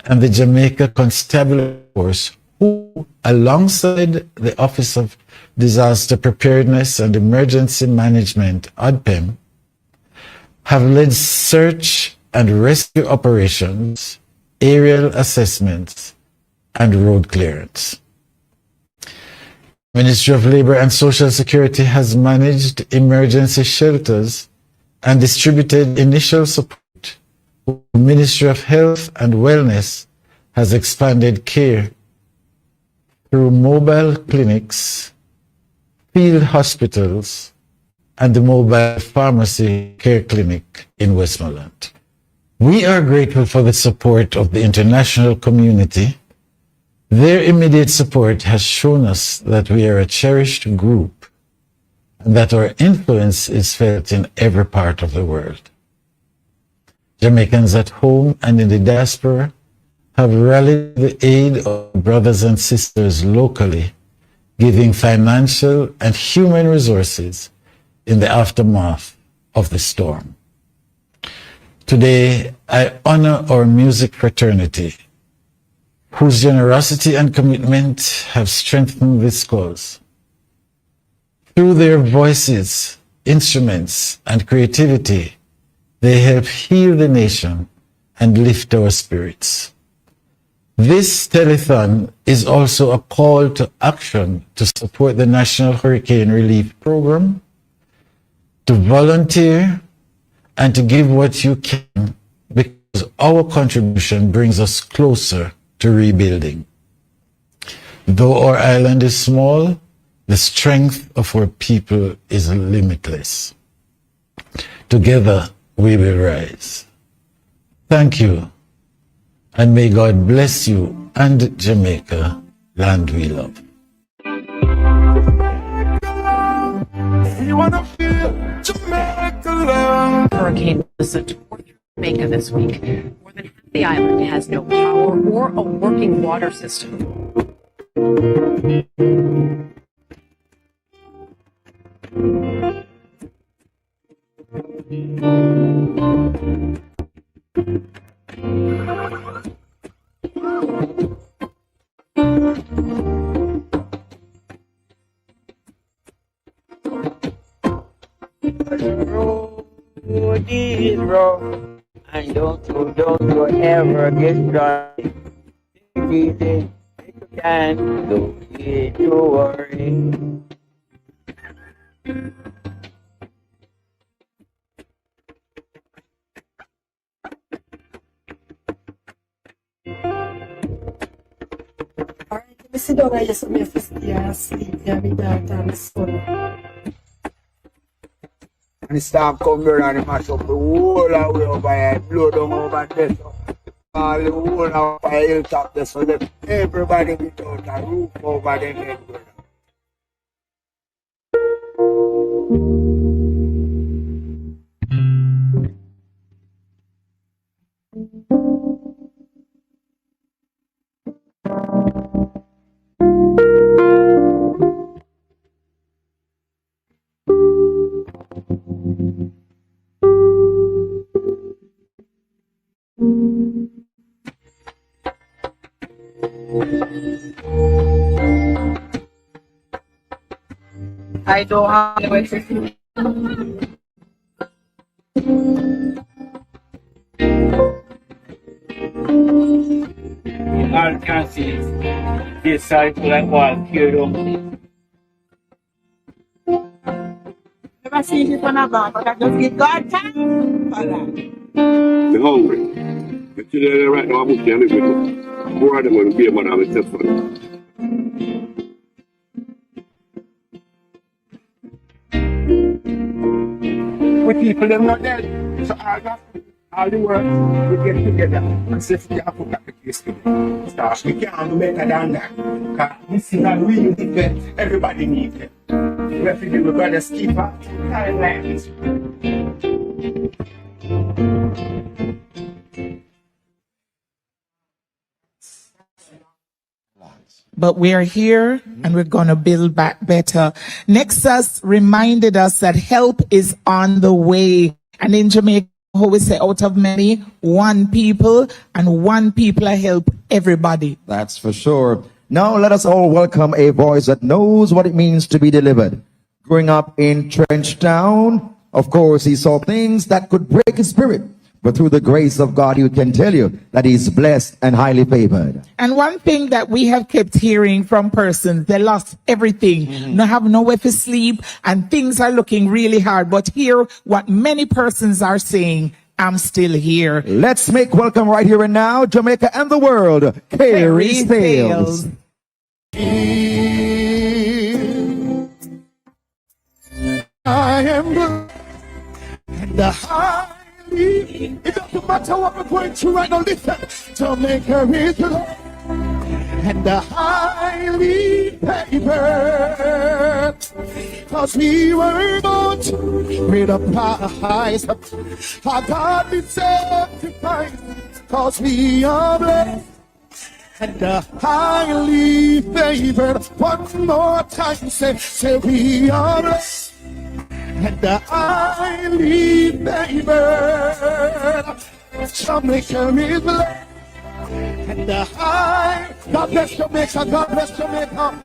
and the Jamaica Constabulary Force, who, alongside the Office of Disaster Preparedness and Emergency Management, ODPEM, have led search and rescue operations, aerial assessments, and road clearance. Ministry of Labor and Social Security has managed emergency shelters and distributed initial support. The Ministry of Health and Wellness has expanded care through mobile clinics, field hospitals, and the mobile pharmacy care clinic in Westmoreland. We are grateful for the support of the international community. Their immediate support has shown us that we are a cherished group and that our influence is felt in every part of the world. Jamaicans at home and in the diaspora have rallied the aid of brothers and sisters locally, giving financial and human resources in the aftermath of the storm. Today, I honor our music fraternity, whose generosity and commitment have strengthened this cause. Through their voices, instruments, and creativity, they help heal the nation and lift our spirits. This telethon is also a call to action to support the National Hurricane Relief Program, to volunteer, and to give what you can, because our contribution brings us closer to rebuilding. Though our island is small, the strength of our people is limitless. Together, we will rise. Thank you, and may God bless you and Jamaica, land we love. You wanna feel Jamaica love? Hurricane Melissa tore through Jamaica this week. More than half the island has no power or a working water system. The road is rough, and don't you ever get dry. Take it easy, take your time, don't need to worry. Alright, let me sit down and just make this sleep. Yeah, me that and son. And the storm come down and mash up the whole of way over here, blow down over there. So all the whole of the hilltop there, so that everybody without a roof over their head. I don't have electricity. All can see this side like one here down. Never seen it on a bank, but I just get God time for that. They're hungry. The children right now are moving and living. More of them will be a man of a step for With people them not dead. So all the work we get together and see if we can put that the case together. Start. We can't do better than that. Because this is a real defense. Everybody needs it. We have to do the brothers keeper. Time like this. But we are here and we're going to build back better. Nexus reminded us that help is on the way. And in Jamaica, how we say out of many, one people, and one people help everybody. That's for sure. Now let us all welcome a voice that knows what it means to be delivered. Growing up in Trench Town, of course, he saw things that could break his spirit. But through the grace of God, he can tell you that he's blessed and highly favored. And one thing that we have kept hearing from persons, they lost everything, no have nowhere to sleep, and things are looking really hard. But hear what many persons are saying, I'm still here. Let's make welcome right here and now, Jamaica and the world, Carrie Sales. I am blessed and highly. It doesn't matter what we're going through right now. Listen, Jamaica is blessed and highly favored, 'cause we were bought with a price. Our God is sacrificed, 'cause we are blessed and highly favored. One more time, say we are blessed and highly favored. Jamaica is blessed and high. God bless Jamaica, God bless Jamaica.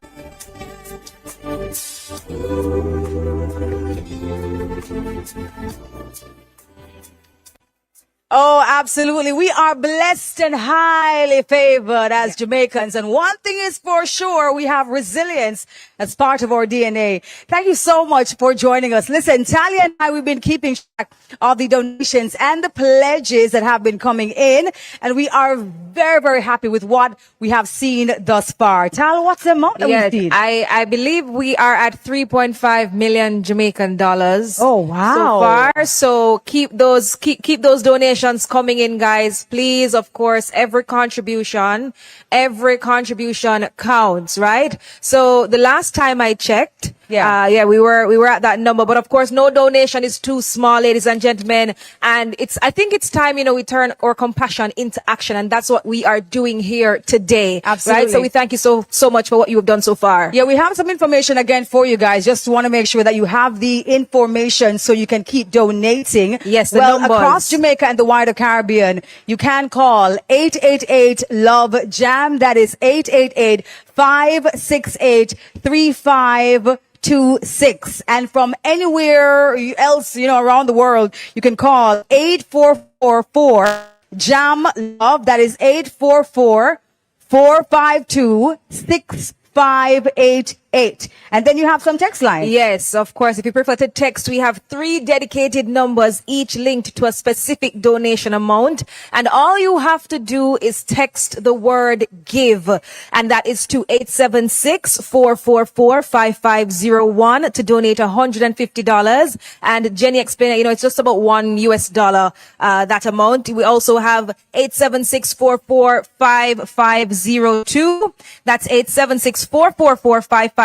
Oh, absolutely. We are blessed and highly favored as Jamaicans. And one thing is for sure, we have resilience as part of our DNA. Thank you so much for joining us. Listen, Talia and I, we've been keeping track of the donations and the pledges that have been coming in. And we are very, very happy with what we have seen thus far. Tal, what's the amount that we've seen? I believe we are at 3.5 million Jamaican dollars. Oh, wow. So far. So keep those donations coming in, guys. Please, of course, every contribution counts, right? So the last time I checked, we were at that number, but of course, no donation is too small, ladies and gentlemen. And I think it's time, we turn our compassion into action. And that's what we are doing here today. Absolutely. Right? So we thank you so much for what you have done so far. Yeah, we have some information again for you guys. Just want to make sure that you have the information so you can keep donating. Yes, the well, numbers. Across Jamaica and the wider Caribbean, you can call 888-LOVE-JAM. That is 888-568-3526. And from anywhere else, around the world, you can call 8444-JAM-LOVE. That is 844-452-6588. And then you have some text lines. Yes, of course. If you prefer to text, we have 3 dedicated numbers, each linked to a specific donation amount. And all you have to do is text the word give. And that is to 876-444-5501 to donate $150. And Jenny explained, it's just about $1, that amount. We also have 876-444-5502. That's 876-444-5502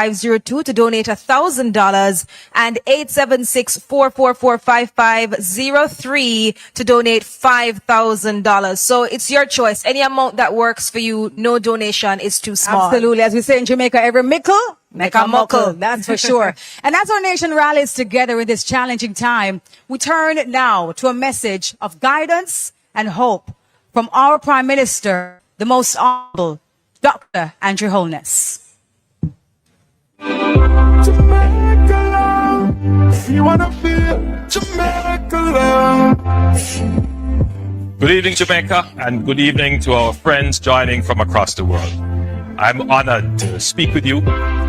to donate $1,000 and 876-444-5503 to donate $5,000. So it's your choice. Any amount that works for you. No donation is too small. Absolutely. As we say in Jamaica, every mickle, make a muckle. That's for sure. And as our nation rallies together in this challenging time, we turn now to a message of guidance and hope from our Prime Minister, the Most Honorable Dr. Andrew Holness. Jamaica love, you wanna feel Jamaica love. Good evening, Jamaica, and good evening to our friends joining from across the world. I'm honored to speak with you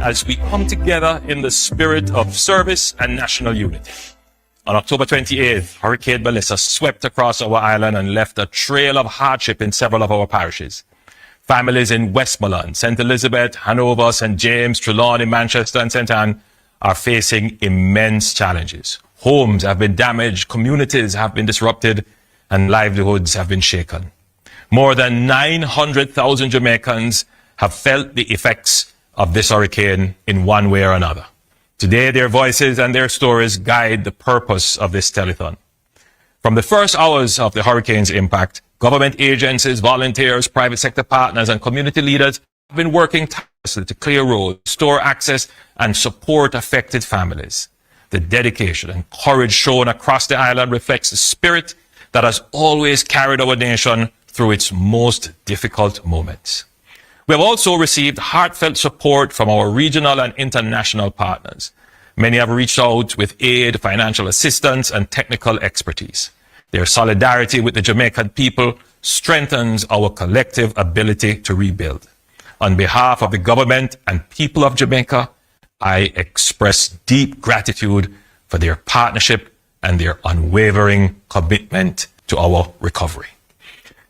as we come together in the spirit of service and national unity. On October 28th, Hurricane Melissa swept across our island and left a trail of hardship in several of our parishes. Families in Westmoreland, St. Elizabeth, Hanover, St. James, Trelawney, Manchester, and St. Anne are facing immense challenges. Homes have been damaged, communities have been disrupted, and livelihoods have been shaken. More than 900,000 Jamaicans have felt the effects of this hurricane in one way or another. Today, their voices and their stories guide the purpose of this telethon. From the first hours of the hurricane's impact, government agencies, volunteers, private sector partners, and community leaders have been working tirelessly to clear roads, restore access, and support affected families. The dedication and courage shown across the island reflects the spirit that has always carried our nation through its most difficult moments. We have also received heartfelt support from our regional and international partners. Many have reached out with aid, financial assistance, and technical expertise. Their solidarity with the Jamaican people strengthens our collective ability to rebuild. On behalf of the government and people of Jamaica, I express deep gratitude for their partnership and their unwavering commitment to our recovery.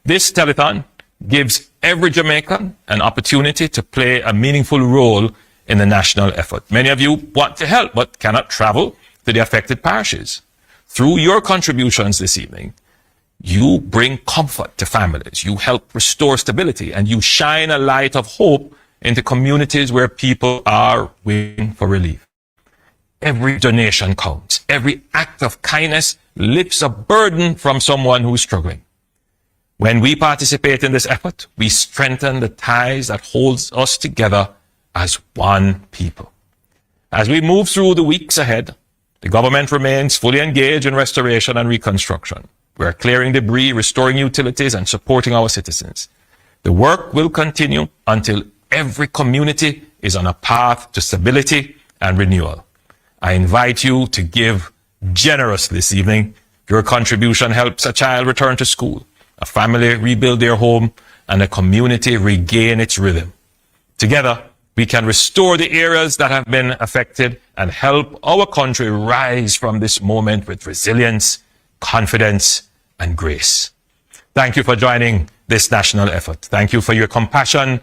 This telethon gives every Jamaican an opportunity to play a meaningful role in the national effort. Many of you want to help but cannot travel to the affected parishes. Through your contributions this evening, you bring comfort to families, you help restore stability, and you shine a light of hope into communities where people are waiting for relief. Every donation counts. Every act of kindness lifts a burden from someone who's struggling. When we participate in this effort, we strengthen the ties that holds us together as one people. As we move through the weeks ahead, the government remains fully engaged in restoration and reconstruction. We are clearing debris, restoring utilities, and supporting our citizens. The work will continue until every community is on a path to stability and renewal. I invite you to give generously this evening. Your contribution helps a child return to school, a family rebuild their home, and a community regain its rhythm. Together, we can restore the areas that have been affected and help our country rise from this moment with resilience, confidence, and grace. Thank you for joining this national effort. Thank you for your compassion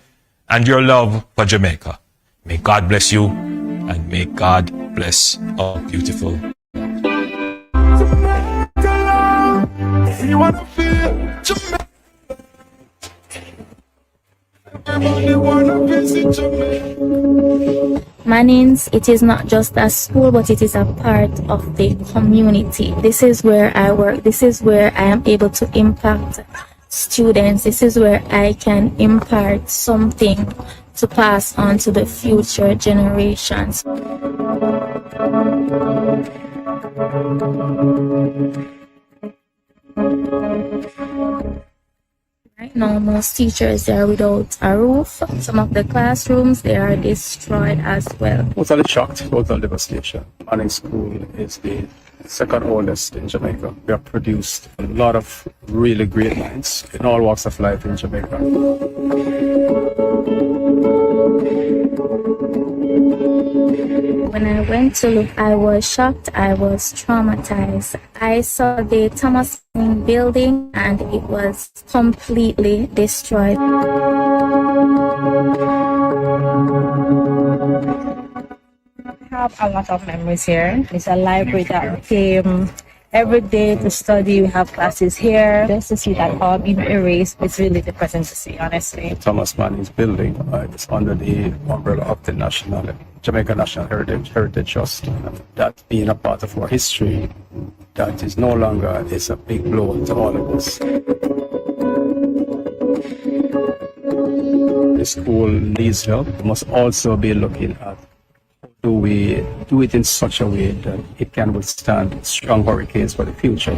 and your love for Jamaica. May God bless you, and may God bless our beautiful. You wanna feel Jamaica? Everybody wanna visit Jamaica. Mannings, it is not just a school, but it is a part of the community. This is where I work. This is where I am able to impact students. This is where I can impart something to pass on to the future generations. Right now, most teachers are without a roof. Some of the classrooms, they are destroyed as well. Totally shocked, total devastation. Manning School is the second oldest in Jamaica. We have produced a lot of really great minds in all walks of life in Jamaica. When I went to look, I was shocked, I was traumatized. I saw the Thomas building and it was completely destroyed. I have a lot of memories here. It's a library that came every day to study. We have classes here. Just to see that all being erased, it's really depressing to see, honestly. Thomas Manning's building is under the umbrella of the Jamaica National Heritage Trust. That being a part of our history, that is no longer is a big blow to all of us. The school needs help. We must also be looking at how do we do it in such a way that it can withstand strong hurricanes for the future.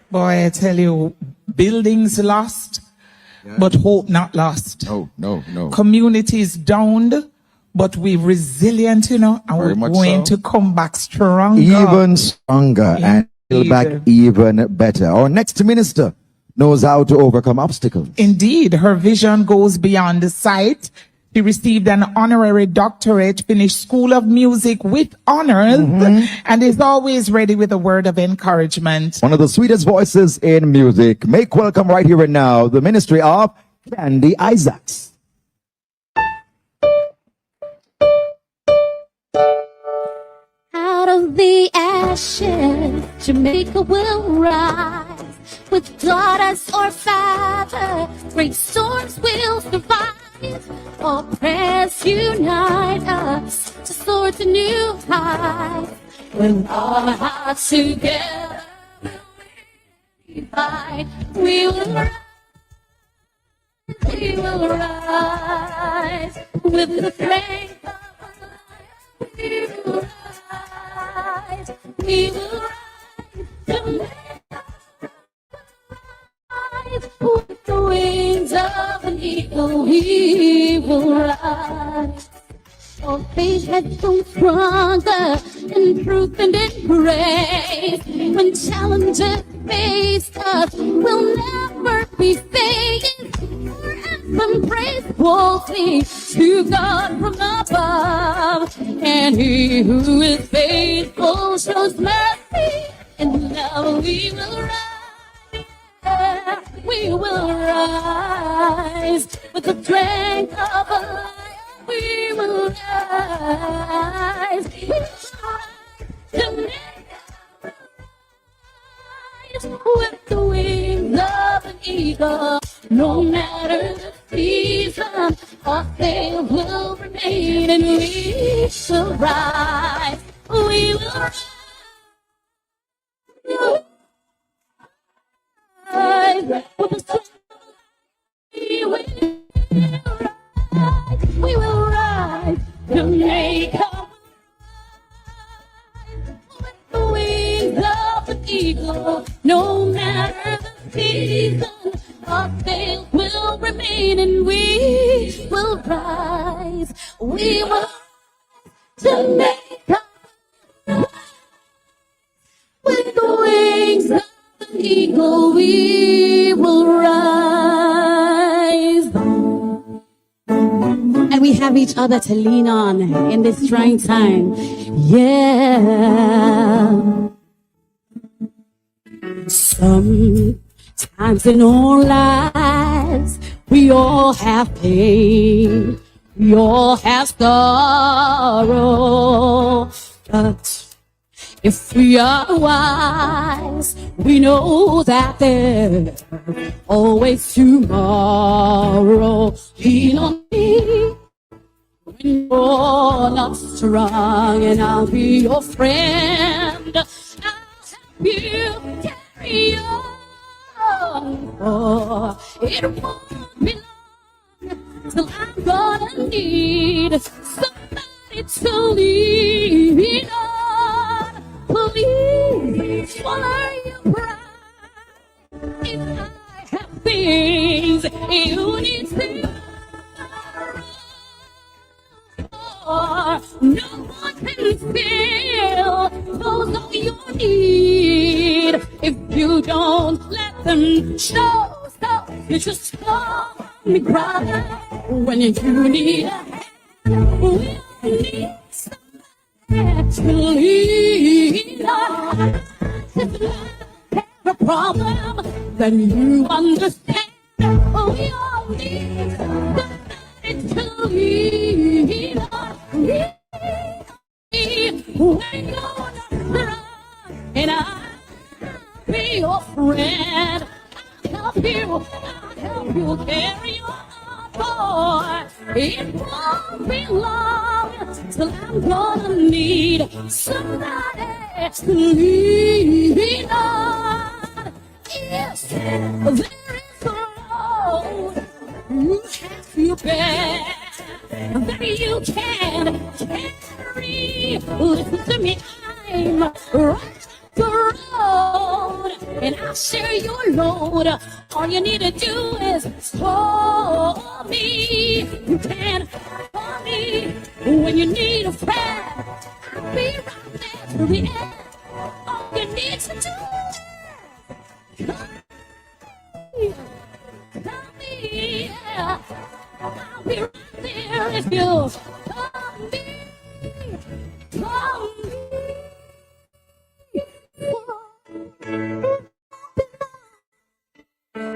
Boy, I tell you, buildings lost, but hope not lost. No. Communities downed, but we're resilient, and Very we're going to come back stronger. Even stronger and build back even better. Our next minister knows how to overcome obstacles. Indeed, her vision goes beyond the sight. She received an honorary doctorate, finished School of Music with honors, and is always ready with a word of encouragement. One of the sweetest voices in music. Make welcome right here and now the Ministry of Candy Isaacs. Out of the ashes, Jamaica will rise. With daughters or father, great storms will survive. All prayers unite us to soar to new heights. When all our hearts together we fight, we will rise. We will rise with the flame of light. We will we will rise with the wings of an eagle. We will rise. Our faith has grown stronger in truth and in grace. When challenges face us, we'll never be fazed. Forever praise will be to God from above. And he who is faithful shows mercy and love. We will rise. We will rise with the strength of a lion. We will rise. We will rise with the wings of an eagle. No matter the season, our faith will remain, and we will rise. We will rise. With the strength. We will rise. We will rise. Jamaica. With the wings of an eagle. No matter the season, our faith will remain, and we will rise. We will Jamaica. With the wings of an eagle, we will rise. And we have each other to lean on in this trying time. Yeah. Sometimes in our lives, we all have pain. We all have sorrow. But if we are wise, we know that there's always tomorrow. Lean on me when you're not strong, and I'll be your friend. I'll help you carry on. Oh, it won't be long till I'm gonna need somebody to lean on. Please swallow your pride. If I have things you need to know, no one can fill those of your need if you don't let them show. So you just call me brother when you need a hand. We need to lean on. If you have a problem, then you understand. We all need somebody to lean on. When you're not strong, and I'll be your friend. I'll help you carry on. Boy, it won't be long till I'm gonna need somebody to lean on. Yes, there is a road you have to bear that you can carry. Listen to me, I'm right the road, and I'll share your load. All you need to do is call me. You can call me when you need a friend. I'll be right there to the end. All you need to do is call me. Call me, yeah. I'll be right there if you call me. Call me.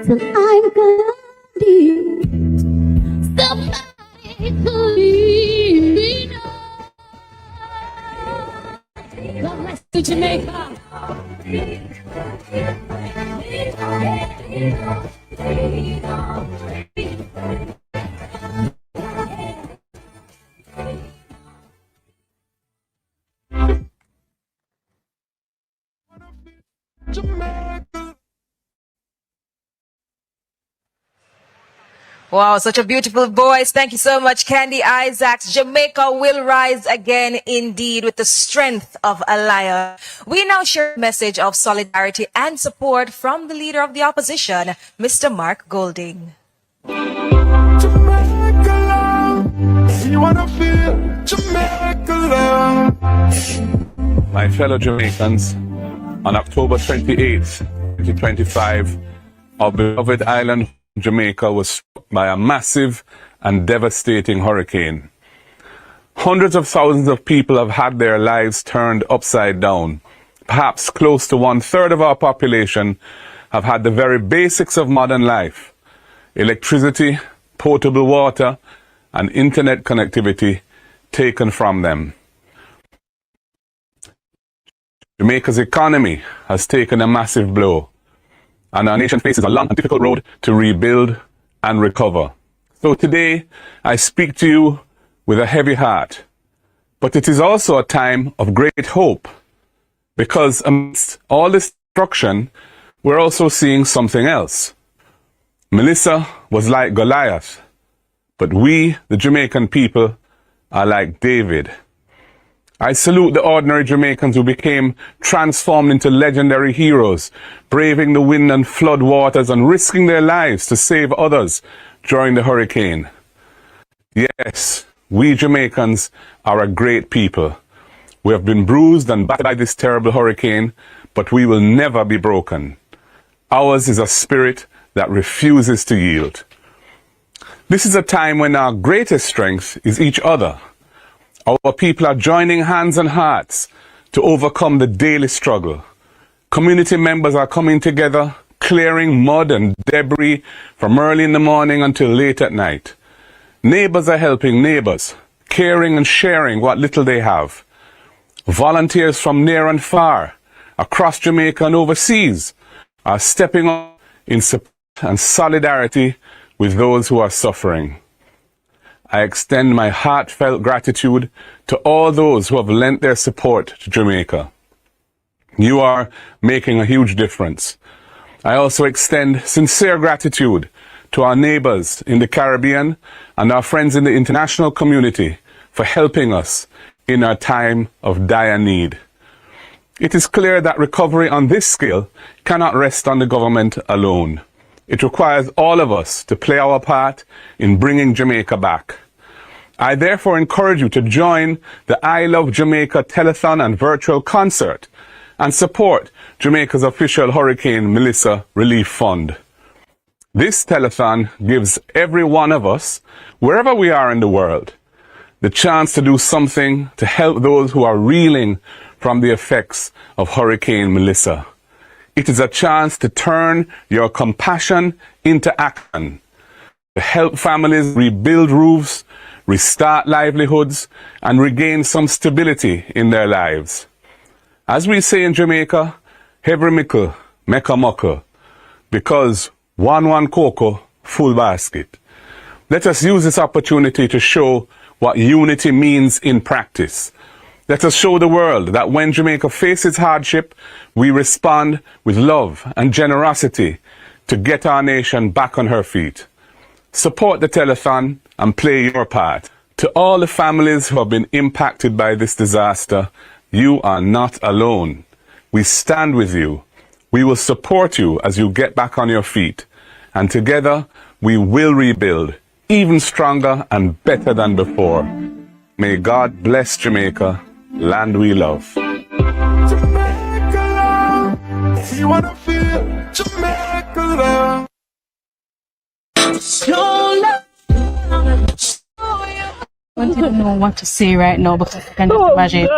So I'm gonna need somebody to lean on. God bless you, Jamaica. Wow, such a beautiful voice. Thank you so much, Candy Isaacs. Jamaica will rise again indeed with the strength of a lion. We now share a message of solidarity and support from the leader of the opposition, Mr. Mark Golding. You wanna feel Jamaica love. My fellow Jamaicans, on October 28th, 2025, our beloved island Jamaica was struck by a massive and devastating hurricane. Hundreds of thousands of people have had their lives turned upside down. Perhaps close to 1/3 of our population have had the very basics of modern life: electricity, potable water, and internet connectivity taken from them. Jamaica's economy has taken a massive blow, and our nation faces a long and difficult road to rebuild and recover. So today, I speak to you with a heavy heart, but it is also a time of great hope, because amidst all this destruction, we're also seeing something else. Melissa was like Goliath, but we, the Jamaican people, are like David. I salute the ordinary Jamaicans who became transformed into legendary heroes, braving the wind and flood waters and risking their lives to save others during the hurricane. Yes, we Jamaicans are a great people. We have been bruised and battered by this terrible hurricane, but we will never be broken. Ours is a spirit that refuses to yield. This is a time when our greatest strength is each other. Our people are joining hands and hearts to overcome the daily struggle. Community members are coming together, clearing mud and debris from early in the morning until late at night. Neighbors are helping neighbors, caring and sharing what little they have. Volunteers from near and far, across Jamaica and overseas, are stepping up in support and solidarity with those who are suffering. I extend my heartfelt gratitude to all those who have lent their support to Jamaica. You are making a huge difference. I also extend sincere gratitude to our neighbors in the Caribbean and our friends in the international community for helping us in our time of dire need. It is clear that recovery on this scale cannot rest on the government alone. It requires all of us to play our part in bringing Jamaica back. I therefore encourage you to join the I Love Jamaica Telethon and virtual concert and support Jamaica's official Hurricane Melissa Relief Fund. This telethon gives every one of us, wherever we are in the world, the chance to do something to help those who are reeling from the effects of Hurricane Melissa. It is a chance to turn your compassion into action, to help families rebuild roofs, restart livelihoods, and regain some stability in their lives. As we say in Jamaica, "Every mickle make a muckle," because one cocoa, full basket. Let us use this opportunity to show what unity means in practice. Let us show the world that when Jamaica faces hardship, we respond with love and generosity to get our nation back on her feet. Support the telethon and play your part. To all the families who have been impacted by this disaster, you are not alone. We stand with you. We will support you as you get back on your feet. And together, we will rebuild, even stronger and better than before. May God bless Jamaica, land we love. Jamaica love. You wanna feel Jamaica love. I don't know what to say right now, but I can just imagine.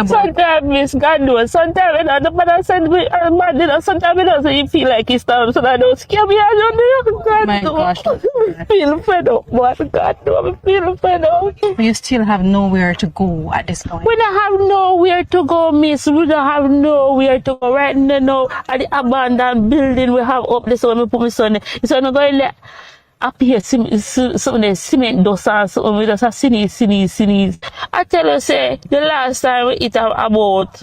Sometimes Miss God knows. Sometimes when the mother send me a man, sometimes it doesn't even feel like it's time, so I don't scare me. I don't know. God, My gosh. I feel fed up, but God, I feel fed up. But you still have nowhere to go at this point. We don't have nowhere to go, miss. We don't have nowhere to go. Right now, at the abandoned building we have up there, so when we put my son there, so I'm not going to let up here some cement dust and something. We just have sneeze. I tell you, say, the last time we eat about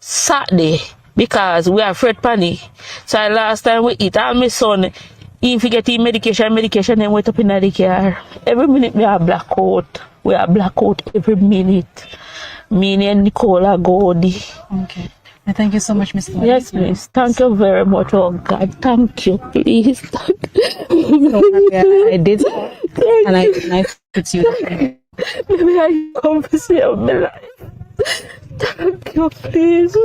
Saturday, because we are afraid panic. So last time we eat, and my son, If you get medication, then wait up in the car. Every minute we are blackout. We are blackout every minute. Me and Nicola Gordy. Okay. Thank you so much, Mr. Yes, please. Thank you very much. Oh God, thank you, please. I did, and I put you. Maybe I come to save my life. Thank you, please.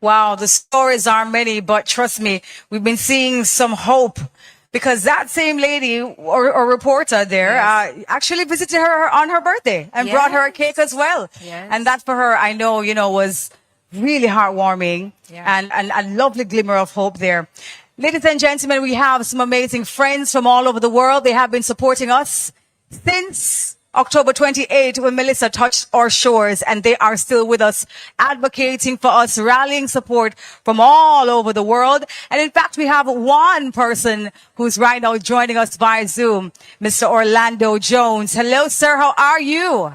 Wow, the stories are many, but trust me, we've been seeing some hope because that same lady or reporter there actually visited her on her birthday and brought her a cake as well. Yes. And that for her, I know, was really heartwarming and a lovely glimmer of hope there. Ladies and gentlemen, we have some amazing friends from all over the world. They have been supporting us since October 28th when Melissa touched our shores, and they are still with us, advocating for us, rallying support from all over the world. And in fact, we have one person who's right now joining us via Zoom, Mr. Orlando Jones. Hello, sir. How are you?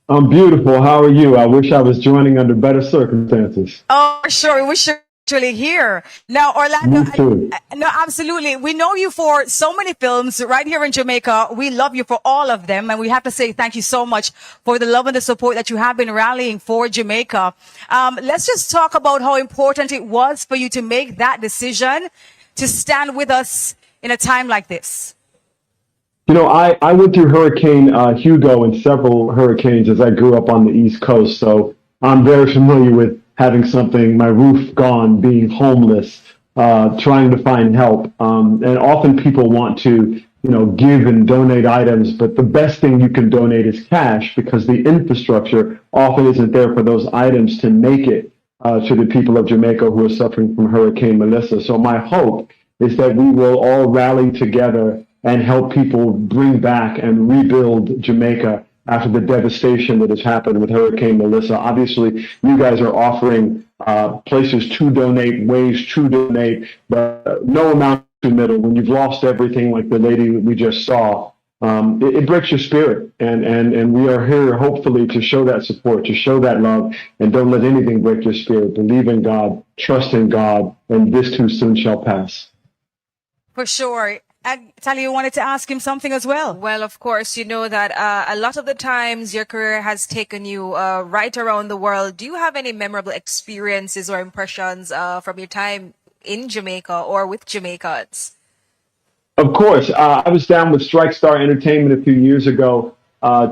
I'm beautiful. How are you? I wish I was joining under better circumstances. Oh, sure. We should actually here. Now, Orlando, Me too. no, absolutely. We know you for so many films right here in Jamaica. We love you for all of them. And we have to say thank you so much for the love and the support that you have been rallying for Jamaica. Let's just talk about how important it was for you to make that decision to stand with us in a time like this. You know, I went through Hurricane Hugo and several hurricanes as I grew up on the East Coast. So I'm very familiar with having something, my roof gone, being homeless, trying to find help. And often people want to, give and donate items, but the best thing you can donate is cash because the infrastructure often isn't there for those items to make it to the people of Jamaica who are suffering from Hurricane Melissa. So my hope is that we will all rally together and help people bring back and rebuild Jamaica after the devastation that has happened with Hurricane Melissa. Obviously, you guys are offering places to donate, ways to donate, but no amount too little. When you've lost everything like the lady we just saw, it breaks your spirit. And we are here hopefully to show that support, to show that love, and don't let anything break your spirit. Believe in God, trust in God, and this too soon shall pass. For sure. And Tali, you wanted to ask him something as well. Well, of course, you know that a lot of the times your career has taken you right around the world. Do you have any memorable experiences or impressions from your time in Jamaica or with Jamaicans? Of course. I was down with Strike Star Entertainment a few years ago,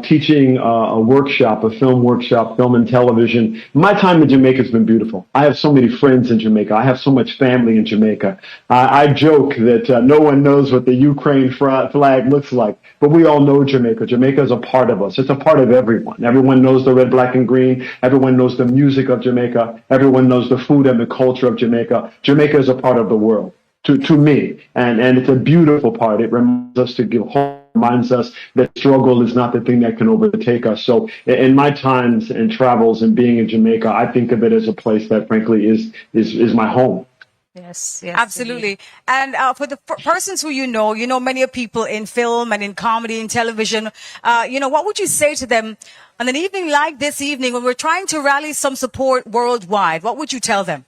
teaching a workshop, a film workshop, film and television. My time in Jamaica has been beautiful. I have so many friends in Jamaica. I have so much family in Jamaica. I joke that no one knows what the Ukraine flag looks like, but we all know Jamaica. Jamaica is a part of us. It's a part of everyone. Everyone knows the red, black, and green. Everyone knows the music of Jamaica. Everyone knows the food and the culture of Jamaica. Jamaica is a part of the world to me, and it's a beautiful part. It reminds us to give hope. Reminds us that struggle is not the thing that can overtake us. So in my times and travels and being in Jamaica, I think of it as a place that frankly is my home. Yes, absolutely. Indeed. And for the persons who you know many people in film and in comedy and television, what would you say to them on an evening like this evening when we're trying to rally some support worldwide? What would you tell them?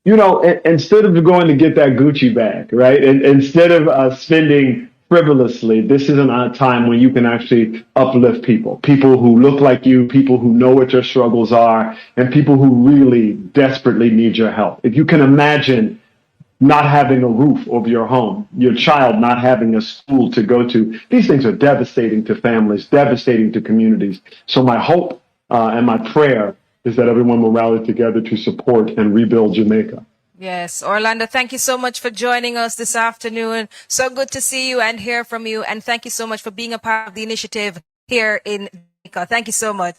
Instead of going to get that Gucci bag, right? And instead of spending frivolously, this isn't a time when you can actually uplift people who look like you, people who know what your struggles are, and people who really desperately need your help. If you can imagine not having a roof over your home, your child not having a school to go to, these things are devastating to families, devastating to communities. So my hope and my prayer is that everyone will rally together to support and rebuild Jamaica. Yes, Orlando, thank you so much for joining us this afternoon. So good to see you and hear from you. And thank you so much for being a part of the initiative here in Jamaica. Thank you so much.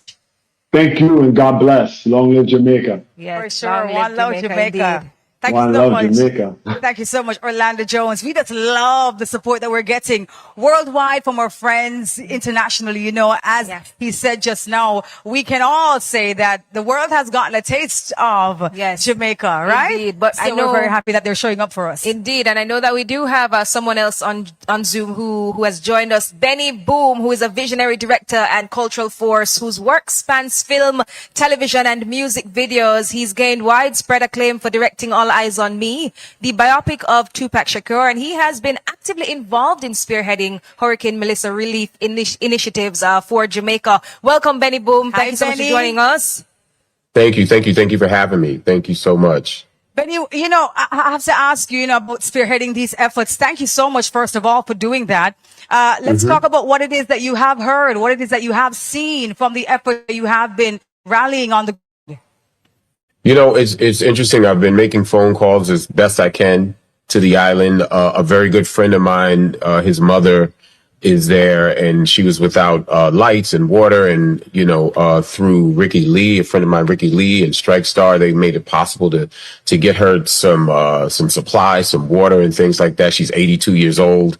Thank you and God bless. Long live Jamaica. Yes, for sure. One love Jamaica. Thank Well, you I so love much. Jamaica. Thank you so much, Orlando Jones. We just love the support that we're getting worldwide from our friends internationally. You know, as he said just now, we can all say that the world has gotten a taste of Jamaica, right? Indeed, but so I know we're very happy that they're showing up for us. Indeed, and I know that we do have someone else on Zoom who has joined us, Benny Boom, who is a visionary director and cultural force whose work spans film, television, and music videos. He's gained widespread acclaim for directing All Eyes on Me, the biopic of Tupac Shakur, and he has been actively involved in spearheading Hurricane Melissa relief initiatives for Jamaica. Welcome, Benny Boom. Thank you so much for joining us. Thank you for having me. Thank you so much. But you know, I have to ask you, about spearheading these efforts. Thank you so much, first of all, for doing that. Let's talk about what it is that you have heard, what it is that you have seen from the effort that you have been rallying on the. You know, it's interesting. I've been making phone calls as best I can to the island. A very good friend of mine, his mother is there, and she was without lights and water, and through Ricky Lee, a friend of mine, Ricky Lee and Strike Star, they made it possible to get her some supplies, some water and things like that. She's 82 years old.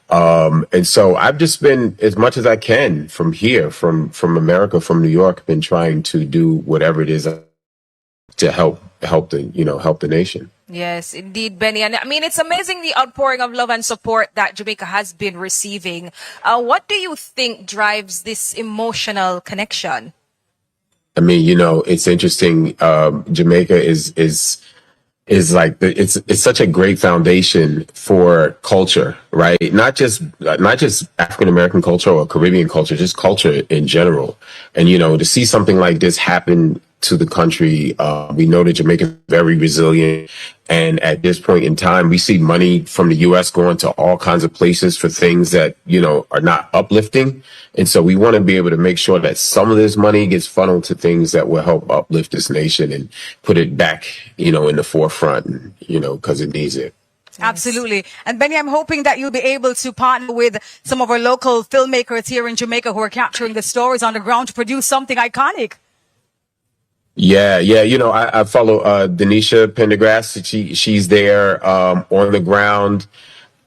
And so I've just been, as much as I can from here, from America, from New York, been trying to do whatever it is to help the nation. Yes, indeed, Benny. And I mean, it's amazing the outpouring of love and support that Jamaica has been receiving. What do you think drives this emotional connection? I mean, it's interesting. Jamaica is like it's such a great foundation for culture, right? Not just African American culture or Caribbean culture, just culture in general. And to see something like this happen to the country, we know that Jamaica is very resilient. And at this point in time, we see money from the U.S. going to all kinds of places for things that, are not uplifting. And so we want to be able to make sure that some of this money gets funneled to things that will help uplift this nation and put it back, in the forefront, because it needs it. Absolutely. And Benny, I'm hoping that you'll be able to partner with some of our local filmmakers here in Jamaica who are capturing the stories on the ground to produce something iconic. Yeah. I follow Denisha Pendergrass. She's there on the ground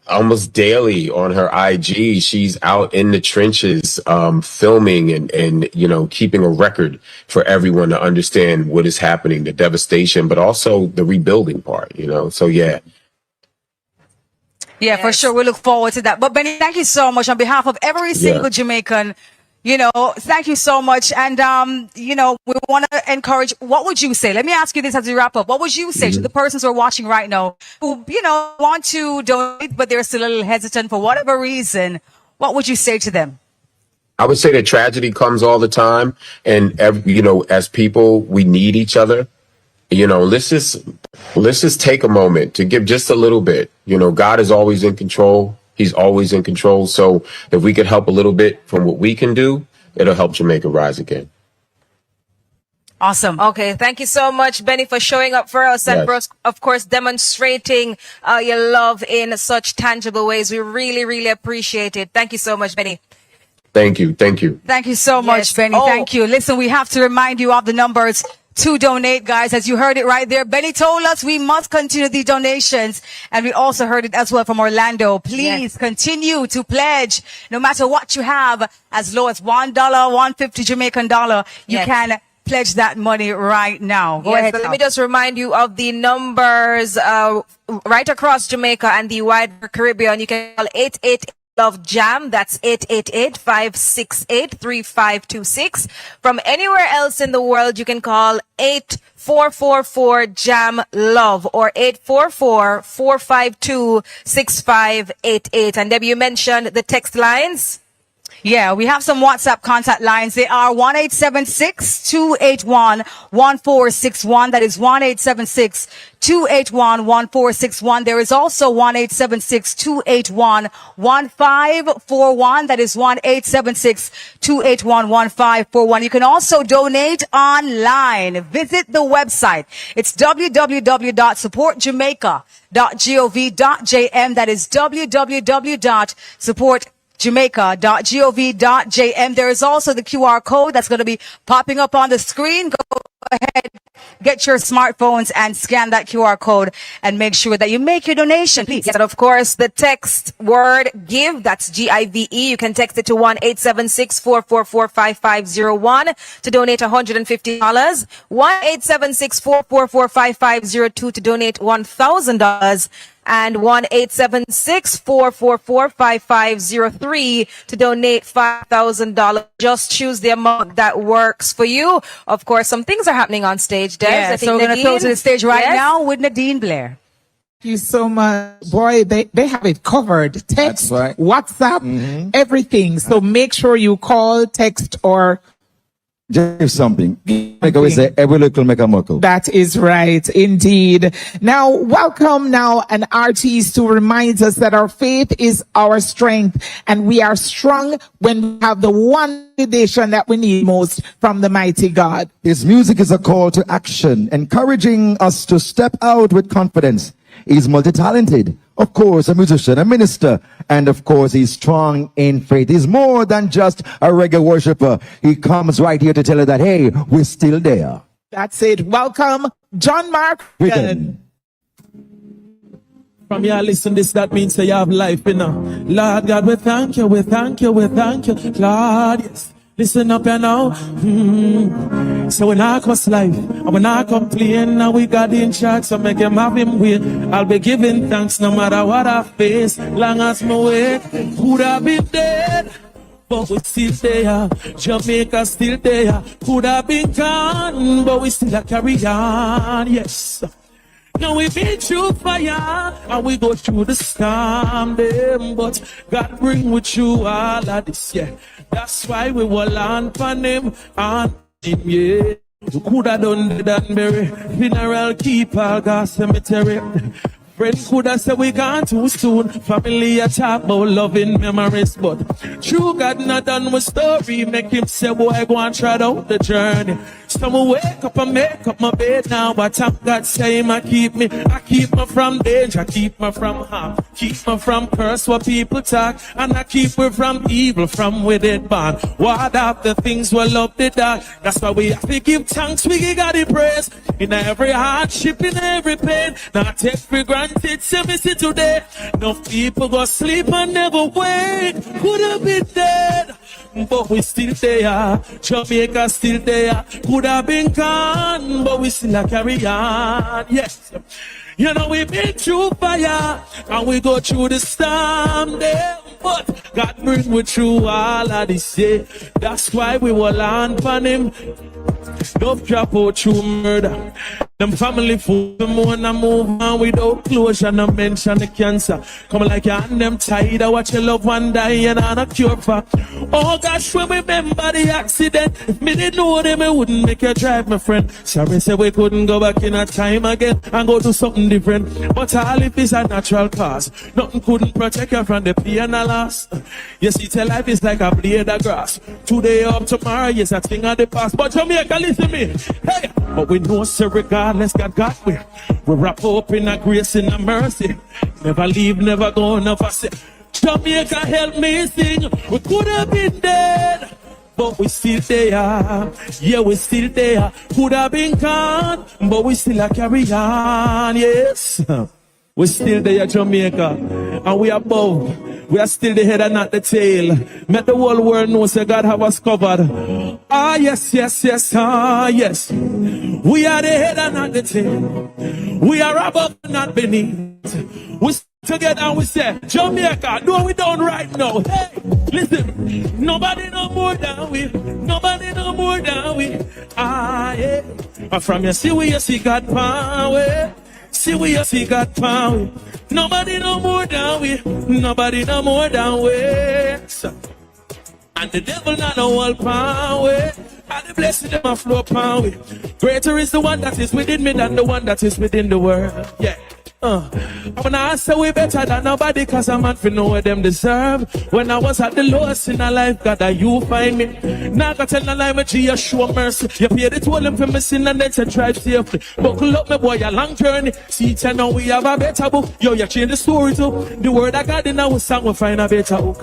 almost daily on her IG. She's out in the trenches filming and keeping a record for everyone to understand what is happening, the devastation, but also the rebuilding part, So yeah. Yeah, for sure. We look forward to that. But Benny, thank you so much on behalf of every single Jamaican. Thank you so much. And, we want to encourage, what would you say? Let me ask you this as we wrap up. What would you say to the persons who are watching right now who, want to donate, but they're still a little hesitant for whatever reason? What would you say to them? I would say that tragedy comes all the time. And, as people, we need each other. Let's just take a moment to give just a little bit. God is always in control. He's always in control. So if we could help a little bit from what we can do, it'll help Jamaica rise again. Awesome. Okay. Thank you so much, Benny, for showing up for us and for us, of course, demonstrating your love in such tangible ways. We really, really appreciate it. Thank you so much, Benny. Thank you. Thank you. Thank you so much, Benny. Thank you. Listen, we have to remind you of the numbers to donate, guys. As you heard it right there, Benny told us we must continue the donations, and we also heard it as well from Orlando. Please continue to pledge, no matter what you have, as low as $1, $1.50 Jamaican dollar. You can pledge that money right now. Go ahead. So let me just remind you of the numbers right across Jamaica and the wider Caribbean. You can call 888 Love Jam. That's 888-568-3526. From anywhere else in the world, you can call 8444 Jam Love or 844-452-6588. And Debbie, you mentioned the text lines. Yeah, we have some WhatsApp contact lines. They are 1-876-281-1461. That is 1-876-281-1461. There is also 1-876-281-1541. That is 1-876-281-1541. You can also donate online. Visit the website. It's www.supportjamaica.gov.jm. That is www.supportjamaica.gov.jm. There is also the QR code that's going to be popping up on the screen. Go ahead, get your smartphones and scan that QR code and make sure that you make your donation, please. Yes, and of course, the text word give, that's GIVE. You can text it to 1-876-444-5501 to donate $150. 1-876-444-5502 to donate $1,000. And 1-876-444-5503 to donate $5,000. Just choose the amount that works for you. Of course, some things are happening on stage, Des. Yeah, so we're going to throw to the stage right now with Nadine Blair. Thank you so much. Boy, they have it covered. Text, WhatsApp, everything. So make sure you call, text, or Give something. Like always say, every little make a muckle. that is right, indeed. Now, welcome now an artist who reminds us that our faith is our strength, and we are strong when we have the one foundation that we need most from the mighty God. His music is a call to action, encouraging us to step out with confidence. He's multi-talented, of course, a musician, a minister, and of course, he's strong in faith. He's more than just a reggae worshiper. He comes right here to tell you that, hey, we're still there. That's it. Welcome, John Mark. From here, listen, this, that means that you have life, you know. Lord God, we thank you, we thank you, we thank you. Lord, yes. Listen up here now. So when I cross life, and when I complain, now we got in charge, so make him have him wait. I'll be giving thanks no matter what I face, long as my wait. Could have been dead, but we still there. Jamaica still there. Could have been gone, but we still carry on. Yes. Now we been through fire and we go through the storm, them, but God bring with you all of this, yeah. That's why we will land on him, yeah. We could have done the Danbury funeral, keep our gas cemetery. Friend could have said we gone too soon. Family a talk about loving memories, but true God not done with story. Make him say, boy, go and try out the journey. So I wake up and make up my bed now, but thank God say him I keep me from danger, keep me from harm, keep me from curse what people talk, and I keep me from evil, from with it born. What up the things we love the dark. That's why we have to give thanks, we give God the praise. In every hardship, in every pain, not take for granted, say me see today. Enough people go sleep and never wake. Could have been dead, but we still there. Jamaica still there. Could have been gone, but we still a carry on. Yes. You know we been through fire and we go through the storm there, but God bring we through all of this, yeah. That's why we will land on him. Don't drop out through murder. Them family food, them wanna move on without closure, no mention the cancer. Come like you and them tired, I watch your loved one die and I'm a cure for. Oh gosh, when we remember the accident, if me didn't know them, I wouldn't make you drive, my friend. Sorry, say we couldn't go back in a time again and go do something different. But all if it's a natural cause, nothing couldn't protect you from the pain and loss. You see, tell life is like a blade of grass. Today up tomorrow, yes, a thing of the past. But Jamaica, listen to me. Hey, but we know, sir, regardless, God got we wrap up in a grace and a mercy. Never leave, never go, never say. Jamaica, help me sing. We could have been dead, but we still there. Yeah, we still there. Could have been gone, but we still a carry on. Yes, we still there, Jamaica, and we above. We are still the head and not the tail. Make the whole world know that God have us covered. Ah, yes, yes, yes, ah, yes. We are the head and not the tail. We are above and not beneath. We stand together and we say, Jamaica, do what we done right now. Hey, listen, nobody no more than we. Nobody no more than we. Ah, yeah. And from you see God power. See we see God power. Nobody no more than we. Nobody no more than we. And the devil not no all power. And the blessing them a flow power. Greater is the one that is within me than the one that is within the world. Yeah. I wanna answer we better than nobody, cause a man for know what them deserve. When I was at the lowest in my life, God, that you find me. Now I tell no lie, my G, you show mercy. You pay the toll for my sin and then to drive safely. Buckle up, my boy, a long journey. See, tell now we have a better book. Yo, you change the story too. The word I got in our song will find a better hook.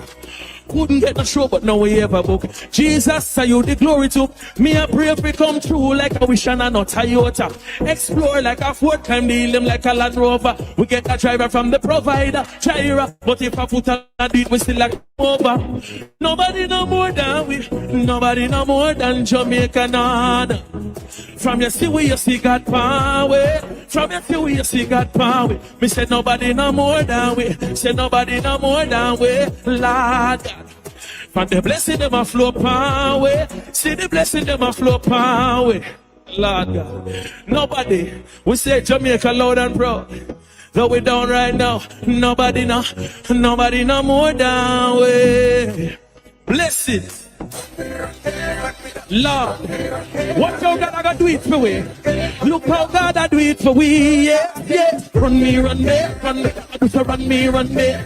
Couldn't get no show, but now we ever book. Jesus, say you the glory to. Me a pray if we come true like a wish and a not Toyota. Explore like a Ford, climb the hill like a Land Rover. We get a driver from the provider, Gyra. But if I put a deed, we still like over. Nobody no more than we. Nobody no more than Jamaica, none. From your see where you see God power. From your see where you see God power. Me say nobody no more than we. Say nobody no more than we. Lord God. From the blessing them a flow power. See the blessing them a flow power. Lord God. Nobody. We say Jamaica loud and proud. Though we down right now. Nobody no more than we. Bless it. Lord, watch how God I do it for we. Look how God I do it for we. Yes, yes. Run me, run me.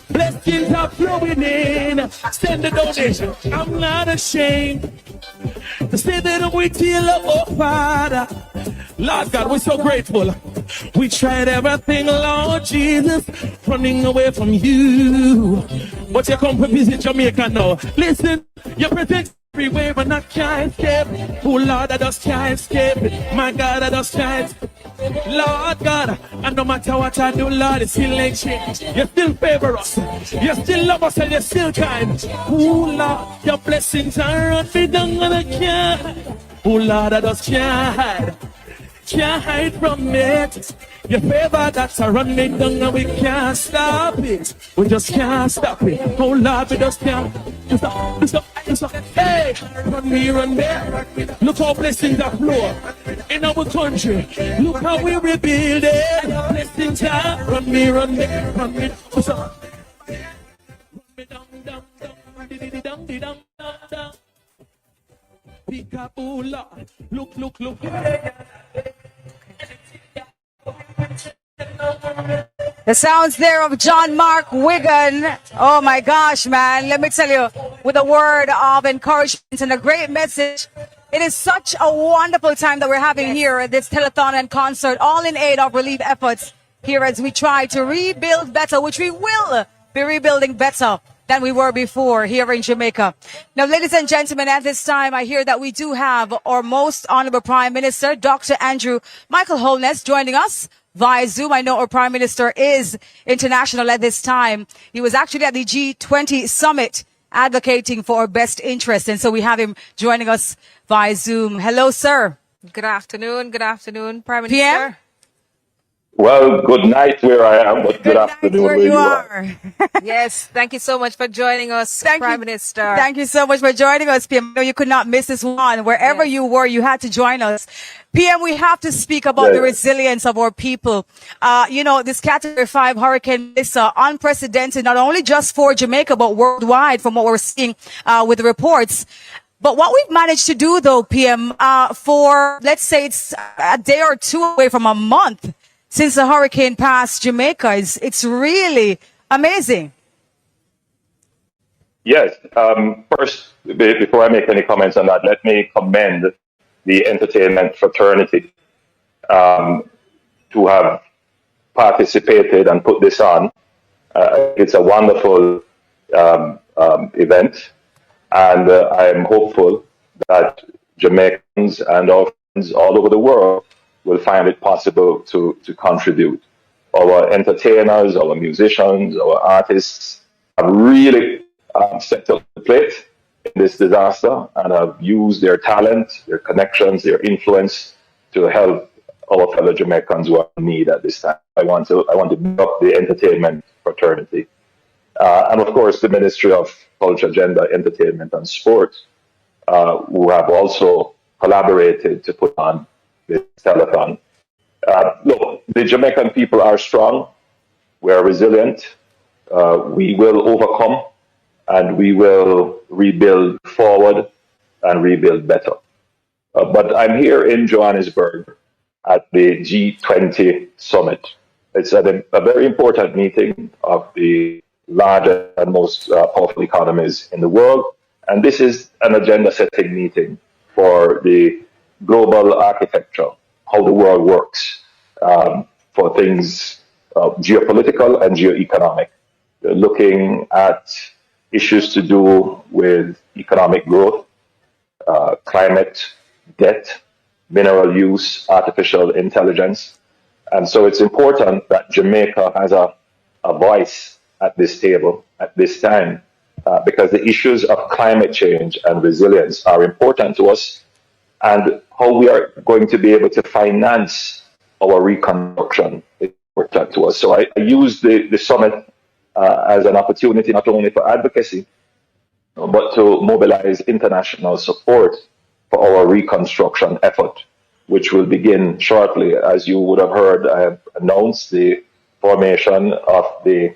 Blessings are flowing in. Send the donation. I'm not ashamed to say that I'm with you, oh Father. Lord God, we're so grateful. We tried everything, Lord Jesus, running away from you. But you come to visit Jamaica now. Listen, you protect everywhere, but I can't escape. Oh Lord, I just can't escape. My God, I just can't. Lord God, and no matter what I do, Lord, it still ain't changed. You still favor us. You still love us and you're still kind. Oh Lord, your blessings are on me down and I can't. Oh Lord, I just can't hide from it. Your favor that's around me down and we can't stop it. We just can't stop it. Oh Lord, we just can't. Stop. Hey, run me. Look how blessings are flow in our country. Look how we rebuild it. Blessings are run me. What's up? Run me down. Peekaboo, Lord. Look. The sounds there of John Mark Wigan. Oh my gosh, man. Let me tell you, with a word of encouragement and a great message. It is such a wonderful time that we're having here at this telethon and concert, all in aid of relief efforts here as we try to rebuild better, which we will be rebuilding better than we were before here in Jamaica. Now, ladies and gentlemen, at this time, I hear that we do have our most honorable Prime Minister, Dr. Andrew Michael Holness, joining us via Zoom. I know our Prime Minister is international at this time. He was actually at the G20 summit advocating for our best interest. And so we have him joining us via Zoom. Hello, sir. Good afternoon, Prime Minister. PM? Well, good night where I am, but good afternoon where you are. Yes, thank you so much for joining us, Prime Minister. Thank you so much for joining us, PM. You could not miss this one. Wherever you were, you had to join us. PM, we have to speak about the resilience of our people. This Category 5 Hurricane Melissa, unprecedented, not only just for Jamaica, but worldwide from what we're seeing with the reports. But what we've managed to do, though, PM, for, let's say it's a day or two away from a month since the hurricane passed Jamaica, it's really amazing. Yes. First, before I make any comments on that, let me commend the entertainment fraternity to have participated and put this on. It's a wonderful event, and I am hopeful that Jamaicans and our friends all over the world will find it possible to contribute. Our entertainers, our musicians, our artists have really stepped up the plate in this disaster and have used their talent, their connections, their influence to help our fellow Jamaicans who are in need at this time. I want to big up the entertainment fraternity. And of course, the Ministry of Culture, Gender, Entertainment and Sport, who have also collaborated to put on this telethon. Look, the Jamaican people are strong. We are resilient. We will overcome and we will rebuild forward and rebuild better. But I'm here in Johannesburg at the G20 summit. It's a very important meeting of the largest and most powerful economies in the world. And this is an agenda-setting meeting for the global architecture, how the world works, for things geopolitical and geoeconomic. Looking at issues to do with economic growth, climate, debt, mineral use, artificial intelligence. And so it's important that Jamaica has a voice at this table at this time, because the issues of climate change and resilience are important to us, and how we are going to be able to finance our reconstruction is important to us. So I use the summit as an opportunity not only for advocacy, but to mobilize international support for our reconstruction effort, which will begin shortly. As you would have heard, I have announced the formation of the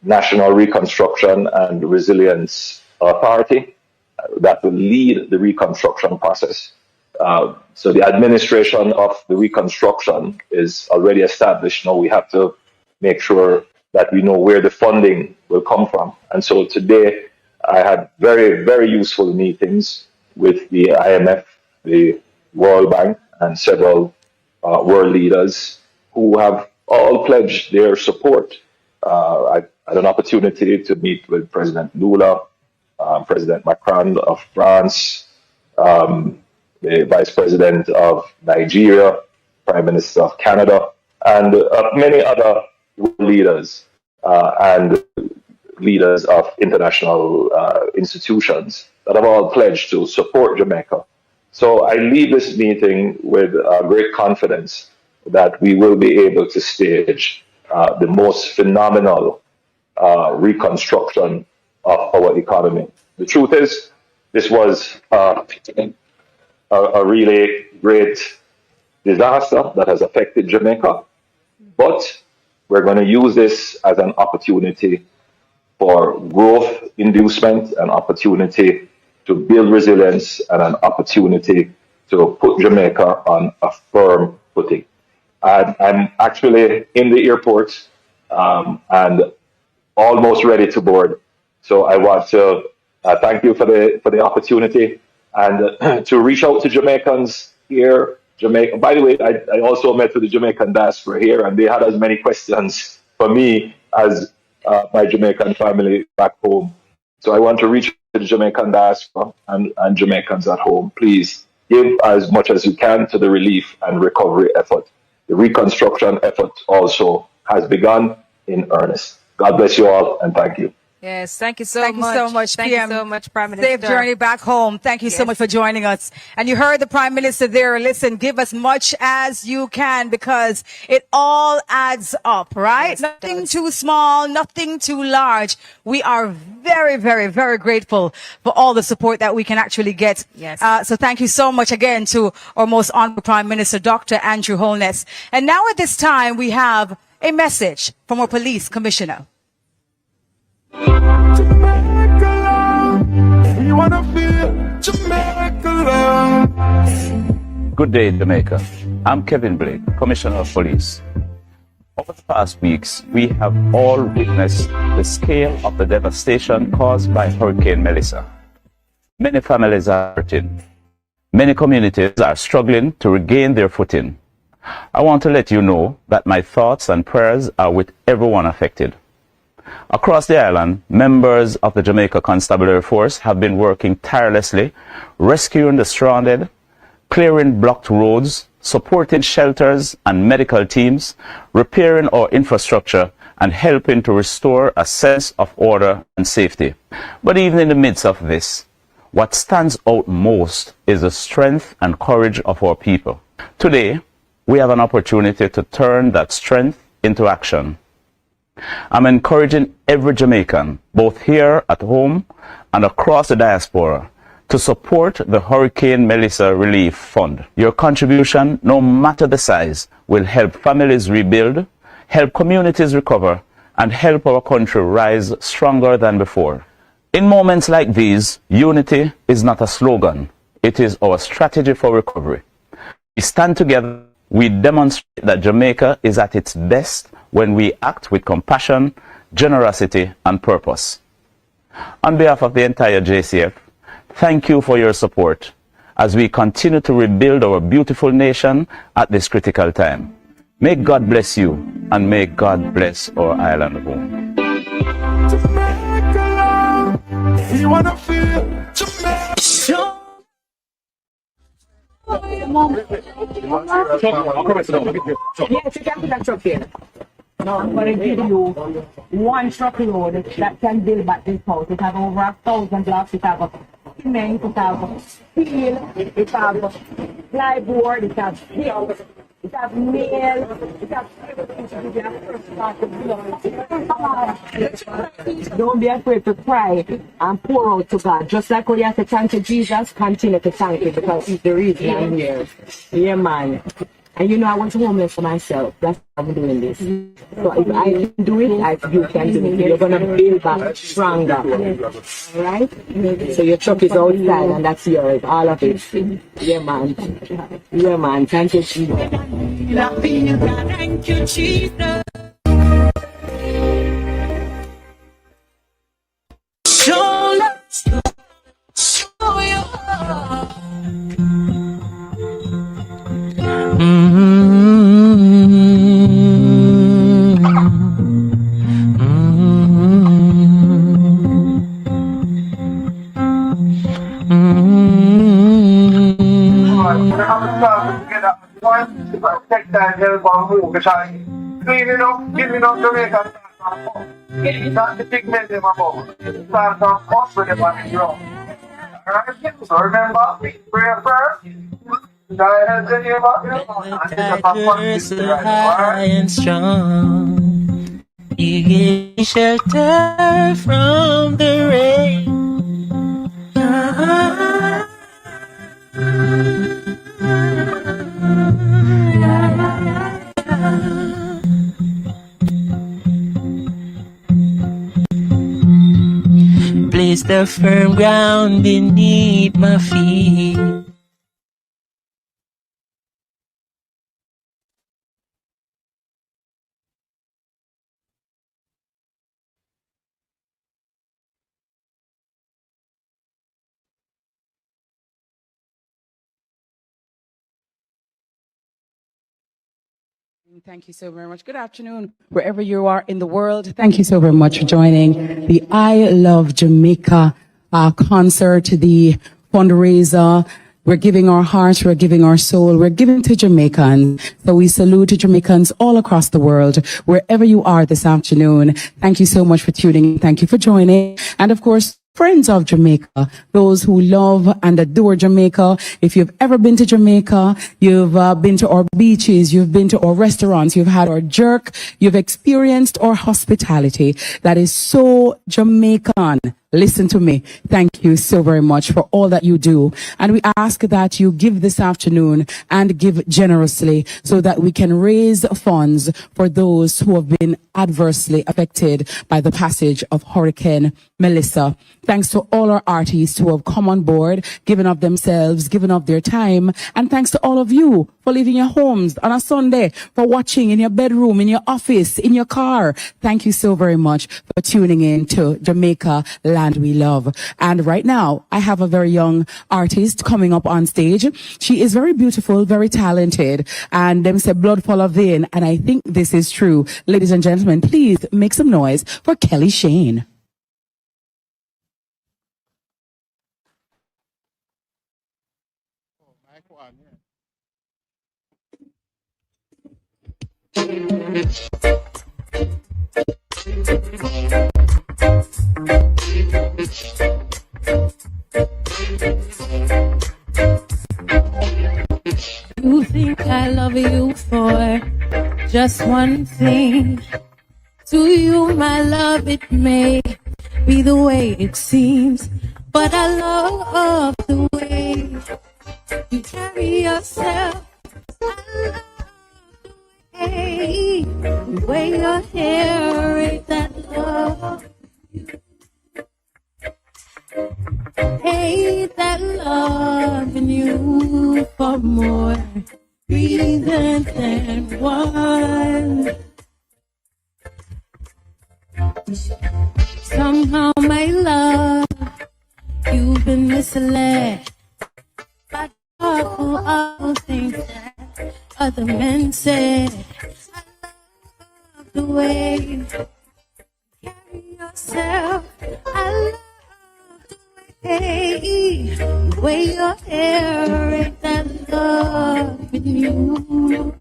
National Reconstruction and Resilience Authority that will lead the reconstruction process. So the administration of the reconstruction is already established. Now we have to make sure that we know where the funding will come from. And so today I had very, very useful meetings with the IMF, the World Bank, and several world leaders who have all pledged their support. I had an opportunity to meet with President Lula, President Macron of France, the Vice President of Nigeria, Prime Minister of Canada, and many other leaders and leaders of international institutions that have all pledged to support Jamaica. So I leave this meeting with great confidence that we will be able to stage the most phenomenal reconstruction of our economy. The truth is, this was a really great disaster that has affected Jamaica, but we're going to use this as an opportunity for growth inducement, an opportunity to build resilience, and an opportunity to put Jamaica on a firm footing. I'm actually in the airport and almost ready to board. So I want to thank you for the opportunity and to reach out to Jamaicans here. Jamaica. By the way, I also met with the Jamaican diaspora here, and they had as many questions for me as my Jamaican family back home. So I want to reach to the Jamaican diaspora and Jamaicans at home. Please give as much as you can to the relief and recovery effort. The reconstruction effort also has begun in earnest. God bless you all, and thank you. Yes, thank you so much. Thank you so much, Prime Minister. Safe journey back home. Thank you so much for joining us. And you heard the Prime Minister there. Listen, give as much as you can because it all adds up, right? Yes, nothing too small, nothing too large. We are very, very, very grateful for all the support that we can actually get. Yes. So thank you so much again to our most honorable Prime Minister, Dr. Andrew Holness. And now at this time, we have a message from our police commissioner. Jamaica love. You wanna feel Jamaica love. Good day, Jamaica. I'm Kevin Blake, Commissioner of Police. Over the past weeks, we have all witnessed the scale of the devastation caused by Hurricane Melissa. Many families are hurting. Many communities are struggling to regain their footing. I want to let you know that my thoughts and prayers are with everyone affected. Across the island, members of the Jamaica Constabulary Force have been working tirelessly, rescuing the stranded, clearing blocked roads, supporting shelters and medical teams, repairing our infrastructure, and helping to restore a sense of order and safety. But even in the midst of this, what stands out most is the strength and courage of our people. Today, we have an opportunity to turn that strength into action. I'm encouraging every Jamaican, both here at home and across the diaspora, to support the Hurricane Melissa Relief Fund. Your contribution, no matter the size, will help families rebuild, help communities recover, and help our country rise stronger than before. In moments like these, unity is not a slogan. It is our strategy for recovery. We stand together. We demonstrate that Jamaica is at its best when we act with compassion, generosity, and purpose. On behalf of the entire JCF, thank you for your support as we continue to rebuild our beautiful nation at this critical time. May God bless you, and may God bless our island home. Jamaica love. You wanna feel Jamaica? Yes, you can put that truck in. No, I'm going to give you one truckload that can build back this house. It has over 1,000 blocks. It has cement, it has steel, it has plyboard, it has steel, it has nails, it has everything to give you a first part of. Don't be afraid to cry and pour out to God. Just like when you have to thank you, Jesus, continue to thank you because He's the reason I'm here. Yeah, man. And you know, I was homeless for myself. That's why I'm doing this. So if I can do it, you can do it. You're going to build back stronger. Alright? So your truck is outside and that's yours. All of it. Yeah, man. Yeah, man. Thank you, Jesus. Thank you, Jesus. Show your heart. Take that help on move because cleaning up Jamaica not the big men in my mouth. Start on us with them on the ground. Alright? So remember, pray first. God has in your mouth, high and strong. You give shelter from the rain. Place the firm ground beneath my feet. Thank you so very much. Good afternoon, wherever you are in the world. Thank you so very much for joining the I Love Jamaica concert, the fundraiser. We're giving our hearts, we're giving our soul, we're giving to Jamaicans. So we salute Jamaicans all across the world, wherever you are this afternoon. Thank you so much for tuning in. Thank you for joining. And of course, friends of Jamaica, those who love and adore Jamaica. If you've ever been to Jamaica, you've been to our beaches, you've been to our restaurants, you've had our jerk, you've experienced our hospitality. That is so Jamaican. Listen to me. Thank you so very much for all that you do. And we ask that you give this afternoon and give generously so that we can raise funds for those who have been adversely affected by the passage of Hurricane Melissa. Thanks to all our artists who have come on board, given up themselves, given up their time. And thanks to all of you for leaving your homes on a Sunday, for watching in your bedroom, in your office, in your car. Thank you so very much for tuning in to Jamaica Land We Love. And right now, I have a very young artist coming up on stage. She is very beautiful, very talented, and them say blood full of vein. And I think this is true. Ladies and gentlemen, please make some noise for Kelly Shane. You think I love you for just one thing. To you, my love, it may be the way it seems, but I love the way you carry yourself. I love the way your hair is that love. Hate that loving you for more reasons than one. Somehow, my love, you've been misled by all things that other men said. I love the way you carry yourself. I love the Hey, the way your hair ain't that love in you.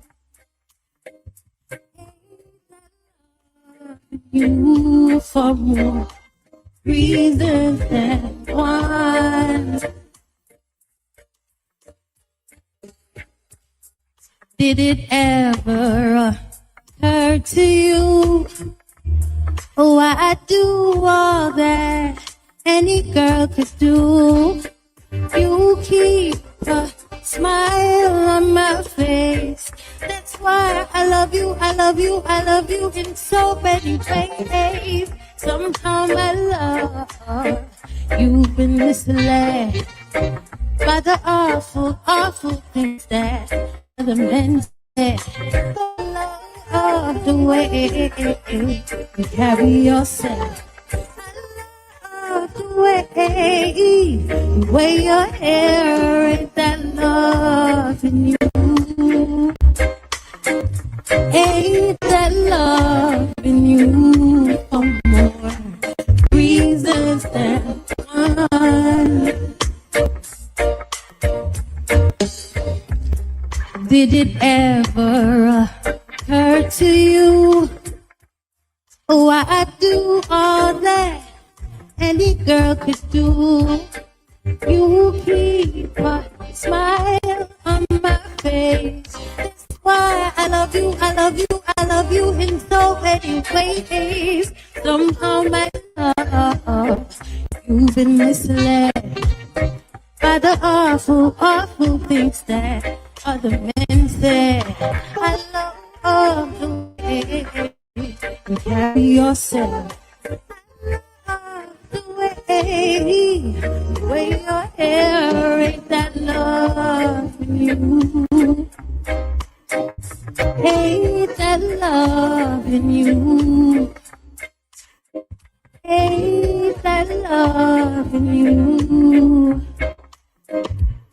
You for more reasons than one. Did it ever occur to you? Oh, I do all that any girl could do. You keep a smile on my face. That's why I love you, I love you, I love you in so many ways. Somehow my love, you've been misled by the awful, awful things that other men said. I love the way you carry yourself. I love the way your hair ain't that love in you. Ain't that love in you for more reasons than one. Did it ever occur to you? Oh, I do all that any girl could do. You keep a smile on my face. That's why I love you, I love you, I love you in so many ways. Somehow my love, you've been misled by the awful, awful things that other men said. I love the way you carry yourself. The way your hair ain't that love in you. Ain't that love in you. Ain't that love in you.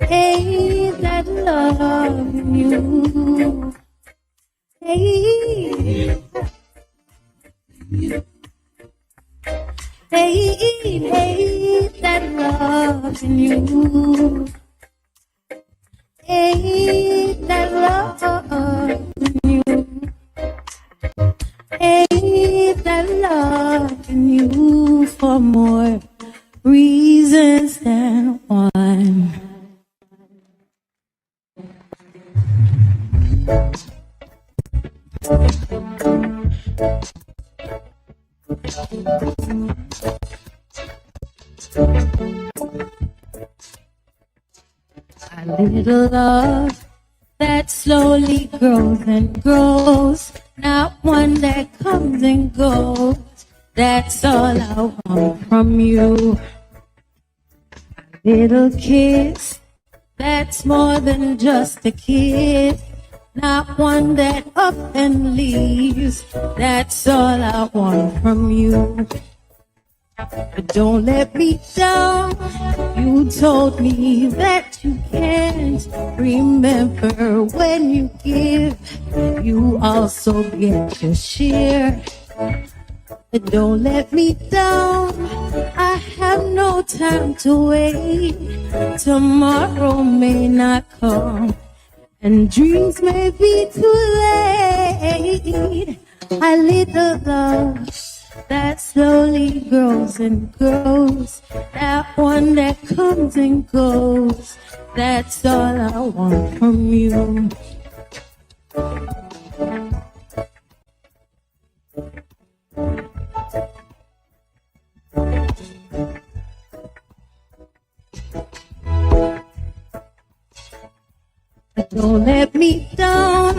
Ain't that love in you. Hey. Hey, that love in you. Hey, that love in you. Hey, that love in you for more reasons than one. A little love that slowly grows and grows, not one that comes and goes. That's all I want from you. A little kiss that's more than just a kiss, not one that up and leaves. That's all I want from you. But don't let me down. You told me that you can't remember when you give. You also get your share. But don't let me down. I have no time to wait. Tomorrow may not come, and dreams may be too late. A little love that slowly grows and grows, that one that comes and goes. That's all I want from you. Don't let me down.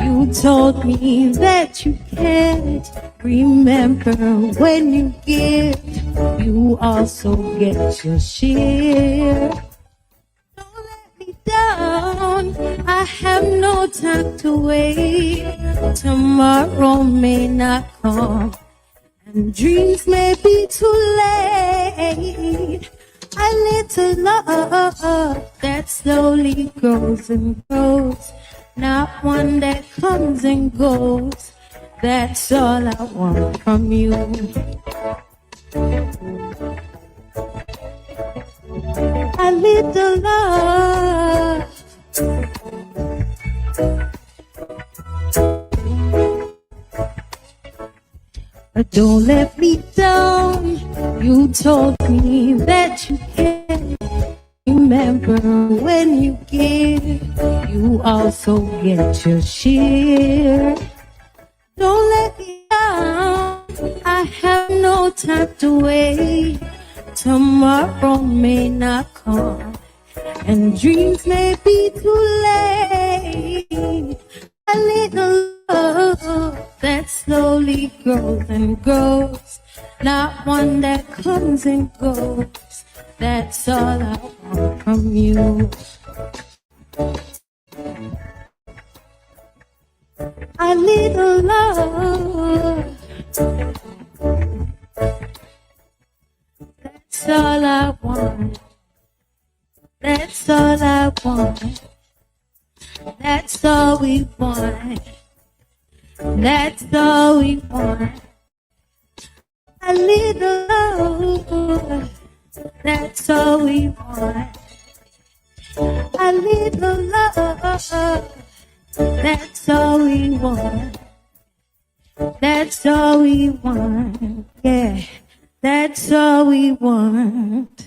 You told me that you can't remember when you give. You also get your share. Don't let me down. I have no time to wait. Tomorrow may not come, and dreams may be too late. A little love that slowly grows and grows, not one that comes and goes. That's all I want from you. little love. But don't let me down. You told me that you care. Remember when you give, you also get your share. Don't let me down. I have no time to wait. Tomorrow may not come, and dreams may be too late. A little love that slowly grows and grows, not one that comes and goes. That's all I want from you. A little love. That's all I want. That's all I want. That's all we want. That's all we want. A little love. That's all we want. A little love. That's all we want. That's all we want. Yeah, that's all we want.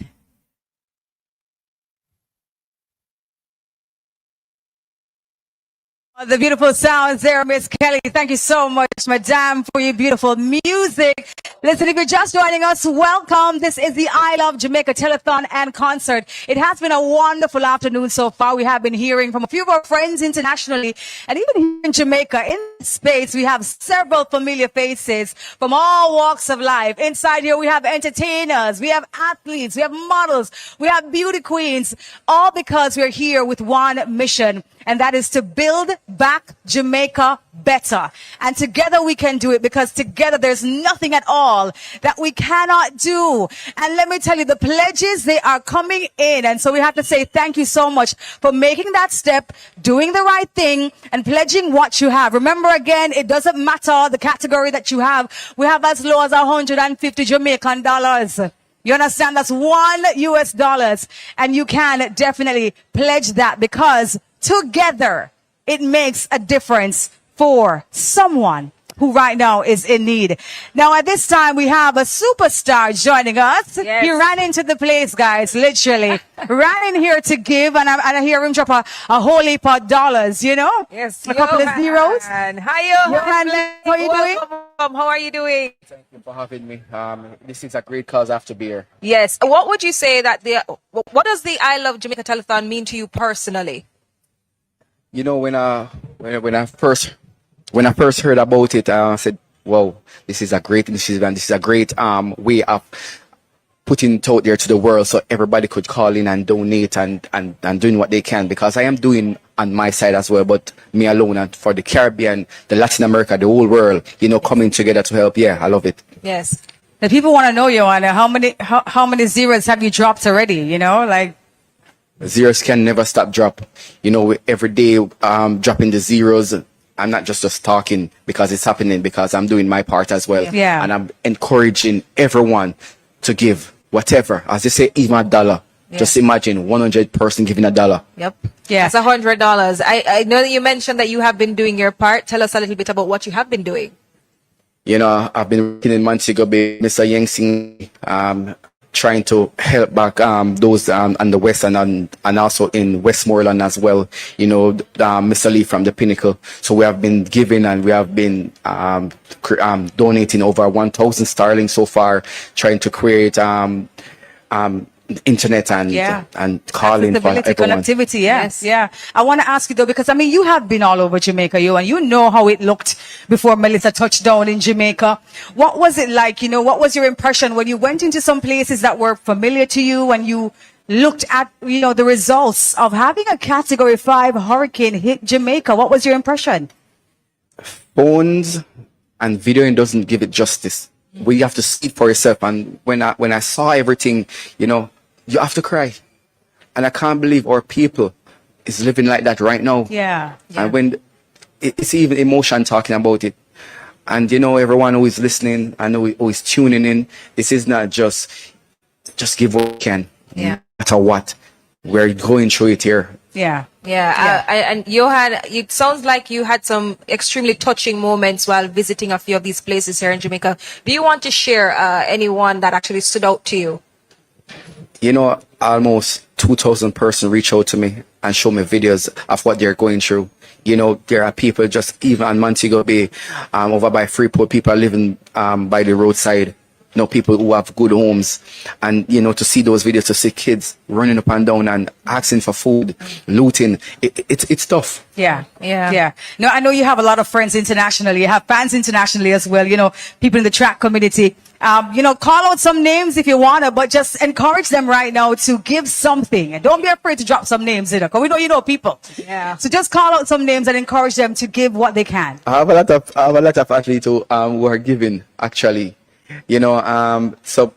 The beautiful sounds there, Miss Kelly. Thank you so much, Madame, for your beautiful music. Listen, if you're just joining us, welcome. This is the I Love Jamaica Telethon and Concert. It has been a wonderful afternoon so far. We have been hearing from a few of our friends internationally and even here in Jamaica. In space, we have several familiar faces from all walks of life. Inside here, we have entertainers, we have athletes, we have models, we have beauty queens, all because we're here with one mission. And that is to build back Jamaica better. And together we can do it, because together there's nothing at all that we cannot do. And let me tell you, the pledges, they are coming in. And so we have to say thank you so much for making that step, doing the right thing, and pledging what you have. Remember again, it doesn't matter the category that you have. We have as low as 150 Jamaican dollars. You understand? That's $1 US. And you can definitely pledge that, because together, it makes a difference for someone who right now is in need. Now, at this time, we have a superstar joining us. Yes. He ran into the place, guys, literally. Ran in here to give, and I hear him drop a whole heap of dollars, you know? Yes. A couple of zeros. And hi, Johan, how are you doing? Welcome. How are you doing? Thank you for having me. This is a great cause after beer. Yes. What would you say that what does the I Love Jamaica Telethon mean to you personally? You know, when I first heard about it, I said, "Wow, this is a great way of putting it out there to the world, so everybody could call in and donate and doing what they can." Because I am doing on my side as well, but me alone, and for the Caribbean, the Latin America, the whole world, you know, coming together to help. Yeah, I love it. Yes. The people want to know, Joanna, how many zeros have you dropped already? You know, like. Zeros can never stop drop. You know, every day dropping the zeros. I'm not just talking because it's happening, because I'm doing my part as well. Yeah. And I'm encouraging everyone to give whatever. As they say, even $1. Yeah. Just imagine 100 person giving $1. Yep. Yeah. That's $100. I know that you mentioned that you have been doing your part. Tell us a little bit about what you have been doing. You know, I've been working in Montego Bay, Mr. Yangsing, trying to help back those on the west and also in Westmoreland as well. You know, Mr. Lee from the Pinnacle. So we have been giving, and we have been donating over 1,000 sterling so far, trying to create internet and calling for everyone. Connectivity, yes. Yeah. I want to ask you though, because I mean, you have been all over Jamaica, and you know how it looked before Melissa touched down in Jamaica. What was it like? You know, what was your impression when you went into some places that were familiar to you, and you looked at, you know, the results of having a Category 5 hurricane hit Jamaica? What was your impression? Phones and videoing doesn't give it justice. We have to see it for yourself. And when I saw everything, you know, you have to cry. And I can't believe our people is living like that right now. Yeah. And when it's even emotion talking about it. And you know, everyone who is listening and who is tuning in, this is not just give what you can. Yeah. No matter what. we're going through it here. Yeah. Yeah. And Johan, it sounds like you had some extremely touching moments while visiting a few of these places here in Jamaica. Do you want to share anyone that actually stood out to you? You know, almost 2,000 persons reach out to me and show me videos of what they're going through. You know, there are people just even on Montego Bay, over by Freeport, people are living by the roadside. You know, people who have good homes, and you know, to see those videos, to see kids running up and down and asking for food, looting, it's tough. Yeah. No, I know you have a lot of friends internationally. You have fans internationally as well. You know, people in the track community. You know, call out some names if you wanna, but just encourage them right now to give something, and don't be afraid to drop some names, because we know you know people. Yeah. So just call out some names and encourage them to give what they can. I have a lot of athletes who are giving actually. You know, so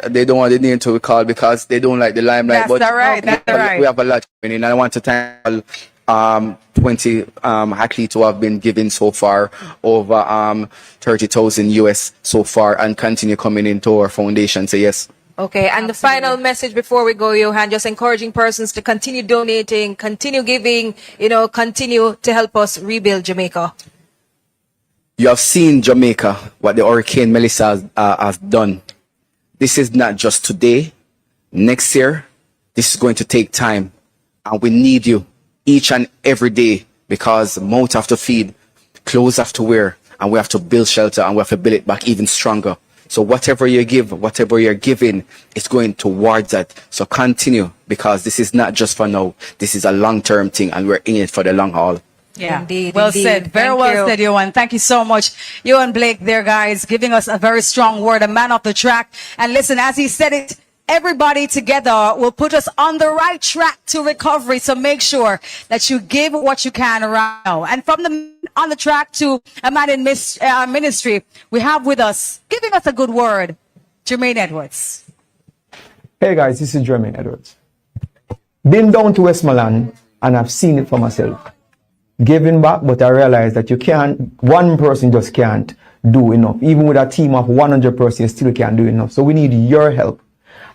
they don't want the name to be called because they don't like the limelight. That's all right. We have a lot coming in, and I want to thank 20 athletes who have been given so far, over 30,000 US so far, and continue coming into our foundation. So yes. Okay, and the final message before we go, Johan, just encouraging persons to continue donating, continue giving, you know, continue to help us rebuild Jamaica. You have seen Jamaica, what the Hurricane Melissa has done. This is not just today, next year. This is going to take time. And we need you each and every day, because mouth have to feed, clothes have to wear, and we have to build shelter, and we have to build it back even stronger. So whatever you give, whatever you're giving, it's going towards that. So continue, because this is not just for now. This is a long-term thing, and we're in it for the long haul. Yeah, indeed. Well said. Very well said, Johan. Thank you so much. Johan Blake there, guys, giving us a very strong word, a man of the track. And listen, as he said it, everybody together will put us on the right track to recovery. So make sure that you give what you can right now. And from the on the track to a man in ministry, we have with us, giving us a good word, Jermaine Edwards. Hey guys, this is Jermaine Edwards. Been down to Westmoreland and I've seen it for myself. Giving back, but I realized that you can't, one person just can't do enough. Even with a team of 100 persons, you still can't do enough. So we need your help.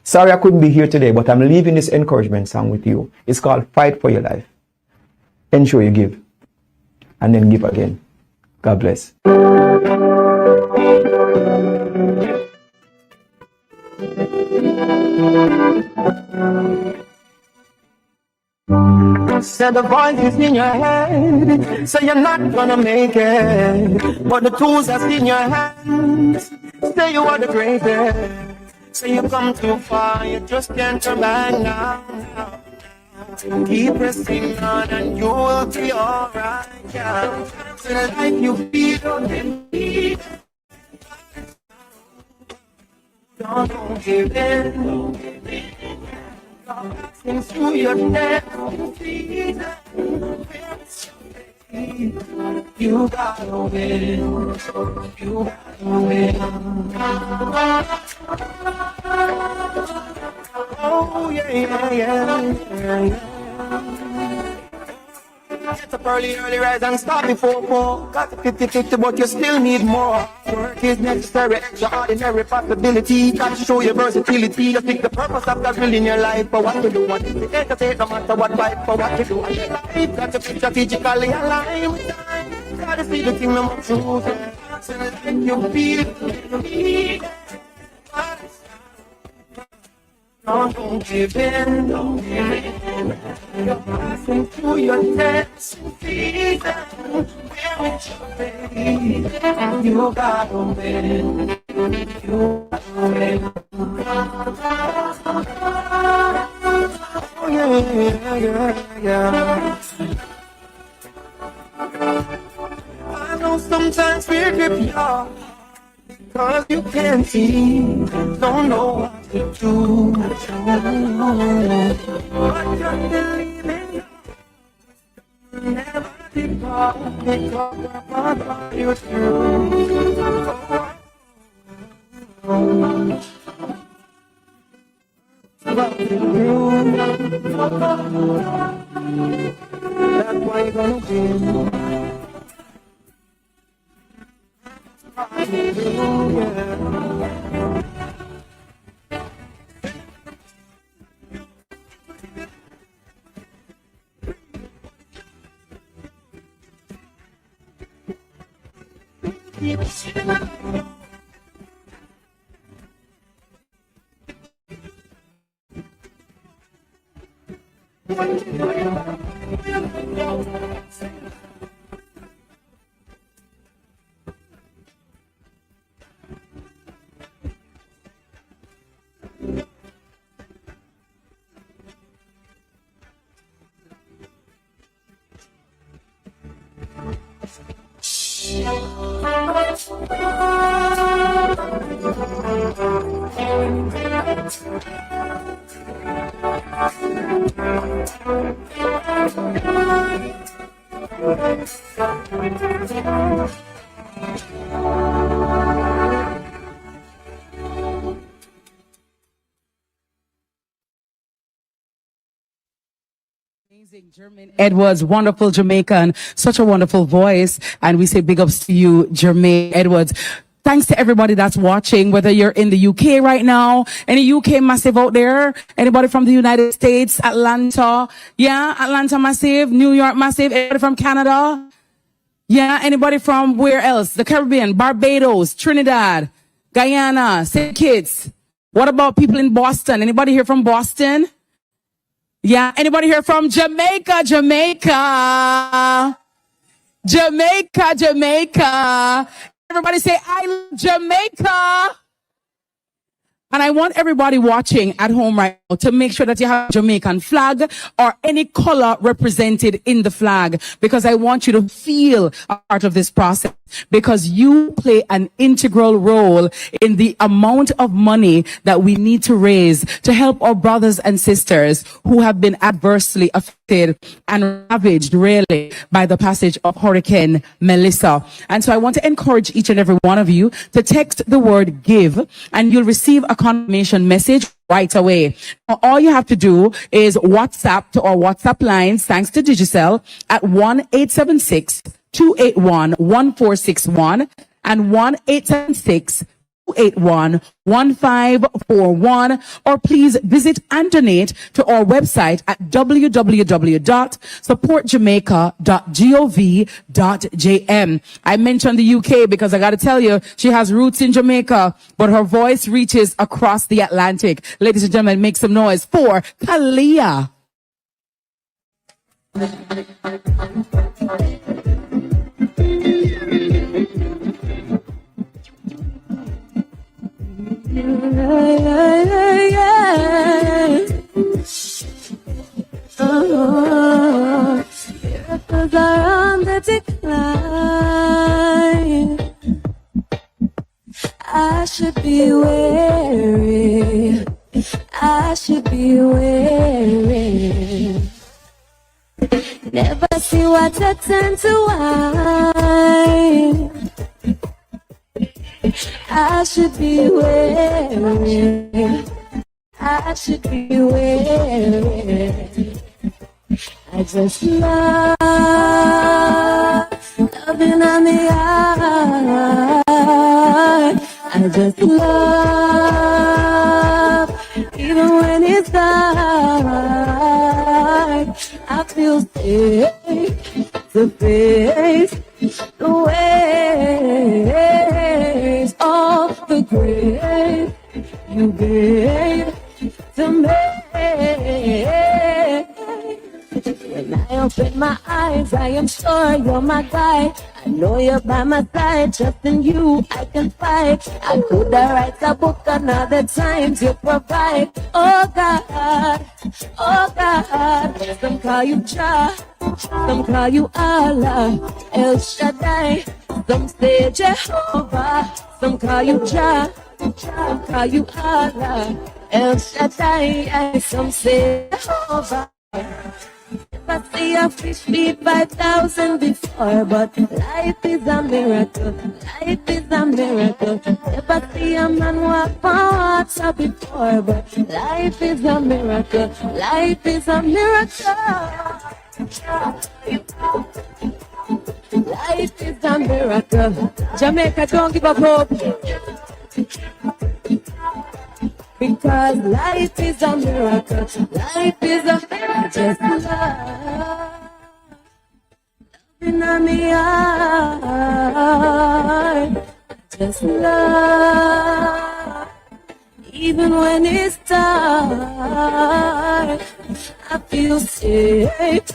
Sorry I couldn't be here today, but I'm leaving this encouragement song with you. It's called Fight for Your Life. Ensure you give, and then give again. God bless. Said the voice is in your head, say you're not gonna make it, but the tools are in your hands, say you are the greatest, say you come too far, you just can't turn back now. Keep pressing on and you will be alright, yeah. So the life you feel, don't give in. Passing through your death, you gotta win, you gotta win. Oh yeah. Get up early, rise and start before 4. Got the 50-50, but you still need more. Work is necessary, extraordinary possibility. Got to show your versatility. Just pick the purpose of that will in your life. For what to do, what to take, no matter what fight for what to do. And your life got to be strategically aligned with time. Gotta see the kingdom of truth. So let you feel. Don't give in, don't give in. You're passing through your tests and seasons. Where with your faith, you gotta win. You gotta win. Oh yeah. I know sometimes fear grips you. Cause you can't see, don't know what to do. But just believe in you. Never depart, because my body you through. That's why you're gonna win. Edwards, wonderful Jamaican, such a wonderful voice. And we say big ups to you, Jermaine Edwards. Thanks to everybody that's watching, whether you're in the UK right now, any UK massive out there, anybody from the United States, Atlanta, yeah, Atlanta massive, New York massive, anybody from Canada, yeah, anybody from where else? The Caribbean, Barbados, Trinidad, Guyana, St. Kitts. What about people in Boston? Anybody here from Boston? Yeah, anybody here from Jamaica? Jamaica. Jamaica, Jamaica. Everybody say, I love Jamaica. And I want everybody watching at home right now to make sure that you have a Jamaican flag or any color represented in the flag, because I want you to feel a part of this process, because you play an integral role in the amount of money that we need to raise to help our brothers and sisters who have been adversely affected and ravaged really by the passage of Hurricane Melissa. And so I want to encourage each and every one of you to text the word give, and you'll receive a confirmation message right away. Now, all you have to do is WhatsApp to our WhatsApp lines, thanks to Digicel, at 1-876-281-1461 and 1-876-281-1541, or please visit and donate to our website at www.supportjamaica.gov.jm. I mentioned the UK because I got to tell you, she has roots in Jamaica, but her voice reaches across the Atlantic. Ladies and gentlemen, make some noise for Kalia. Oh, miracles are on the decline. I should be wary. I should be wary. Never see what I turn to wine. I should be wary. I should be wary. I just love loving on the eye. I just love even when it's dark. I feel safe to face the waves of the grace you gave to me. When I open my eyes, I am sure you're my guide. I know you're by my side, just in you I can fight. I could have write a book another time to provide. Oh God, some call you Jah, some call you Allah, El Shaddai, some say Jehovah, some call you Jah, some call you Allah, El Shaddai, some say Jehovah. I see a fish feed 5,000 before, but life is a miracle. Life is a miracle. Never see a man walk on water before, but life is a miracle. Life is a miracle. Life is a miracle. Jamaica, don't give up hope. Because life is a miracle. Life is a just love. Loving on the eye. just love. Even when it's dark, I feel safe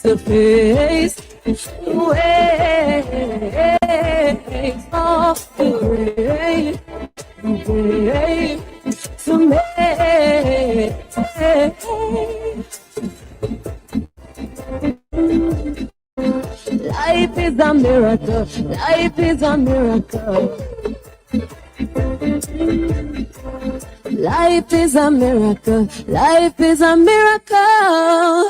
to face the waves of the rain. To me, life is a miracle. Life is a miracle. Life is a miracle. Life is a miracle.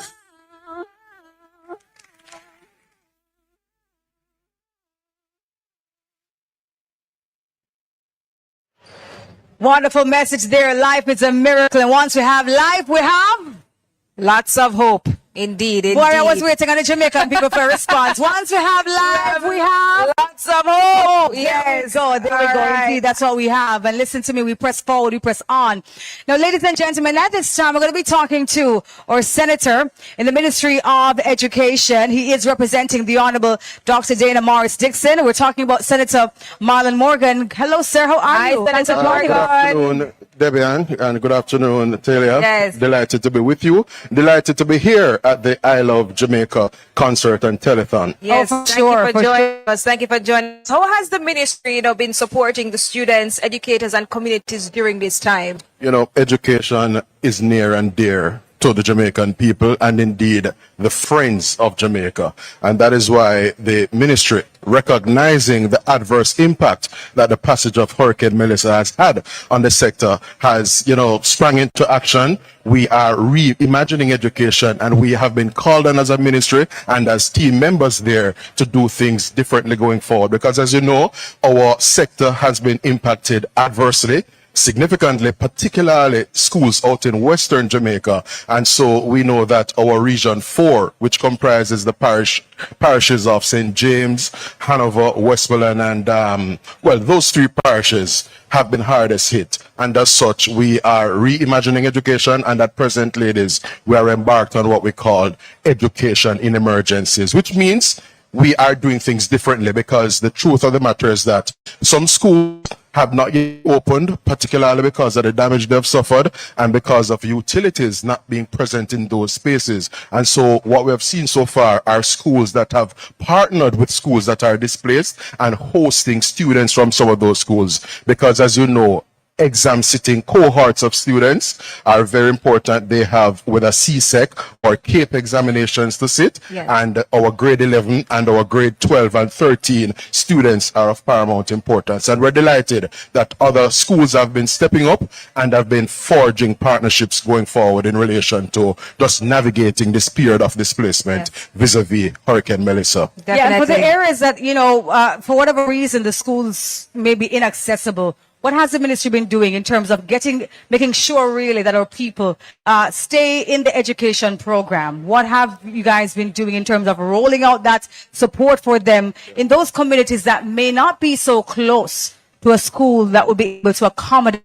Wonderful message there. Life is a miracle. And once we have life, we have Lots of hope. Indeed, indeed. Boy, I was waiting on the Jamaican people for a response. Once we have life, we have lots of hope. Yes. There we go. Indeed, that's what we have. And listen to me, we press forward, we press on. Now, ladies and gentlemen, at this time, we're going to be talking to our senator in the Ministry of Education. He is representing the Honorable Dr. Dana Morris Dixon. We're talking about Senator Marlon Morgan. Hello, sir. How are you? Senator Morgan. Good afternoon, Debian, and good afternoon, Talia. Yes. Delighted to be with you. Delighted to be here at the I Love Jamaica concert and telethon. Yes, thank you for joining us. Thank you for joining us. How has the ministry, been supporting the students, educators, and communities during this time? Education is near and dear to the Jamaican people and indeed the friends of Jamaica. And that is why the ministry, recognizing the adverse impact that the passage of Hurricane Melissa has had on the sector, has, sprung into action. We are reimagining education, and we have been called on as a ministry and as team members there to do things differently going forward. Because as you know, our sector has been impacted adversely, significantly, particularly schools out in Western Jamaica. And so we know that our Region 4, which comprises the parishes of St. James, Hanover, Westmoreland, and, those three parishes have been hardest hit. And as such, we are reimagining education, and at present, ladies, we are embarked on what we call education in emergencies, which means we are doing things differently, because the truth of the matter is that some schools have not yet opened, particularly because of the damage they've suffered and because of utilities not being present in those spaces. And so what we have seen so far are schools that have partnered with schools that are displaced and hosting students from some of those schools. Because as you know, exam sitting cohorts of students are very important. They have whether CSEC or CAPE examinations to sit, and our grade 11 and our grade 12 and 13 students are of paramount importance. And we're delighted that other schools have been stepping up and have been forging partnerships going forward in relation to just navigating this period of displacement vis-a-vis Hurricane Melissa. Yeah, for the areas that, for whatever reason, the schools may be inaccessible, what has the ministry been doing in terms of making sure really that our people stay in the education program? What have you guys been doing in terms of rolling out that support for them in those communities that may not be so close to a school that would be able to accommodate?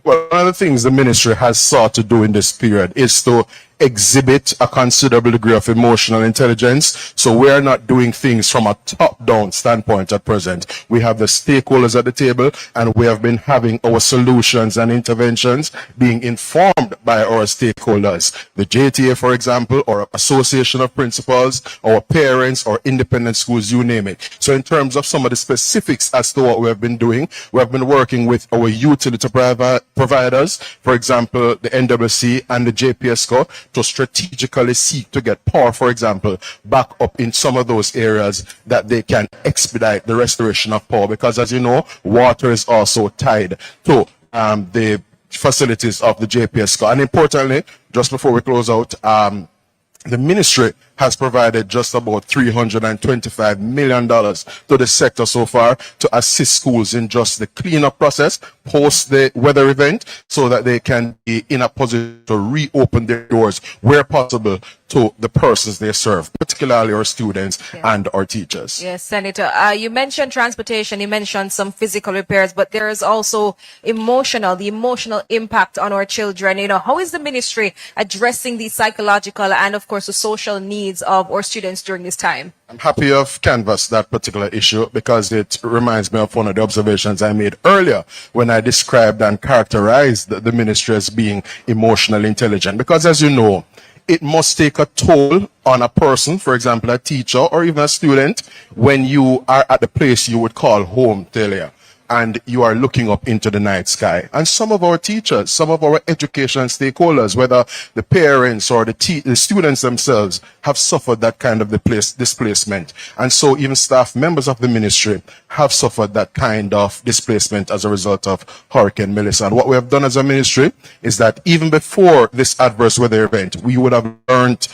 Well, one of the things the ministry has sought to do in this period is to exhibit a considerable degree of emotional intelligence. So we are not doing things from a top-down standpoint at present. We have the stakeholders at the table, and we have been having our solutions and interventions being informed by our stakeholders. The JTA, for example, or Association of Principals, our parents, or independent schools, you name it. So in terms of some of the specifics as to what we have been doing, we have been working with our utility providers, for example, the NWC and the JPSCO, to strategically seek to get power, for example, back up in some of those areas that they can expedite the restoration of power. Because as you know, water is also tied to the facilities of the JPSCO. And importantly, just before we close out, the ministry has provided just about $325 million to the sector so far to assist schools in just the cleanup process post the weather event, so that they can be in a position to reopen their doors where possible to the persons they serve, particularly our students and our teachers. Yes, Senator. You mentioned transportation, you mentioned some physical repairs, but there is also the emotional impact on our children. How is the ministry addressing the psychological and, of course, the social needs needs of our students during this time? I'm happy of canvass that particular issue because it reminds me of one of the observations I made earlier when I described and characterized the ministry as being emotionally intelligent. Because as you know, it must take a toll on a person, for example, a teacher or even a student, when you are at the place you would call home, Talia, and you are looking up into the night sky. And some of our teachers, some of our education stakeholders, whether the parents or the students themselves, have suffered that kind of displacement. And so even staff members of the ministry have suffered that kind of displacement as a result of Hurricane Melissa. And what we have done as a ministry is that even before this adverse weather event, we would have learned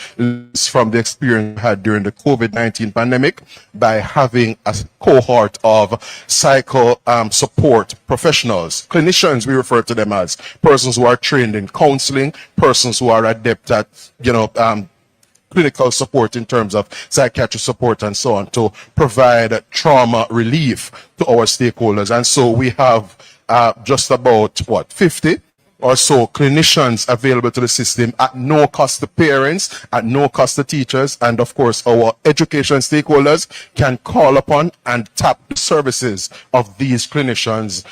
from the experience we had during the COVID-19 pandemic by having a cohort of psycho support professionals, clinicians, we refer to them as persons who are trained in counseling, persons who are adept at, clinical support in terms of psychiatric support and so on, to provide trauma relief to our stakeholders. And so we have just about 50 or so clinicians available to the system at no cost to parents, at no cost to teachers, and of course our education stakeholders can call upon and tap the services of these clinicians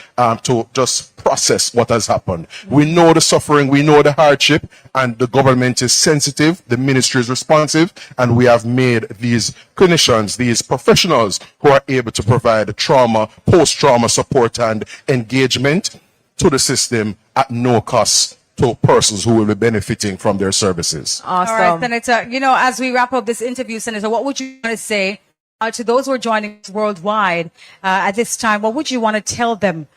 to just process what has happened. We know the suffering, we know the hardship, and the government is sensitive, the ministry is responsive, and we have made these clinicians, these professionals who are able to provide trauma, post-trauma support and engagement to the system at no cost to persons who will be benefiting from their services. Awesome. All right, Senator, as we wrap up this interview, Senator, what would you want to say to those who are joining us worldwide at this time? What would you want to tell them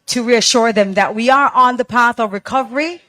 to reassure them that we are on the path of recovery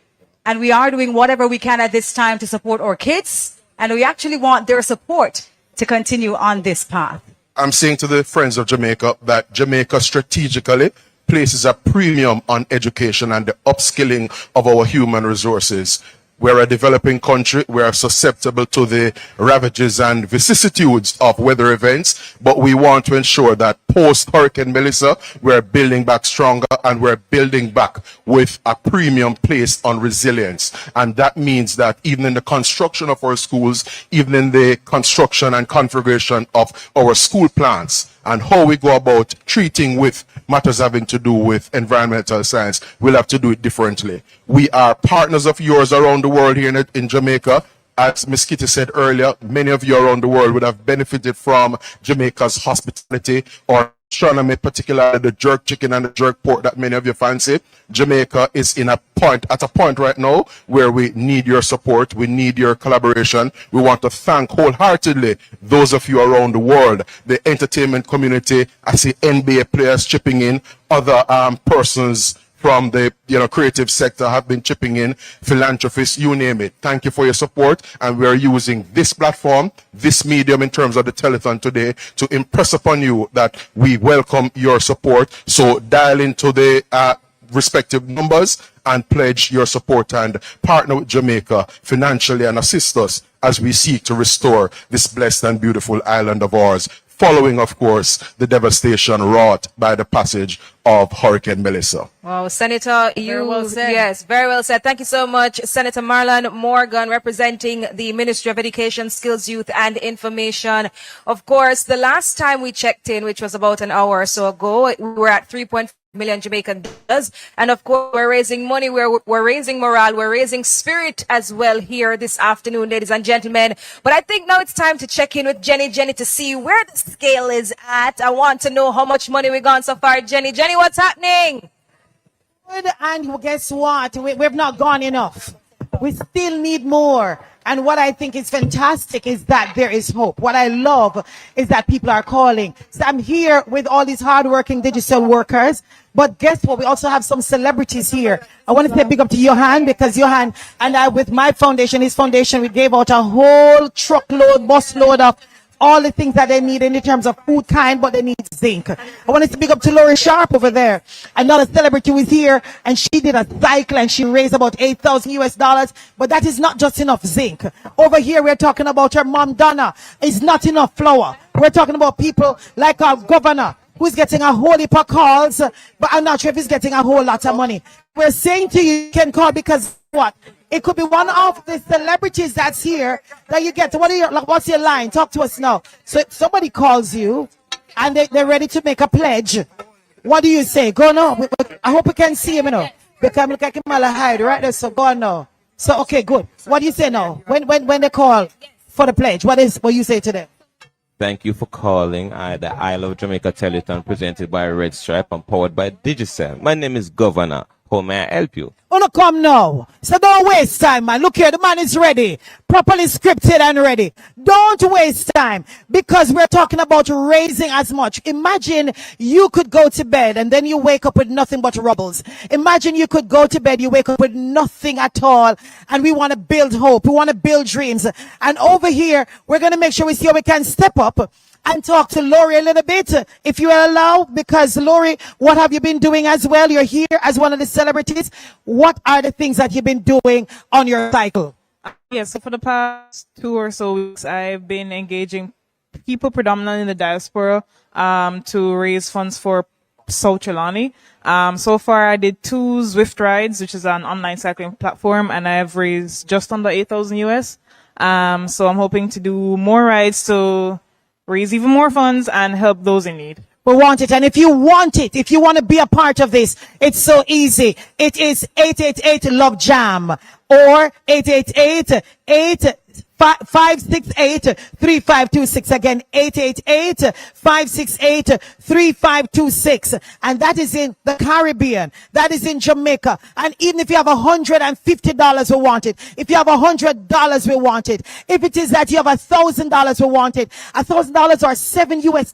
and we are doing whatever we can at this time to support our kids, and we actually want their support to continue on this path? I'm saying to the friends of Jamaica that Jamaica strategically places a premium on education and the upskilling of our human resources. We're a developing country. We are susceptible to the ravages and vicissitudes of weather events, but we want to ensure that post-Hurricane Melissa, we're building back stronger and we're building back with a premium placed on resilience. And that means that even in the construction of our schools, even in the construction and configuration of our school plants, and how we go about treating with matters having to do with environmental science, we'll have to do it differently. We are partners of yours around the world here in Jamaica. As Ms. Kitty said earlier, many of you around the world would have benefited from Jamaica's hospitality or astronomy, particularly the jerk chicken and the jerk pork that many of you fancy. Jamaica is at a point right now where we need your support, we need your collaboration. We want to thank wholeheartedly those of you around the world, the entertainment community. I see NBA players chipping in, other persons from the creative sector have been chipping in, philanthropists, you name it. Thank you for your support, and we are using this platform, this medium in terms of the telethon today to impress upon you that we welcome your support. So dial into the respective numbers and pledge your support and partner with Jamaica financially and assist us as we seek to restore this blessed and beautiful island of ours, following, of course, the devastation wrought by the passage of Hurricane Melissa. Wow, Senator, Very well said. Yes, very well said. Thank you so much, Senator Marlon Morgan, representing the Ministry of Education, Skills, Youth and Information. Of course, the last time we checked in, which was about an hour or so ago, we were at 3.5 million Jamaican dollars. And of course, we're raising money, we're raising morale, we're raising spirit as well here this afternoon, ladies and gentlemen. But I think now it's time to check in with Jenny to see where the scale is at. I want to know how much money we've gone so far. Jenny, what's happening? Good, and guess what? We've not gone enough. We still need more. And what I think is fantastic is that there is hope. What I love is that people are calling. So I'm here with all these hardworking digital workers. But guess what? We also have some celebrities here. I want to say big up to Johan, because Johan and I, with my foundation, his foundation, we gave out a whole truckload, busload of all the things that they need in terms of food kind, but they need zinc. I want to speak up to Lori Sharp over there. Another celebrity who is here, and she did a cycle and she raised about $8,000 but that is not just enough zinc. Over here, we're talking about her mom, Donna. It's not enough flour. We're talking about people like our governor, who's getting a whole heap of calls, but I'm not sure if he's getting a whole lot of money. We're saying to you, you can call, because what? It could be one of the celebrities that's here that you get. What's your line? Talk to us now. So if somebody calls you and they're ready to make a pledge, what do you say? Go now. I hope we can see him, you know. Because look like him hide right there. So go on now. So okay, good. What do you say now? When they call for the pledge, what you say to them? Thank you for calling the I Love Jamaica Telethon presented by Red Stripe and powered by Digicel. My name is Governor. How may I help you? Wanna come now. So don't waste time, man. Look here, the man is ready. Properly scripted and ready. Don't waste time because we're talking about raising as much. Imagine you could go to bed and then you wake up with nothing but rubbles. Imagine you could go to bed, you wake up with nothing at all. And we want to build hope. We want to build dreams. And over here, we're going to make sure we see how we can step up and talk to Lori a little bit, if you allow, because Lori, what have you been doing as well? You're here as one of the celebrities. What are the things that you've been doing on your cycle? Yes, so for the past 2 or so weeks, I've been engaging people predominantly in the diaspora to raise funds for South Trelawney. So far, I did 2 Zwift rides, which is an online cycling platform, and I have raised just under 8,000 US. So I'm hoping to do more rides to raise even more funds and help those in need. We want it. And if you want it, if you want to be a part of this, it's so easy. It is 888 Love Jam or 888-568-3526. Again, 888-568-3526. And that is in the Caribbean. That is in Jamaica. And even if you have $150, we want it. If you have $100, we want it. If it is that you have $1,000, we want it. $1,000 or $7 US.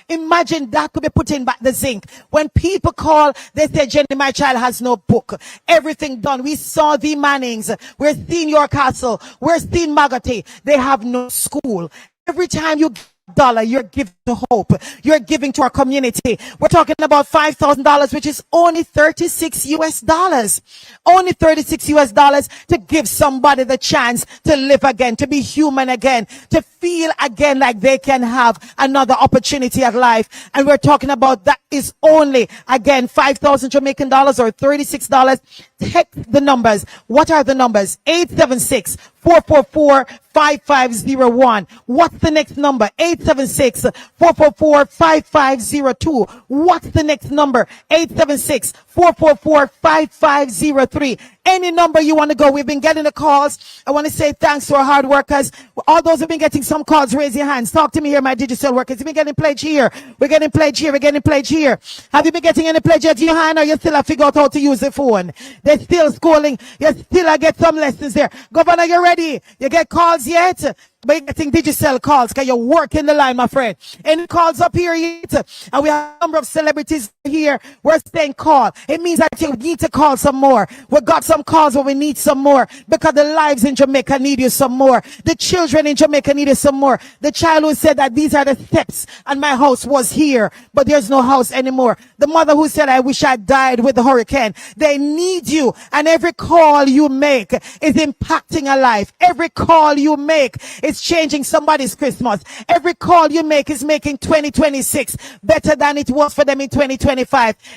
Imagine that could be put in back the zinc. When people call, they say, Jenny, my child has no book. Everything done. We saw the Mannings. We're seeing York Castle. We're seeing Margaret. They have no school. Every time you give a dollar, you're giving to hope. You're giving to our community. We're talking about $5,000, which is only 36 US dollars. Only 36 US dollars to give somebody the chance to live again, to be human again, to feel again like they can have another opportunity at life. And we're talking about that is only, again, 5,000 Jamaican dollars or $36. Text the numbers. What are the numbers? 876-444-5501. What's the next number? 876-444-5502. What's the next number? 876-444-5503. Any number you want to go. We've been getting the calls. I want to say thanks to our hard workers. All those who've been getting some calls, raise your hands. Talk to me here, my digital workers. You've been getting pledge here. We're getting pledge here. We're getting pledge here. Have you been getting any pledge at your hand, or you still have figured out how to use the phone? They're still schooling. You still get some lessons there. Governor, you ready? You get calls yet? But you're getting Digicel calls because you're working the line, my friend. Any calls up here yet? And we have a number of celebrities here. We're saying call. It means that you need to call some more. We got some calls, but we need some more because the lives in Jamaica need you some more. The children in Jamaica need you some more. The child who said that these are the steps and my house was here, but there's no house anymore. The mother who said, I wish I died with the hurricane. They need you. And every call you make is impacting a life. Every call you make is changing somebody's Christmas. Every call you make is making 2026 better than it was for them in 2025.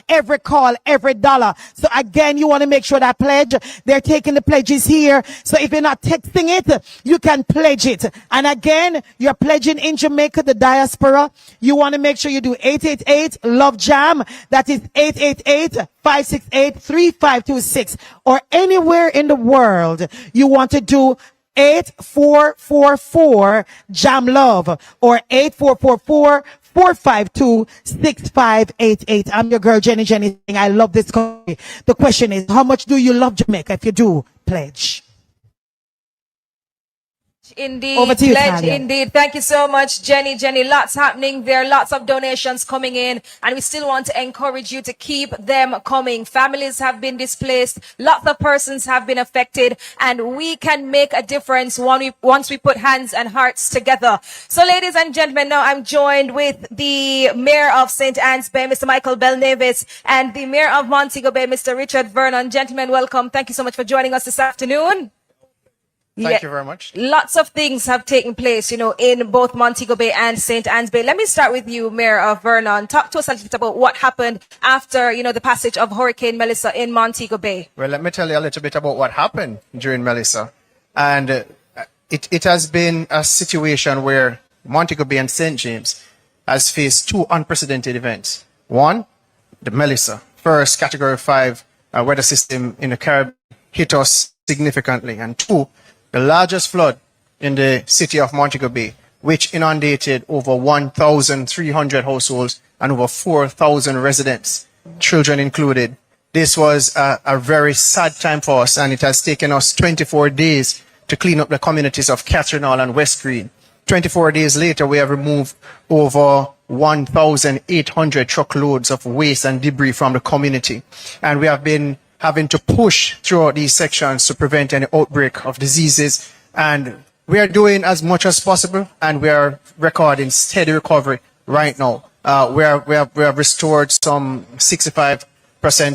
Every call, every dollar. So again, you want to make sure that pledge, they're taking the pledges here. So if you're not texting it, you can pledge it. And again, you're pledging in Jamaica, the diaspora. You want to make sure you do 888 Love Jam. That is 888-568-3526. Or anywhere in the world you want to do 8444 Jam Love or 8444-452-6588. I'm your girl, Jenny. I love this country. The question is, how much do you love Jamaica? If you do, pledge. Indeed, Over to you, pledge Talia. indeed. Thank you so much, Jenny. Lots happening there, lots of donations coming in, and we still want to encourage you to keep them coming. Families have been displaced, lots of persons have been affected, and we can make a difference once we put hands and hearts together. So, ladies and gentlemen, now I'm joined with the Mayor of St. Anne's Bay, Mr. Michael Belnavis, and the Mayor of Montego Bay, Mr. Richard Vernon. Gentlemen, welcome. Thank you so much for joining us this afternoon. Thank you very much. Lots of things have taken place, in both Montego Bay and St. Anne's Bay. Let me start with you, Mayor of Vernon. Talk to us a little bit about what happened after, the passage of Hurricane Melissa in Montego Bay. Well, let me tell you a little bit about what happened during Melissa. And it has been a situation where Montego Bay and St. James has faced two unprecedented events. One, the Melissa, first Category 5 weather system in the Caribbean, hit us significantly. And two, the largest flood in the city of Montego Bay, which inundated over 1,300 households and over 4,000 residents, children included. This was a very sad time for us, and it has taken us 24 days to clean up the communities of Catherine Hall and West Green. 24 days later, we have removed over 1,800 truckloads of waste and debris from the community. And we have been having to push throughout these sections to prevent any outbreak of diseases. And we are doing as much as possible, and we are recording steady recovery right now. We have restored some 65%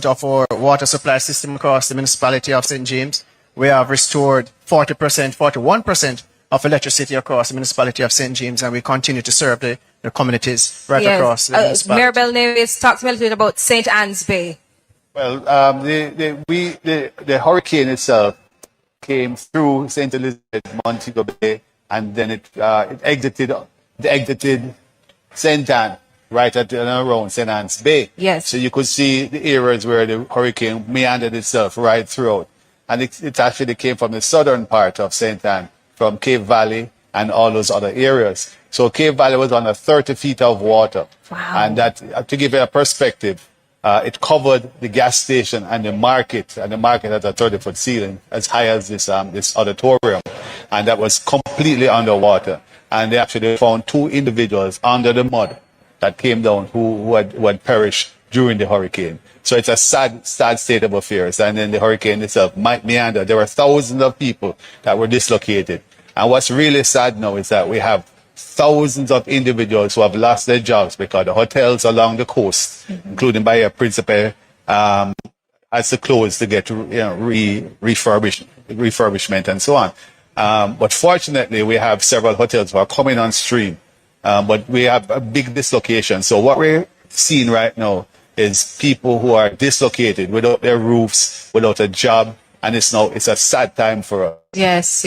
of our water supply system across the municipality of St. James. We have restored 41% of electricity across the municipality of St. James, and we continue to serve the communities across the municipality. Mayor Bell Nevis, talk to me a little bit about St. Anne's Bay. Well, the hurricane itself came through St. Elizabeth, Montego Bay, and then it exited St. Anne, right at and around St. Anne's Bay. Yes. So you could see the areas where the hurricane meandered itself right throughout. And it actually came from the southern part of St. Anne, from Cape Valley and all those other areas. So Cape Valley was under 30 feet of water. Wow. And that, to give you a perspective, it covered the gas station and the market had a 30-foot ceiling as high as this auditorium, and that was completely underwater. And they actually found two individuals under the mud that came down who had perished during the hurricane. So it's a sad state of affairs. And then the hurricane itself might meander. There were thousands of people that were dislocated. And what's really sad now is that we have thousands of individuals who have lost their jobs because the hotels along the coast, including Bahia Principe, has to close to get refurbishment and so on. But fortunately, we have several hotels who are coming on stream. But we have a big dislocation. So what we're seeing right now is people who are dislocated without their roofs, without a job, and it's a sad time for us. Yes.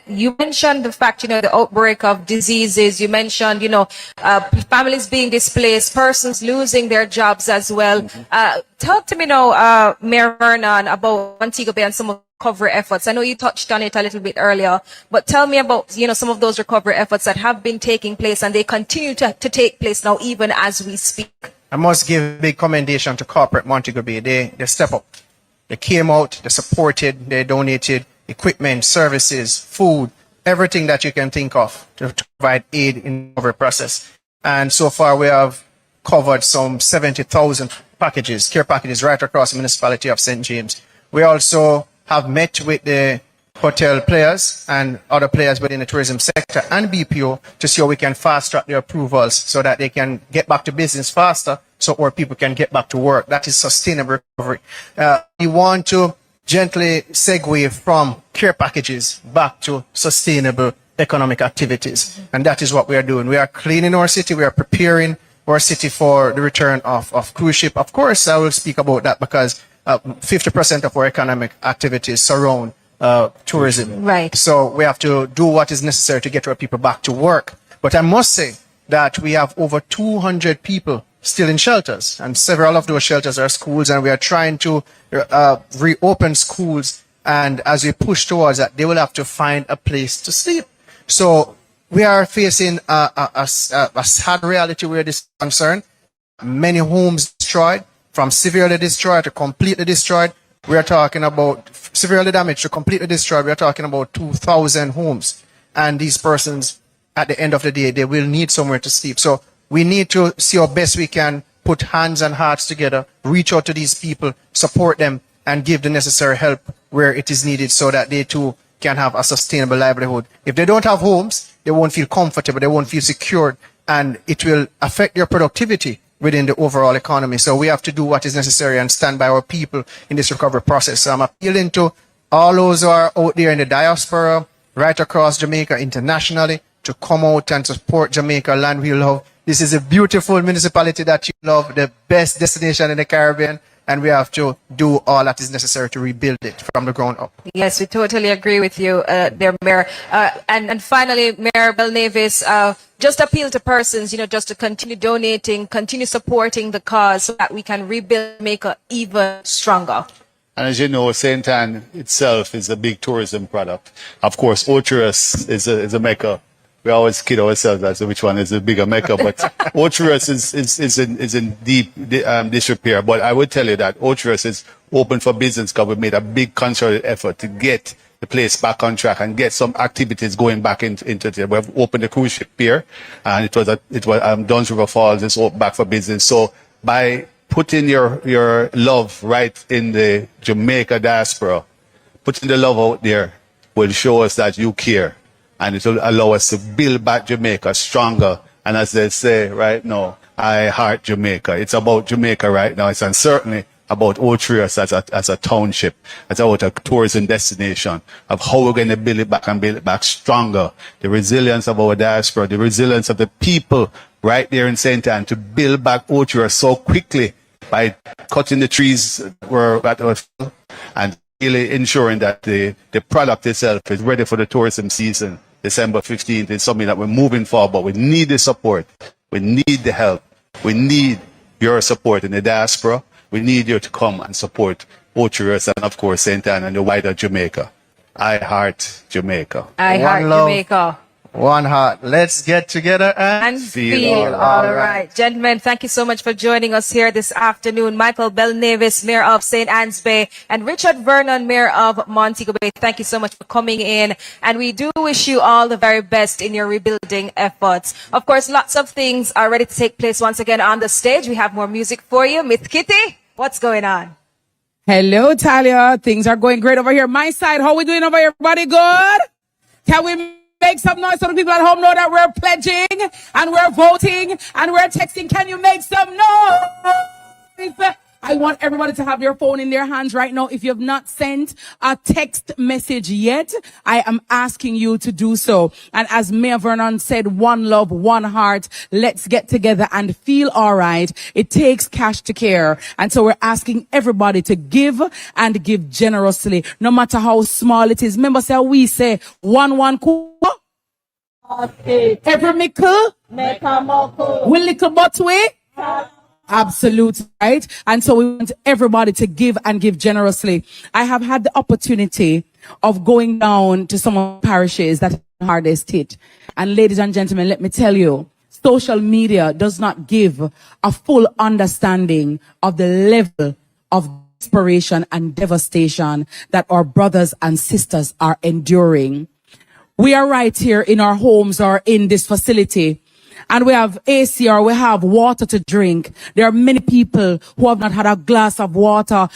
You mentioned the fact, the outbreak of diseases. You mentioned, families being displaced, persons losing their jobs as well. Talk to me now, Mayor Vernon, about Montego Bay and some of the recovery efforts. I know you touched on it a little bit earlier, but tell me about, some of those recovery efforts that have been taking place and they continue to take place now, even as we speak. I must give big commendation to corporate Montego Bay. They step up. They came out, they supported, they donated equipment, services, food, everything that you can think of to provide aid in the recovery process. And so far we have covered some 70,000 care packages right across the municipality of St. James. We also have met with the hotel players and other players within the tourism sector and BPO to see how we can fast track their approvals so that they can get back to business faster so our people can get back to work. That is sustainable recovery. We want to gently segue from care packages back to sustainable economic activities. And that is what we are doing. We are cleaning our city. We are preparing our city for the return of cruise ship. Of course, I will speak about that because 50% of our economic activities surround tourism. Right. So we have to do what is necessary to get our people back to work. But I must say that we have over 200 people still in shelters, and several of those shelters are schools, and we are trying to reopen schools. And as we push towards that, they will have to find a place to sleep. So we are facing a sad reality where this is concerned. Many homes destroyed, from severely destroyed to completely destroyed. We are talking about severely damaged to completely destroyed. We are talking about 2,000 homes. And these persons, at the end of the day, they will need somewhere to sleep. So we need to see how best we can put hands and hearts together, reach out to these people, support them, and give the necessary help where it is needed so that they too can have a sustainable livelihood. If they don't have homes, they won't feel comfortable, they won't feel secured, and it will affect their productivity within the overall economy. So we have to do what is necessary and stand by our people in this recovery process. So I'm appealing to all those who are out there in the diaspora, right across Jamaica, internationally, to come out and support Jamaica, land we love. This is a beautiful municipality that you love, the best destination in the Caribbean, and we have to do all that is necessary to rebuild it from the ground up. Yes, we totally agree with you, there, Mayor. And finally, Mayor Belnavis, just appeal to persons, just to continue donating, continue supporting the cause so that we can rebuild Jamaica even stronger. And as you know, St. Anne itself is a big tourism product. Of course, Ocherous is a mecca. We always kid ourselves as to which one is the bigger mecca, but Ocherous is in deep disrepair. But I would tell you that Ocherous is open for business because we made a big concerted effort to get the place back on track and get some activities going back into it. We have opened the cruise ship pier, and it was Duns River Falls is open back for business. So by putting your love right in the Jamaica diaspora, putting the love out there will show us that you care. And it will allow us to build back Jamaica stronger. And as they say right now, I heart Jamaica. It's about Jamaica right now. It's certainly about Ocherous as a township. It's about a tourism destination of how we're going to build it back and build it back stronger. The resilience of our diaspora, the resilience of the people right there in St. Anne to build back Ocherous so quickly by cutting the trees and really ensuring that the product itself is ready for the tourism season. December 15th is something that we're moving for, but we need the support. We need the help. We need your support in the diaspora. We need you to come and support Ocherous and, of course, St. Anne and the wider Jamaica. I heart Jamaica. I heart Jamaica. One heart. Let's get together and feel all right. Gentlemen, thank you so much for joining us here this afternoon. Michael Belnavis, Mayor of St. Anne's Bay, and Richard Vernon, Mayor of Montego Bay. Thank you so much for coming in. And we do wish you all the very best in your rebuilding efforts. Of course, lots of things are ready to take place once again on the stage. We have more music for you. Miss Kitty, what's going on? Hello, Talia. Things are going great over here. My side, how we doing over here? Everybody good? Can we make some noise so the people at home know that we're pledging and we're voting and we're texting? Can you make some noise? I want everybody to have their phone in their hands right now. If you have not sent a text message yet, I am asking you to do so. And as Mayor Vernon said, one love, one heart. Let's get together and feel all right. It takes cash to care. And so we're asking everybody to give and give generously, no matter how small it is. Remember, say we say one cool. Every mickle, make a muckle. We little but we. Absolute, right? And so we want everybody to give and give generously. I have had the opportunity of going down to some of the parishes that are hardest hit. And ladies and gentlemen, let me tell you, social media does not give a full understanding of the level of desperation and devastation that our brothers and sisters are enduring. We are right here in our homes or in this facility, and we have AC or we have water to drink. There are many people who have not had a glass of water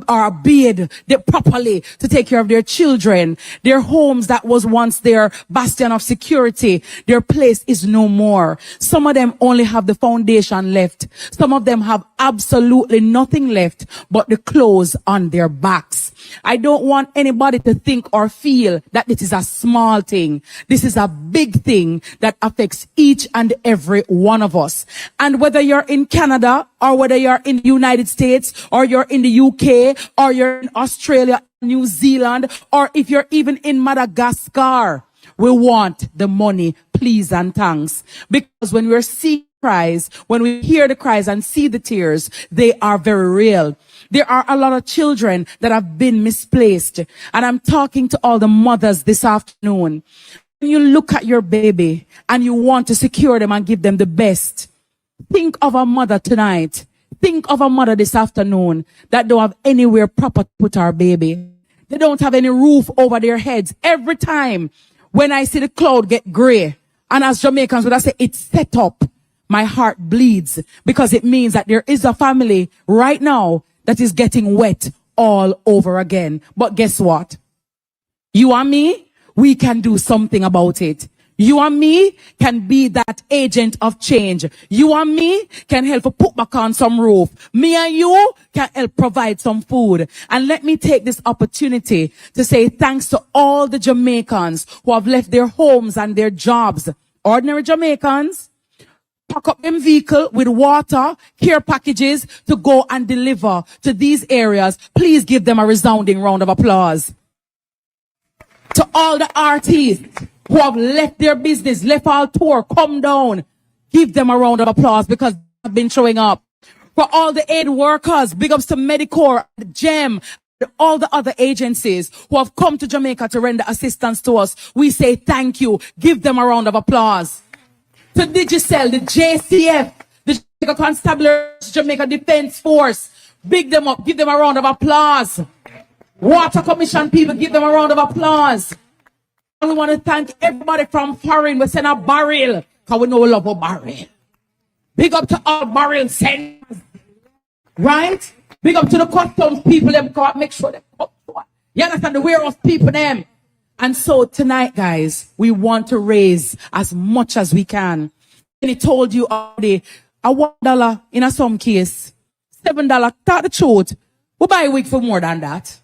or bathe properly to take care of their children. Their homes that was once their bastion of security, their place is no more. Some of them only have the foundation left. Some of them have absolutely nothing left but the clothes on their backs. I don't want anybody to think or feel that this is a small thing. This is a big thing that affects each and every one of us. And whether you're in Canada or whether you're in the United States or you're in the UK or you're in Australia, New Zealand, or if you're even in Madagascar, we want the money, please and thanks. Because when we're seeing cries, when we hear the cries and see the tears, they are very real. There are a lot of children that have been misplaced. And I'm talking to all the mothers this afternoon. When you look at your baby and you want to secure them and give them the best, think of a mother tonight. Think of a mother this afternoon that don't have anywhere proper to put our baby. They don't have any roof over their heads. Every time when I see the cloud get gray, and as Jamaicans would I say it's set up, my heart bleeds because it means that there is a family right now that is getting wet all over again. But guess what? You and me, we can do something about it. You and me can be that agent of change. You and me can help to put back on some roof. Me and you can help provide some food. And let me take this opportunity to say thanks to all the Jamaicans who have left their homes and their jobs. Ordinary Jamaicans, pack up them vehicle with water, care packages to go and deliver to these areas. Please give them a resounding round of applause. To all the artists who have left their business, left our tour, come down. Give them a round of applause because they've been showing up. For all the aid workers, big ups to Medicor, GEM, all the other agencies who have come to Jamaica to render assistance to us. We say thank you. Give them a round of applause. To Digicel, the JCF, the Jamaica Constabulary, Jamaica Defense Force, big them up. Give them a round of applause. Water Commission people, give them a round of applause. And we want to thank everybody from foreign. We send a barrel, because we know we love a barrel. Big up to all barrel senders. Right? Big up to the customs people, them come make sure they come to us. You understand? The warehouse people, them. And so tonight, guys, we want to raise as much as we can. And he told you already, $1 in some case, $7. Tell the truth. We buy a wig for more than that.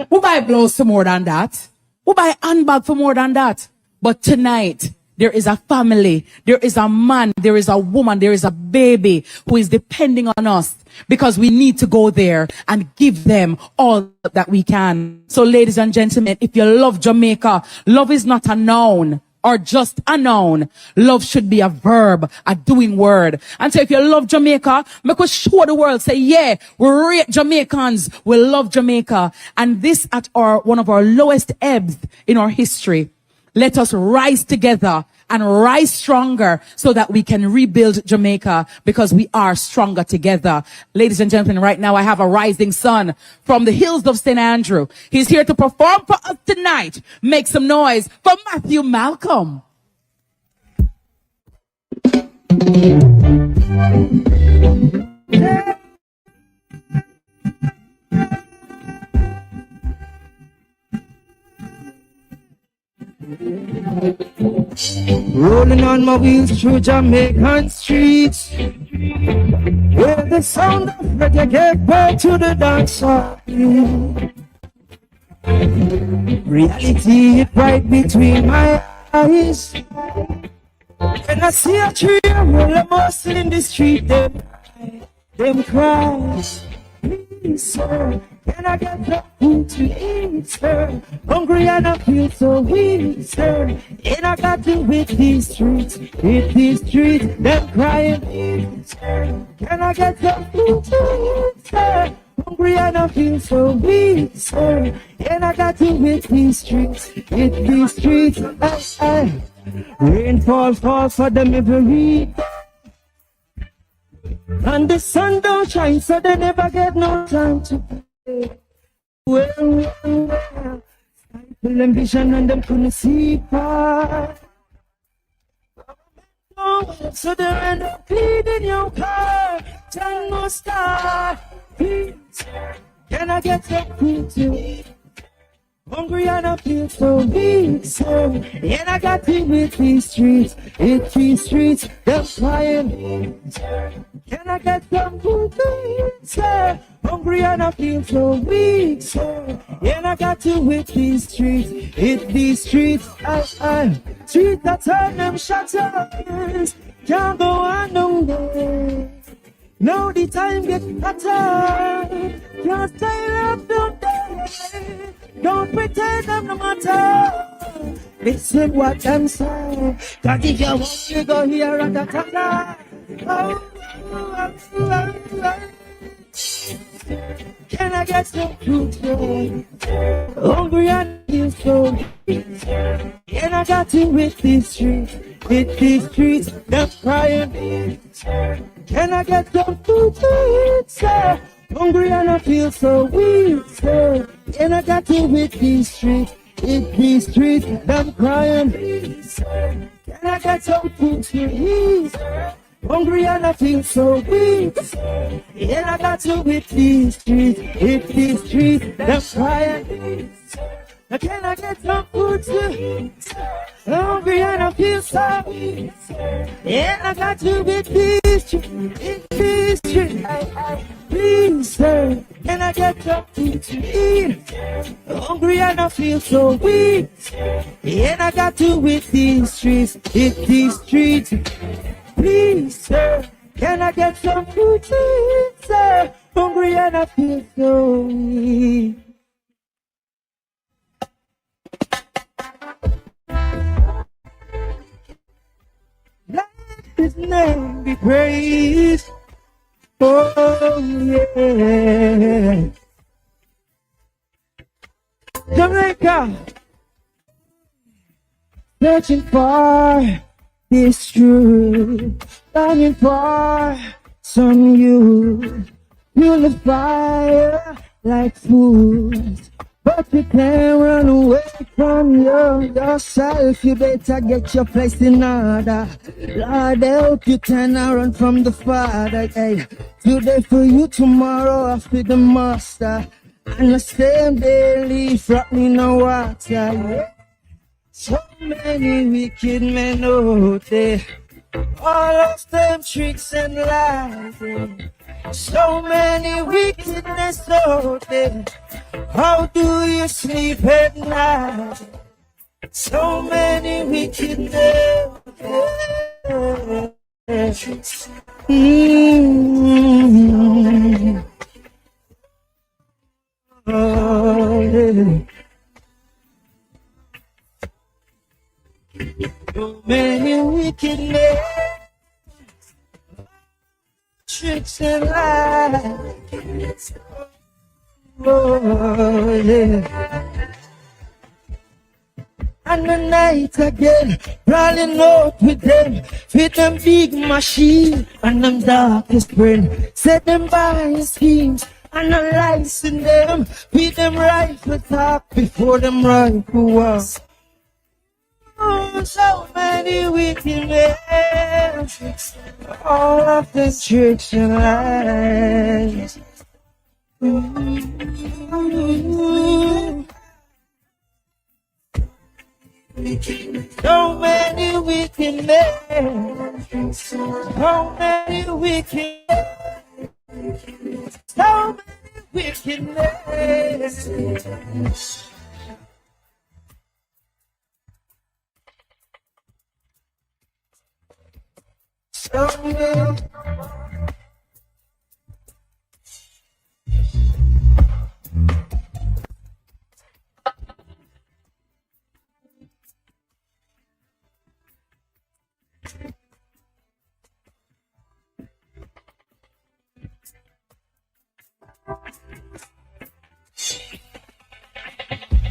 We buy blouse for more than that. We buy a handbag for more than that. But tonight, there is a family, there is a man, there is a woman, there is a baby who is depending on us because we need to go there and give them all that we can. So ladies and gentlemen, if you love Jamaica, love is not a noun or just a noun. Love should be a verb, a doing word. And so if you love Jamaica, make us show the world, say, yeah, we rate Jamaicans, we love Jamaica. And this at one of our lowest ebbs in our history. Let us rise together and rise stronger so that we can rebuild Jamaica because we are stronger together. Ladies and gentlemen, right now I have a rising sun from the hills of St. Andrew. He's here to perform for us tonight. Make some noise for Matthew Malcolm. Rolling on my wheels through Jamaican streets, where the sound of reggae gave birth to the dance hall. Reality hit right between my eyes, and I see a tree roll a muscle in the street. Them cry, please sir, can I get the food to eat, sir? Hungry and I feel so weak, sir. And I got to hit these streets, them crying, sir. Can I get the food to eat, sir? Hungry and I feel so weak, sir. And I got to hit these streets, Rainfall falls for them every day, and the sun don't shine, so they never get no time to play. Well, stifle ambition and them couldn't see past. So they end up cleaning your car. Time must start. Please, can I get some food to eat? Hungry and I feel so weak, sir. And I got to hit these streets, them crying. Can I get some food to eat, sir? Hungry and I feel so weak, sir. And I got to hit these streets, streets that turn them shutters. Can't go on no way. Now the time gets better. Can't stay up no day. Don't pretend I'm no matter. Listen what I'm saying. Cause if you want to go here at the top, can I get some fruit? Hungry and feel so weak. And I got to hit these streets, them crying. Can I get some food to eat, sir? Hungry and I feel so weak, sir. And I got to hit these streets, them crying. Can I get some food to eat, sir? Hungry and I feel so weak, sir. And I got to hit these streets, them crying. Can I get some food to eat, sir? Hungry and I feel And I got to be this street. Please, sir, can I get something to eat? Hungry and I feel so weak. And I got to hit these streets. Please, sir, can I get some food to eat, sir? Hungry and I feel so weak. Let his name be praised. Oh, yeah. Jamaica, searching for this truth, longing for some youth, fuel the fire like food. But you can't run away from yourself. You better get your place in order. Lord help you, turn and run from the Father. Hey, today for you, tomorrow after the Master. And the same day leaf rock me no water. Yeah. So many wicked men out there, all of them tricks and lies. Yeah. So many wickedness out there. How do you sleep at night? So many wickedness. Oh, yeah. So many wickedness. Tricks and lies. Oh, yeah. And the night again, rolling out with them, with them big machine and them darkest brain. Set them by schemes, analyzing them, with them rifle talk before them rifle walk. Oh, so many wicked men, all of the tricks and lies. So many wicked men, so many wicked men, so many wicked men. So many.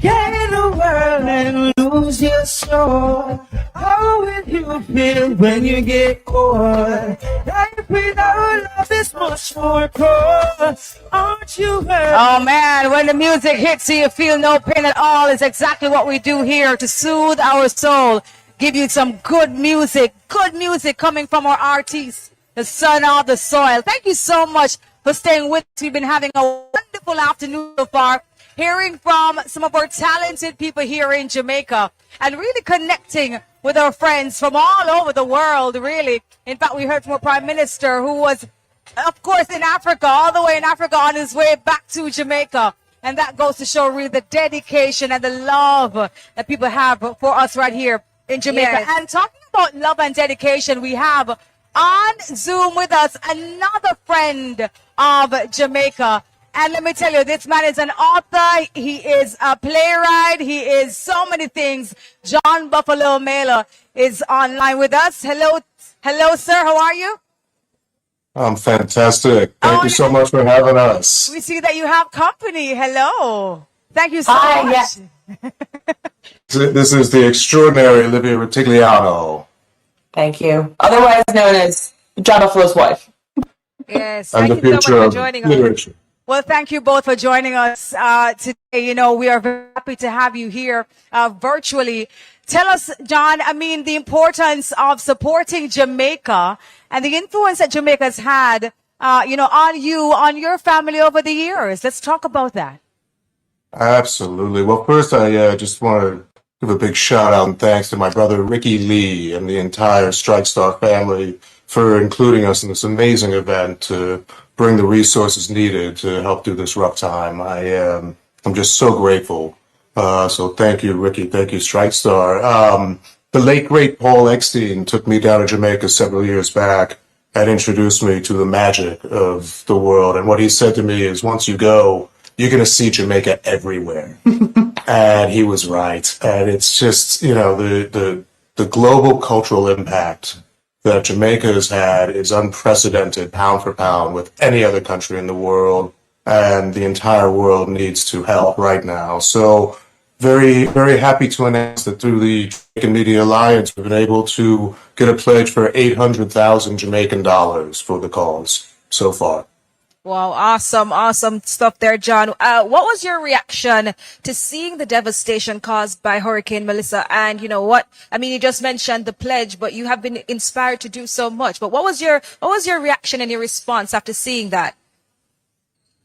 Get in the world and lose your soul. How will you feel when you get old? Life without love is much more cold. Aren't you heard? Oh man, when the music hits you, you feel no pain at all. It's exactly what we do here to soothe our soul. Give you some good music coming from our artists, the son of the soil. Thank you so much for staying with us. We've been having a wonderful afternoon so far, hearing from some of our talented people here in Jamaica and really connecting with our friends from all over the world, really. In fact, we heard from a prime minister who was, of course, in Africa, all the way in Africa on his way back to Jamaica. And that goes to show really the dedication and the love that people have for us right here in Jamaica. Yes. And talking about love and dedication, we have on Zoom with us another friend of Jamaica. And let me tell you, this man is an author. He is a playwright. He is so many things. John Buffalo Mailer is online with us. Hello, sir. How are you? I'm fantastic. Thank you so much for having us. We see that you have company. Hello. Thank you so much. Yes. This is the extraordinary Olivia Retigliano. Thank you. Otherwise known as John Buffalo's wife. Yes. And Thank the you so much future for of joining us. literature. Well, thank you both for joining us today. You know, we are very happy to have you here virtually. Tell us, John, I mean, the importance of supporting Jamaica and the influence that Jamaica has had, on you, on your family over the years. Let's talk about that. Absolutely. Well, first, I just want to give a big shout out and thanks to my brother Ricky Lee and the entire Strike Star family for including us in this amazing event to bring the resources needed to help through this rough time. I'm just so grateful. So thank you, Ricky. Thank you, Strike Star. The late great Paul Eckstein took me down to Jamaica several years back and introduced me to the magic of the world. And what he said to me is, once you go, you're going to see Jamaica everywhere. And he was right. And it's just, you know, the global cultural impact that Jamaica has had is unprecedented pound for pound with any other country in the world. And the entire world needs to help right now. So very, very happy to announce that through the Jamaican Media Alliance, we've been able to get a pledge for 800,000 Jamaican dollars for the cause so far. Wow, awesome stuff there, John. What was your reaction to seeing the devastation caused by Hurricane Melissa? And you know what? I mean, you just mentioned the pledge, but you have been inspired to do so much. But what was your reaction and your response after seeing that?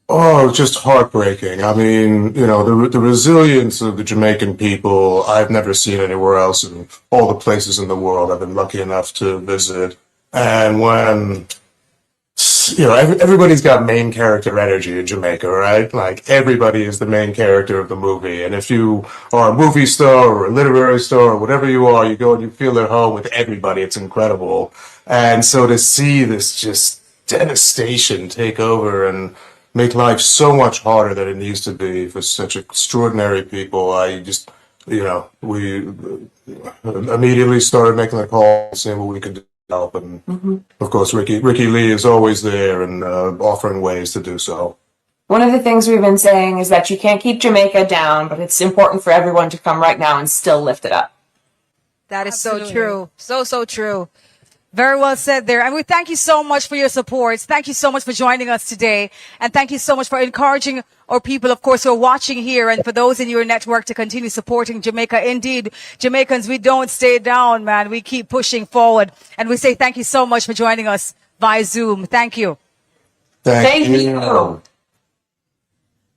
Oh, just heartbreaking. I mean, you know, the resilience of the Jamaican people, I've never seen anywhere else in all the places in the world I've been lucky enough to visit. And when, you know, everybody's got main character energy in Jamaica, right? Like, everybody is the main character of the movie. And if you are a movie star or a literary star or whatever you are, you go and you feel at home with everybody. It's incredible. And so to see this just devastation take over and make life so much harder than it needs to be for such extraordinary people, I just, you know, we immediately started making the call, seeing what we could do to help. And of course, Ricky Lee is always there and offering ways to do so. One of the things we've been saying is that you can't keep Jamaica down, but it's important for everyone to come right now and still lift it up. That is so true. So true. Very well said there. And we thank you so much for your support. Thank you so much for joining us today. And thank you so much for encouraging our people, of course, who are watching here, and for those in your network to continue supporting Jamaica. Indeed, Jamaicans, we don't stay down, man. We keep pushing forward. And we say thank you so much for joining us via Zoom. Thank you. Thank you.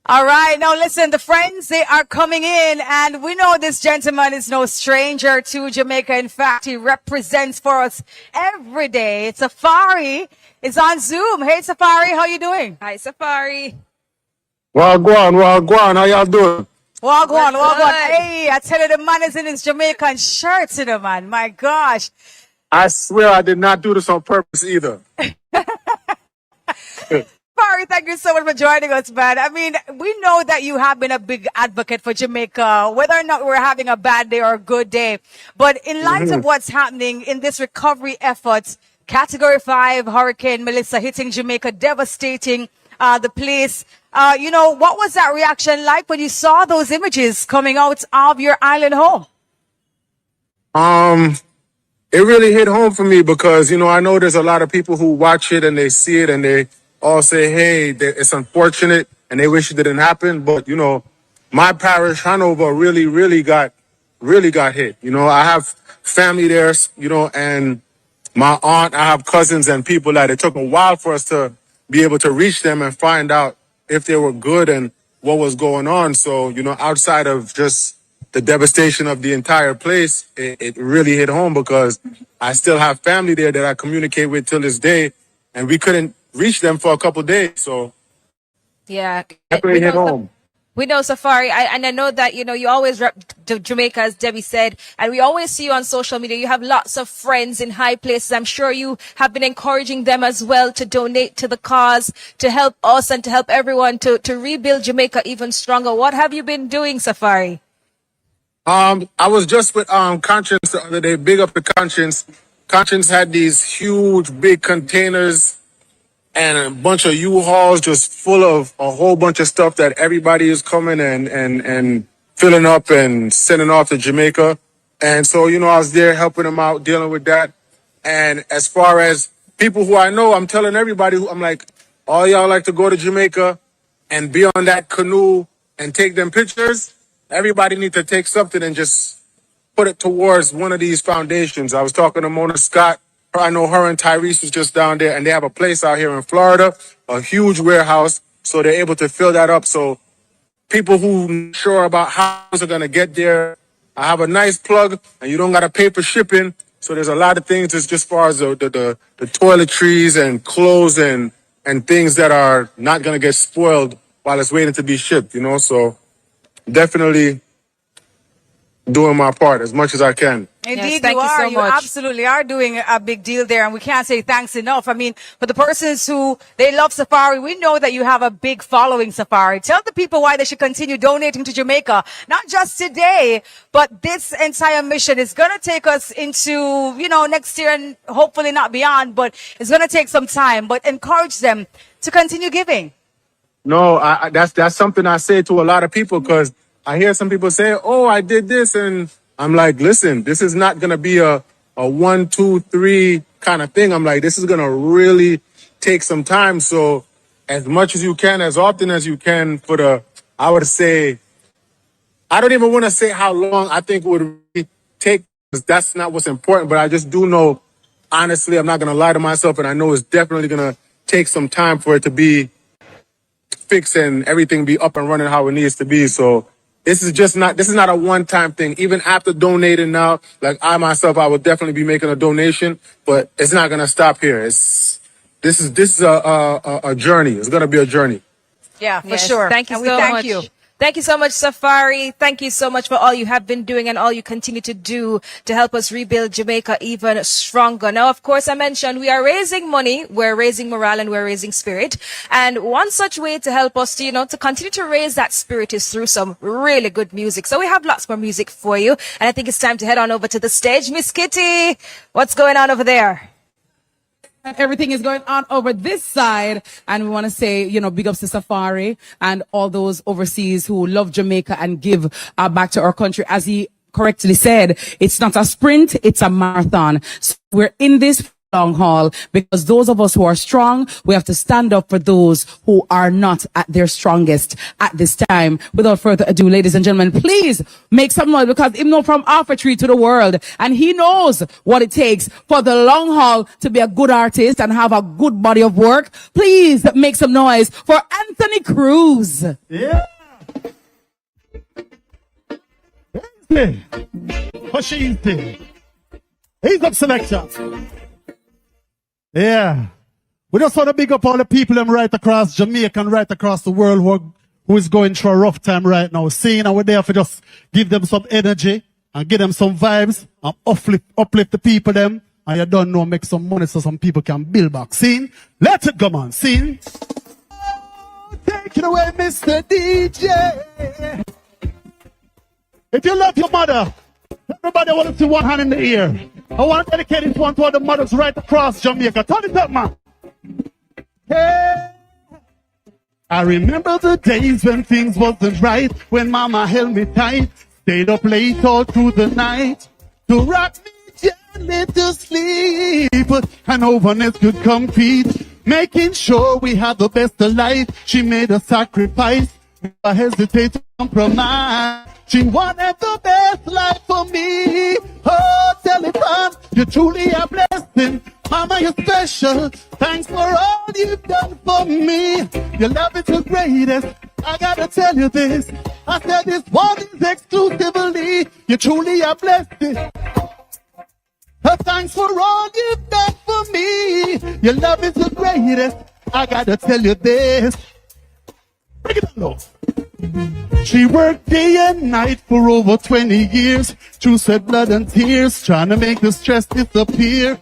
All right. Now listen, the friends, they are coming in, and we know this gentleman is no stranger to Jamaica. In fact, he represents for us every day. Safari is on Zoom. Hey, Safari, how you doing? Hi, Safari. Well, go on. How y'all doing? Well, go on. Hey, I tell you, the man is in his Jamaican shirt, you know, man. My gosh. I swear I did not do this on purpose either. Barry, thank you so much for joining us, man. I mean, we know that you have been a big advocate for Jamaica, whether or not we're having a bad day or a good day. But in light of what's happening in this recovery efforts, Category 5 Hurricane Melissa hitting Jamaica, devastating the place. You know, what was that reaction like when you saw those images coming out of your island home? It really hit home for me because, you know, I know there's a lot of people who watch it and they see it and they all say, hey, it's unfortunate and they wish it didn't happen. But, you know, my parish, Hanover, really got hit. You know, I have family there, you know, and my aunt, I have cousins and people that it took a while for us to be able to reach them and find out if they were good and what was going on. So, you know, outside of just the devastation of the entire place, it really hit home because I still have family there that I communicate with till this day, and we couldn't reach them for a couple of days. So yeah, that really hit home. We know, Safari, and I know that, you know, you always rep Jamaica, as Debbie said, and we always see you on social media. You have lots of friends in high places. I'm sure you have been encouraging them as well to donate to the cause, to help us and to help everyone to rebuild Jamaica even stronger. What have you been doing, Safari? I was just with Conscience the other day. Big up to Conscience. Conscience had these huge, big containers and a bunch of U-Hauls just full of a whole bunch of stuff that everybody is coming and filling up and sending off to Jamaica. And so, you know, I was there helping them out, dealing with that. And as far as people who I know, I'm telling everybody, I'm like, all y'all like to go to Jamaica and be on that canoe and take them pictures. Everybody need to take something and just put it towards one of these foundations. I was talking to Mona Scott. I know her and Tyrese was just down there, and they have a place out here in Florida, a huge warehouse, so they're able to fill that up. So people who are sure about how they're going to get there, I have a nice plug, and you don't got to pay for shipping. So there's a lot of things as far as the toiletries and clothes and things that are not going to get spoiled while it's waiting to be shipped, you know? So definitely doing my part as much as I can. Indeed, thank you you are. so You much. absolutely are doing a big deal there, and we can't say thanks enough. I mean, for the persons who they love Safari, we know that you have a big following, Safari. Tell the people why they should continue donating to Jamaica, not just today, but this entire mission is going to take us into, you know, next year and hopefully not beyond, but it's going to take some time. But encourage them to continue giving. No, that's something I say to a lot of people, because I hear some people say, "Oh, I did this," and I'm like, "Listen, this is not gonna be a 1, 2, 3 kind of thing." I'm like, "This is gonna really take some time." So, as much as you can, as often as you can, I would say, I don't even want to say how long I think it would really take, because that's not what's important. But I just do know, honestly, I'm not gonna lie to myself, and I know it's definitely gonna take some time for it to be fixed and everything be up and running how it needs to be. So this is not a one-time thing. Even after donating now, like I myself, I will definitely be making a donation, but it's not gonna stop here. This is a journey. It's gonna be a journey. Yeah, for Yes, sure. Thank you And so we thank much. you. Thank you so much, Safari. Thank you so much for all you have been doing and all you continue to do to help us rebuild Jamaica even stronger. Now, of course, I mentioned we are raising money, we're raising morale, and we're raising spirit. And one such way to help us to, you know, to continue to raise that spirit is through some really good music. So we have lots more music for you. And I think it's time to head on over to the stage. Miss Kitty, what's going on over there? Everything is going on over this side, and we want to say, you know, big ups to Safari and all those overseas who love Jamaica and give back to our country. As he correctly said, it's not a sprint, it's a marathon. So we're in this long haul, because those of us who are strong, we have to stand up for those who are not at their strongest at this time. Without further ado, ladies and gentlemen, please make some noise, because him know from Alpha Tree to the world, and he knows what it takes for the long haul to be a good artist and have a good body of work. Please make some noise for Anthony Cruz. Yeah. What's she eating? He's up selection. Yeah. We just want to big up all the people them right across Jamaica and right across the world who is going through a rough time right now. Seeing and we're there for just give them some energy and give them some vibes and uplift the people them. And you don't know, make some money so some people can build back. Seeing? Let it come on. Seeing? Take it away, Mr. DJ. If you love your mother, everybody want to see one hand in the air. I want to dedicate this one to all the mothers right across Jamaica. Turn it up, man. Hey. I remember the days when things wasn't right, when mama held me tight, stayed up late all through the night to rock me gently to sleep, and no one else could compete, making sure we had the best of life. She made a sacrifice, never hesitate to compromise. She wanted the best life for me. Oh, Telethon, you're truly a blessing. Mama, you're special. Thanks for all you've done for me. Your love is the greatest. I gotta tell you this. I said this one is exclusively. You're truly a blessing. Thanks for all you've done for me. Your love is the greatest. I gotta tell you this. Bring it down low. She worked day and night for over 20 years, through sweat, blood, and tears, trying to make the stress disappear.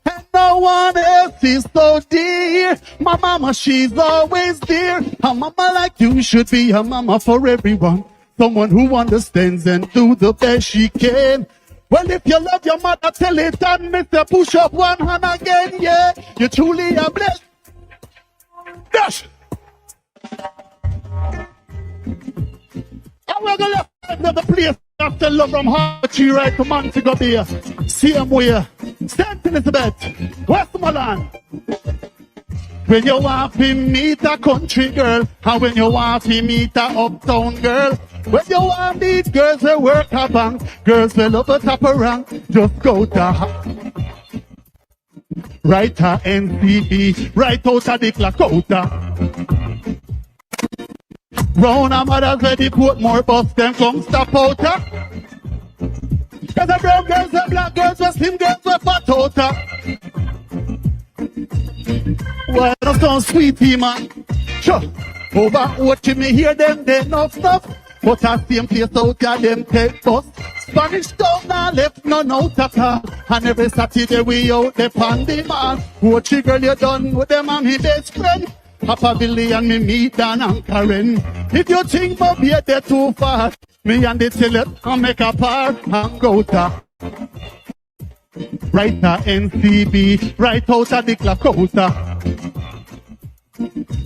And no one else is so dear. My mama, she's always dear. A mama like you should be a mama for everyone. Someone who understands and do the best she can. Well, if you love your mother, tell it and Mr. Push up one hand again, yeah. You're truly a blessed. Dash! And we're gonna have the place after love from Hartree right to Montego Bay. Same way. St. Elizabeth, Westmoreland. When you want to meet a country girl, and when you want to meet a uptown girl, when you want to meet girls that work a bank, girls that love a top around, just go to right to NCB, right out of the Lakota. Round a mother's ready put more bus them come stop out. Girls are brown girls, are black girls, are slim girls, are fat out. Well, that's so sweetie, man. Sure. Over watching me hear them, they no stuff. But I see them place out of them take bus. Spanish town now left none out at all. And every Saturday we out there on the mall. Watch you girl, you done with them and me best friend. Papa Billy and me meet Dan and Karen. If you think my beard they too far, me and the Telethon make a par and go to. Right at NCB, right out of the Lakota.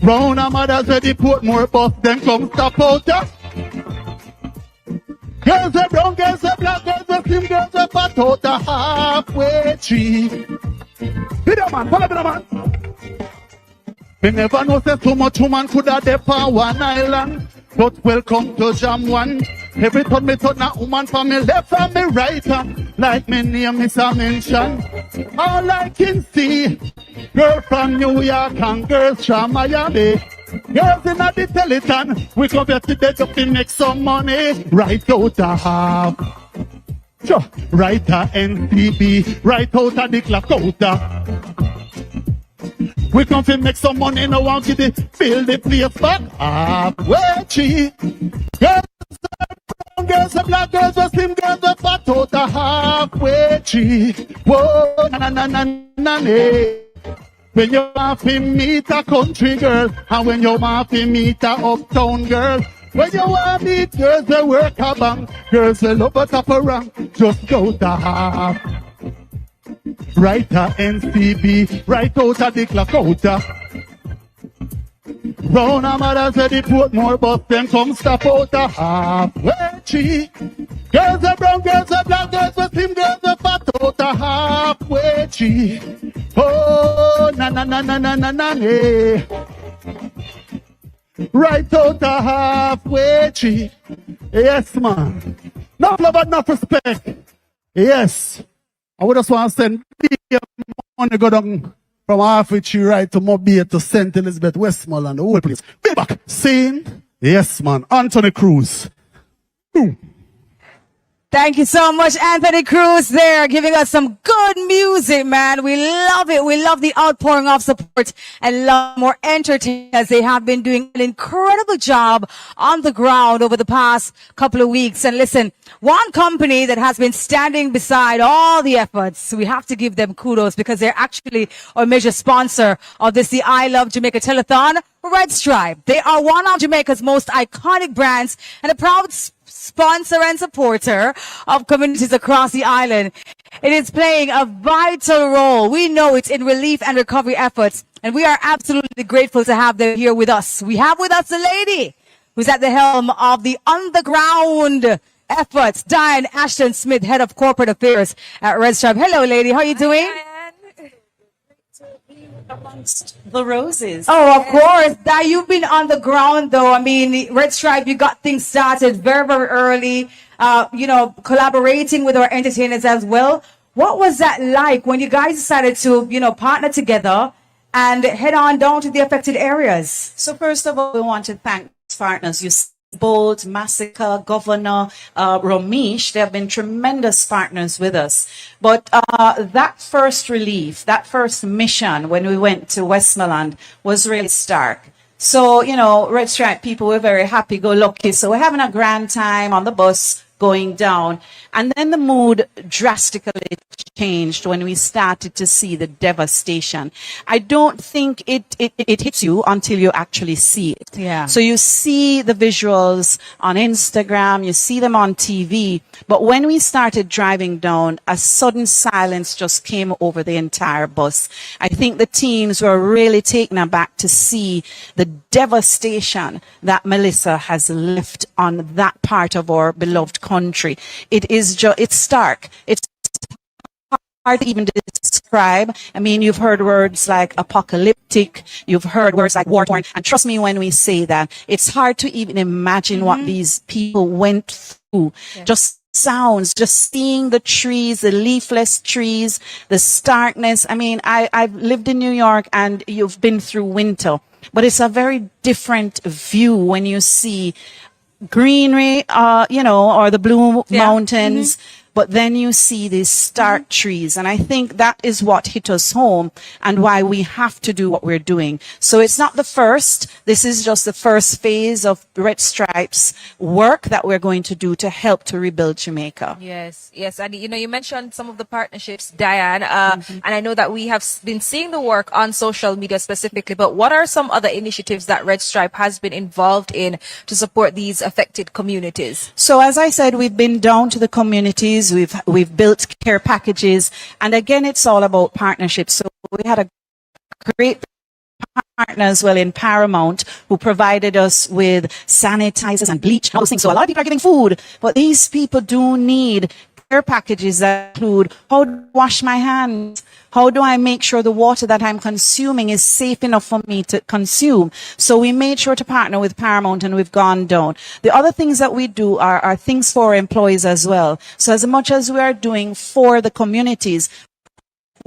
Round a mothers where they put more bus, then come stop out. Girls are brown, girls are black, girls are slim, girls are fat out the halfway tree. Be the man, follow the man. We never know say so much woman could have depend on one island. But welcome to Jam 1. Every time me turn a woman from me left and me right. Like me name is a mention. All I can see, girl from New York and girls from Miami. Girls in the Telethon, we come here today just to make some money. Right out the half. Sure. Right at NCB, right out of the Lakota. We come to make some money, no one get it, fill the place back. Halfway tree. Girls are brown, girls are black, girls are slim, girls are fat out the halfway tree. Whoa, na na na na na na. When you want to meet a country girl, and when you want to meet a uptown girl, when you want to meet girls that work a bank, girls that love a top around, just go to half. Right at NCB, right out of the Lakota. Round a mothers where they put more bus, then come stop out a halfway tree. Girls are brown, girls are black, girls are slim, girls are fat out a halfway tree. Oh, na na na na na na na na. Right out a halfway tree. Yes, man. Enough love and enough respect. Yes. I would just want to send money go down from halfway tree right to Mobile to St. Elizabeth, Westmoreland, the whole place. Be back. Sing. Yes, man. Anthony Cruz. Boom. Thank you so much, Anthony Cruz, there giving us some good music, man. We love it. We love the outpouring of support and love more entertainment as they have been doing an incredible job on the ground over the past couple of weeks. And listen, one company that has been standing beside all the efforts, we have to give them kudos because they're actually a major sponsor of this, the I Love Jamaica Telethon, Red Stripe. They are one of Jamaica's most iconic brands and a proud sponsor and supporter of communities across the island. It is playing a vital role. We know it in relief and recovery efforts, and we are absolutely grateful to have them here with us. We have with us a lady who's at the helm of the on-the-ground efforts, Diane Ashton Smith, Head of Corporate Affairs at Red Stripe. Hello, lady. How are you doing? Amongst the roses. Oh, of course. That you've been on the ground, though. I mean, Red Stripe, you got things started very, very early. Collaborating with our entertainers as well. What was that like when you guys decided to, partner together and head on down to the affected areas? So first of all, we want to thank partners. You Bold, Massacre, Governor, Ramesh, they have been tremendous partners with us. But that first relief, that first mission when we went to Westmoreland was really stark. So, Red Stripe people were very happy-go-lucky. So we're having a grand time on the bus going down. And then the mood drastically changed when we started to see the devastation. I don't think it hits you until you actually see it. Yeah. So you see the visuals on Instagram, you see them on TV, but when we started driving down, a sudden silence just came over the entire bus. I think the teams were really taken aback to see the devastation that Melissa has left on that part of our beloved country. It's stark. It's hard to even describe. I mean, you've heard words like apocalyptic, you've heard words like war-torn, and trust me when we say that, it's hard to even imagine what these people went through. Yeah. Just sounds, just seeing the trees, the leafless trees, the starkness. I mean, I've lived in New York and you've been through winter, but it's a very different view when you see greenery, or the blue mountains, but then you see these stark trees. And I think that is what hit us home and why we have to do what we're doing. So it's not the first. This is just the first phase of Red Stripes work that we're going to do to help to rebuild Jamaica. Yes, yes. And you mentioned some of the partnerships, Diane, and I know that we have been seeing the work on social media specifically, but what are some other initiatives that Red Stripe has been involved in to support these affected communities? So as I said, we've been down to the communities, we've built care packages, and again, it's all about partnerships. So we had a great partner as well in Paramount who provided us with sanitizers and bleach housing. So a lot of people are giving food, but these people do need care packages that include how to wash my hands, how do I make sure the water that I'm consuming is safe enough for me to consume. So we made sure to partner with Paramount and we've gone down. The other things that we do are things for employees as well. So as much as we are doing for the communities,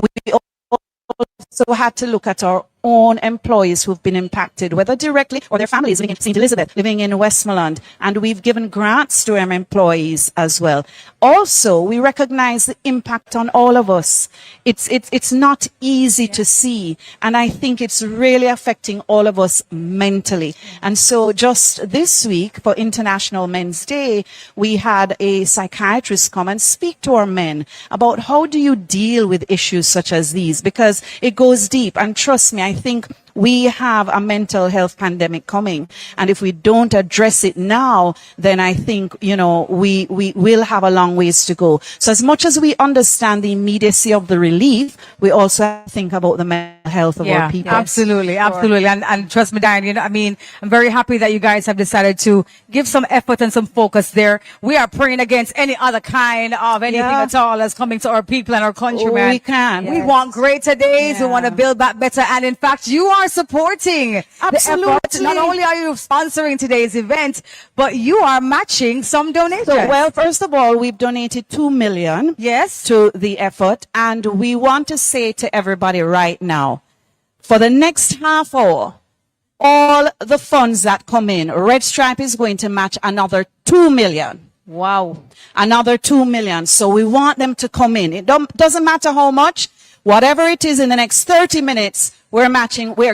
we also had to look at our own employees who've been impacted, whether directly or their families living in St. Elizabeth, living in Westmoreland, and we've given grants to our employees as well. Also, we recognize the impact on all of us. It's not easy to see, and I think it's really affecting all of us mentally. And so just this week for International Men's Day, we had a psychiatrist come and speak to our men about how do you deal with issues such as these, because it goes deep. And trust me, I think we have a mental health pandemic coming. And if we don't address it now, then I think, we will have a long ways to go. So as much as we understand the immediacy of the relief, we also have to think about the mental health of our people. Absolutely, absolutely. And trust me, Diane, I'm very happy that you guys have decided to give some effort and some focus there. We are praying against any other kind of anything at all that's coming to our people and our country, man. We can. We want greater days. We want to build back better. And in fact, you are supporting the effort. Not only are you sponsoring today's event, but you are matching some donations. So, well, first of all, we've donated $2 million to the effort, and we want to say to everybody right now, for the next half hour, all the funds that come in, Red Stripe is going to match another $2 million. Wow. Another $2 million. So we want them to come in. It doesn't matter how much, whatever it is in the next 30 minutes, we're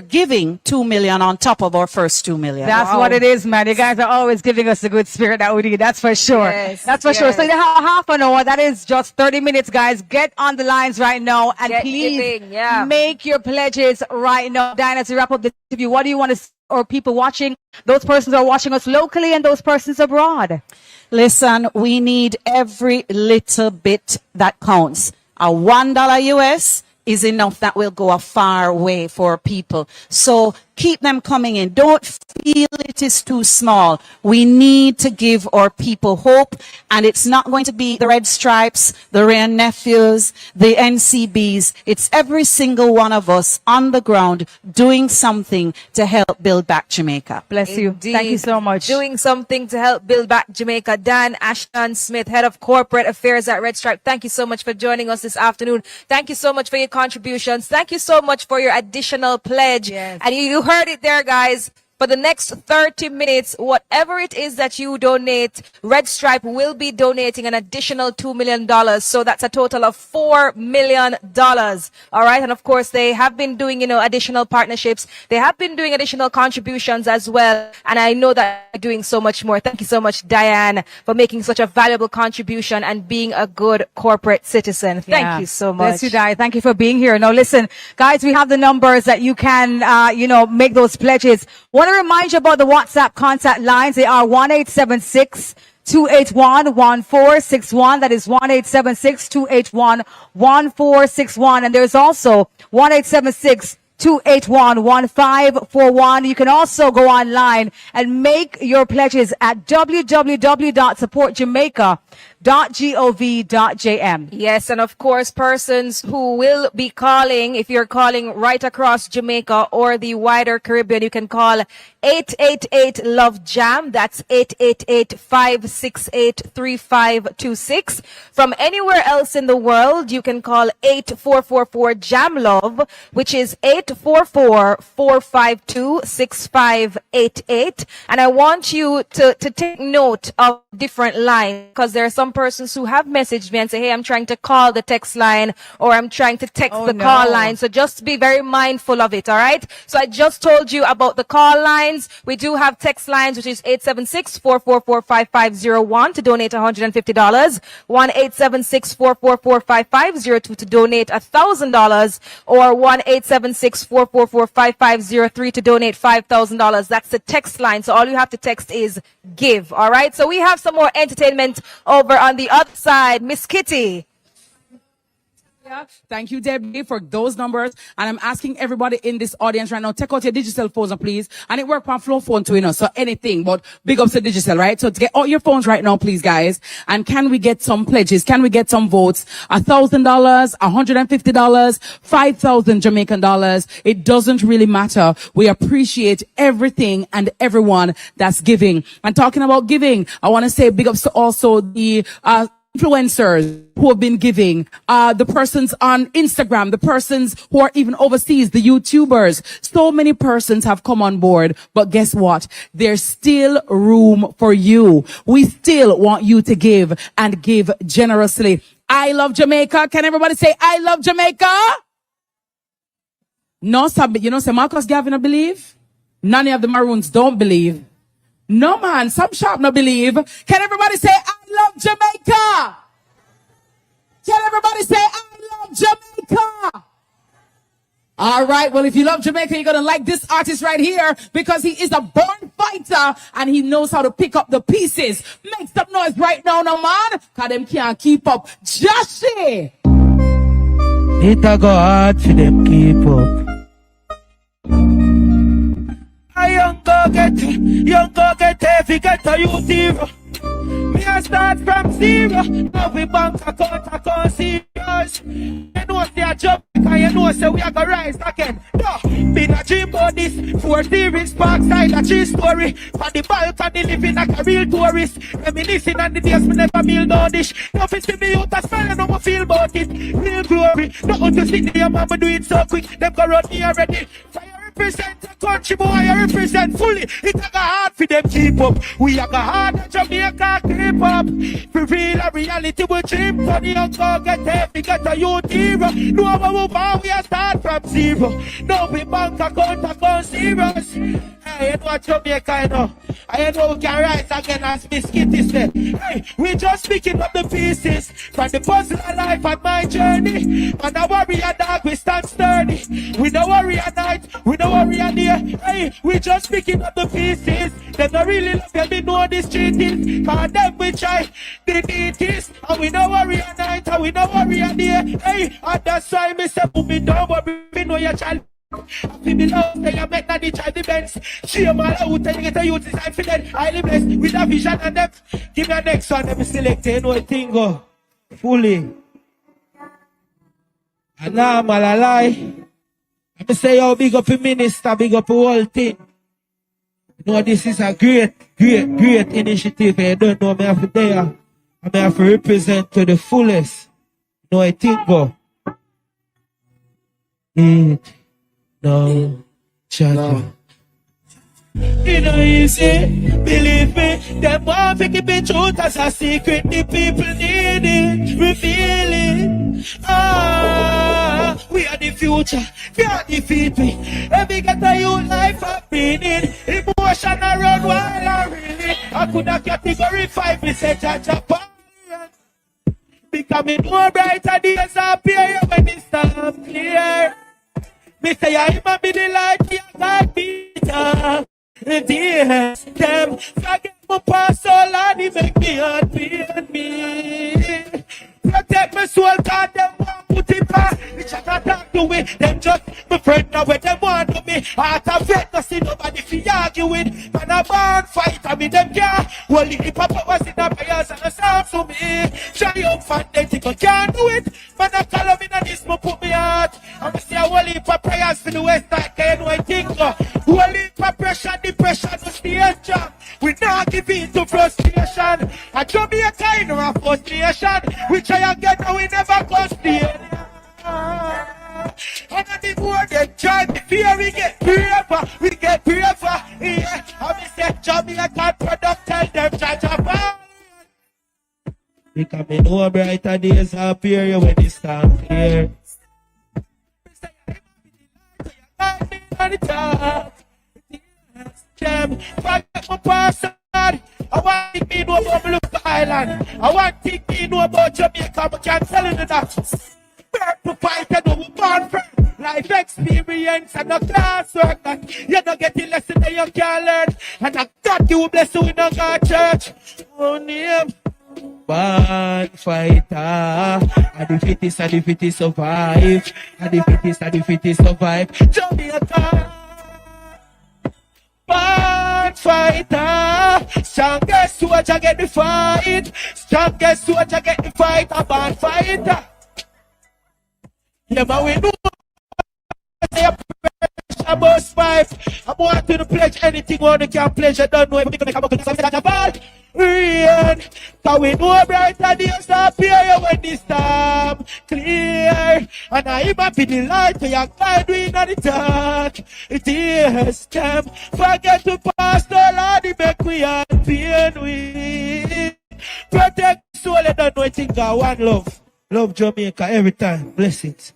giving $2 million on top of our first $2 million. That's what it is, man. You guys are always giving us the good spirit that we need. That's for sure. Yes, that's for sure. So you have half an hour. That is just 30 minutes, guys. Get on the lines right now and please make your pledges right now. Diana, to wrap up this interview, what do you want to see, or people watching, those persons who are watching us locally and those persons abroad? Listen, we need every little bit that counts. A $1 US is enough that will go a far way for people. So keep them coming in. Don't feel it is too small. We need to give our people hope, and it's not going to be the Red Stripes, the Rare Nephews, the NCBs. It's every single one of us on the ground doing something to help build back Jamaica. Bless you. Thank you so much. Doing something to help build back Jamaica. Dan Ashton Smith, Head of Corporate Affairs at Red Stripe. Thank you so much for joining us this afternoon. Thank you so much for your contributions. Thank you so much for your additional pledge. Yes. And you heard it there, guys. For the next 30 minutes, whatever it is that you donate, Red Stripe will be donating an additional $2 million. So that's a total of $4 million. All right. And of course, they have been doing, additional partnerships. They have been doing additional contributions as well. And I know that they're doing so much more. Thank you so much, Diane, for making such a valuable contribution and being a good corporate citizen. Thank you so much. Bless you, Diane. Thank you for being here. Now, listen, guys, we have the numbers that you can, make those pledges. Want to remind you about the WhatsApp contact lines. They are 1-876-281-1461. That is 1-876-281-1461. And there's also 1-876-281-1541. You can also go online and make your pledges at www.supportjamaica.gov.jm. Yes, and of course, persons who will be calling, if you're calling right across Jamaica or the wider Caribbean, you can call 888-LOVE-JAM. That's 888-568-3526. From anywhere else in the world, you can call 8444-JAM-LOVE, which is 8 0844-452-6588. And I want you to take note of different lines, because there are some persons who have messaged me and say, hey, I'm trying to call the text line, or I'm trying to text the call line. So just be very mindful of it, all right? So I just told you about the call lines. We do have text lines, which is 876-444-5501 to donate $150, 1-876-444-5502 to donate $1,000, or 1-876-444-5503 to donate $5,000. That's the text line. So all you have to text is give. All right. So we have some more entertainment over on the other side. Miss Kitty. Yeah. Thank you, Debbie, for those numbers. And I'm asking everybody in this audience right now, take out your digital phones, please. And it works on flow phone too, so anything, but big ups to digital, right? So to get out your phones right now, please, guys. And can we get some pledges? Can we get some votes? $1,000, $150, 5,000 Jamaican dollars. It doesn't really matter. We appreciate everything and everyone that's giving. And talking about giving, I want to say big ups to also the, influencers who have been giving, the persons on Instagram, the persons who are even overseas, the YouTubers. So many persons have come on board, but guess what? There's still room for you. We still want you to give and give generously. I love Jamaica. Can everybody say, I love Jamaica? No, say Marcus Gavin, I believe. None of the Maroons don't believe. No, man, some sharp no believe. Can everybody say, I love Jamaica? Can everybody say, I love Jamaica? All right, well, if you love Jamaica, you're going to like this artist right here, because he is a born fighter and he knows how to pick up the pieces. Make some noise right now, no man, because them can't keep up. Joshy! It a go hard for them keep up. I young go get every get a youth hero. Me a start from zero. Now we bank account serious. You know say a job, and you know say we a go rise again. No, been a dream about this. 4 series, Parkside, a 3-story. For the balcony, living like a real tourist. Reminiscing on the days me never meal no dish. Nothing see me out a smile, I know I feel about it. Real glory, nothing to sit there, mama do it so quick. Them go run me already. Represent the country, boy, I represent fully. It a go hard for them keep up. We a go hard and Jamaica keep up. For real a reality we dream. For the young go get heavy, get a youth hero. No one we a start from zero. Now we bank account serious. Hey, you know what Jamaica, you know. I know we can rise again as Miss Kitty said. Hey, we just picking up the pieces from the puzzle of life and my journey. And a warrior dog, we stand sturdy. We no worry at night, we no worry at day. Hey, we just picking up the pieces. They don't really love them, we know the street is. Cause them we try, the neatest. And we no worry at night, and we no worry at day. Hey, and that's why me say, put me down, but we know your child. Happy below, say you make the child the best. Share my out, and you get a youth design for them. Highly blessed with a vision and depth. Give me a next one, let me select it, know a thing go. Fully. And now I'm a lie. I say, yo, big up a minister, big up a whole thing. You know, this is a great initiative. You don't know me have to there. I have to represent to the fullest. You know, I think go. No, shut up. You know easy, believe me. Them want to keep it truth as a secret. The people need it, reveal it. We are the future, can't defeat me. Every get a youth life I've been in. Emotion around while I really. I could have category 5, me say Japan. Becoming more brighter days appear when it's time clear. Me say I might be the light, yeah, God Peter. Yes, them forget my past, so Lord, he make me happy and me. Protect my soul, God, them want put it back. Which I can't talk to it, them just my friend now where them want to me. Heart of vet, no see nobody fi argue with. Man a born fighter, me them care. Only the papa was in the prayers and the psalms to me. Triumph and they think I can't do it. Man a call me and this me put me heart. And me see a whole heap of prayers for the West Side, can I think so. Whole heap of pressure, depression, no stage job. We not give in to frustration. I Jamaica in our frustration. We try again and we never constantly. And the more they try me Yeah, we get braver, yeah. I be say Jamaican product, tell them Jaja. Because me know brighter days appear you when the storm clear. On the top, them forget my past. I want to think know about Blue Island. I want to think know about Jamaica, but can't tell you that. Birth to fight and no born for life experience and no classwork that you don't get the lesson that you can learn. And I God you bless you in a church. Oh name. Born fighter, and the fittest survive, and the fittest survive. Jamaica, born fighter, strongest soldier get the fight, strongest soldier get the fight, a born fighter. Yeah, but we know about five. I'm want to pledge anything on the can pledge. I don't know if we can come up with something like a ball. Rain, cause we know brighter days appear when the storm clear. And I even be the light to your guide we in the dark. It is them. Forget to pass the Lord, make we all pain we. Protect soul, I don't know it in God, one love. Love Jamaica every time. Bless it.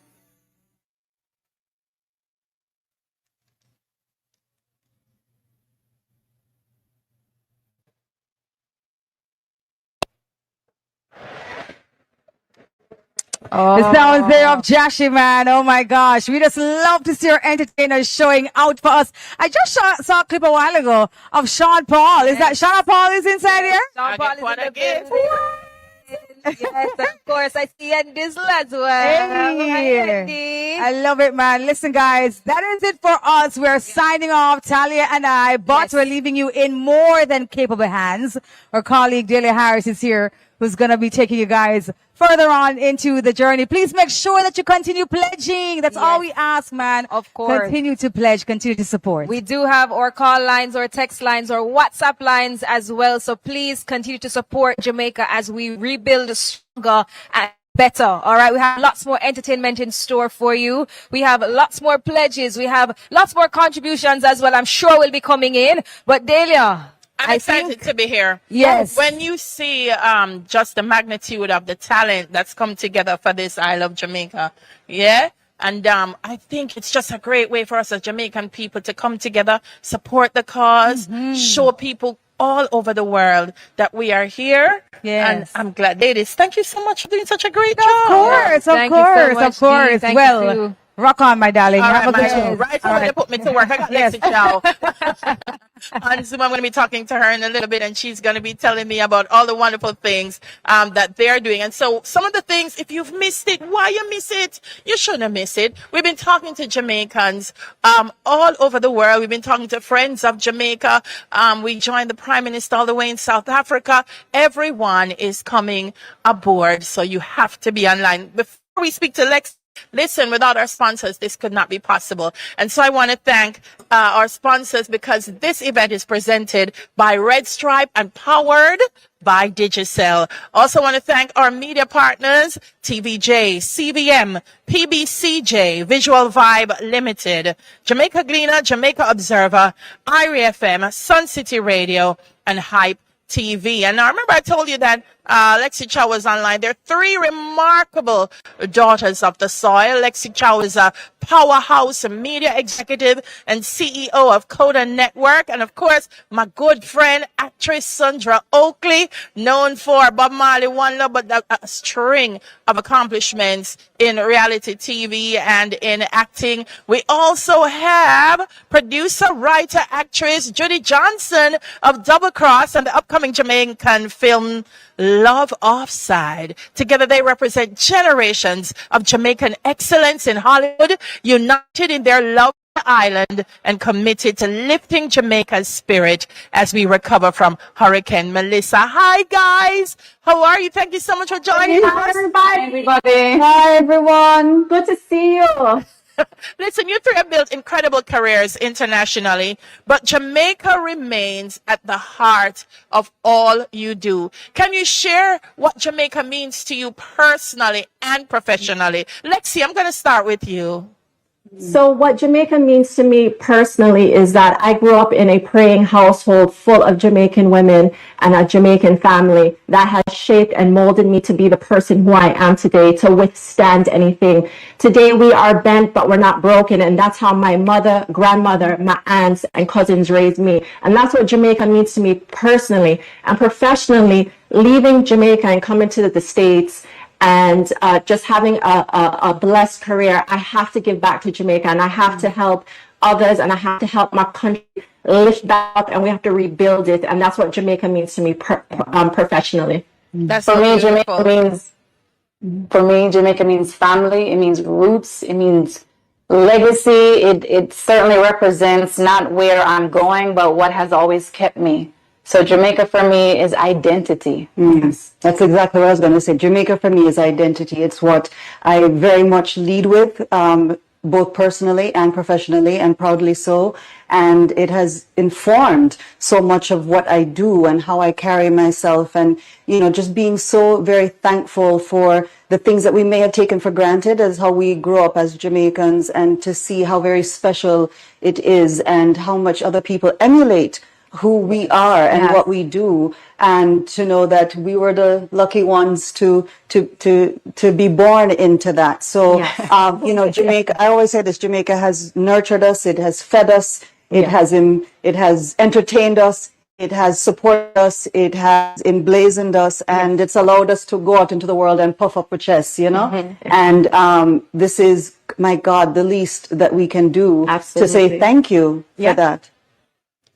The sounds there of Jashi, man. Oh my gosh. We just love to see our entertainers showing out for us. I just saw a clip a while ago of Sean Paul. Is that Sean Paul is inside here? Sean Paul is in the building. Yes, of course. I see Andy's as well. Hey. I love it, man. Listen, guys, that is it for us. We're signing off, Talia and I, but we're leaving you in more than capable hands. Our colleague, Delia Harris, is here, who's going to be taking you guys further on into the journey. Please make sure that you continue pledging. That's all we ask, man. Of course. Continue to pledge, continue to support. We do have our call lines, our text lines, our WhatsApp lines as well. So please continue to support Jamaica as we rebuild stronger and better. All right. We have lots more entertainment in store for you. We have lots more pledges. We have lots more contributions as well. I'm sure will be coming in. But Delia, I'm excited to be here. Yes. When you see just the magnitude of the talent that's come together for this I Love Jamaica, yeah? And I think it's just a great way for us as Jamaican people to come together, support the cause, show people all over the world that we are here. Yes. And I'm glad. Ladies, thank you so much for doing such a great job. Of course, of course. Well, rock on, my darling. All Have right, a good show. right away to put me to work. I got Lexi Chow. On Zoom, I'm going to be talking to her in a little bit, and she's going to be telling me about all the wonderful things that they're doing. And so some of the things, if you've missed it, why you miss it? You shouldn't miss it. We've been talking to Jamaicans all over the world. We've been talking to friends of Jamaica. We joined the Prime Minister all the way in South Africa. Everyone is coming aboard, so you have to be online. Before we speak to Lex, listen, without our sponsors, this could not be possible. And so I want to thank our sponsors because this event is presented by Red Stripe and powered by Digicel. Also want to thank our media partners, TVJ, CVM, PBCJ, Visual Vibe Limited, Jamaica Gleaner, Jamaica Observer, IRI FM, Sun City Radio, and Hype TV. And I remember I told you that Lexi Chow was online. There are three remarkable daughters of the soil. Lexi Chow is a powerhouse media executive and CEO of Coda Network. And of course, my good friend, actress Sandra Oakley, known for Bob Marley One Love, but a string of accomplishments in reality TV and in acting. We also have producer, writer, actress Judy Johnson of Double Cross and the upcoming Jamaican film Love Offside. Together they represent generations of Jamaican excellence in Hollywood, united in their love for the island and committed to lifting Jamaica's spirit as we recover from Hurricane Melissa. Hi guys, how are you? Thank you so much for joining us. Hi everybody. Hi everyone. Good to see you. Listen, you three have built incredible careers internationally, but Jamaica remains at the heart of all you do. Can you share what Jamaica means to you personally and professionally? Lexi, I'm going to start with you. So what Jamaica means to me personally is that I grew up in a praying household full of Jamaican women and a Jamaican family that has shaped and molded me to be the person who I am today, to withstand anything. Today we are bent, but we're not broken. And that's how my mother, grandmother, my aunts and cousins raised me. And that's what Jamaica means to me personally. And professionally, leaving Jamaica and coming to the States and just having a blessed career, I have to give back to Jamaica, and I have to help others, and I have to help my country lift that up, and we have to rebuild it. And that's what Jamaica means to me professionally. That's For so me, beautiful. Jamaica means family. It means roots. It means legacy. It certainly represents not where I'm going, but what has always kept me. So Jamaica for me is identity. Yes, that's exactly what I was going to say. Jamaica for me is identity. It's what I very much lead with, both personally and professionally, and proudly so. And it has informed so much of what I do and how I carry myself, and, you know, just being so very thankful for the things that we may have taken for granted as how we grew up as Jamaicans, and to see how very special it is and how much other people emulate who we are and what we do, and to know that we were the lucky ones to be born into that. So, you know, Jamaica, I always say this, Jamaica has nurtured us, it has fed us, it has entertained us, it has supported us, it has emblazoned us, and it's allowed us to go out into the world and puff up our chests, you know? And this is, my God, the least that we can do to say thank you for that.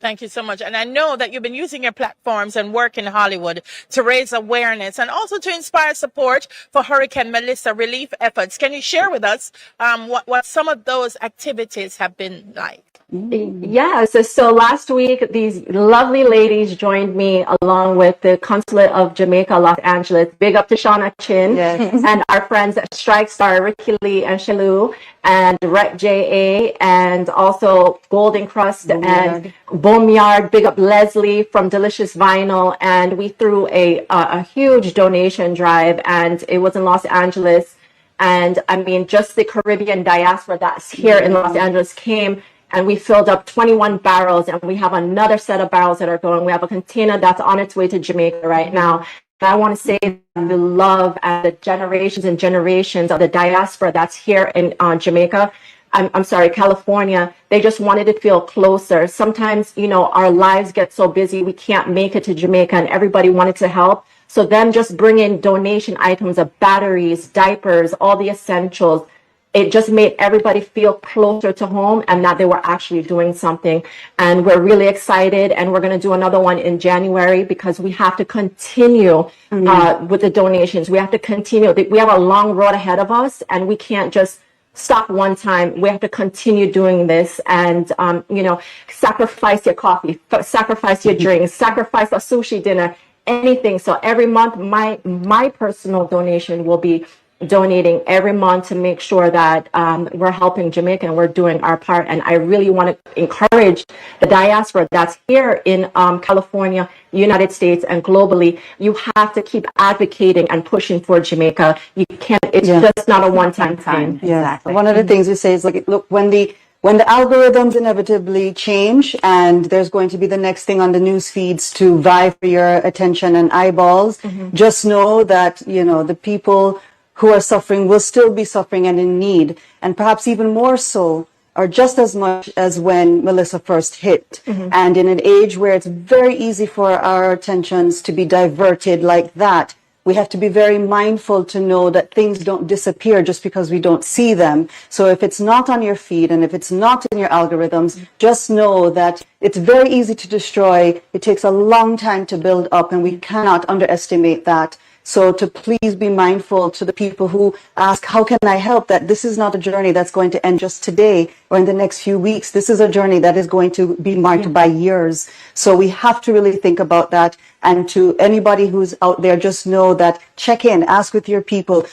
Thank you so much. And I know that you've been using your platforms and work in Hollywood to raise awareness and also to inspire support for Hurricane Melissa relief efforts. Can you share with us what some of those activities have been like? Yeah, so last week, these lovely ladies joined me along with the Consulate of Jamaica, Los Angeles. Big up to Shauna Chin and our friends at Strike Star, Ricky Lee and Shalou, and Rep JA, and also Golden Crust and Boneyard. Big up Leslie from Delicious Vinyl. And we threw a huge donation drive, and it was in Los Angeles. And I mean, just the Caribbean diaspora that's here in Los Angeles came, and we filled up 21 barrels, and we have another set of barrels that are going. We have a container that's on its way to Jamaica right now. And I want to say the love and the generations and generations of the diaspora that's here in Jamaica, I'm sorry, California, they just wanted to feel closer. Sometimes, you know, our lives get so busy, we can't make it to Jamaica, and everybody wanted to help. So them just bringing donation items of batteries, diapers, all the essentials, it just made everybody feel closer to home and that they were actually doing something. And we're really excited, and we're going to do another one in January, because we have to continue with the donations. We have to continue. We have a long road ahead of us, and we can't just stop one time. We have to continue doing this, and, you know, sacrifice your coffee, sacrifice your drinks, sacrifice a sushi dinner, anything. So every month, my personal donation will be donating every month to make sure that we're helping Jamaica and we're doing our part. And I really want to encourage the diaspora that's here in California, United States, and globally. You have to keep advocating and pushing for Jamaica. You can't, it's just not a one-time thing. Exactly. One of the things we say is, like, look, when the algorithms inevitably change and there's going to be the next thing on the news feeds to vie for your attention and eyeballs, just know that, you know, the people who are suffering will still be suffering and in need, and perhaps even more so, or just as much as when Melissa first hit. And in an age where it's very easy for our attentions to be diverted like that, we have to be very mindful to know that things don't disappear just because we don't see them. So if it's not on your feed and if it's not in your algorithms, just know that it's very easy to destroy. It takes a long time to build up, and we cannot underestimate that. So to please be mindful to the people who ask, how can I help? That this is not a journey that's going to end just today or in the next few weeks. This is a journey that is going to be marked by years. So we have to really think about that. And to anybody who's out there, just know that check in, ask with your people,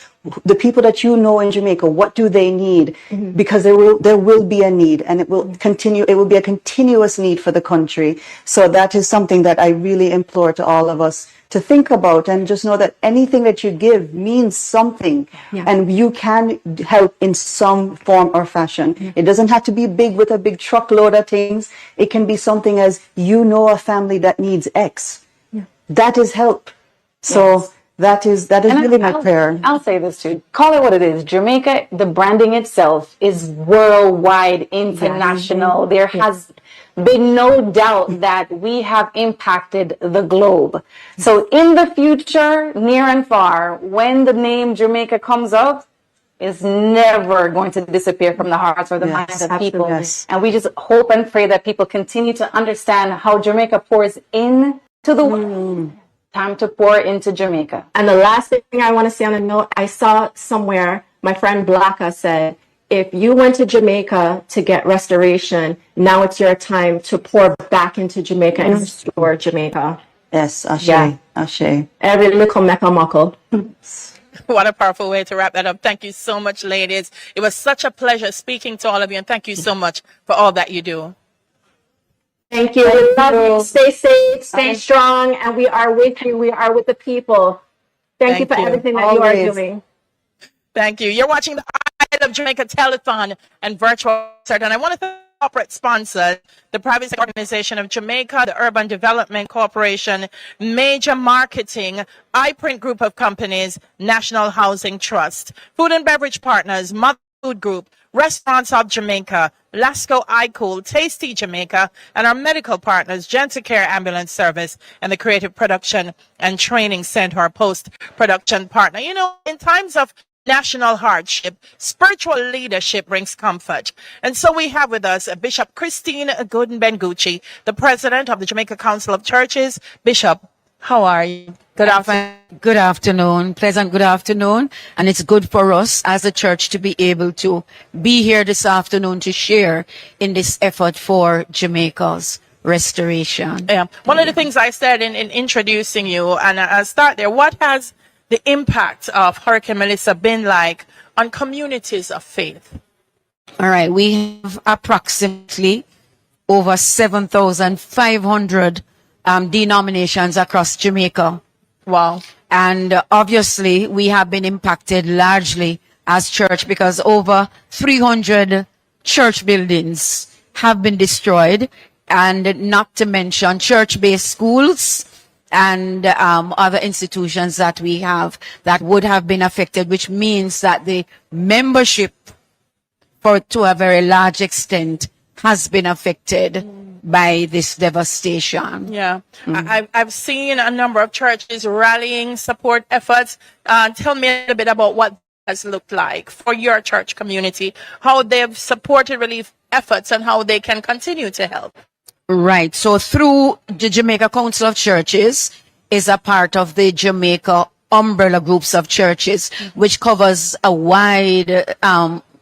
the people that you know in Jamaica, what do they need? Because there will be a need, and it will continue. It will be a continuous need for the country. So that is something that I really implore to all of us to think about, and just know that anything that you give means something, and you can help in some form or fashion. It doesn't have to be big with a big truckload of things. It can be something as, you know, a family that needs X. That is help. So that is really my prayer. I'll say this too. Call it what it is. Jamaica, the branding itself is worldwide, international. There has been no doubt that we have impacted the globe. So in the future, near and far, when the name Jamaica comes up, it's never going to disappear from the hearts or the minds of people. And we just hope and pray that people continue to understand how Jamaica pours into the world. Time to pour into Jamaica. And the last thing I want to say on a note, I saw somewhere, my friend Blacka said, if you went to Jamaica to get restoration, now it's your time to pour back into Jamaica and restore Jamaica. Yes, Ashe, Ashe. Every little mecca muckle. What a powerful way to wrap that up. Thank you so much, ladies. It was such a pleasure speaking to all of you, and thank you so much for all that you do. Thank you. We love you. Stay safe, stay strong, and we are with you. We are with the people. Thank you for everything that you are doing. Thank you. You're watching the I Love Jamaica Telethon and virtual concert, and I want to thank corporate sponsors, the Private Sector Organization of Jamaica, the Urban Development Corporation, Major Marketing, iPrint Group of Companies, National Housing Trust, Food and Beverage Partners, Mother Food Group, Restaurants of Jamaica, Lasco iCool, Tasty Jamaica, and our medical partners, Gentacare Ambulance Service, and the Creative Production and Training Center, our post-production partner. You know, in times of national hardship, spiritual leadership brings comfort. And so we have with us Bishop Christine Gooden-Bengucci, the president of the Jamaica Council of Churches. Bishop, how are you? Good afternoon. Pleasant good afternoon. And it's good for us as a church to be able to be here this afternoon to share in this effort for Jamaica's restoration. Yeah. One of the things I said in introducing you, and I'll start there, what has the impact of Hurricane Melissa been like on communities of faith? All right. We have approximately over 7,500 denominations across Jamaica. Wow. And obviously we have been impacted largely as church because over 300 church buildings have been destroyed, and not to mention church-based schools and other institutions that we have that would have been affected, which means that the membership to a very large extent has been affected by this devastation. Yeah. I've seen a number of churches rallying support efforts. Tell me a little bit about what has looked like for your church community, how they've supported relief efforts and how they can continue to help. Right. So through the Jamaica Council of Churches is a part of the Jamaica umbrella groups of churches, which covers a wide,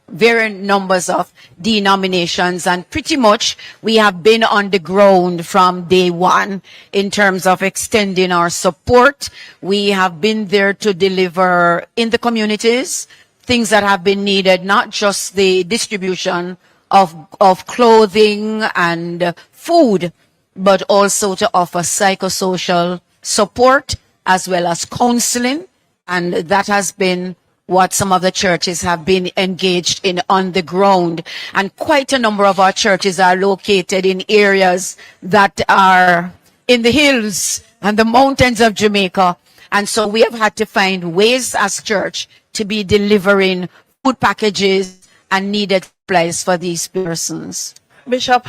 varying numbers of denominations, and pretty much we have been on the ground from day one in terms of extending our support. We have been there to deliver in the communities things that have been needed, not just the distribution of clothing and food, but also to offer psychosocial support as well as counseling. And that has been what some of the churches have been engaged in on the ground. And quite a number of our churches are located in areas that are in the hills and the mountains of Jamaica. And so we have had to find ways as church to be delivering food packages and needed supplies for these persons. Bishop,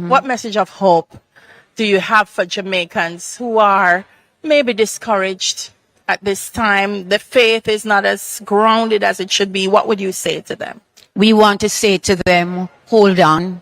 what message of hope do you have for Jamaicans who are maybe discouraged at this time? The faith is not as grounded as it should be. What would you say to them? We want to say to them, hold on.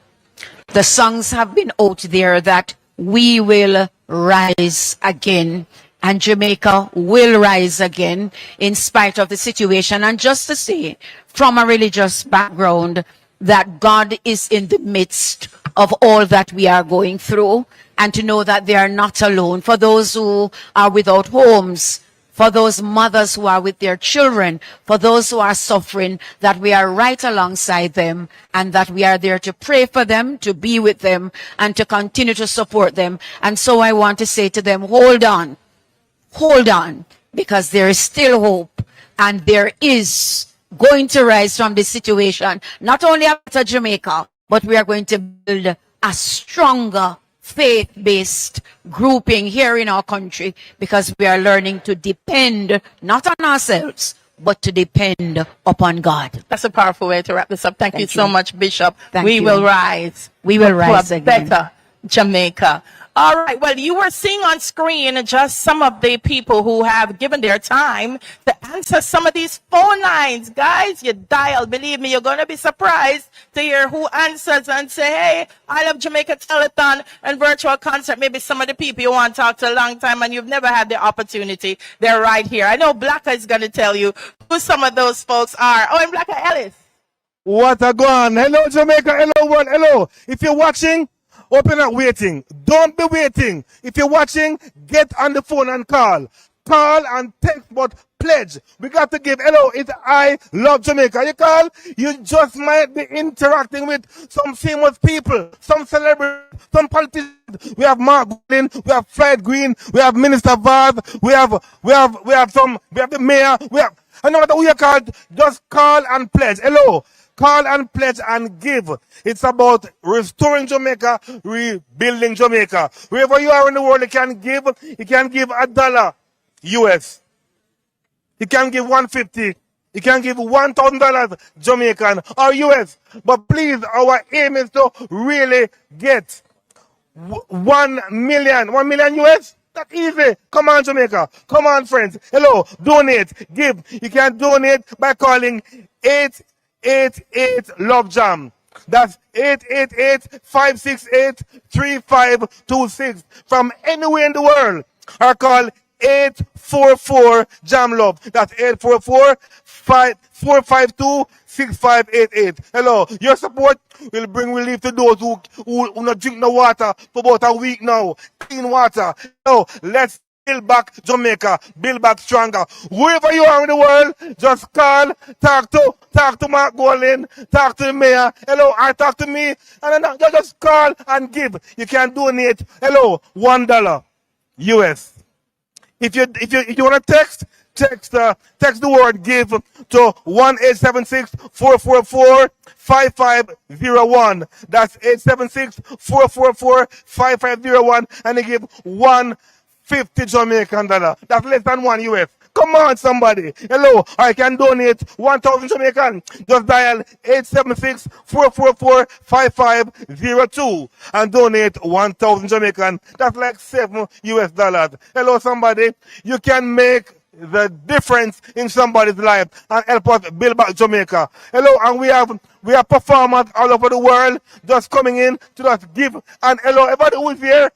The songs have been out there that we will rise again, and Jamaica will rise again in spite of the situation. And just to say, from a religious background, that God is in the midst of all that we are going through, and to know that they are not alone. For those who are without homes, for those mothers who are with their children, for those who are suffering, that we are right alongside them and that we are there to pray for them, to be with them, and to continue to support them. And so I want to say to them, hold on, because there is still hope and there is going to rise from this situation, not only after Jamaica, but we are going to build a stronger faith-based grouping here in our country, because we are learning to depend not on ourselves, but to depend upon God. That's a powerful way to wrap this up. Thank you so much, Bishop. Thank we you. will rise. We will rise to a again. better Jamaica. All right. Well, you were seeing on screen just some of the people who have given their time to answer some of these phone lines. Guys, you dial. Believe me, you're going to be surprised to hear who answers and say, hey, I love Jamaica Telethon and virtual concert. Maybe some of the people you want to talk to a long time and you've never had the opportunity. They're right here. I know Blacka is going to tell you who some of those folks are. Oh, and Blacka Ellis. What a go on. Hello, Jamaica. Hello, world. Hello. If you're watching, open up waiting. Don't be waiting. If you're watching, get on the phone and call. Call and text, but pledge. We got to give. Hello, it's I Love Jamaica. You call, you just might be interacting with some famous people, some celebrities, some politicians. We have Mark Goodwin, we have Fred Green, we have Minister Vaz, we have the mayor, I know what we are called. Just call and pledge. Hello. Call and pledge and give. It's about restoring Jamaica, rebuilding Jamaica. Wherever you are in the world, you can give $1 US. You can give $150. You can give $1,000 Jamaican or US. But please, our aim is to really get 1 million US. That's easy. Come on, Jamaica. Come on, friends. Hello. Donate. Give. You can donate by calling 888 Love Jam. That's 888-568-3526 from anywhere in the world. Or call 844 Jam Love. That's 844-452-6588. Hello. Your support will bring relief to those who not drink no water for about a week now. Clean water. Hello. Let's build back Jamaica, build back stronger. Wherever you are in the world, just call, talk to Mark Goldin, talk to the mayor, hello, or talk to me, and then just call and give. You can donate, hello, $1 US. If you want to text the word give to 1-876-444-5501. That's 876-444-5501, and they give $150 Jamaican dollar. That's less than $1 US. Come on, somebody. Hello. I can donate 1,000 Jamaican. Just dial 876-444-5502 and donate 1,000 Jamaican. That's like $7 US. Hello, somebody. You can make the difference in somebody's life and help us build back Jamaica. Hello, and we have performers all over the world just coming in to just give. And hello, everybody who is here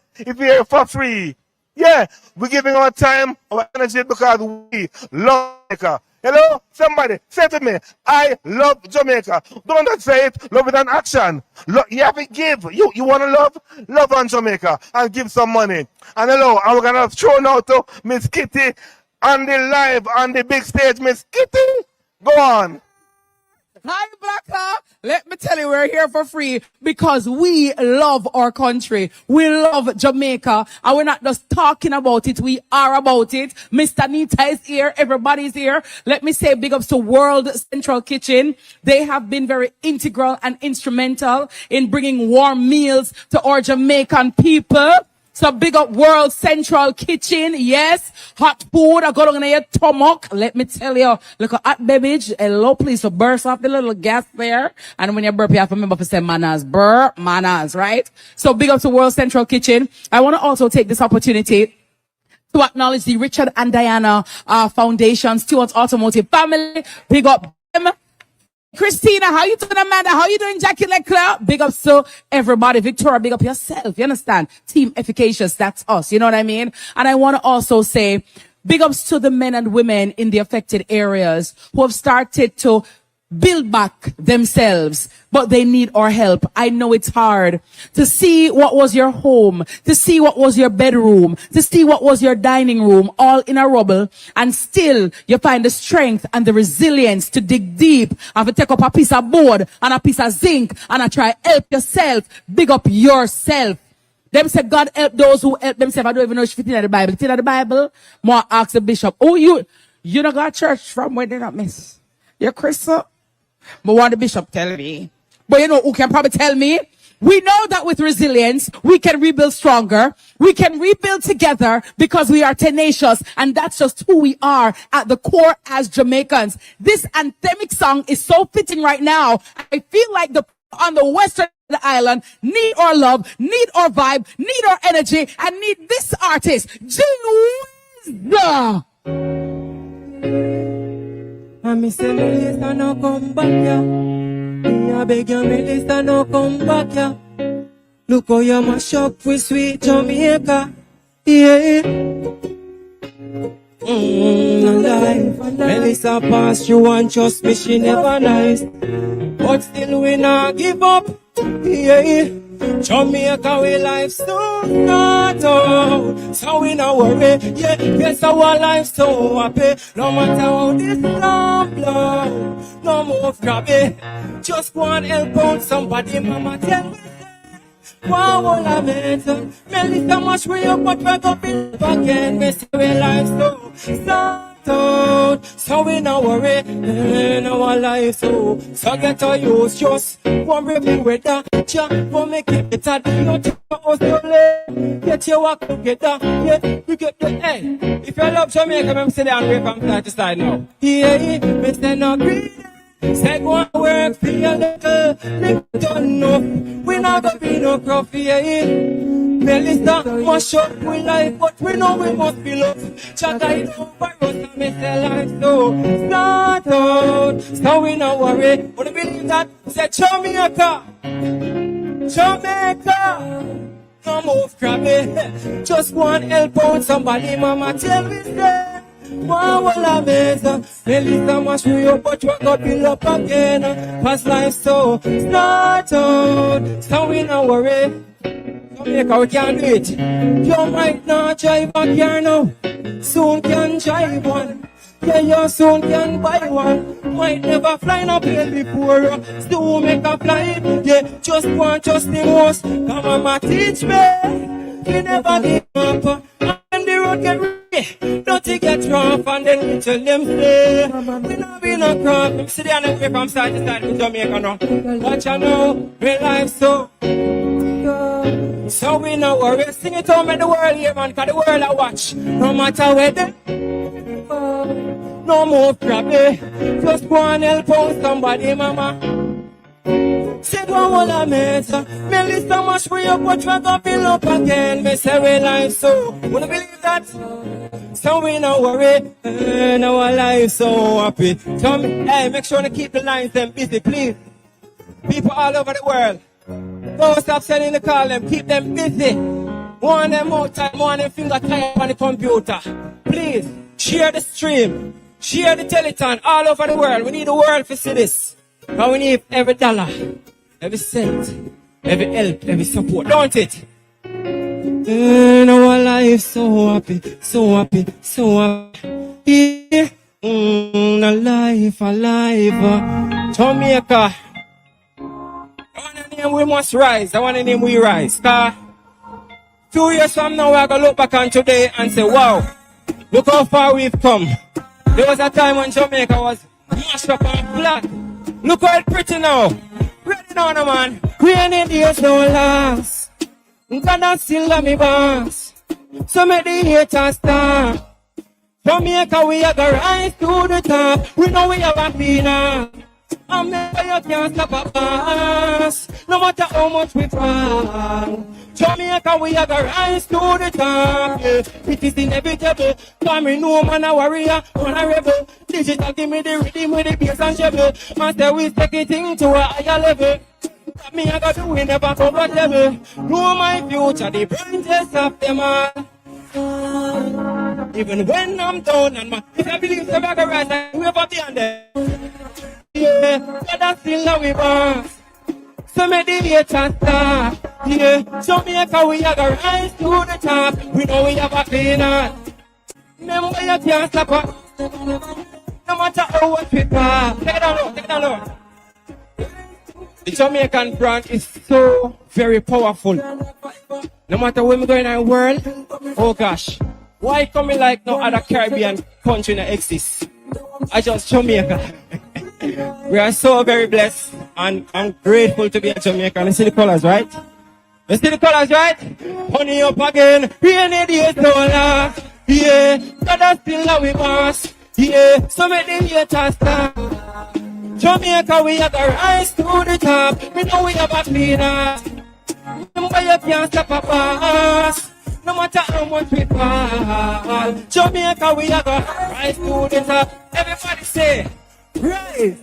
for free. Yeah, we're giving our time, our energy, because we love Jamaica. Hello, somebody, say to me, I love Jamaica. Don't just say it, love it in action. You have to give. You want to love on Jamaica and give some money. And hello, and we're going to throw now to Miss Kitty on the live, on the big stage. Miss Kitty, go on. Hi, Blacka. Let me tell you, we're here for free because we love our country. We love Jamaica. And we're not just talking about it. We are about it. Mr. Nita is here. Everybody's here. Let me say big ups to World Central Kitchen. They have been very integral and instrumental in bringing warm meals to our Jamaican people. So big up World Central Kitchen. Yes. Hot food. I got on your stomach. Let me tell you. Look at hot beverage. Hello, please. So burst off the little gas there. And when you burp, you have to remember to say manners. Burp, manners, right? So big up to World Central Kitchen. I want to also take this opportunity to acknowledge the Richard and Diana Foundation, Stewart's Automotive family. Big up them. Christina, how you doing, Amanda? How you doing, Jackie Leclerc? Big ups to everybody. Victoria, big up yourself. You understand? Team Efficacious, that's us. You know what I mean? And I want to also say big ups to the men and women in the affected areas who have started to build back themselves, but they need our help. I know it's hard to see what was your home, to see what was your bedroom, to see what was your dining room, all in a rubble, and still you find the strength and the resilience to dig deep and to take up a piece of board and a piece of zinc and I try help yourself, big up yourself. Them say God help those who help themselves. I don't even know if it's in the Bible. It's in the Bible. More ask the bishop. Oh, you don't go to church from where they not miss. You're Christian. But what the bishop tell me. But you know who can probably tell me? We know that with resilience, we can rebuild stronger. We can rebuild together because we are tenacious. And that's just who we are at the core as Jamaicans. This anthemic song is so fitting right now. I feel like the on the western the island need our love, need our vibe, need our energy, and need this artist, Gene. And me say, Melissa, no come back, yeah. Me a beg you, Melissa, no come back, yeah. Look how you mash up with sweet Jamaica, yeah. Alive. Melissa passed you and trust me, she never nice. But still we not give up, yeah. Jamaica, we life so not out, so we not worry, yeah. Yes, our life so happy. No matter how this long blow, no more grabby. Just go and help out somebody, mama tell me. Wow, all I met, Melissa much we up, but we go build again. We say we life so start out, so we not worry in our life so get our use just one review with that. Go make it better, no take us to play. Get your work together, yeah, you get the hey. If you love Jamaica, I'm sit down and from side to side now. Yeah, me say no greedy. Say go and work for your little done enough. We not gonna be no coffee, yeah. Melissa mash up we life, but we know we must be loved. Chaka it over us and me say life so start out, so we not worry. But I believe that say Jamaica, no move crabby. Just go and help out somebody, mama tell me say. Wow, all I miss, Melissa mash me up, but you got build up again. Past life so start out, so we not worry. Jamaica, we can't do it. You might not drive a car now, soon can drive one. Yeah, you soon can buy one. Might never fly no plane before, still make a flight. Yeah, just one, just the most. Come on, ma, teach me. You never give up. And the road get ready, don't you get rough, and then you tell them stay. We not be no crap. Sit down and from side to side in Jamaica now. Watch you know, real life so. So we no worry, sing it home in the world here, man, cause the world I watch. No matter where they no more crabby. Just go and help out somebody, mama. Say go all I met. Melissa mash we up, but we gonna build up again. Me say we life so. Wanna believe that? So we no worry, and our life so happy. Tell me, hey, make sure to keep the lines them busy, please. People all over the world. Don't stop sending the call them, keep them busy. One them out time, one them finger tired on the computer. Please, share the stream, share the telethon all over the world. We need the world to see this. But we need every dollar, every cent, every help, every support, don't it? And our life so happy, so happy, so happy. Yeah. Alive. Jamaica. I want to name we must rise. I want to name we rise. 2 years from now, we're going to look back on today and say, wow, look how far we've come. There was a time when Jamaica was mashed up and flat. Look how it's pretty now. Ready now, no man. Rainy days don't last. God still love me boss. So make the haters stop. Jamaica, we are going to rise to the top. We know we have a winner. And never you can't stop us. No matter how much we fall. Jamaica, we are gonna rise to the top. Yeah. It is inevitable. For me, no man a warrior, man a rebel. Digital give me the rhythm with the bass and treble. Master, we take it to a higher level. That me I got to win never comfortable. Know my future, the brightest of them all. Even when I'm down and if I believe the bag of rise, I will never be on there. Yeah, still how we boss. So make the haters stop. Yeah, Jamaica, we are gonna rise to the top. We know we have a clean heart. Remember you can't stop us. No matter how what people are. Take it down low, take it down low. The Jamaican brand is so very powerful. No matter where we go in the world, oh gosh, why coming like no other Caribbean country that exists? I just Jamaica. We are so very blessed, and I'm grateful to be a Jamaican. You see the colors, right? You see the colors, right? Honey up again, rainy days don't last. Yeah, but that's still how we pass. Yeah, so make the haters stop. Jamaica, we are gonna rise to the top. We know we have a clean heart. Remember you can't stop us. No matter how much we fall. Jamaica, we are gonna rise to the top. Everybody say, rise,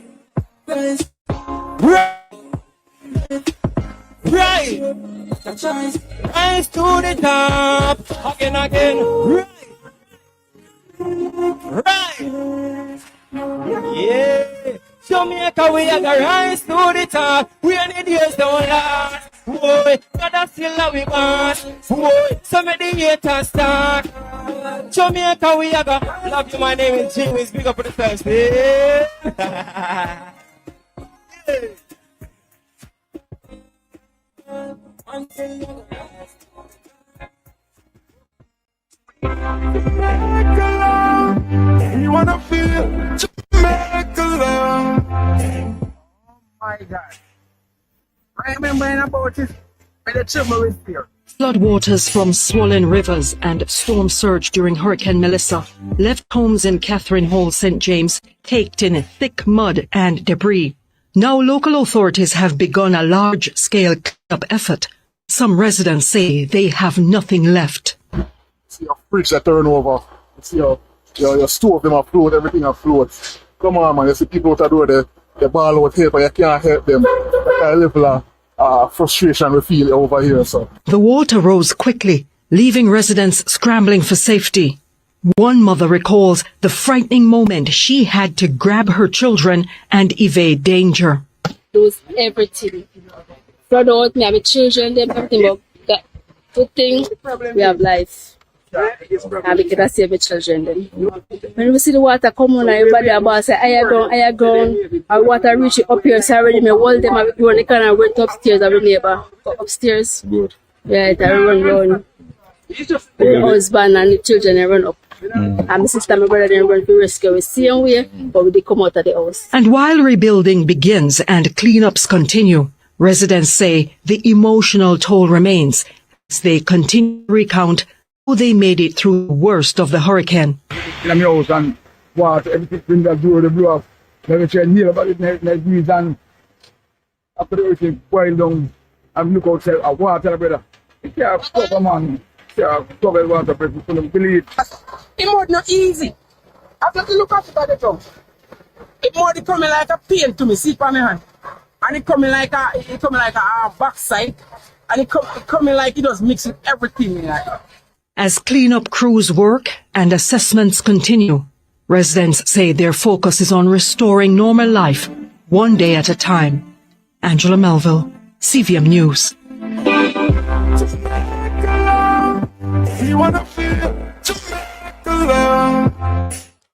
rise, rise, rise, rise to the top. Again, again, rise, rise. Yeah, Jamaica, we are gonna rise to the top. We are the days don't last. Boy, but that's still how we pass. Boy, some of the haters start. Jamaica, we are gonna love you. My name is Jimmy. Speak up for the first. Yeah. You wanna feel Jamaica love? Oh my God. I remember about it when the trouble is here. Floodwaters from swollen rivers and storm surge during Hurricane Melissa left homes in Catherine Hall, St. James, caked in thick mud and debris. Now local authorities have begun a large-scale cleanup effort. Some residents say they have nothing left. See your fridge that turn over. See your stove them afloat, everything afloat. Come on, man. You see people out there, they ball out help and you can't help them. That kind of level of frustration we feel over here, so. The water rose quickly, leaving residents scrambling for safety. One mother recalls the frightening moment she had to grab her children and evade danger. Lose everything. Flood out, me have my children, them everything, but good thing, we have life. And we can save my children then. When we see the water come on, everybody about say, I gone. Our water reach up here, so I already me hold them, I go on the corner and went upstairs, our neighbor. Go upstairs. Good. Yeah, I run down. The husband and the children, I run up. And my sister and my brother, they run to rescue. We see them way, but we did come out of the house. And while rebuilding begins and cleanups continue, residents say the emotional toll remains as they continue to recount how they made it through the worst of the hurricane. In my house and water, everything that do the blow up. Never try and hear about it, never breathe, and after everything boiled down, and look outside, water, brother. You can't cover, man. You can't cover water, but you couldn't believe. It was not easy. I have to look at it at the top. It more coming like a pain to me, see from my hand. And it coming like a backside. And it coming like it does mix with everything. As cleanup crews work and assessments continue, residents say their focus is on restoring normal life, one day at a time. Angela Melville, CVM News.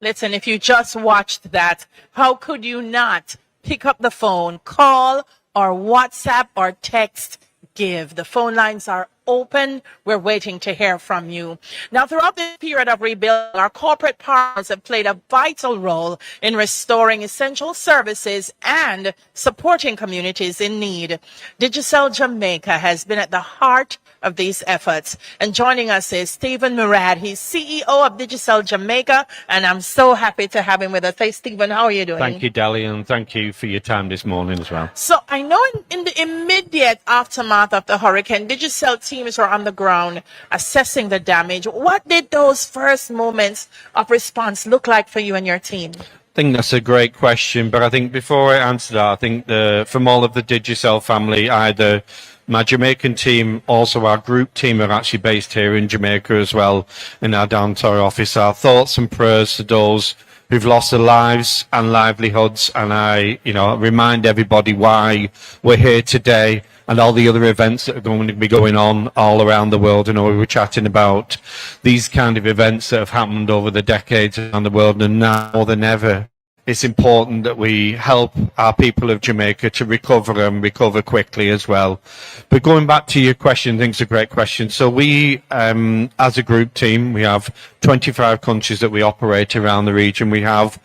Listen, if you just watched that, how could you not pick up the phone, call, or WhatsApp or text give? The phone lines are open. We're waiting to hear from you. Now, throughout this period of rebuilding, our corporate partners have played a vital role in restoring essential services and supporting communities in need. Digicel Jamaica has been at the heart of these efforts. And joining us is Stephen Murad. He's CEO of Digicel Jamaica, and I'm so happy to have him with us. Hey, Stephen, how are you doing? Thank you, Dali, and thank you for your time this morning as well. So I know in the immediate aftermath of the hurricane, Digicel teams were on the ground assessing the damage. What did those first moments of response look like for you and your team? I think that's a great question, but I think before I answer that, I think from all of the Digicel family, either my Jamaican team, also our group team are actually based here in Jamaica as well, in our downtown office. Our thoughts and prayers to those who've lost their lives and livelihoods. And I, remind everybody why we're here today and all the other events that are going to be going on all around the world. We were chatting about these kind of events that have happened over the decades around the world, and now more than ever, it's important that we help our people of Jamaica to recover and recover quickly as well. But going back to your question, I think it's a great question. So we, as a group team, we have 25 countries that we operate around the region. We have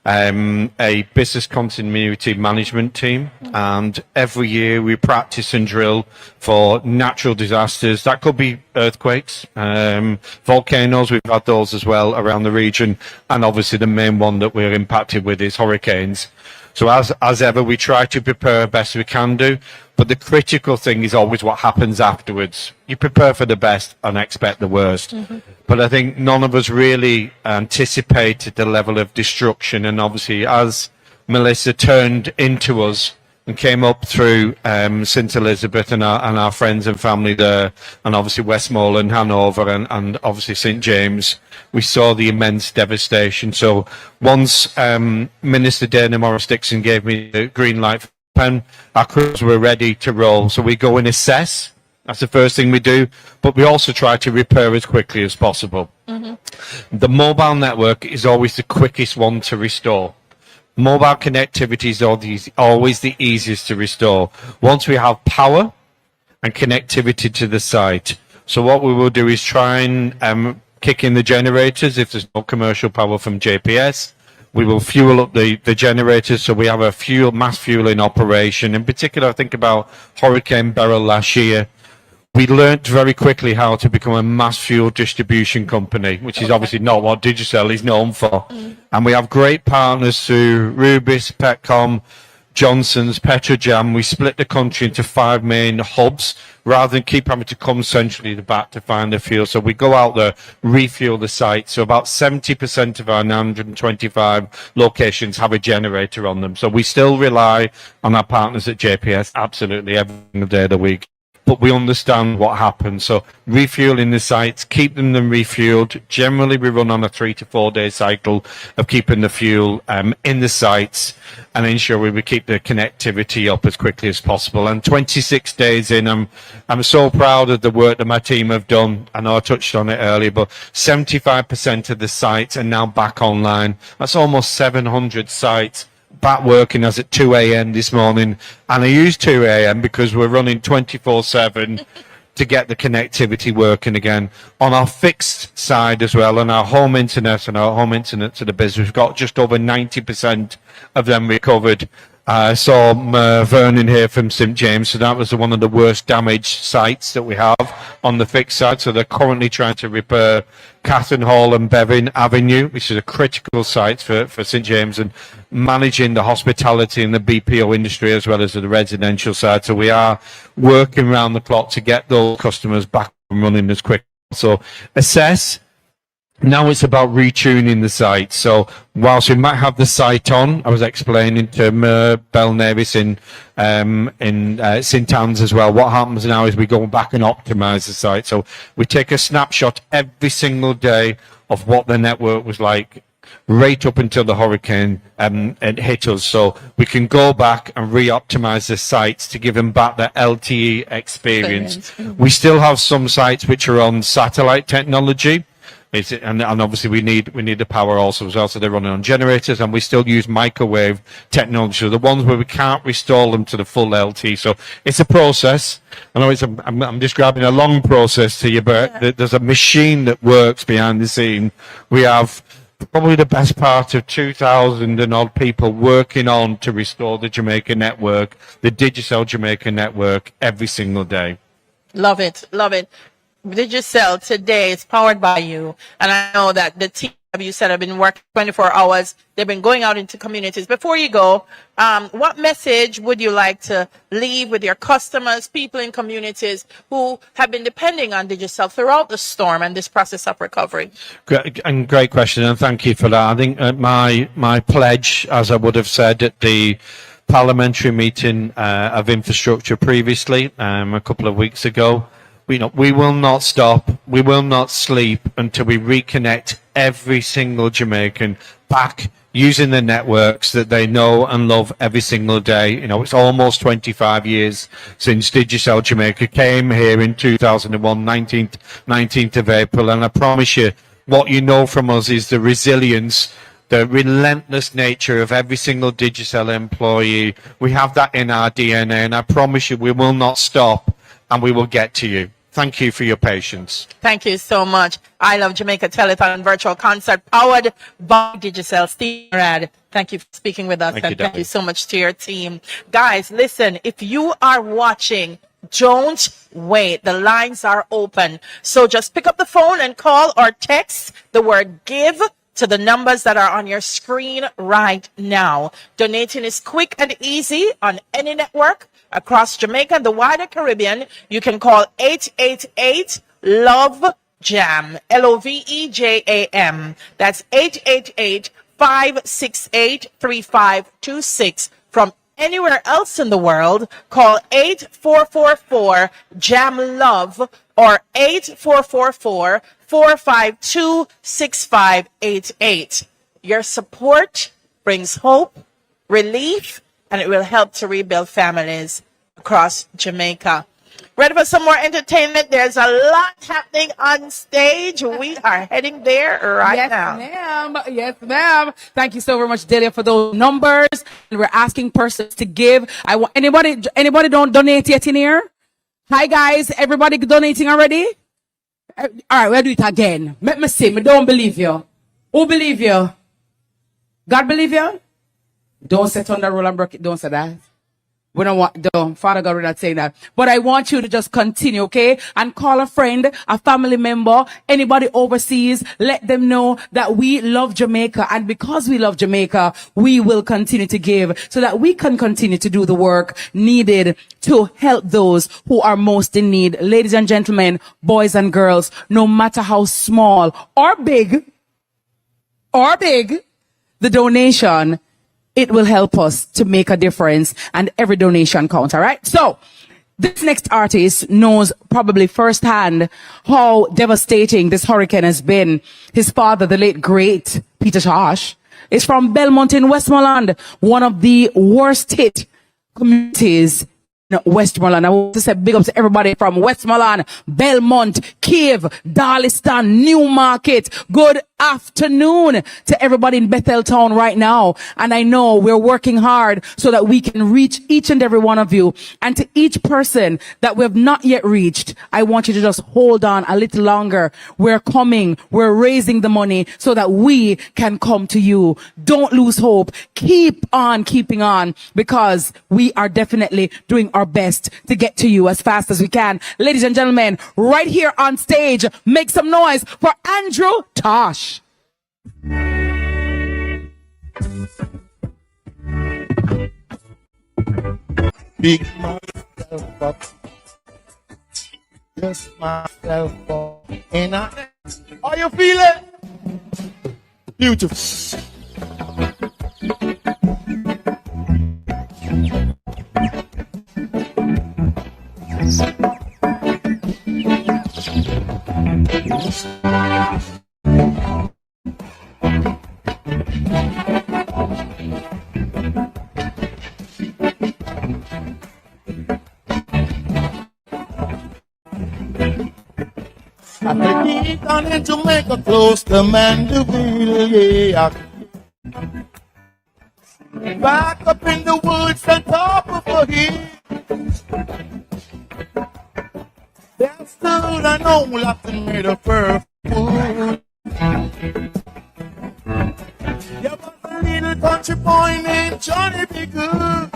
a business continuity management team, and every year we practice and drill for natural disasters. That could be earthquakes, volcanoes, we've had those as well around the region, and obviously the main one that we're impacted with is hurricanes. So as ever, we try to prepare best we can do, but the critical thing is always what happens afterwards. You prepare for the best and expect the worst. But I think none of us really anticipated the level of destruction, and obviously as Melissa turned into us and came up through St. Elizabeth and our friends and family there, and obviously Westmoreland, Hanover, and obviously St. James, we saw the immense devastation. So once Minister Dana Morris-Dixon gave me the green light for pen, our crews were ready to roll. So we go and assess. That's the first thing we do, but we also try to repair as quickly as possible. The mobile network is always the quickest one to restore. Mobile connectivity is always the easiest to restore once we have power and connectivity to the site. So what we will do is try and kick in the generators if there's no commercial power from JPS. We will fuel up the generators, so we have a mass fueling operation. In particular, I think about Hurricane Beryl last year. We learnt very quickly how to become a mass fuel distribution company, which is obviously not what Digicel is known for. And we have great partners through Rubis, Petcom, Johnson's, Petrojam. We split the country into 5 main hubs rather than keep having to come centrally to back to find the fuel. So we go out there, refuel the site. So about 70% of our 925 locations have a generator on them. So we still rely on our partners at JPS absolutely every single day of the week. But we understand what happens. So refueling the sites, keeping them refueled. Generally, we run on a 3 to 4 day cycle of keeping the fuel in the sites and ensuring we keep the connectivity up as quickly as possible. And 26 days in, I'm so proud of the work that my team have done. I know I touched on it earlier, but 75% of the sites are now back online. That's almost 700 sites back working as at 2 a.m. this morning, and I use 2 a.m. because we're running 24/7 to get the connectivity working again. On our fixed side as well, on our home internet and our home internet to the business, we've got just over 90% of them recovered. I saw Vernon here from St. James, so that was one of the worst damaged sites that we have on the fixed side. So they're currently trying to repair Catherine Hall and Bevan Avenue, which is a critical site for St. James, and managing the hospitality and the BPO industry as well as the residential side. So we are working around the clock to get those customers back and running as quick. So assess. Now it's about retuning the site. So whilst we might have the site on, I was explaining to Bell Nevis in St. Anne's as well. What happens now is we go back and optimize the site. So we take a snapshot every single day of what the network was like right up until the hurricane it hit us. So we can go back and re-optimize the sites to give them back the LTE experience. We still have some sites which are on satellite technology. And obviously we need the power also as well, so they're running on generators, and we still use microwave technology, so the ones where we can't restore them to the full LT. So it's a process. I know I'm describing a long process to you, but there's a machine that works behind the scene. We have probably the best part of 2,000 and odd people working on to restore the Jamaica network, the Digicel Jamaica network, every single day. Love it, love it. Digicel today is powered by you, and I know that the team, you said, have been working 24 hours. They've been going out into communities. Before you go, what message would you like to leave with your customers, people in communities who have been depending on Digicel throughout the storm and this process of recovery? Great question, and thank you for that. I think my pledge, as I would have said at the parliamentary meeting of infrastructure previously, a couple of weeks ago, we will not stop, we will not sleep until we reconnect every single Jamaican back using the networks that they know and love every single day. You know, it's almost 25 years since Digicel Jamaica came here in 2001, 19th of April. And I promise you, what you know from us is the resilience, the relentless nature of every single Digicel employee. We have that in our DNA, and I promise you we will not stop, and we will get to you. Thank you for your patience. Thank you so much. I Love Jamaica Telethon virtual concert powered by Digicel. Steve Rad, thank you for speaking with us. Thank you so much to your team. Guys, listen, if you are watching, don't wait. The lines are open. So just pick up the phone and call or text the word GIVE to the numbers that are on your screen right now. Donating is quick and easy on any network across Jamaica and the wider Caribbean. You can call 888-LOVE-JAM, LOVEJAM. That's 888-568-3526. From anywhere else in the world, call 8444-JAM-LOVE or 8444-452-6588. Your support brings hope, relief, and it will help to rebuild families across Jamaica. Ready for some more entertainment? There's a lot happening on stage. We are heading there right now. Yes, ma'am. Yes, ma'am. Thank you so very much, Delia, for those numbers. And we're asking persons to give. I want anybody don't donate yet in here? Hi, guys. Everybody donating already? All right, we'll do it again. Let me see. Me don't believe you. Who believe you? God believe you? Don't set on the rule and break it. Don't say that. We don't want, Father God, we're not saying that. But I want you to just continue, okay? And call a friend, a family member, anybody overseas. Let them know that we love Jamaica. And because we love Jamaica, we will continue to give so that we can continue to do the work needed to help those who are most in need. Ladies and gentlemen, boys and girls, no matter how small or big, the donation, it will help us to make a difference, and every donation counts, all right? So, this next artist knows probably firsthand how devastating this hurricane has been. His father, the late great Peter Tosh, is from Belmont in Westmoreland, one of the worst hit communities in Westmoreland. I want to say big up to everybody from Westmoreland, Belmont, Cave, Darliston, Newmarket. Good afternoon to everybody in Telethon right now. And I know we're working hard so that we can reach each and every one of you. And to each person that we have not yet reached, I want you to just hold on a little longer. We're coming. We're raising the money so that we can come to you. Don't lose hope. Keep on keeping on, because we are definitely doing our best to get to you as fast as we can. Ladies and gentlemen, right here on stage, make some noise for Andrew Tosh. Big myself up, just myself up, and how you feeling? Beautiful. I take it down in Jamaica, close to Mandeville, yeah. Back up in the woods on top of a hill. There's still an old Latin made of earth food. Yeah, but a little country boy named Johnny Be Good.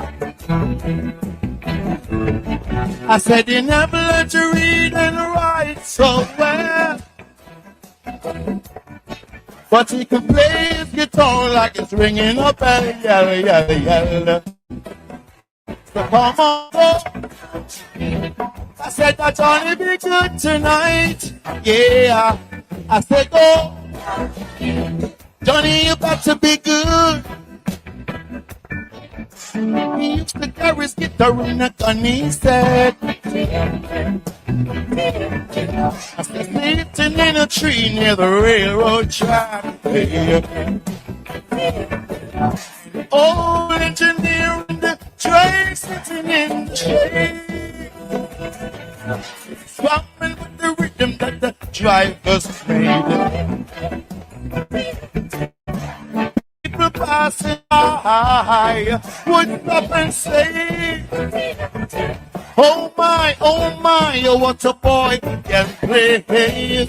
I said he never learned to read and write so well, but he can play his guitar like it's ringing a bell, yell, yell, yell. So come on, go. I said that Johnny Be Good tonight, yeah. I said go, Johnny, you got to be good. He used to carry his guitar in a gun, he said, Sitting in a tree near the railroad track. Old engineer in the train sitting in the shade. Swapping with the rhythm that the drivers made. People passing by would stop and say, oh my, oh what a boy can play.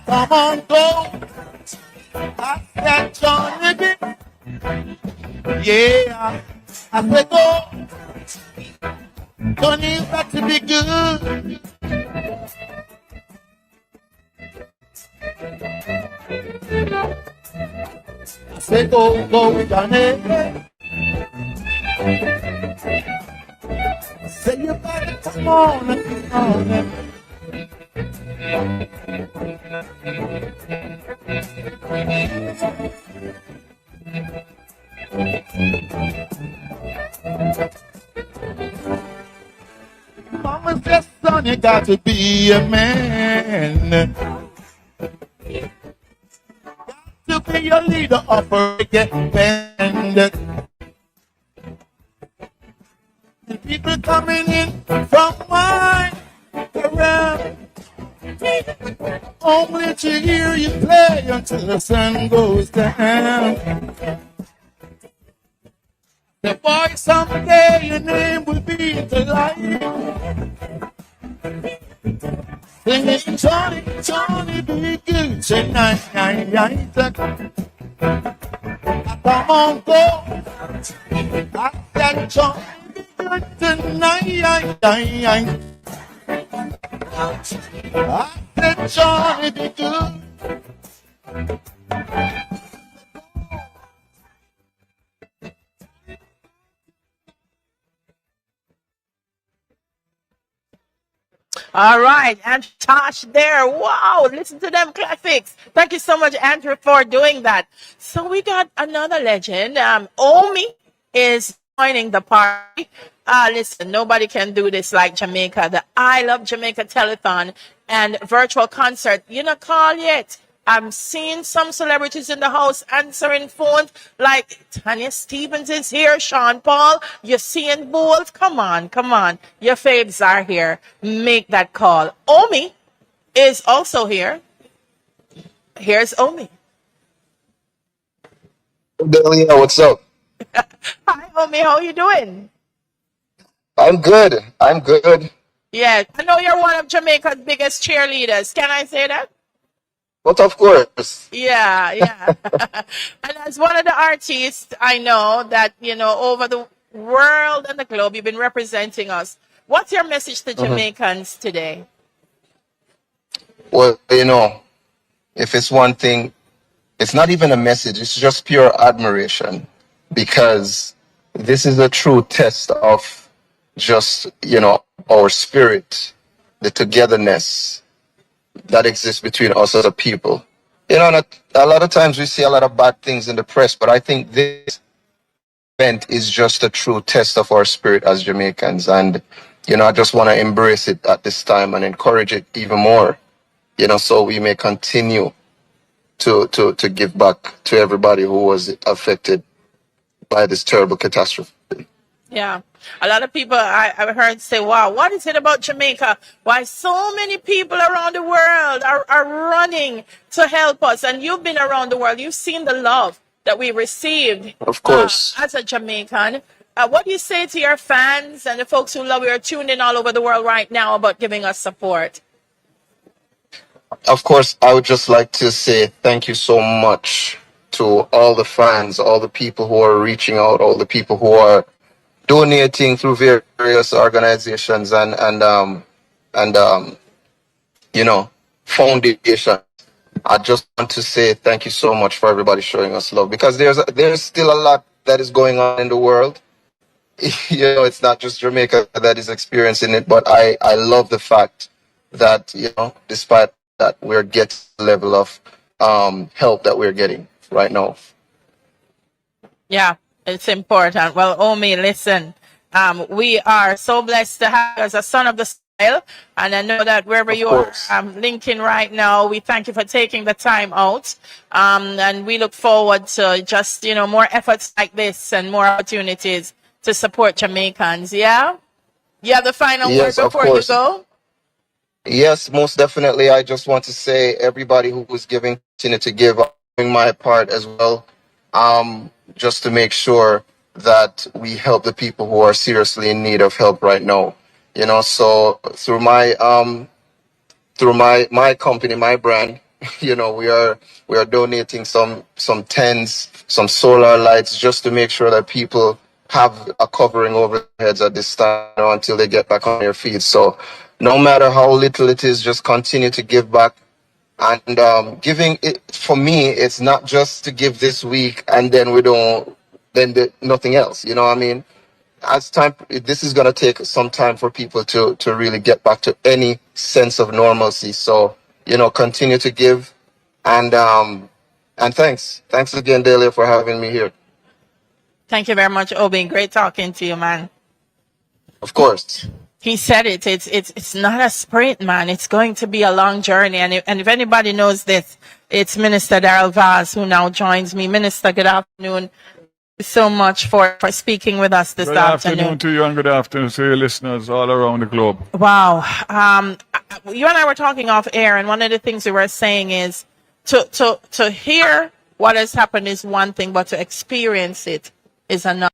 Come on, go. I said, Johnny B. Yeah, I said, go. Johnny's got to be good. I said, go, go, Johnny. Say you better come on, come on. Mama said, son, you got to be a man. Got to be a leader of a reggae band. And people coming in from wide around, only to hear you play until the sun goes down. The boy, someday your name will be the light. Singing Johnny, Johnny, be good tonight. Come on, go. I said Johnny, be good tonight. I said Johnny, be good. All right, and Tosh there. Wow, listen to them classics. Thank you so much, Andrew, for doing that. So we got another legend. Omi is joining the party. Listen, nobody can do this like Jamaica. The I Love Jamaica Telethon and virtual concert. You not call yet. I'm seeing some celebrities in the house answering phones like Tanya Stevens is here, Sean Paul, you're seeing Bolt. Come on. Your faves are here. Make that call. Omi is also here. Here's Omi. Delia, what's up? Hi, Omi. How are you doing? I'm good. Yeah, I know you're one of Jamaica's biggest cheerleaders. Can I say that? But of course. Yeah. And as one of the artists, I know that, over the world and the globe, you've been representing us. What's your message to Jamaicans today? Well, if it's one thing, it's not even a message, it's just pure admiration. Because this is a true test of just, our spirit, the togetherness that exists between us as a people. A lot of times we see a lot of bad things in the press, but I think this event is just a true test of our spirit as Jamaicans. And, I just want to embrace it at this time and encourage it even more, so we may continue to give back to everybody who was affected by this terrible catastrophe. Yeah. A lot of people I've heard say, wow, what is it about Jamaica? Why so many people around the world are running to help us? And you've been around the world. You've seen the love that we received. Of course. As a Jamaican. What do you say to your fans and the folks who love you are tuned in all over the world right now about giving us support? Of course, I would just like to say thank you so much to all the fans, all the people who are reaching out, all the people who are donating through various organizations and foundations. I just want to say thank you so much for everybody showing us love, because there's still a lot that is going on in the world. It's not just Jamaica that is experiencing it, but I love the fact that, despite that, we're getting the level of help that we're getting right now. Yeah, it's important. Well, Omi, listen, We are so blessed to have you as a son of the soil. And I know that wherever you are linking right now, we thank you for taking the time out. And we look forward to just, more efforts like this and more opportunities to support Jamaicans. Yeah? You have the final Yes, word of before you course. go? Yes, most definitely. I just want to say everybody who was giving, continue to give, I'm doing my part as well, just to make sure that we help the people who are seriously in need of help right now. So through my company, my brand, we are donating some tents, some solar lights, just to make sure that people have a covering over their heads at this time, until they get back on their feet. So no matter how little it is, just continue to give back. And giving it, for me, it's not just to give this week and then nothing else. You know what I mean? As time, this is going to take some time for people to really get back to any sense of normalcy. So, continue to give. And thanks again, Delia, for having me here. Thank you very much, Obi. Great talking to you, man. Of course. He said it. It's not a sprint, man. It's going to be a long journey. And if anybody knows this, it's Minister Darrell Vaz, who now joins me. Minister, good afternoon. Thank you so much for speaking with us this afternoon. Good afternoon to you, and good afternoon to your listeners all around the globe. Wow. You and I were talking off air, and one of the things we were saying is to hear what has happened is one thing, but to experience it is another.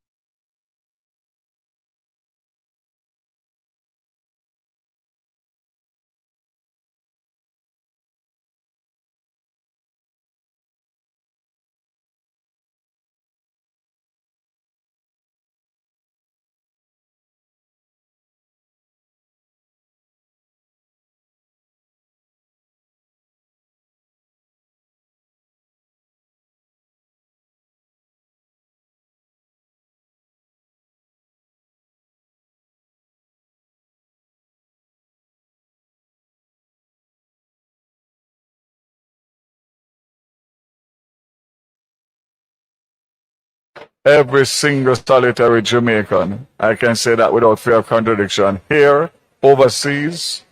Every single solitary Jamaican, I can say that without fear of contradiction, here, overseas,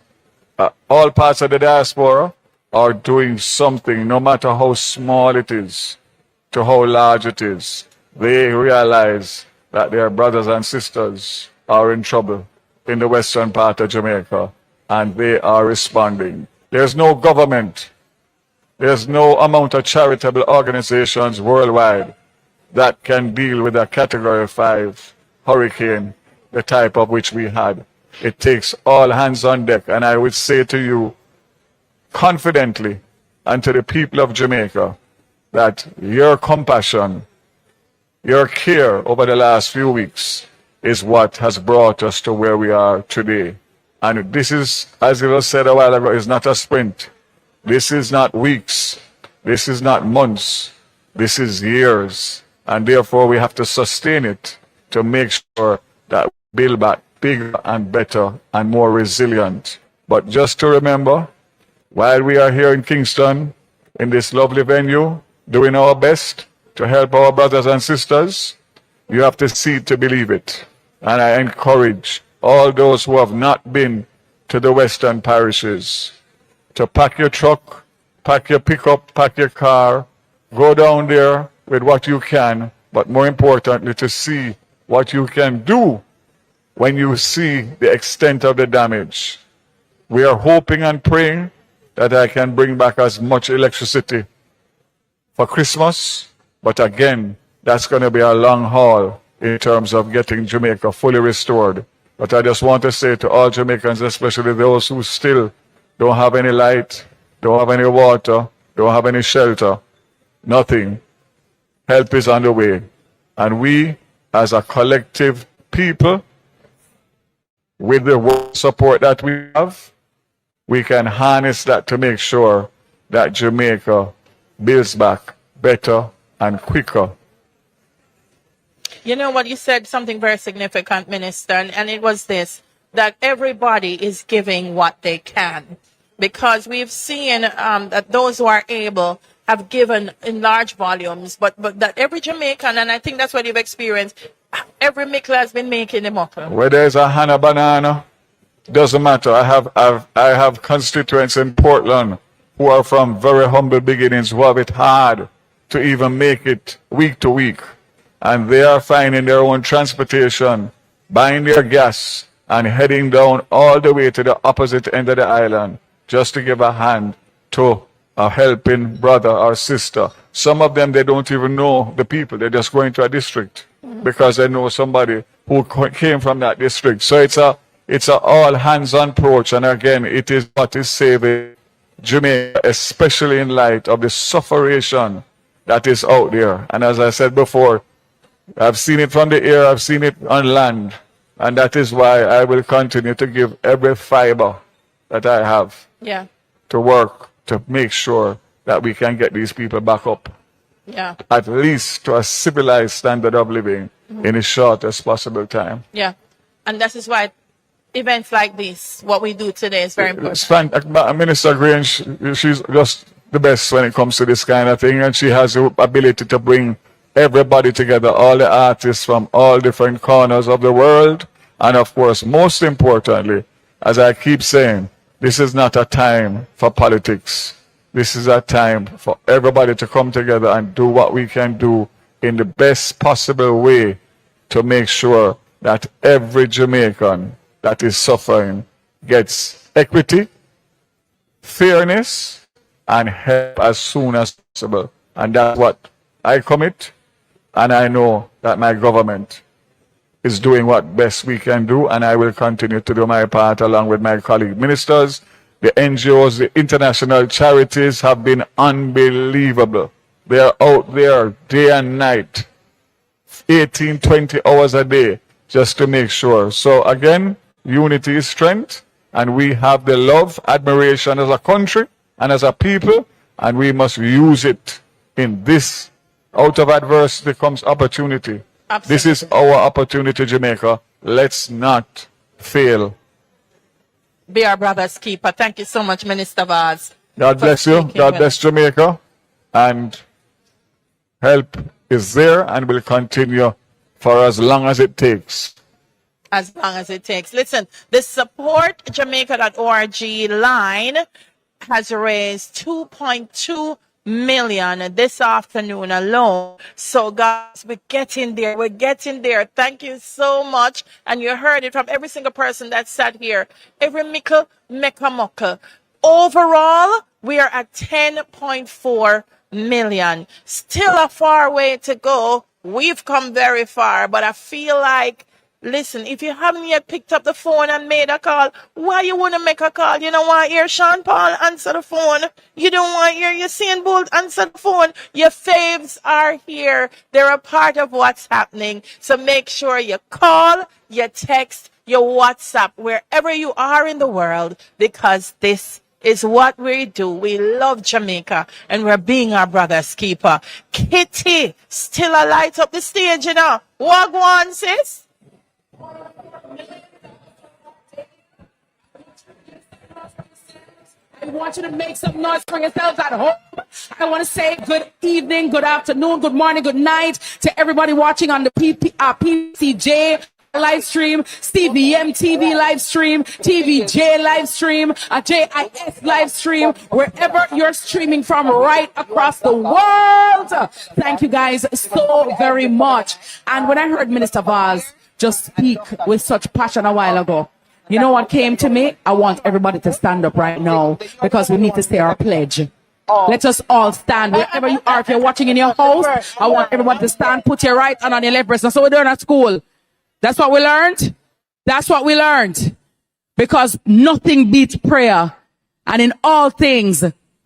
all parts of the diaspora are doing something, no matter how small it is, to how large it is. They realize that their brothers and sisters are in trouble in the western part of Jamaica, and they are responding. There's no government, there's no amount of charitable organizations worldwide that can deal with a Category 5 hurricane, the type of which we had. It takes all hands on deck, and I would say to you confidently and to the people of Jamaica that your compassion, your care over the last few weeks is what has brought us to where we are today. And this is, as it was said a while ago, is not a sprint. This is not weeks. This is not months. This is years. And therefore we have to sustain it to make sure that we build back bigger and better and more resilient. But just to remember, while we are here in Kingston, in this lovely venue, doing our best to help our brothers and sisters, you have to see it to believe it. And I encourage all those who have not been to the western parishes to pack your truck, pack your pickup, pack your car, go down there with what you can, but more importantly, to see what you can do when you see the extent of the damage. We are hoping and praying that I can bring back as much electricity for Christmas, but again, that's going to be a long haul in terms of getting Jamaica fully restored. But I just want to say to all Jamaicans, especially those who still don't have any light, don't have any water, don't have any shelter, nothing. Help is on the way. And we, as a collective people, with the support that we have, we can harness that to make sure that Jamaica builds back better and quicker. You know what, you said something very significant, Minister, and it was this, that everybody is giving what they can. Because we've seen that those who are able have given in large volumes, but that every Jamaican, and I think that's what you've experienced, Every mickle has been making the muckle. Where there's a Hannah banana, doesn't matter. I have constituents in Portland who are from very humble beginnings, who have it hard to even make it week to week. And they are finding their own transportation, buying their gas, and heading down all the way to the opposite end of the island just to give a hand to a helping brother or sister. Some of them, they don't even know the people. They're just going to a district because they know somebody who came from that district. So it's a all hands-on approach. And again, it is what is saving Jamaica, especially in light of the suffering that is out there. And as I said before, I've seen it from the air, I've seen it on land. And that is why I will continue to give every fiber that I have to work to make sure that we can get these people back up. Yeah. At least to a civilized standard of living in the shortest possible time. Yeah. And that is why events like this, what we do today, is very important. Minister Green, she's just the best when it comes to this kind of thing. And she has the ability to bring everybody together, all the artists from all different corners of the world. And of course, most importantly, as I keep saying, this is not a time for politics. This is a time for everybody to come together and do what we can do in the best possible way to make sure that every Jamaican that is suffering gets equity, fairness, and help as soon as possible. And that's what I commit. And I know that my government is doing what best we can do, and I will continue to do my part along with my colleague ministers. The NGOs, the international charities have been unbelievable. They are out there day and night, 18, 20 hours a day, just to make sure. So again, unity is strength, and we have the love, admiration as a country and as a people, and we must use it in this. Out of adversity comes opportunity. Absolutely. This is our opportunity, Jamaica. Let's not fail. Be our brother's keeper. Thank you so much, Minister Vaz. God bless you. God bless Jamaica. And help is there and will continue for as long as it takes. As long as it takes. Listen, the supportjamaica.org line has raised 2.2 million this afternoon alone. So guys, we're getting there. We're getting there. Thank you so much. And you heard it from every single person that sat here. Every mickle, mecca muckle. Overall, we are at 10.4 million. Still a far way to go. We've come very far, but I feel like, listen, if you haven't yet picked up the phone and made a call, why you want to make a call? You don't want to hear Sean Paul answer the phone. You don't want to hear Usain Bolt answer the phone. Your faves are here. They're a part of what's happening. So make sure you call, you text, you WhatsApp, wherever you are in the world, because this is what we do. We love Jamaica and we're being our brother's keeper. Kitty, still a light up the stage, you know. Wagwan, sis. I want you to make some noise for yourselves at home. I want to say good evening, good afternoon, good morning, good night to everybody watching on the PCJ live stream, CVM TV live stream, TVJ live stream, a JIS live stream, wherever you're streaming from right across the world. Thank you guys so very much. And when I heard Minister Vaz just speak with such passion a while ago, you know what came to me? I want everybody to stand up right now because we need to say our pledge. Let us all stand wherever you are. If you're watching in your house, I want everybody to stand, put your right hand on your left breast. That's what we're doing at school. That's what we learned. That's what we learned. Because nothing beats prayer. And in all things,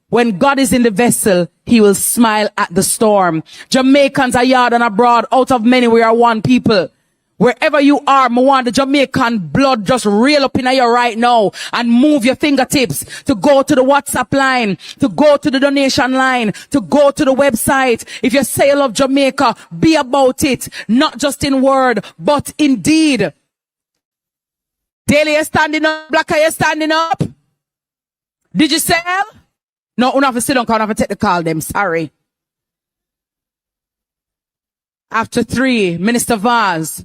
when God is in the vessel, he will smile at the storm. Jamaicans are yard and abroad. Out of many, we are one people. Wherever you are, I want the Jamaican blood just reel up in you right now and move your fingertips to go to the WhatsApp line, to go to the donation line, to go to the website. If you say you love Jamaica, be about it. Not just in word, but in deed. Daily, you standing up? Black, you standing up? Did you sell? No, you have to sit down, you have to take the call them. Sorry. After 3, Minister Vaz.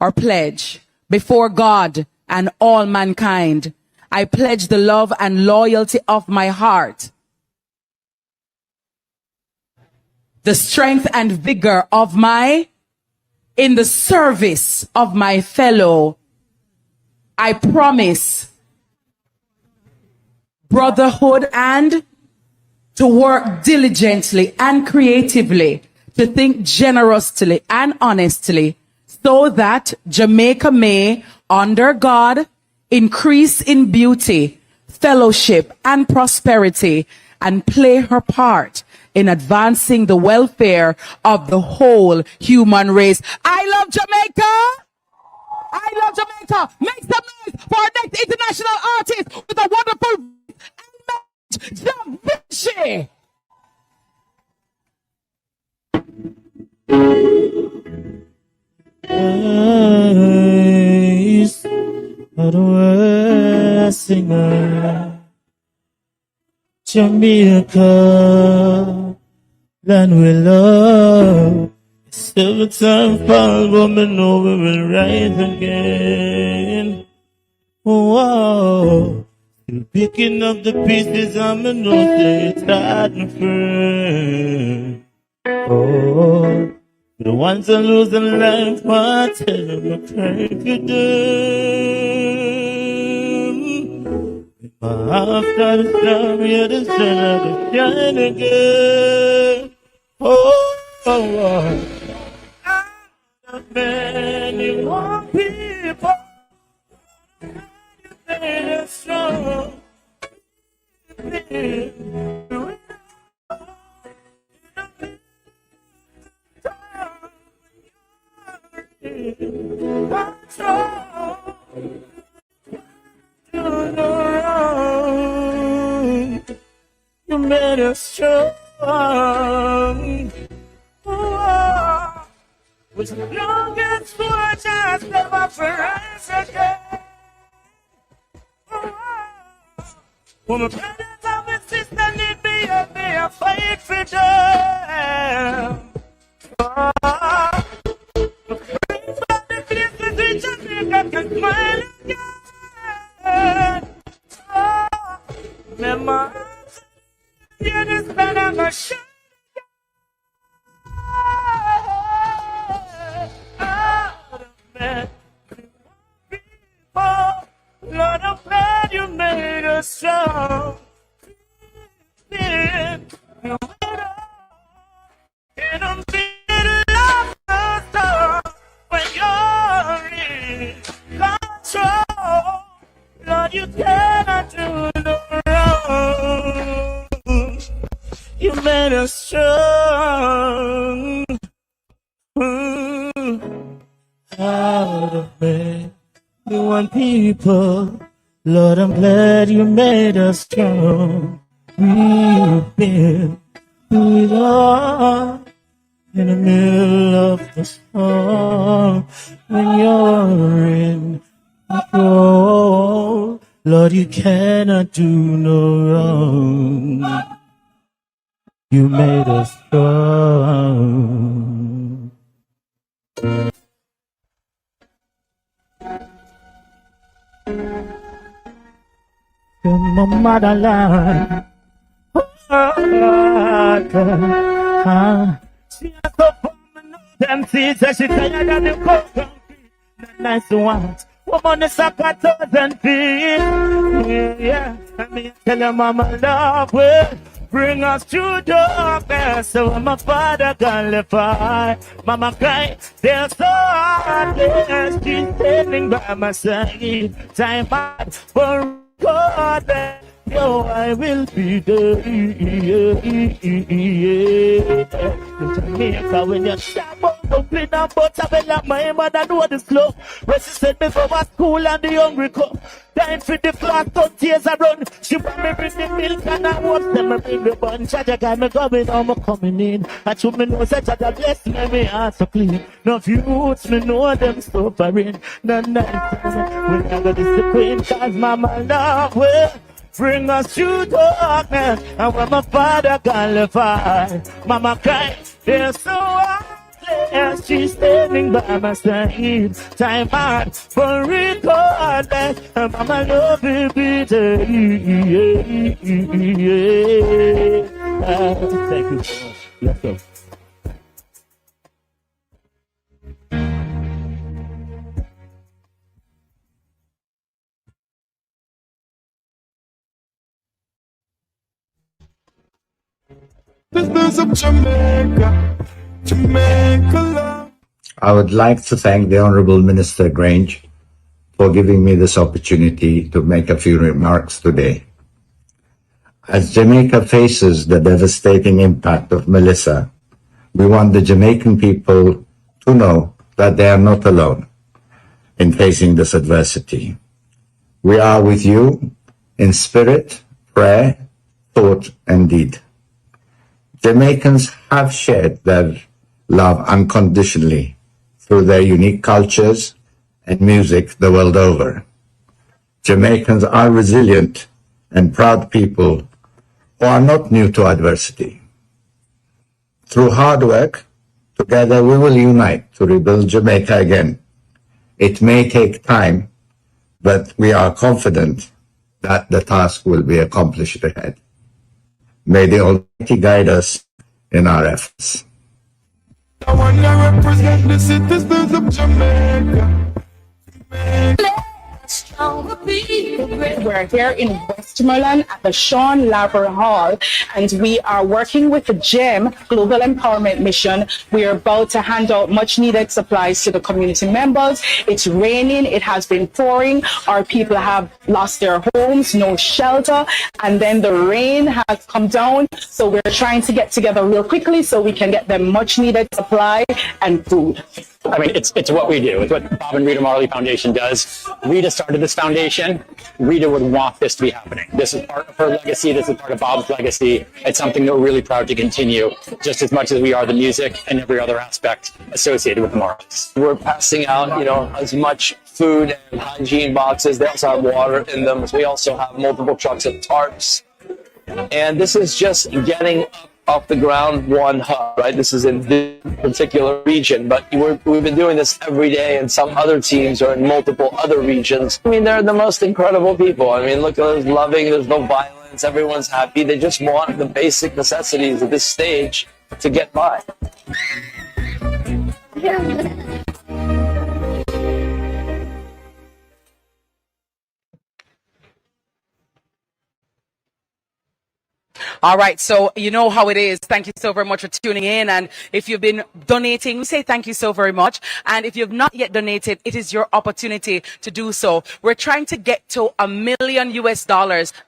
or pledge before God and all mankind. I pledge the love and loyalty of my heart, the strength and vigor of in the service of my fellow. I promise brotherhood and to work diligently and creatively, to think generously and honestly, so that Jamaica may, under God, increase in beauty, fellowship, and prosperity, and play her part in advancing the welfare of the whole human race. I love Jamaica! I love Jamaica! Make some noise for our next international artist with a wonderful Javishi! Eyes of the West singer, Jamaica, land we love. Every time fall, but me know we will rise again. Whoa, still picking up the pieces, and me know say it's hard, my friend. Oh, the ones that lose their life, I tell them I cry for them. After the storm, yeah, the sun will shine again. Oh, oh. Many more people made us strong. You made us strong. With long and forge, I never rise again. When my brothers and my sisters need me, and me, I fight for them. My friends from the places which Jamaica can smile again. Remember, yeah, this man I'm gonna shine. Lord, I'm glad you made us strong. And I'm feeling love when you're in control. Lord, you cannot do no wrong. You made us strong. Out of bed, we want people. Lord, I'm glad you made us strong. We've been through it all in the middle of the storm. When you're in control, Lord, you cannot do no wrong. You made us strong. From my motherland, she has to form them seeds that she tired of the cold concrete. Not nice ones, woman is a 1,000 feet. Yeah, I mean, tell her mama love will bring us through darkness. So when my father gone left her, mama cry, they're so heartless. She's standing by my side, time out for God, yo, I will be there. Jamaica, when you stop up, dumpling and butter, well, my mother know the slow. Rest said me from a school and the hungry come. Time for the class, 30 years I run. She want me bring the milk and I want them, me bring the bunch. I got me going, I'm coming in. I should me know such a bless me, me heart so clean. No youths, me know them suffering. No night, we never disappoint, cause mama love will bring us through darkness. And when my father gone left, mama cry, they're so heartless. yes, she's standing by my side. Time out for recording. Mama love you bitter. Thank you so much. Let's go. Business of Jamaica, Jamaica love. I would like to thank the Honorable Minister Grange for giving me this opportunity to make a few remarks today. As Jamaica faces the devastating impact of Melissa, we want the Jamaican people to know that they are not alone in facing this adversity. We are with you in spirit, prayer, thought, and deed. Jamaicans have shared their love unconditionally through their unique cultures and music the world over. Jamaicans are resilient and proud people who are not new to adversity. Through hard work, together we will unite to rebuild Jamaica again. It may take time, but we are confident that the task will be accomplished ahead. May the Almighty guide us in our efforts. I wanna represent the citizens of Jamaica. We're here in Westmoreland at the Sean Laver Hall, and we are working with the GEM Global Empowerment Mission. We are about to hand out much needed supplies to the community members. It's raining, it has been pouring, our people have lost their homes, no shelter, and then the rain has come down. So we're trying to get together real quickly so we can get them much needed supply and food. I mean, it's what we do. It's what Bob and Rita Marley Foundation does. Rita started this foundation. Rita would want this to be happening. This is part of her legacy. This is part of Bob's legacy. It's something that we're really proud to continue, just as much as we are the music and every other aspect associated with the Marleys. We're passing out, as much food and hygiene boxes. They also have water in them. We also have multiple trucks of tarps. And this is just getting off the ground one hub, right? This is in this particular region, but we've been doing this every day, and some other teams are in multiple other regions. I mean, they're the most incredible people. I mean, look at us, loving, there's no violence, everyone's happy. They just want the basic necessities at this stage to get by. All right, so you know how it is. Thank you so very much for tuning in. And if you've been donating, we say thank you so very much. And if you've not yet donated, it is your opportunity to do so. We're trying to get to $1 million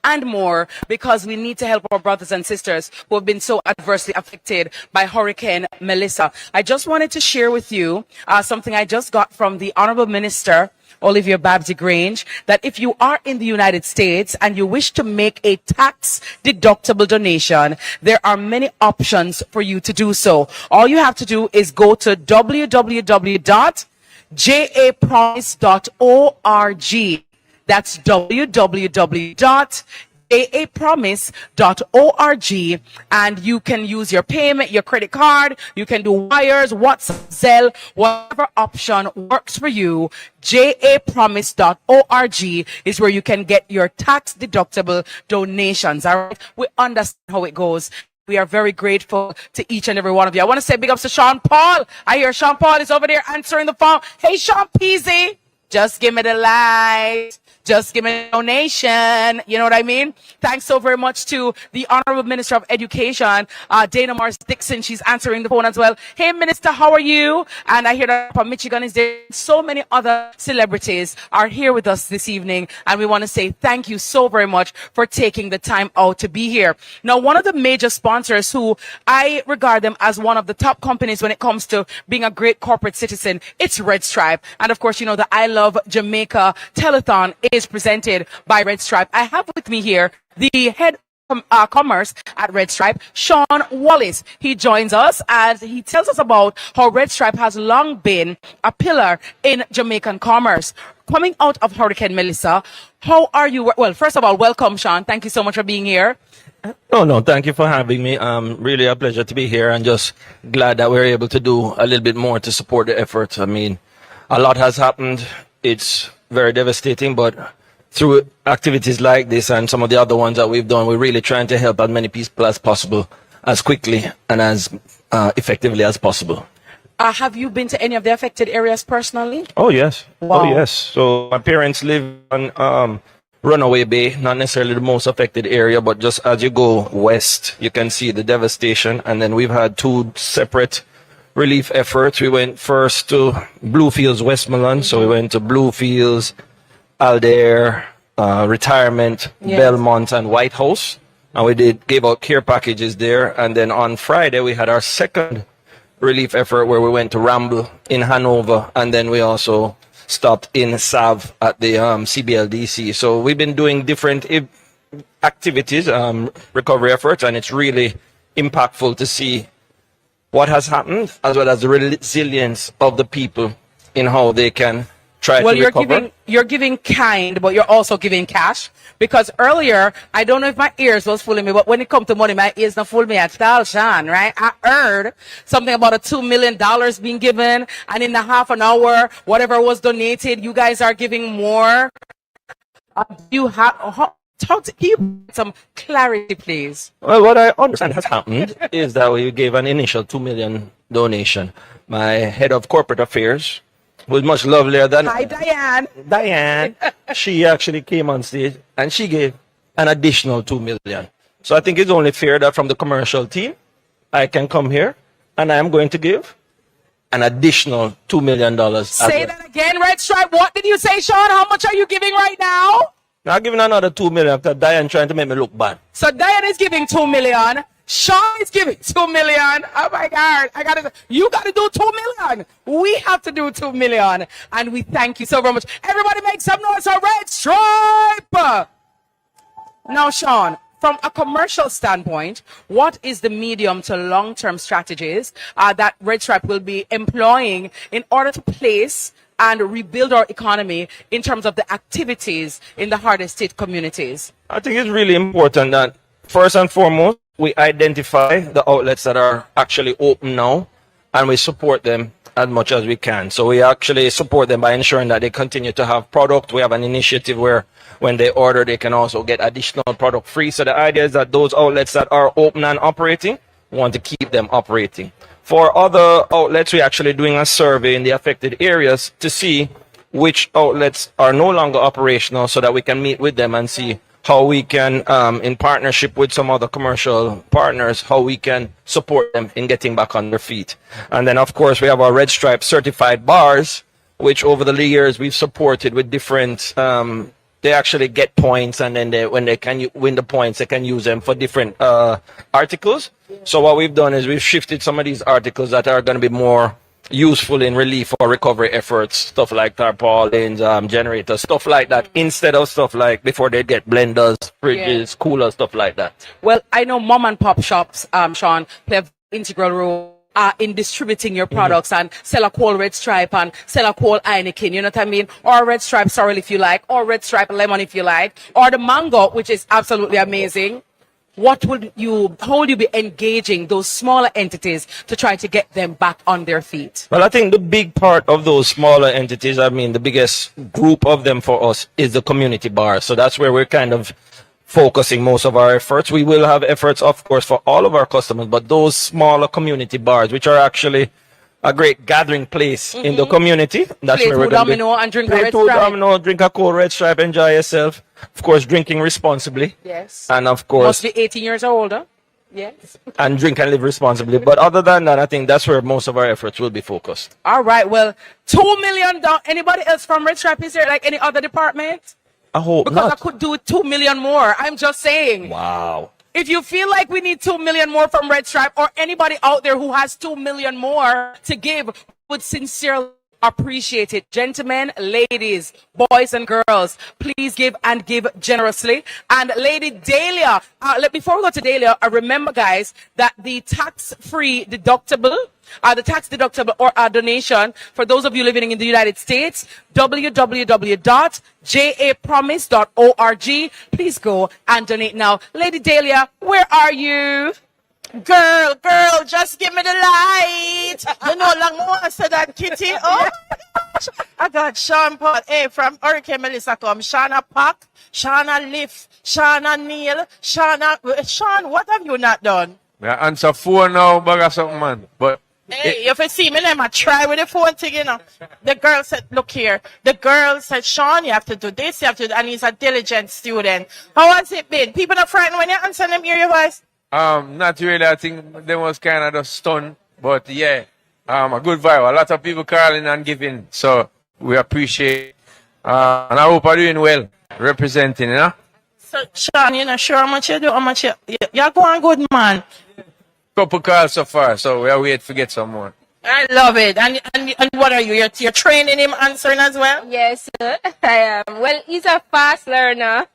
and more because we need to help our brothers and sisters who have been so adversely affected by Hurricane Melissa. I just wanted to share with you something I just got from the Honorable Minister Olivia Babsy Grange, that if you are in the United States and you wish to make a tax-deductible donation, there are many options for you to do so. All you have to do is go to www.japromise.org. That's www.japromise.org, and you can use your payment, your credit card, you can do wires, WhatsApp, Zelle, whatever option works for you. japromise.org is where you can get your tax deductible donations. All right, we understand how it goes. We are very grateful to each and every one of you. I want to say big ups to Sean Paul. I hear Sean Paul is over there answering the phone. Hey, Sean Peasy, just give me the light. Just give me a donation. You know what I mean? Thanks so very much to the Honorable Minister of Education, Dana Morris Dixon. She's answering the phone as well. Hey, Minister, how are you? And I hear that from Michigan is there. So many other celebrities are here with us this evening. And we want to say thank you so very much for taking the time out to be here. Now, one of the major sponsors who I regard them as one of the top companies when it comes to being a great corporate citizen, it's Red Stripe. And of course, you know, the I Love Jamaica Telethon is presented by Red Stripe. I have with me here the head of commerce at Red Stripe, Sean Wallace. He joins us and he tells us about how Red Stripe has long been a pillar in Jamaican commerce. coming out of Hurricane Melissa, how are you? Well, first of all, welcome, Sean. Thank you so much for being here. No, thank you for having me. Really a pleasure to be here and just glad that we're able to do a little bit more to support the effort. I mean, a lot has happened. It's very devastating, but through activities like this and some of the other ones that we've done, we're really trying to help as many people as possible, as quickly and as effectively as possible. Have you been to any of the affected areas personally? Oh, yes. Wow. Oh, yes. So my parents live on Runaway Bay, not necessarily the most affected area, but just as you go west, you can see the devastation. And then we've had two separate relief efforts. We went first to Bluefields, Westmoreland. So we went to Bluefields, Alder, Retirement, Yes. Belmont, and White House. And we gave out care packages there. And then on Friday, we had our second relief effort where we went to Ramble in Hanover. And then we also stopped in Sav at the CBLDC. So we've been doing different activities, recovery efforts, and it's really impactful to see what has happened as well as the resilience of the people in how they can try to recover. You're giving kind, but you're also giving cash. Because earlier, I don't know if my ears was fooling me, but when it comes to money, my ears not fool me at all, Sean, right? I heard something about $2 million being given, and in a half an hour, whatever was donated, you guys are giving more. You have can you put some clarity, please? Well, what I understand has happened is that we gave an initial $2 million donation. My head of corporate affairs was much lovelier than Hi, Diane. Diane. She actually came on stage and she gave an additional $2 million. So I think it's only fair that from the commercial team, I can come here and I am going to give an additional $2 million. Say that again, Red Stripe. What did you say, Sean? How much are you giving right now? Now giving another $2 million after Diane trying to make me look bad. So Diane is giving $2 million. Sean is giving $2 million. Oh my God. You got to do $2 million. We have to do $2 million. And we thank you so very much. Everybody make some noise for Red Stripe. Now, Sean, from a commercial standpoint, what is the medium to long-term strategies that Red Stripe will be employing in order to place and rebuild our economy in terms of the activities in the hardest hit communities? I think it's really important that first and foremost, we identify the outlets that are actually open now and we support them as much as we can. So we actually support them by ensuring that they continue to have product. We have an initiative where when they order, they can also get additional product free. So the idea is that those outlets that are open and operating, we want to keep them operating. For other outlets, we're actually doing a survey in the affected areas to see which outlets are no longer operational so that we can meet with them and see how we can, in partnership with some other commercial partners, how we can support them in getting back on their feet. And then, of course, we have our Red Stripe certified bars, which over the years we've supported with different, they actually get points, and then when they can win the points, they can use them for different articles. So what we've done is we've shifted some of these articles that are going to be more useful in relief or recovery efforts, stuff like tarpaulins, generators, stuff like that, instead of stuff like before they get blenders, fridges, coolers, stuff like that. Well, I know mom and pop shops, Sean, play an integral role in distributing your products and sell a cold Red Stripe and sell a cold Heineken, you know what I mean? Or Red Stripe sorrel if you like, or Red Stripe lemon if you like, or the mango, which is absolutely amazing. How would you be engaging those smaller entities to try to get them back on their feet? Well, I think the big part of those smaller entities, I mean, the biggest group of them for us is the community bars. So that's where we're kind of focusing most of our efforts. We will have efforts, of course, for all of our customers, but those smaller community bars, which are actually a great gathering place in the community. That's Play where we're two going to domino and drink a play Red two Stripe. domino, drink a cold Red Stripe, enjoy yourself. Of course, drinking responsibly. Yes. And of course, Must be 18 years or older. Yes. and drink and live responsibly. But other than that, I think that's where most of our efforts will be focused. All right. Well, $2 million. Anybody else from Red Stripe? Is there like any other department? I hope Because I not. could do with 2 million more. I'm just saying. Wow. If you feel like we need 2 million more from Red Stripe or anybody out there who has 2 million more to give, would sincerely appreciate it. Gentlemen, ladies, boys and girls, please give and give generously. And Lady Dahlia, before we go to Dahlia, remember guys that the tax-free deductible, the tax deductible or donation for those of you living in the United States, www.japromise.org. Please go and donate now. Lady Dahlia, where are you? Girl, just give me the light. You know, long more I said that, Kitty. Oh, my gosh. I got Sean Paul, from Hurricane Melissa come. Shauna Pack, Shauna Lift, Shauna Neil, Sean, what have you not done? Yeah, answer phone now, bag of something, man. But hey, if you see me, I try with the phone thing, you know. The girl said, look here. The girl said, Sean, you have to do this, you have to do, and he's a diligent student. How has it been? People are frightened when you answer them, hear your voice? Not really. I think they was kind of just stunned. But yeah, a good vibe. A lot of people calling and giving. So we appreciate. And I hope I'm doing well, representing, you know. So, Sean, you're not sure how much you do, how much you're going good, man. Couple calls so far, so we are waiting to get some more. I love it. And what are you? You're training him answering as well? Yes, sir. I am. Well, he's a fast learner.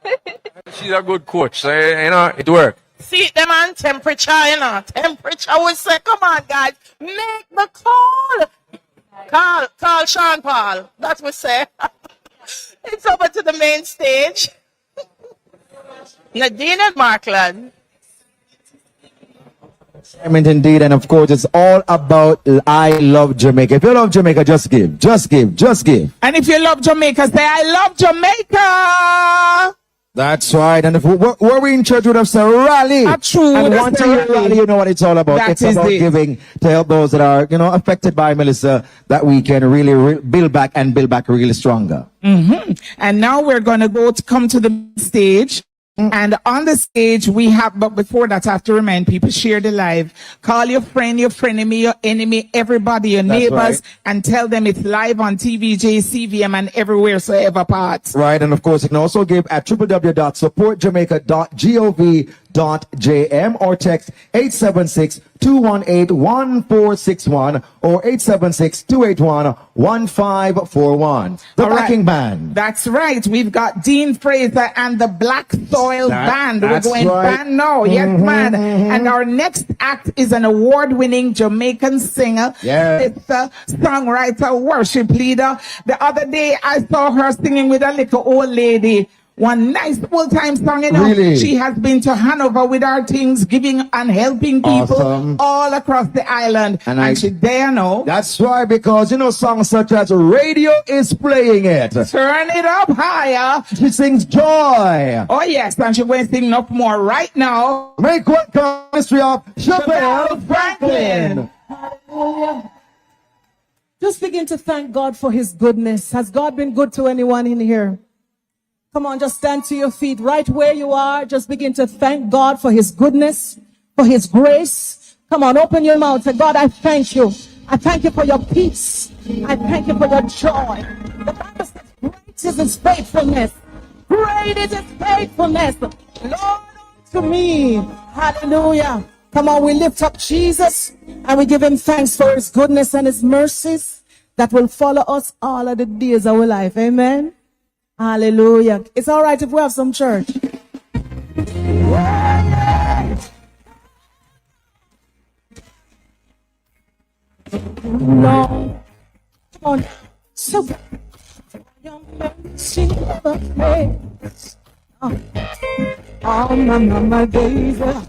She's a good coach, so you know, it works. See them on temperature, you know. Temperature will say, come on, guys, make the call. Call Sean Paul. That's what we say. It's over to the main stage. Nadine and Markland. Indeed, and of course, it's all about I love Jamaica. If you love Jamaica, just give, just give, just give. And if you love Jamaica, say, I love Jamaica. That's right. And if were we in church, we would have said rally. True. And once you hear rally, you know what it's all about. It's about giving to help those that are, affected by Melissa, that we can really build back and build back really stronger. And now we're going to come to the stage. And on the stage, we have, but before that, I have to remind people, share the live. Call your friend, your frenemy, your enemy, everybody, your neighbors, and tell them it's live on TVJ, CVM, and everywhere, so ever parts. Right, and of course, you can also give at www.supportjamaica.gov.jm or text 876-218-1461 or 876-281-1541. The backing band. That's right. We've got Dean Fraser and the Black Soil Band. We're going band now. Yes, man. And our next act is an award-winning Jamaican singer. It's a songwriter, worship leader. The other day, I saw her singing with a little old lady. One nice full-time song, Really? She has been to Hanover with our things, giving and helping people all across the island. And she there now. That's right, because, songs such as Radio is Playing It. Turn it up higher. She sings Joy. Oh, yes, and she's going to sing up more right now. Make welcome, mystery of Chabelle Franklin. Hallelujah. Just begin to thank God for his goodness. Has God been good to anyone in here? Come on, just stand to your feet right where you are. Just begin to thank God for his goodness, for his grace. Come on, open your mouth. Say, God, I thank you. I thank you for your peace. I thank you for your joy. The Bible says, great is his faithfulness. Great is his faithfulness. Lord, to me. Hallelujah. Come on, we lift up Jesus and we give him thanks for his goodness and his mercies that will follow us all of the days of our life. Amen. Hallelujah. It's all right if we have some church. No. Come on. So your mercy never fails. All my days I've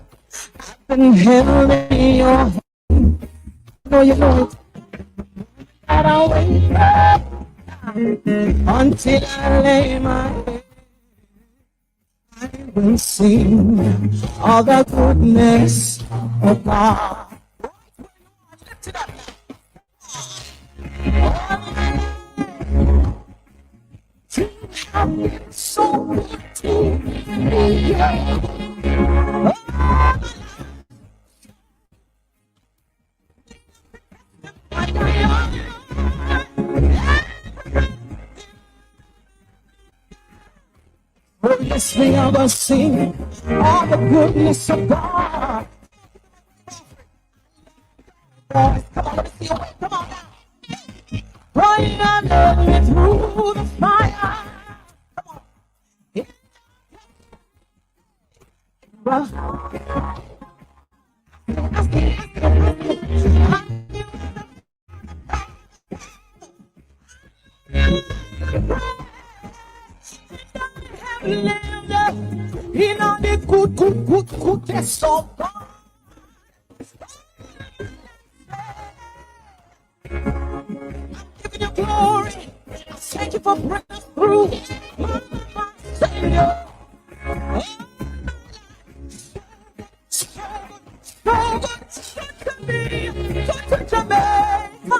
been held in your hand. No, you know it. And I'll wait up until I lay my head. I will sing all the goodness of God. Lift it up. You have been so good to me. Oh, yes, we are going to sing all the goodness of God. Boys, come on, let's see you. Come on now. Right. have led me through the fire. He know the goodness of God. Giving you glory. Thank you for bringing us through. My Savior. So good to me. Good to Jamaica.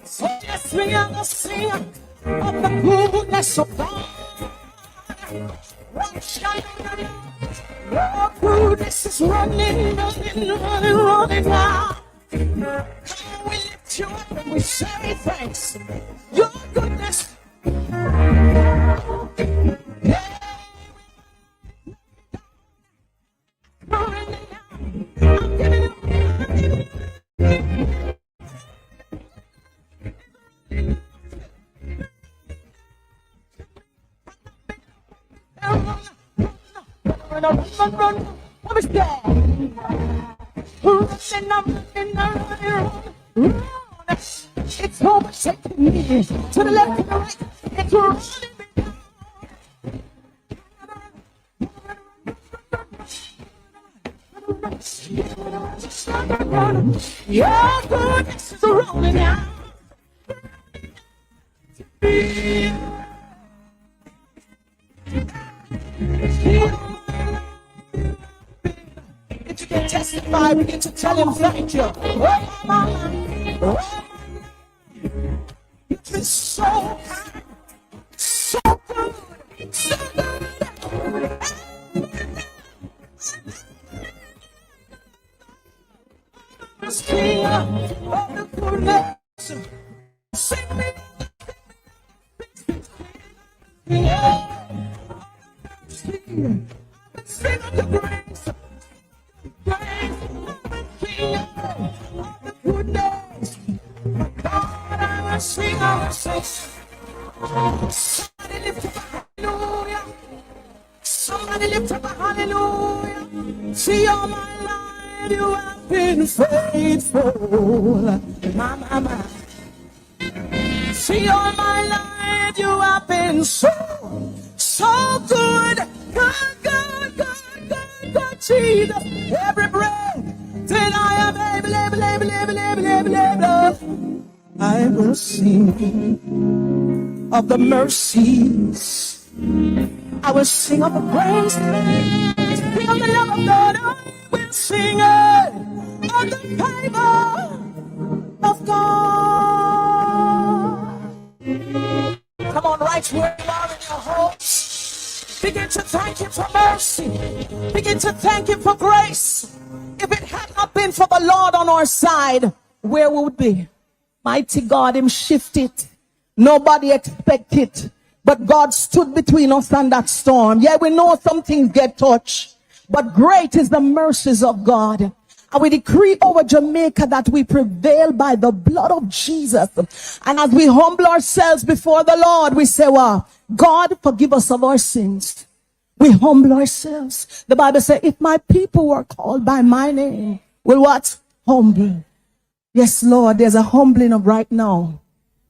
So yes, we are the singer of the goodness of God. Your goodness is running now. Come on, we lift you up and we say thanks. Your goodness. Run, what was that? It's overtaking me to the left and the right. It's running me. Your goodness is rolling out. If you can testify, begin to tell him thank you. It's been so kind, so good, so good. Sing of the goodness. Sing me. Sing of the grace. Sing our songs. Somebody lift up a hallelujah. Somebody lift up a hallelujah. See all my life you have been faithful. My. See all my life you have been so good. Good, Jesus. Every breath that I am able. I will sing of the mercies. I will sing of the praise. Sing of the love of God. I will sing of the favor of God. Come on, right where you are in your homes. Begin to thank him for mercy. Begin to thank him for grace. If it had not been for the Lord on our side, where would we be? Mighty God, him shifted. Nobody expected. But God stood between us and that storm. Yeah, we know some things get touched. But great is the mercies of God. And we decree over Jamaica that we prevail by the blood of Jesus. And as we humble ourselves before the Lord, we say, well, God, forgive us of our sins. We humble ourselves. The Bible says, if my people were called by my name, will what? Humble. Yes, Lord, there's a humbling of right now.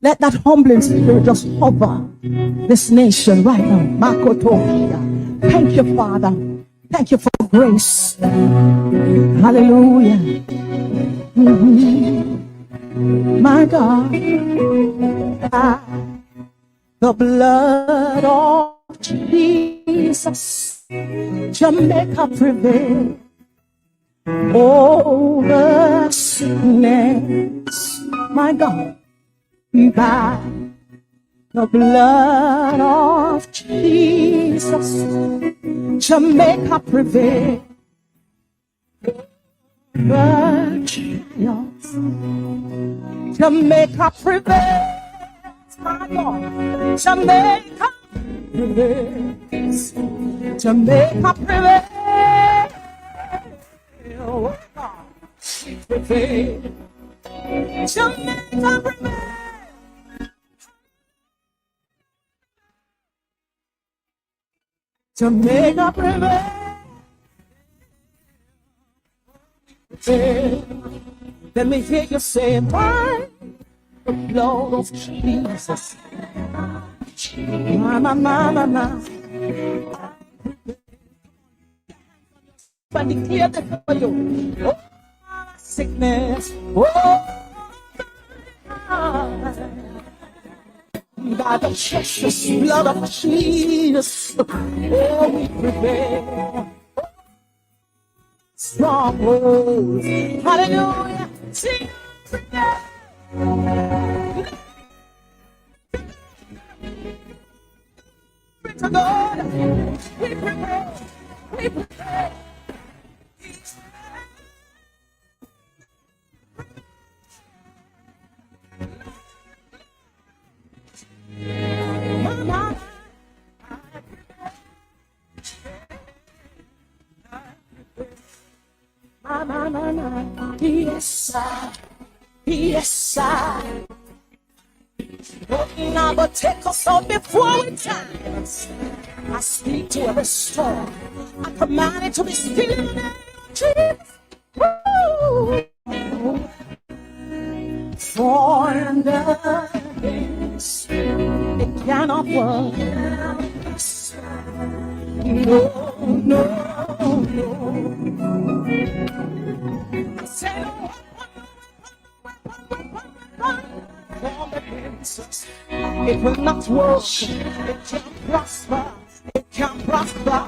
Let that humbling spirit just hover this nation right now. Makotokia. Thank you, Father. Thank you for grace. Hallelujah. My God. The blood of Jesus, Jamaica prevail over sickness. My God. By the blood of Jesus, Jamaica prevail. The trials, Jamaica prevails. My God, Jamaica prevails. Jamaica prevails. Oh God, prevail. Jamaica prevail. Jamaica prevail. Let me hear you say, by the blood of Jesus. My. But declare that for you. Oh, sickness. Oh, by the precious blood of Jesus. Oh, we prevail. Strongholds. Hallelujah. Sing. To God. We prevail. We prevail. Yes, sir. Yes, sir. Now, but take us out before we time. I speak to every storm. I command it to be still in the name of Jesus. For the things it cannot work. No. I say no. It will not work. It can't prosper. It can't prosper.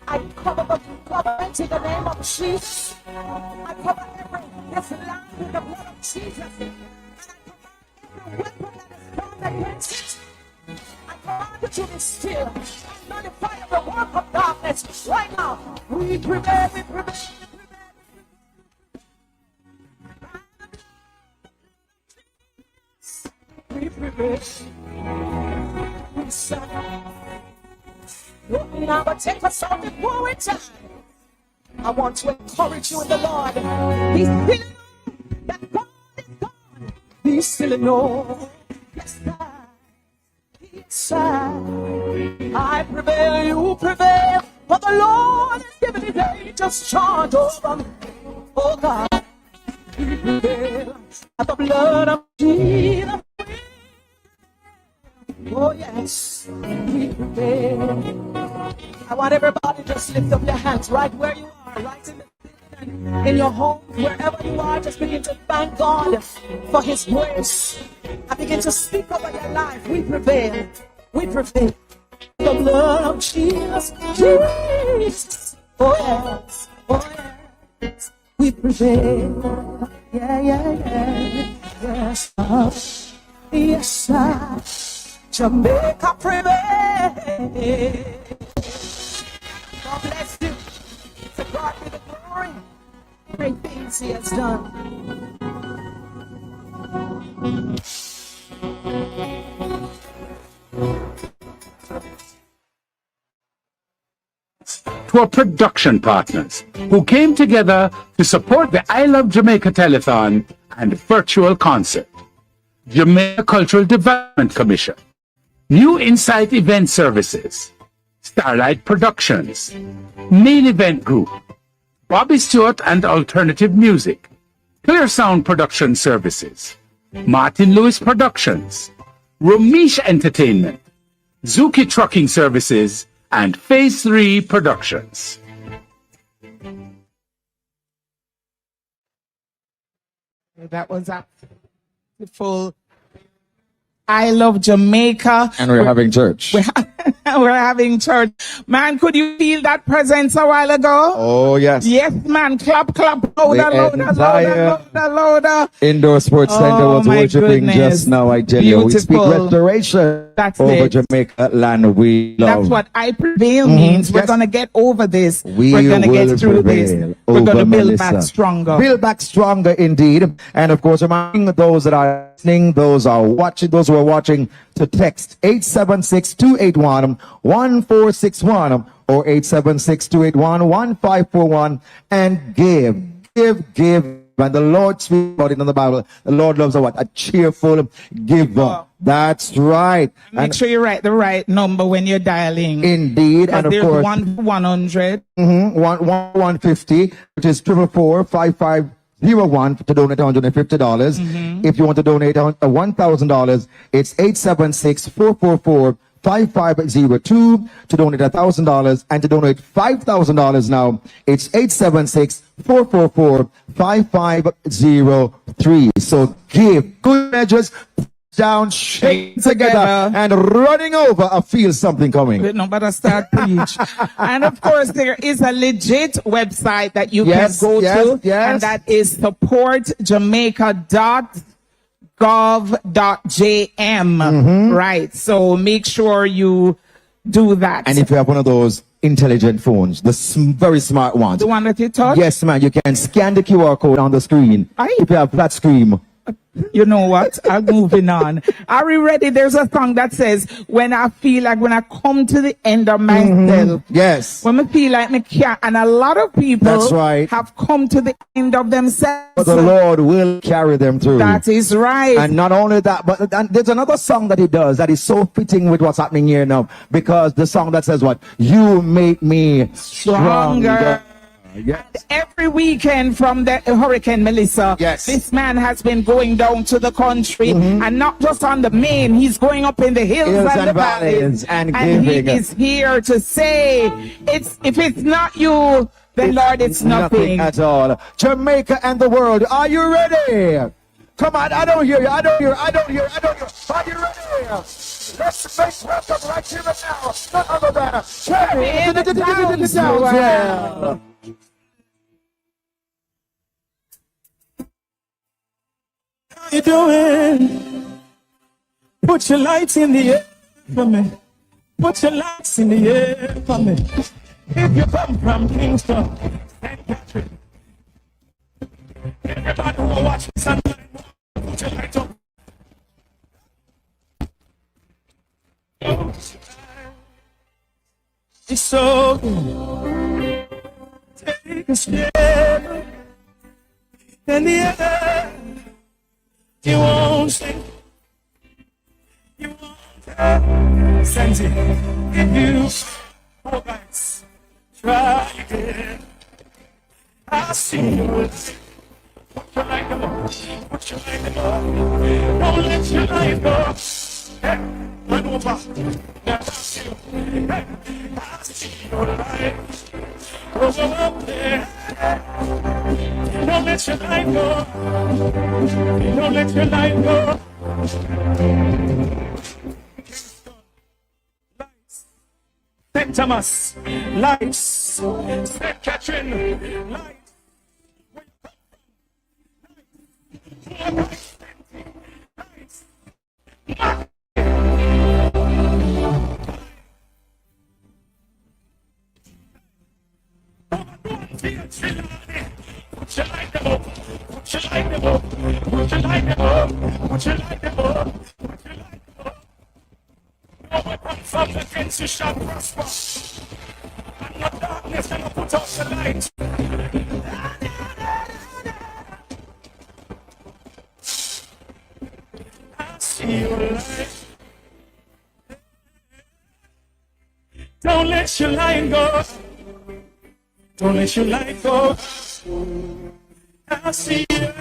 I cover into the name of Jesus. I cover this land with the blood of Jesus. And I command every weapon that is formed against it. I command it to be still. And nullify the work of darkness right now. We prevail, we prevail. We prevail. We serve. Now, but take us out before we time. I want to encourage you in the Lord. Be still that God is God. Be still and know. Yes, I prevail, you prevail. For the Lord has given me dangerous charge over me. Oh God, we prevail. At the blood of Jesus. Oh yes, we prevail. I want everybody to just lift up your hands right where you are, right in your home, wherever you are. Just begin to thank God for His grace. I begin to speak over your life. We prevail. We prevail. The blood of Jesus. Jesus. Oh yes. Oh yes. We prevail. Yeah. Yes. Yes. Jamaica prevail. God bless you. To God be the glory. Great things He has done. To our production partners who came together to support the I Love Jamaica Telethon and virtual concert. Jamaica Cultural Development Commission, New Insight Event Services, Starlight Productions, Main Event Group, Bobby Stewart and Alternative Music, Clear Sound Production Services, Martin Lewis Productions, Ramesh Entertainment, Zuki Trucking Services, and Phase 3 Productions. That was a full I love Jamaica. And we're having church. We're having church. Man, could you feel that presence a while ago? Oh, yes. Yes, man. Clap, clap. Louder. Indoor Sports Center was my worshiping goodness. just now, I tell you. We speak Beautiful. restoration That's over it. Jamaica land we love. That's what I prevail means. We're going to get over this. We We're going to will get through this. prevail We're going over to build Melissa. back stronger. Build back stronger indeed. And of course, reminding those that are listening, those are watching, those who are watching, to text 876-281-1461 or 876-281-1541 and give. And the Lord speaks about it in the Bible. The Lord loves a cheerful giver. That's right. Make sure you write the right number when you're dialing. Indeed. And of there's course, 100. 150, which is 444-5501 to donate $150. If you want to donate $1,000, it's 876-444-5502 to donate $1,000, and to donate $5,000 now, it's 876-444-5503. So give good measures down, shake together, and running over. I feel something coming. No, but I start preach. And of course, there is a legit website that you can go to, and that is supportjamaica.gov.jm. Right. So make sure you do that. And if you have one of those intelligent phones, the very smart ones, the one that you touch, yes, man, you can scan the QR code on the screen. If you have flat screen. You know what? I'm moving on. Are we ready? There's a song that says, when I feel like when I come to the end of myself. Yes. When I feel like I can't. And a lot of people That's right. have come to the end of themselves. But the Lord will carry them through. That is right. And not only that, but and there's another song that he does that is so fitting with what's happening here now. Because the song that says what? You make me stronger. Yes. Every weekend from the Hurricane Melissa, this man has been going down to the country, and not just on the main, he's going up in the hills and the valleys, and he giving. is here to say, if it's not you, then Lord, it's nothing at all. Jamaica and the world, are you ready? Come on, I don't hear you. Are you ready? Let's make welcome right here and now. None other than Cherry in the Sound. How you doing? Put your lights in the air for me. Put your lights in the air for me. If you come from Kingston, St. Catherine, everybody who will watch this and put your lights up. It's so good. Take a step in the air. You won't sing. You won't sense it. If you go back, try again. I see you. Put your light up. Put your light up. Don't let your light go. Hey, run over. Now I see you. Hey, I see your light. Go up there. Don't let your light go. Don't let your light go. Lights. St. Thomas. Lights. St. Catherine. Lights. Put your light them up. Put your light them up. Put your light them up. Put your light them up. Put your light them up. No weapon formed against you shall prosper. And no darkness can put out the light. I see your light. Don't let your light go. Don't let your light go. I see you.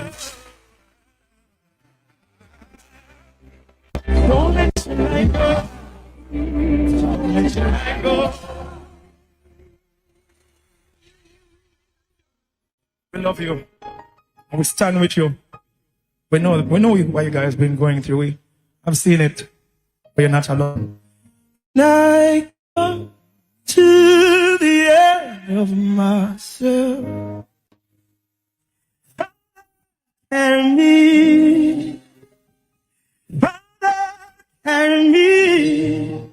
Don't let your light go. Don't let your light go. We love you. And we stand with you. We know what you guys been going through. I've seen it, but you're not alone. I come to the end of myself. And me, Father, and me.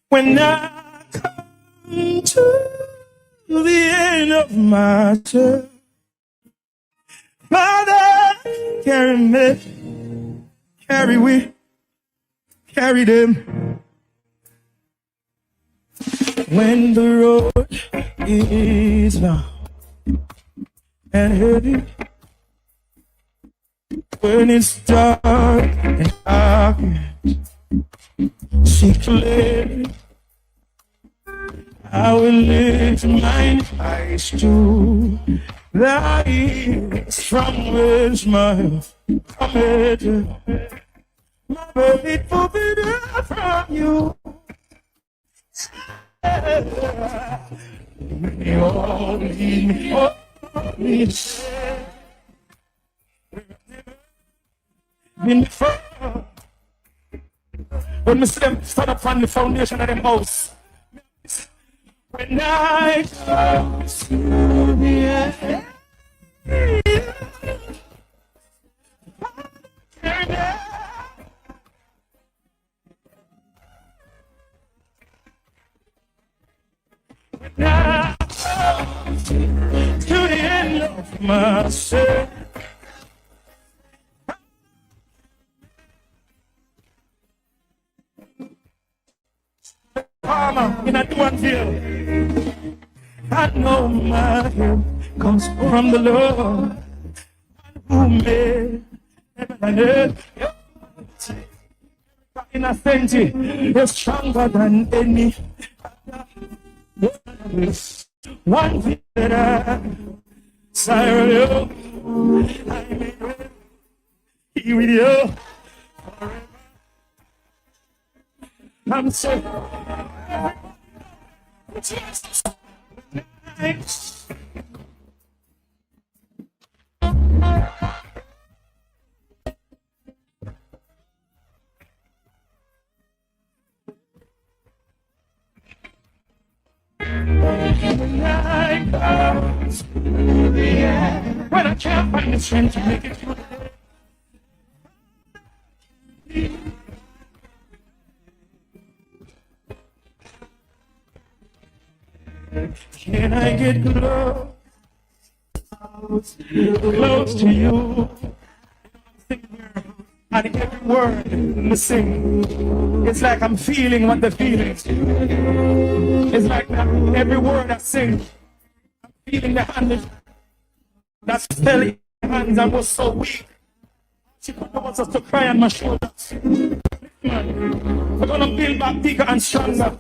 When I come to the end of myself, Father, carry me, carry we, carry them. When the road is long and heavy, when it's dark and I can't see clearly, I will lift mine eyes to the hills from which my help cometh. My faith forbidden from you. Lead me on, lead me on, lead me before. When we see them stand up on the foundation of them house, when I come to the end, when I come to the end of myself, Farmer in a Duanville, I know my help comes from the Lord who made heaven and earth. Innocent is stronger than any. One thing that I desire you, I may be with you forever. I'm so Jesus. When I can't find the strength to make it through the day. Can I get close to you? And every word I sing, it's like I'm feeling what they're feeling. It's like every word I sing, I'm feeling the hand that's telling my hands I was so weak. She wants us to cry on my shoulders. We're gonna build back bigger and stronger.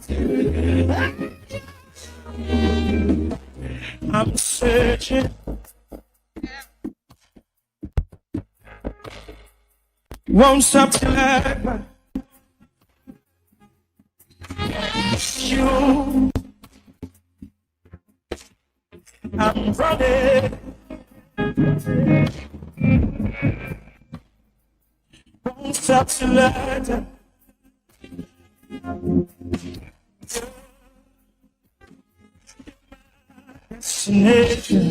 I'm searching. Won't stop till I find you. I'm running. Won't stop till I find destination.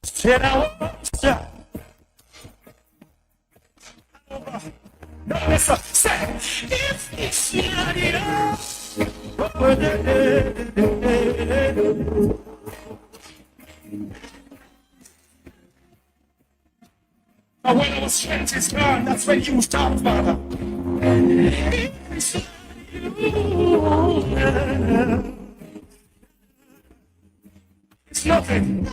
Said I won't stop. No, listen, say, if it's not enough, and when our strength is gone, that's when you start, Father. It's not you. It's nothing.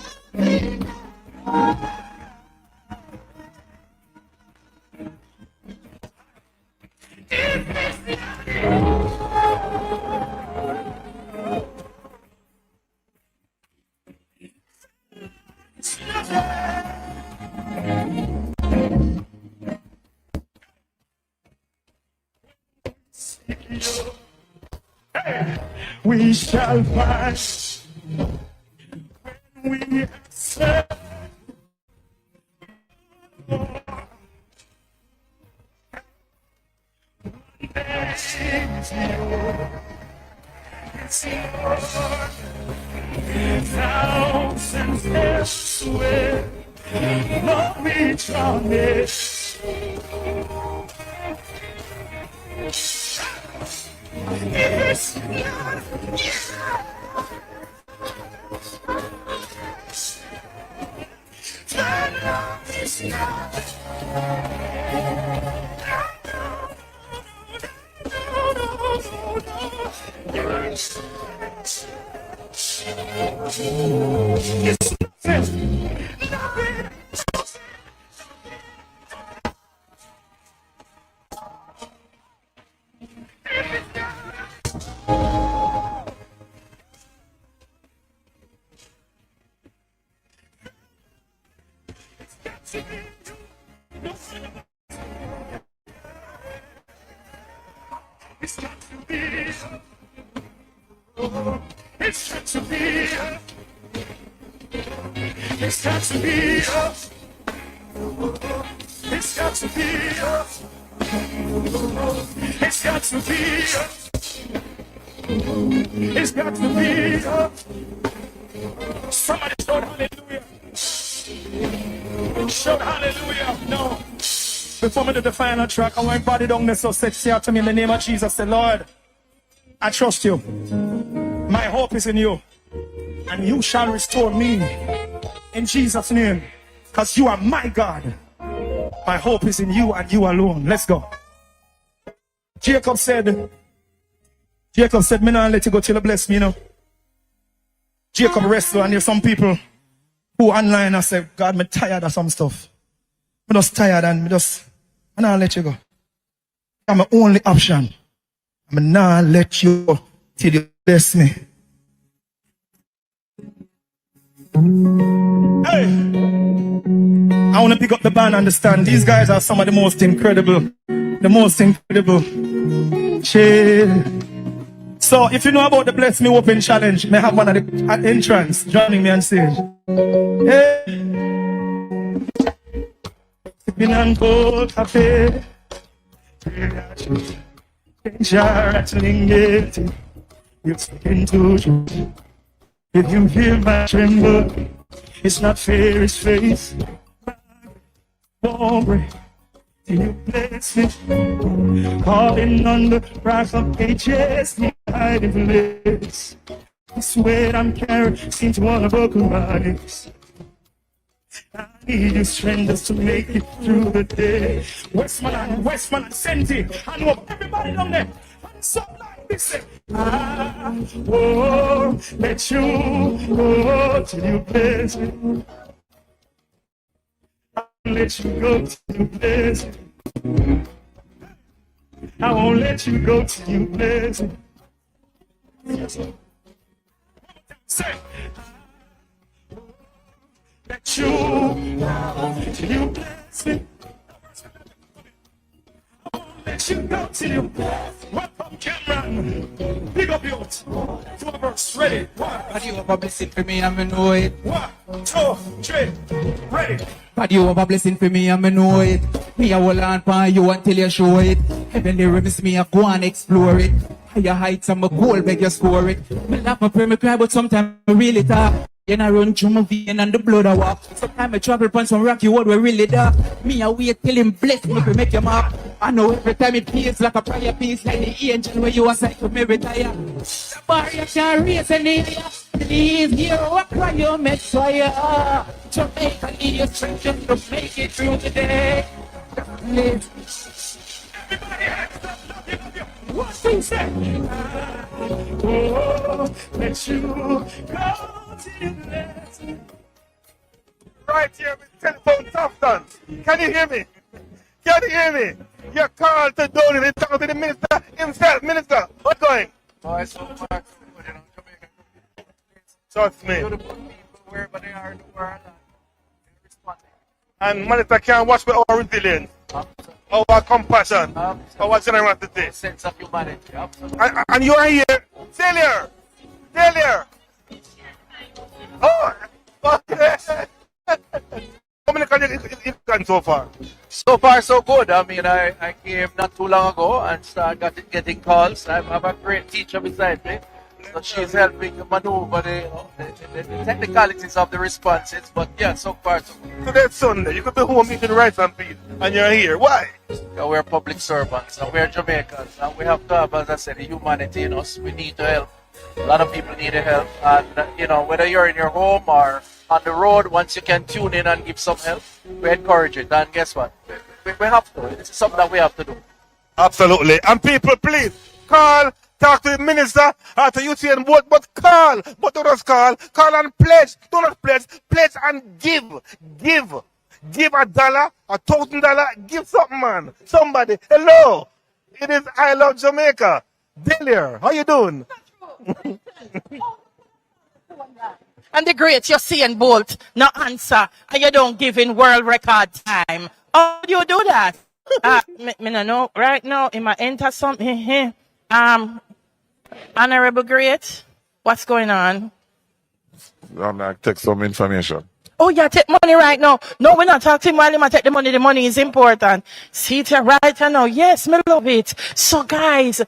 we shall pass. When we accept it's yours. Thousands elsewhere, Lord, we promise. It's turn on this night. It's got to be. It's got to be. It's got to be. It's got to be. It's got to be. It's got to be. Somebody shout hallelujah. Shout hallelujah. No. Before me do the final track, I want body down there so sexy out to me in the name of Jesus. Say, Lord, I trust you. My hope is in you. And you shall restore me in Jesus' name. Because you are my God. My hope is in you and you alone. Let's go. Jacob said, me not let you go till you bless me, you know. Jacob wrestled, and there's some people who online and say, God, me tired of some stuff. I'm just tired and I not let you go. That's my only option. I'm not let you go till you bless me. Hey! I want to pick up the band and understand. These guys are some of the most incredible. So if you know about the Bless Me Open Challenge, may have one at the entrance joining me on stage. Hey! Sipping on cold cafe. Rattling guilty. You're speaking to you. If you hear my tremble, it's not fair, it's face. Won't break till you bless me. Calling on the rock of ages, me hiding place. I swear I'm carrying, seem to wanna buckle my knees. I need your strength just to make it through the day. Westman and Senti, I know everybody down there. And something like this, I won't let you go till you bless me. I won't let you go till you bless me. I won't let you go till you bless me. Say, let you till you bless me. I won't let you go till you bless me. Welcome, Cameron. Big up yours. 2 verse ready. 1. But you have a blessing for me, and I know it. 1, 2, 3, ready. But you have a blessing for me, and I know it. Me, I will on for you until you show it. Heavenly rivers, me, I go and explore it. Higher heights, I'm a goal, beg you score it. Me laugh, my pray, me cry, but sometimes I really talk. Then I run through my vein and the blood I walk. Sometimes I travel upon some rocky road where really dark. Me, I wait till him bless me to make your mark. I know every time it feels like a prayer piece, like the angel where you are sight to me retire. The barrier can't raise any higher. Please hear what cry you make fire. Jamaica need your strength just to make it through the day. Live. Everybody hands up, love you. What thing say? Oh, let you go till you bless me. Right here with Telethon. Can you hear me? Can you hear me? You're called to down and talk to the minister himself. Minister, what's going? Oh, it's so much, Jamaica. Trust me. Beautiful people wherever they are in the world and responding. And minister can watch with our resilience, our compassion, our generosity. Sense of humanity. And you are here, failure. Delia. Oh, okay. How many you done so far? So far, so good. I mean, I came not too long ago and started getting calls. I have a great teacher beside me. So she's helping maneuver the technicalities of the responses. But yeah, so far, so good. Today's Sunday. You could be home eating rice and peas, and you're here. Why? Yeah, we're public servants, and we're Jamaicans, and we have to have, as I said, the humanity in us. We need to help. A lot of people need help, and you know, whether you're in your home or on the road, once you can tune in and give some help, we encourage it. And guess what? We have to. This is something that we have to do. Absolutely. And people, please call, talk to the minister, or to UTN board, but call. But don't just call. Call and pledge. Do not pledge. Pledge and give. Give. Give $1, $1,000. Give something, man. Somebody. Hello. It is I Love Jamaica. Delia, how you doing? And the great Usain Bolt, no answer, and you don't give in world record time. How do you do that? Me no know. Right now, in my enter something here. Honorable Great, what's going on? I'm going to take some information. Oh, yeah, take money right now. No, we're not talking while you take the money. The money is important. See it right now. Yes, me love it. So, guys,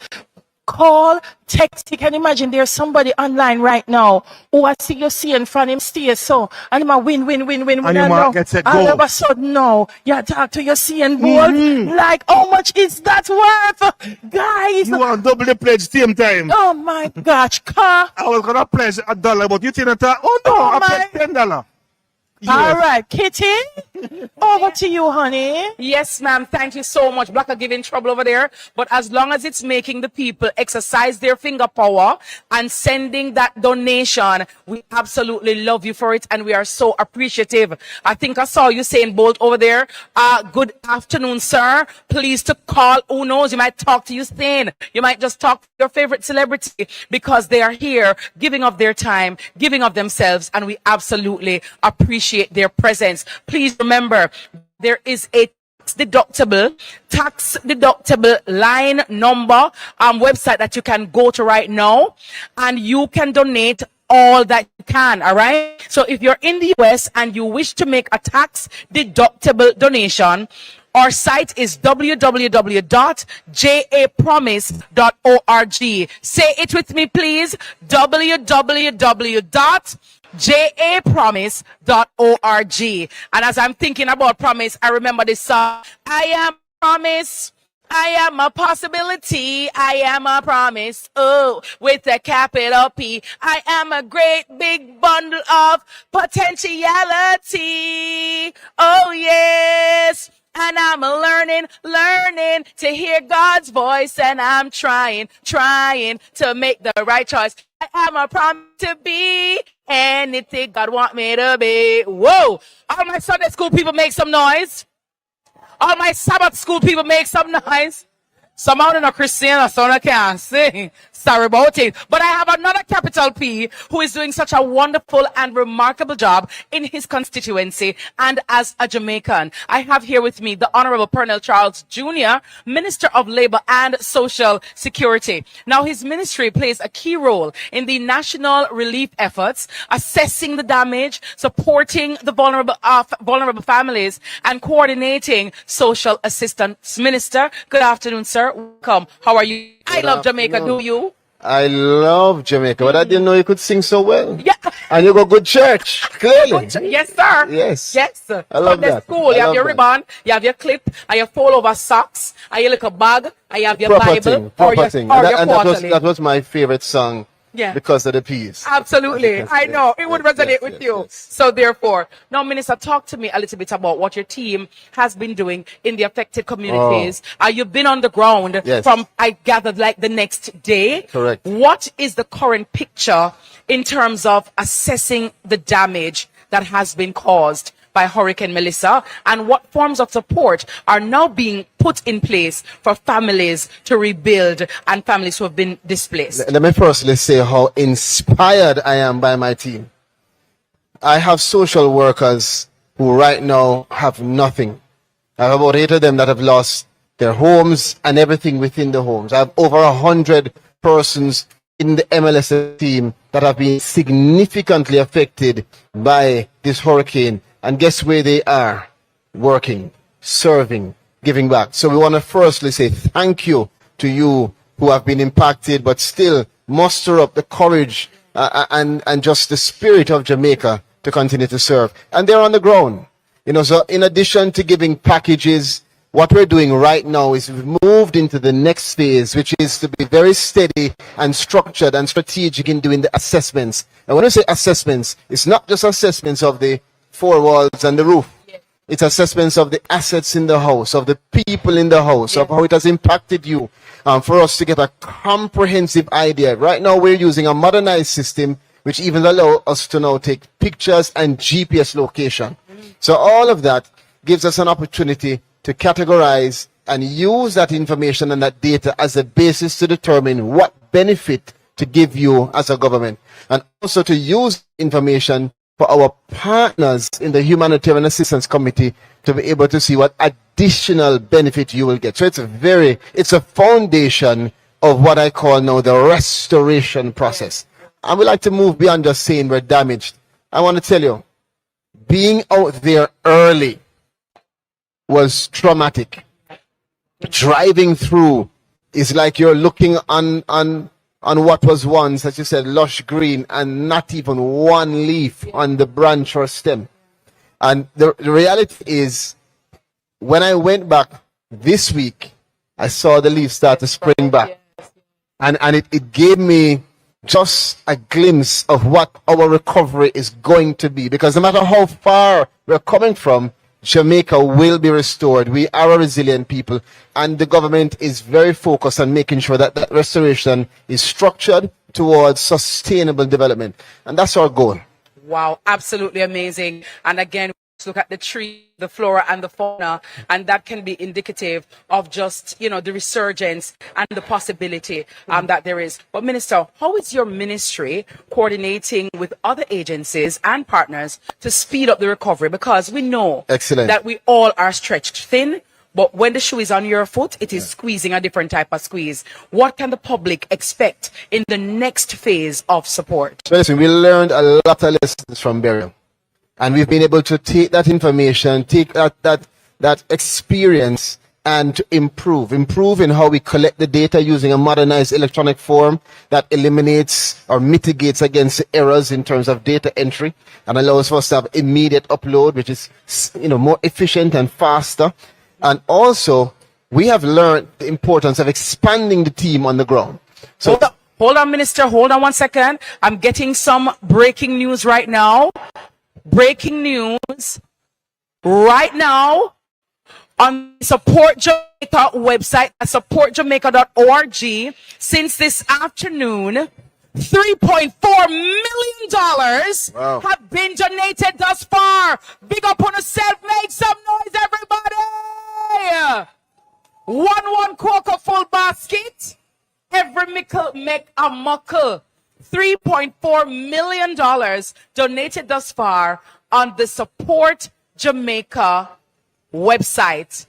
call, text. You can imagine there's somebody online right now who I see you seeing from him stay so. And him a win. And you might get set all go. of a sudden now, you talk to your seeing board. Like, how much is that worth? Guys. You want double the pledge same time. Oh, my gosh. Car. I was going to pledge $1, but you think that, oh no, Oh, I pledged $10. All right, Kitty, over to you, honey. Yes, ma'am. Thank you so much. Black are giving trouble over there. But as long as it's making the people exercise their finger power and sending that donation, we absolutely love you for it. And we are so appreciative. I think I saw Usain Bolt over there. Good afternoon, sir. Please to call. Who knows? You might talk to Usain. You might just talk to your favorite celebrity because they are here giving of their time, giving of themselves. And we absolutely appreciate their presence. Please remember, there is a tax deductible line number website that you can go to right now, and you can donate all that you can. All right. So if you're in the US and you wish to make a tax deductible donation, our site is www.japromise.org. Say it with me, please. www.japromise.org. And as I'm thinking about promise, I remember this song. I am promise. I am a possibility. I am a promise. Oh, with a capital P. I am a great big bundle of potentiality. Oh, yes. And I'm learning to hear God's voice, and I'm trying to make the right choice. I am a promise to be anything God want me to be. Whoa! All my Sunday school people make some noise. All my Sabbath school people make some noise. Some out in a Christian, so I can't sing. Sorry about it. But I have another capital P who is doing such a wonderful and remarkable job in his constituency and as a Jamaican. I have here with me the Honorable Pernell Charles Jr., Minister of Labor and Social Security. Now, his ministry plays a key role in the national relief efforts, assessing the damage, supporting the vulnerable families, and coordinating social assistance. Minister, good afternoon, sir. Welcome. How are you? I love Jamaica. Do you? I love Jamaica, but I didn't know you could sing so well. Yeah. And you go good church, clearly. Yes, sir. Yes. Yes. I love From the that. school, I you have love your that. ribbon, you have your clip, and your fall over socks, and your little bag, and you have your Proper Bible, thing, or proper your, thing. or And, your and quarterly. that was my favorite song Yeah. because of the peace. Absolutely. Yes, I know. yes, It would yes, resonate yes, with yes, you. yes. So therefore, now, Minister, talk to me a little bit about what your team has been doing in the affected communities. You've been on the ground Yes. from, I gathered, like the next day. Correct. What is the current picture in terms of assessing the damage that has been caused by Hurricane Melissa, and what forms of support are now being put in place for families to rebuild and families who have been displaced? Let me firstly say how inspired I am by my team. I have social workers who right now have nothing. I have about 8 of them that have lost their homes and everything within the homes. I have over 100 persons in the MLS team that have been significantly affected by this hurricane. And guess where they are? Working, serving, giving back. So we want to firstly say thank you to you who have been impacted, but still muster up the courage and just the spirit of Jamaica to continue to serve. And they're on the ground. You know, so in addition to giving packages, what we're doing right now is we've moved into the next phase, which is to be very steady and structured and strategic in doing the assessments. And when I say assessments, it's not just assessments of the four walls and the roof. It's assessments of the assets in the house, of the people in the house, of how it has impacted you, for us to get a comprehensive idea. Right now, we're using a modernized system, which even allows us to now take pictures and GPS location. So all of that gives us an opportunity to categorize and use that information and that data as a basis to determine what benefit to give you as a government, and also to use information for our partners in the Humanitarian Assistance Committee to be able to see what additional benefit you will get. So it's a foundation of what I call now the restoration process. And we like to move beyond just saying we're damaged. I want to tell you, being out there early was traumatic. Driving through is like you're looking on what was once, as you said, lush green and not even one leaf on the branch or stem. And the reality is, when I went back this week, I saw the leaves start to spring back. And it gave me just a glimpse of what our recovery is going to be. Because no matter how far we're coming from, Jamaica will be restored. We are a resilient people, and the government is very focused on making sure that that restoration is structured towards sustainable development. And that's our goal. Wow, absolutely amazing. And again, let's look at the tree, the flora and the fauna, and that can be indicative of just, you know, the resurgence and the possibility that there is. But Minister, how is your ministry coordinating with other agencies and partners to speed up the recovery? Because we know that we all are stretched thin, but when the shoe is on your foot, it is squeezing a different type of squeeze. What can the public expect in the next phase of support? So listen, we learned a lot of lessons from burial. And we've been able to take that information, take that experience, and to improve in how we collect the data using a modernized electronic form that eliminates or mitigates against the errors in terms of data entry and allows us to have immediate upload, which is, you know, more efficient and faster. And also, we have learned the importance of expanding the team on the ground. So Hold on, Minister. Hold on 1 second. I'm getting some breaking news right now. Breaking news right now on Support Jamaica website at supportjamaica.org. Since this afternoon, $3.4 million have been donated thus far. Big up on yourself, make some noise, everybody. One cocoa full basket. Every mickle make a muckle. $3.4 million donated thus far on the Support Jamaica website.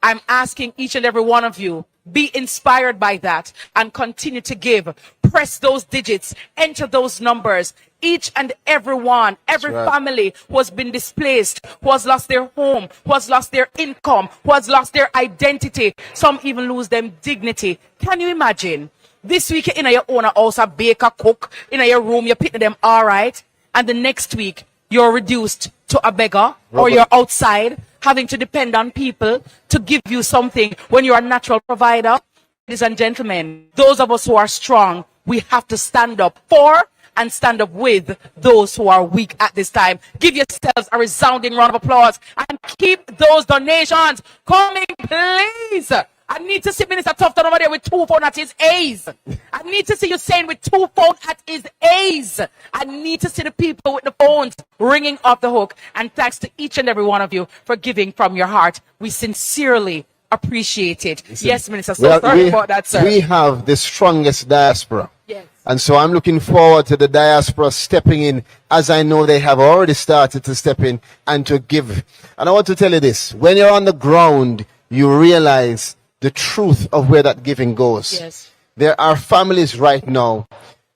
I'm asking each and every one of you, be inspired by that and continue to give. Press those digits, enter those numbers. Each and every one, every family who has been displaced, who has lost their home, who has lost their income, who has lost their identity. Some even lose their dignity. Can you imagine? This week in your own house, a baker, cook, in your room, you're picking them all right. And the next week, you're reduced to a beggar, or you're outside having to depend on people to give you something when you're a natural provider. Ladies and gentlemen, those of us who are strong, we have to stand up for and stand up with those who are weak at this time. Give yourselves a resounding round of applause and keep those donations coming, please. I need to see Minister Tufton over there with 2 phones at his A's. I need to see you saying with 2 phones at his A's. I need to see the people with the phones ringing off the hook. And thanks to each and every one of you for giving from your heart. We sincerely appreciate it. Yes, Minister. So sorry about that, sir. We have the strongest diaspora. Yes. And so I'm looking forward to the diaspora stepping in, as I know they have already started to step in and to give. And I want to tell you this. When you're on the ground, you realize the truth of where that giving goes. Yes. there are families right now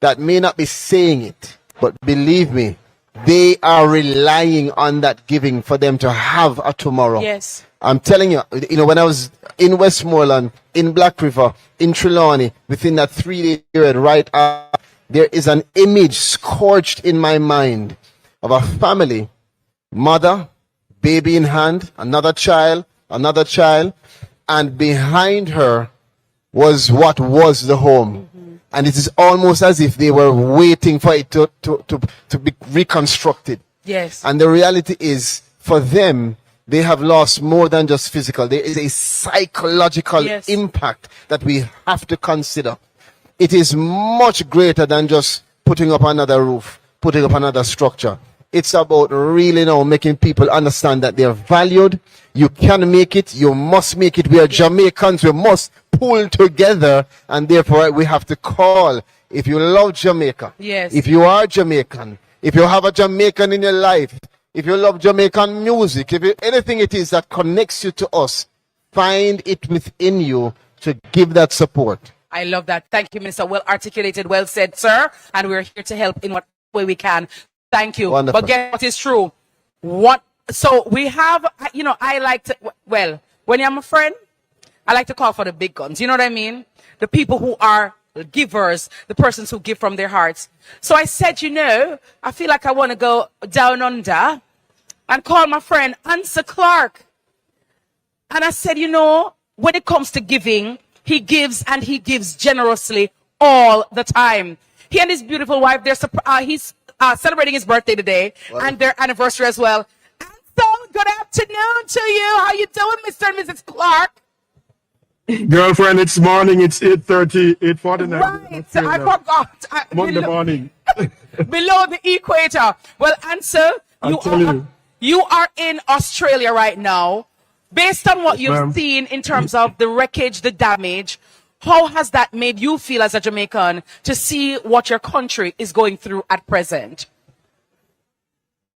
that may not be saying it, but believe me, they are relying on that giving for them to have a tomorrow. Yes. I'm telling you, when I was in Westmoreland, in Black River, in Trelawney, within that 3-day period, right up, there is an image scorched in my mind of a family, mother, baby in hand, another child, and behind her was what was the home. And it is almost as if they were waiting for it to be reconstructed. Yes. And the reality is, for them, they have lost more than just physical. There is a psychological impact that we have to consider. It is much greater than just putting up another roof, putting up another structure. It's about really now making people understand that they're valued. You can make it. You must make it. We are Jamaicans. We must pull together, and therefore we have to call. If you love Jamaica, if you are Jamaican, if you have a Jamaican in your life, if you love Jamaican music, anything it is that connects you to us, find it within you to give that support. I love that. Thank you, Minister. Well articulated, well said, sir. And we're here to help in what way we can. Thank you. Wonderful. But guess what is true? So we have, I like to, well, when I'm a friend, I like to call for the big guns. You know what I mean? The people who are givers, the persons who give from their hearts. So I said, I feel like I want to go down under and call my friend Answer Clark. And I said, when it comes to giving, he gives and he gives generously all the time. He and his beautiful wife, he's celebrating his birthday today and their anniversary as well. And so, good afternoon to you. How you doing, Mr. and Mrs. Clark? Girlfriend, it's morning. It's 8:30, 8:49. Right. I forgot. Monday morning. Below the equator. Well, Ansel, you are in Australia right now. Based on what you've seen in terms of the wreckage, the damage, how has that made you feel as a Jamaican to see what your country is going through at present?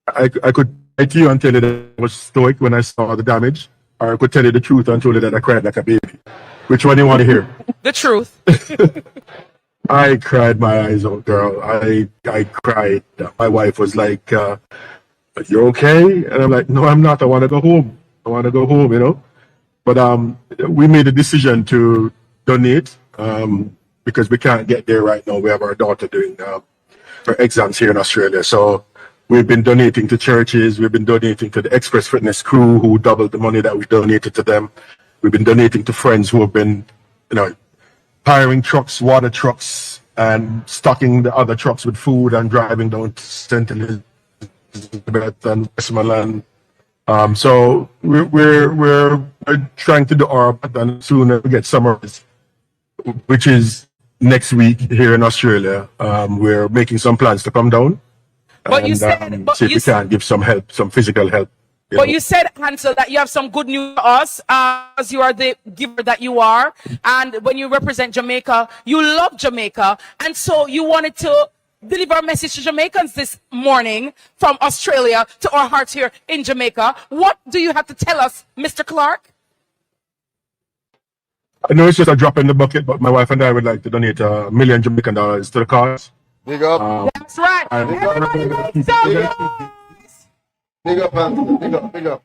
I could lie to you and tell you that I was stoic when I saw the damage, or I could tell you the truth and tell you that I cried like a baby. Which one do you want to hear? The truth. I cried my eyes out, girl. I cried. My wife was like, "You okay?" And I'm like, "No, I'm not. I want to go home. But we made a decision to donate because we can't get there right now. We have our daughter doing her exams here in Australia. So we've been donating to churches. We've been donating to the Express Fitness crew who doubled the money that we donated to them. We've been donating to friends who have been, hiring trucks, water trucks, and stocking the other trucks with food and driving down to St. Elizabeth and Westmoreland. So we're trying to do our part, and soon we get summers, which is next week here in Australia. We're making some plans to come down and see if we can give some help, some physical help. But you said, Hansel, that you have some good news for us, as you are the giver that you are. And when you represent Jamaica, you love Jamaica. And so you wanted to deliver a message to Jamaicans this morning from Australia to our hearts here in Jamaica. What do you have to tell us, Mr. Clark? I know it's just a drop in the bucket, but my wife and I would like to donate $1 million Jamaican to the cause. Big up. That's right. Everybody make some noise. Big up, man. Big up.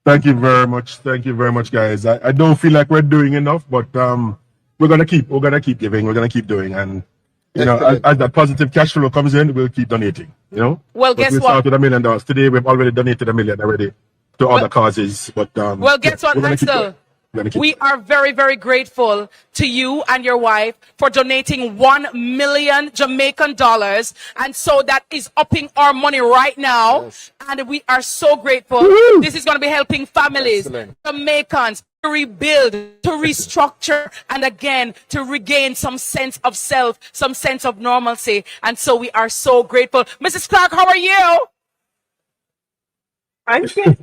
Thank you very much, guys. I don't feel like we're doing enough, but we're gonna keep giving, we're gonna keep doing, and as that positive cash flow comes in, we'll keep donating. Well, guess we what? started $1 million today. We've already donated $1 million already to other causes, but well, guess what, Hansel? We are very, very grateful to you and your wife for donating $1 million Jamaican dollars. And so that is upping our money right now. Yes. And we are so grateful. Woo-hoo! This is going to be helping families, Jamaicans, to rebuild, to restructure, and again, to regain some sense of self, some sense of normalcy. And so we are so grateful. Mrs. Clark, how are you? I'm good.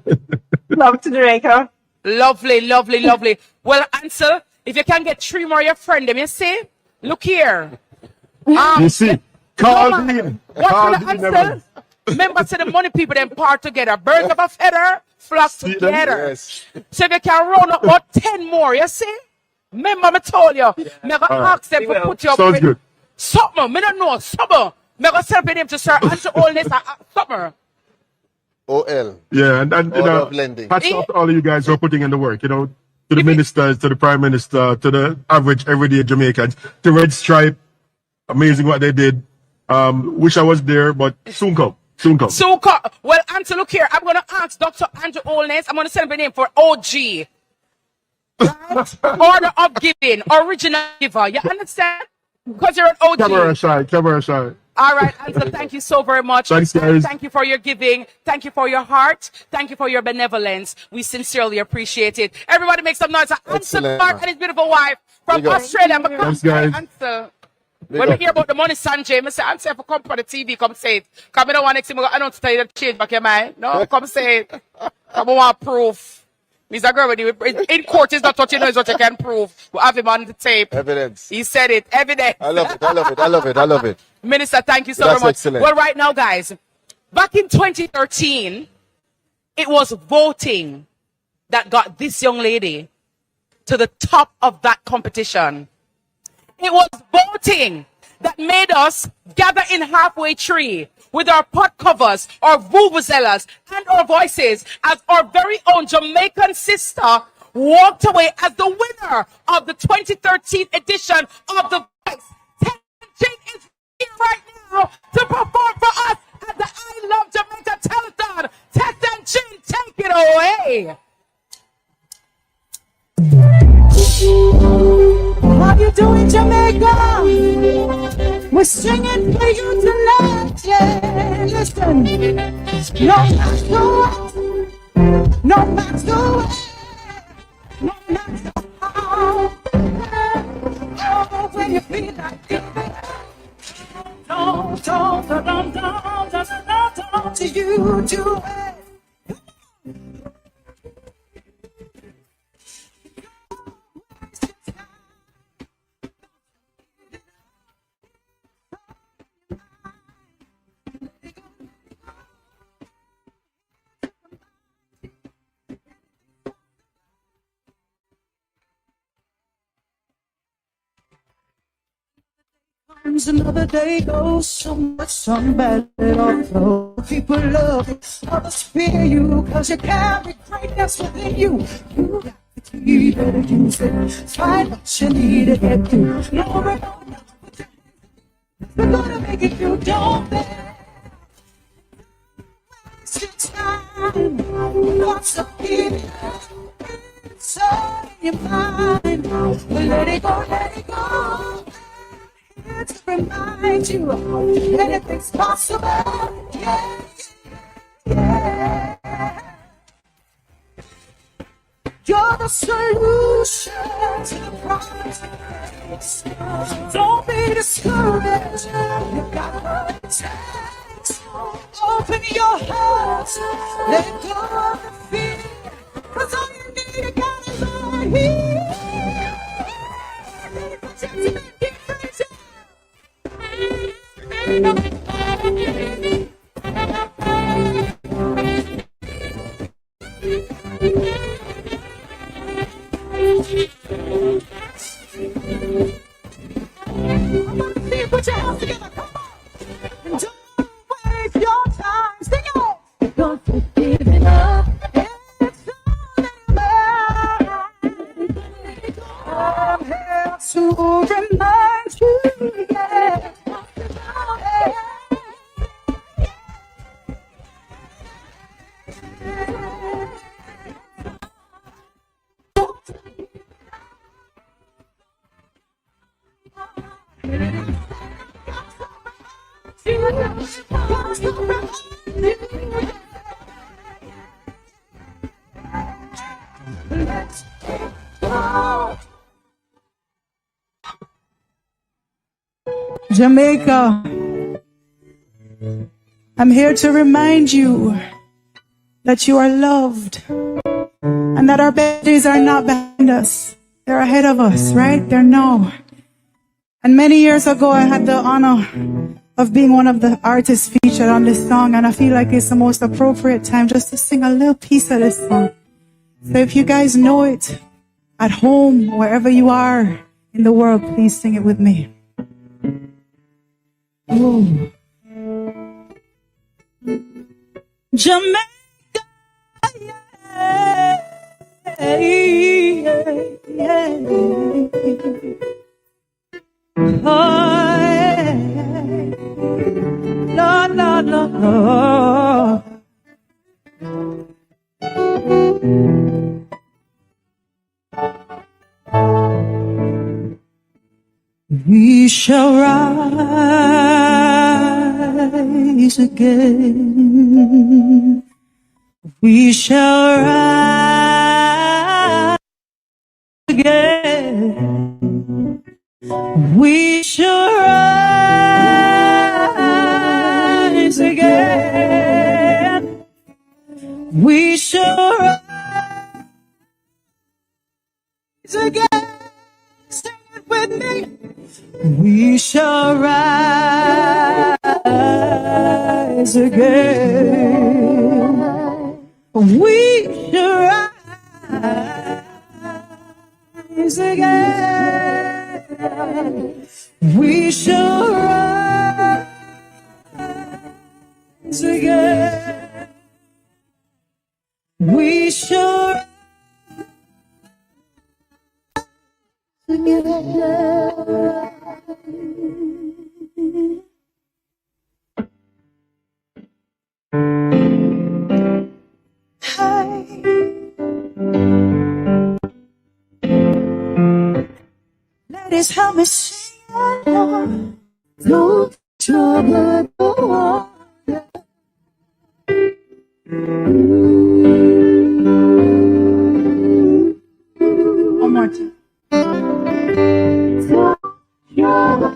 Love to Jamaica. Lovely, lovely, lovely. Well, Ansel, if you can get 3 more of your friend, you see? Look here. You see? Call me. What's the Ansel? Remember, say the money people then part together. Birds of a feather flock together. Yes. So if you can round up about 10 more, you see? Remember, I told you. Me go ask them to put your Sounds good. something. Me don't know something. Me go send him to Sir Andrew Oldness something. OL. Yeah, and you Order know, of lending. hats off to all of you guys who are putting in the work, you know, to the ministers, to the prime minister, to the average everyday Jamaicans, to Red Stripe, amazing what they did. Wish I was there, but soon come. Soon come. Soon come. Well, Auntie, look here. I'm going to ask Dr. Andrew Oldness. I'm going to send him a name for OG. Right? Order of giving. Original giver. You understand? Because you're an OG. Camera shy. All right, Ansel, thank you so very much. Thanks, guys. Thank you for your giving. Thank you for your heart. Thank you for your benevolence. We sincerely appreciate it. Everybody make some noise. Ansel Clark and his beautiful wife from Australia. Thanks, guys. Ansel. When we hear about the money, Sanjay, I say, Ansel, if you come for the TV, come say it. Come, I don't want next time, I don't tell you to change back your mind. No, come say it. Come, I want proof. Mr. Gerwin, in court is not what you know is what you can prove. We have him on the tape. Evidence. He said it. Evidence. I love it. Minister, thank you so very much. Excellent. Well, right now, guys, back in 2013, it was voting that got this young lady to the top of that competition. It was voting that made us gather in halfway tree with our pot covers, our vuvuzelas, and our voices as our very own Jamaican sister walked away as the winner of the 2013 edition of The Voice. Telethon is here right now to perform for us at the I Love Jamaica Telethon. Telethon, take it away. How you doing, Jamaica? We're singing for you tonight, yeah. Listen, no matter what, no matter what, no matter how, oh, when you feel like giving, don't, till you do it. Another day goes, some bad little flow. People love you, others fear you, cause you carry greatness within you. You got the key, better use it. Find what you need to get through. No, we're gonna make it through, don't bear. Waste your time, lots of people inside your mind. Let it go. To remind you anything's possible. Yeah. You're the solution to the problems. Don't be discouraged. You got what it takes. Open your heart. Let go of the fear. 'Cause all you need, you got is right here. Keep crazy. Put your hands together, come on. And don't waste your time. Sing it. Don't forgive it up. It's all in mind. I'm here to remind you, yeah. Jamaica, I'm here to remind you that you are loved and that our bad days are not behind us. They're ahead of us, right? They're now. And many years ago, I had the honor of being one of the artists featured on this song, and I feel like it's the most appropriate time just to sing a little piece of this song. So if you guys know it, At home, wherever you are in the world, please sing it with me. Ooh. Jamaica, yeah, yeah, yeah. Oh, yeah. Lord, Lord, Lord, Lord. We shall rise again. We shall rise again. We shall rise again. We shall rise again. Sing it with me. We shall rise again. We shall rise again. We shall rise again. We shall rise again. Ladies, help me sing along. Don't trouble the water. One more time. Don't trouble.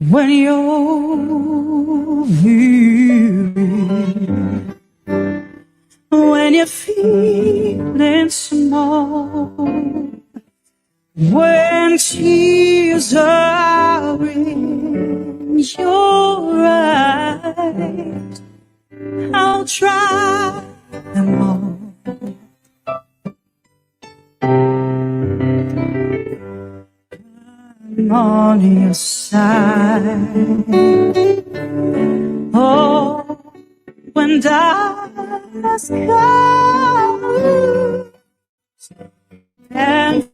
When you're weary, when you're feeling small, when tears are in your eyes, I'll dry them all. I'm on your side. Oh, when darkness comes and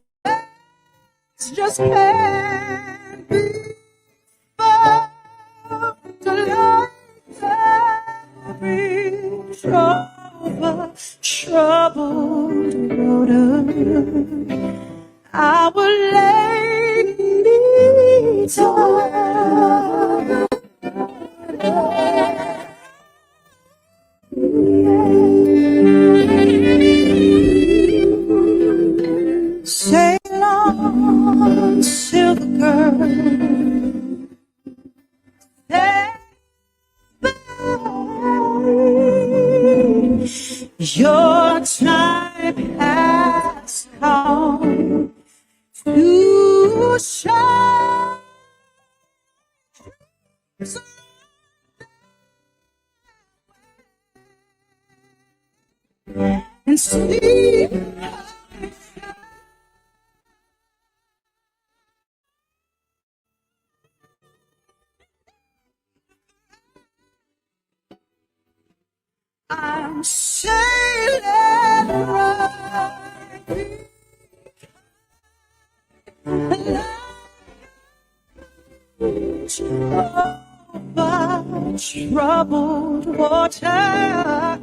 it's just can't be found to light every troubled road. I will lay me down. Sail on, silver girl. Your time has come to shine. And sleep. I'm sailing right over troubled water.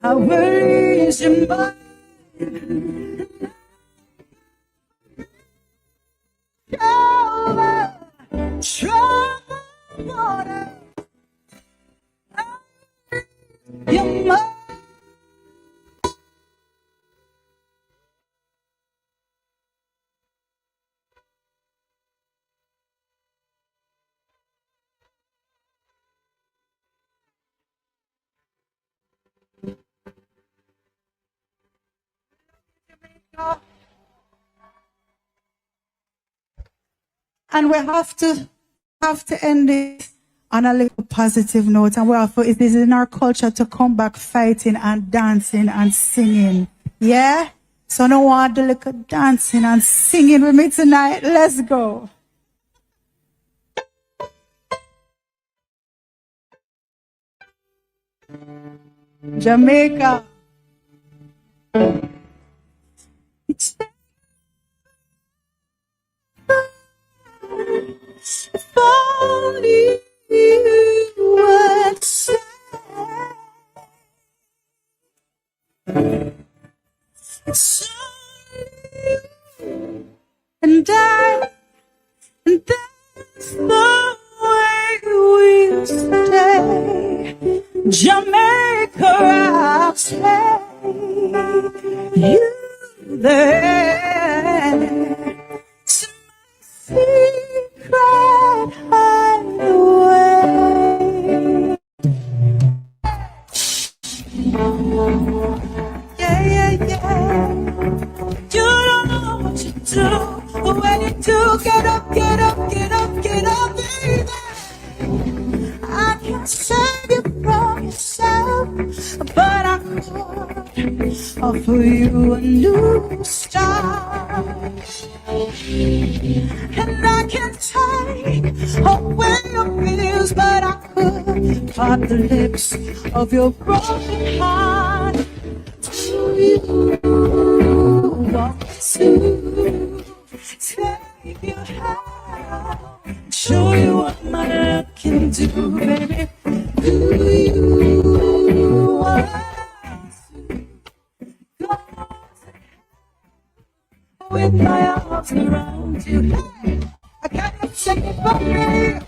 I raise in my over troubled water. You're my and we have to have to end it on a little positive note, and it is in our culture to come back fighting and dancing and singing. Yeah? So no want the little dancing and singing with me tonight. Let's go. Jamaica. It's if only you would say it's only and that's the way we'll stay. Jamaica, I'll take you there to my secret hideaway. Yeah, yeah, yeah. You don't know what you do, but when you do, get up, get up, get up, get up, baby. I can't save you from yourself, but I could offer you a new start. And I can't take away your fears, but I could part the lips of your broken heart. To you, want to take you high, show you what my love can do, baby. Do you want to go with my arms around you? Hey, I can't take it from me.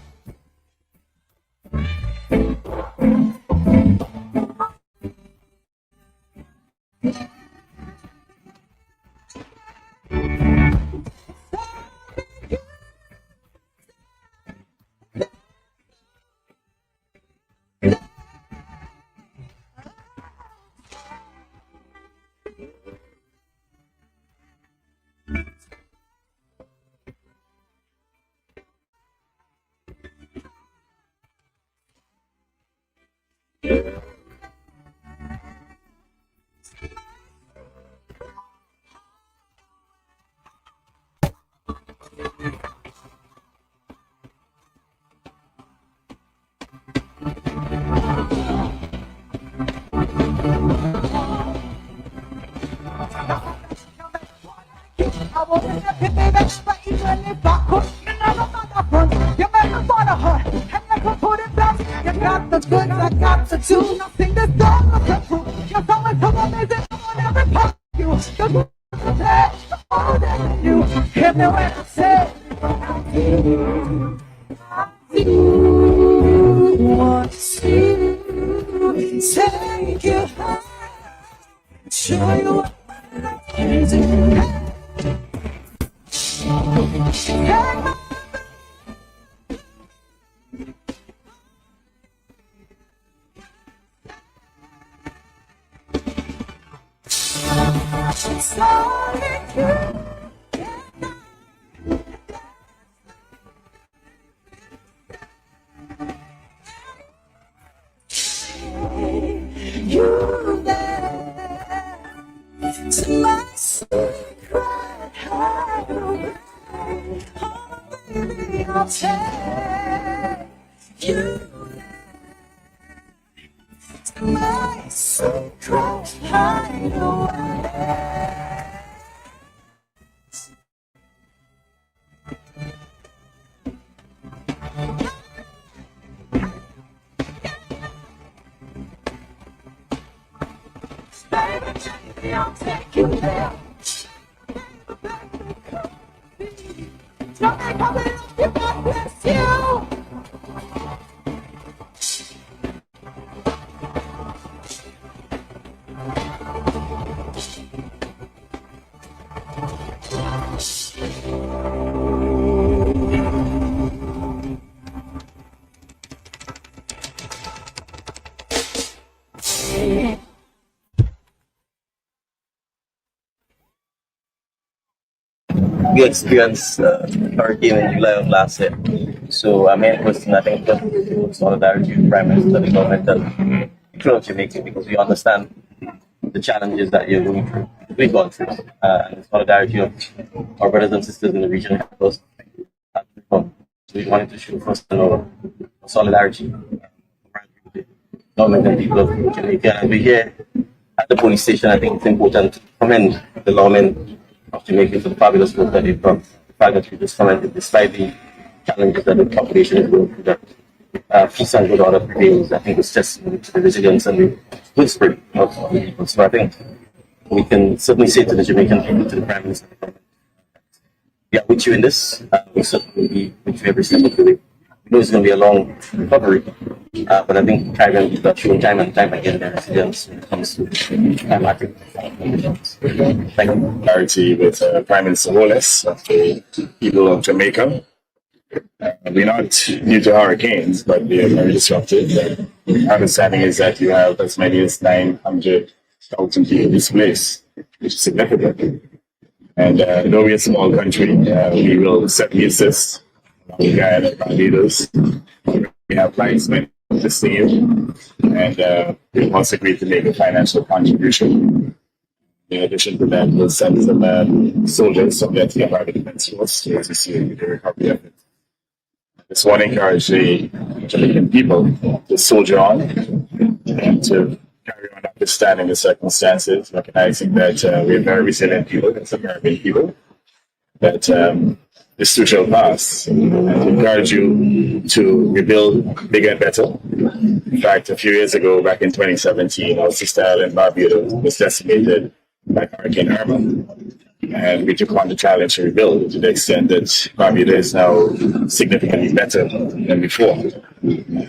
Do nothing that's done with the proof. You're someone so amazing on every part of you. You're more than you. Hear me when I say I do want to take you high, show you what I can do. Take my it's only you. You there to my secret hideaway. Oh, baby, I'll take you to my secret hideaway. Baby, I'll take you there. Jamaica, you God bless you. we experienced hurricane in July of last year. So our main question, I think, was solidarity with Prime Minister, the government, and people of Jamaica, because we understand the challenges that you're going through, we've gone through, and the solidarity of our brothers and sisters in the region helped us. So we wanted to show first our solidarity with the government and people of Jamaica. And we're here at the police station. I think it's important to commend the lawmen of Jamaica for the fabulous work that they've done. The fact that we just commented, despite the challenges that the population is going through, that peace and good order prevails. I think it's just the resilience and the good spirit of the people. So I think we can certainly say to the Jamaican people, to the Prime Minister, we are with you in this. We certainly will be with you every step of the way. We know it's going to be a long recovery, but I think Caribbean people have shown time and time again their resilience when it comes to climatic conditions. Thank you. Clarity with Prime Minister Wallace of the people of Jamaica. We're not new to hurricanes, but they are very disruptive. Our understanding is that you have as many as 900,000 people displaced, which is significant. And though we're a small country, we will certainly assist the Guyana and Barbados. We have plans to stay in, and we also agreed to make a financial contribution. In addition to that, we'll send some soldiers from the Anti-Aircraft Defense Force to assist with the recovery effort. Just want to encourage the Jamaican people to soldier on and to carry on understanding the circumstances, recognizing that we're very resilient people, as American people, that this too shall pass, and to encourage you to rebuild bigger and better. In fact, a few years ago, back in 2017, our sister island Barbados was decimated by Hurricane Irma, and we took on the challenge to rebuild to the extent that Barbados is now significantly better than before.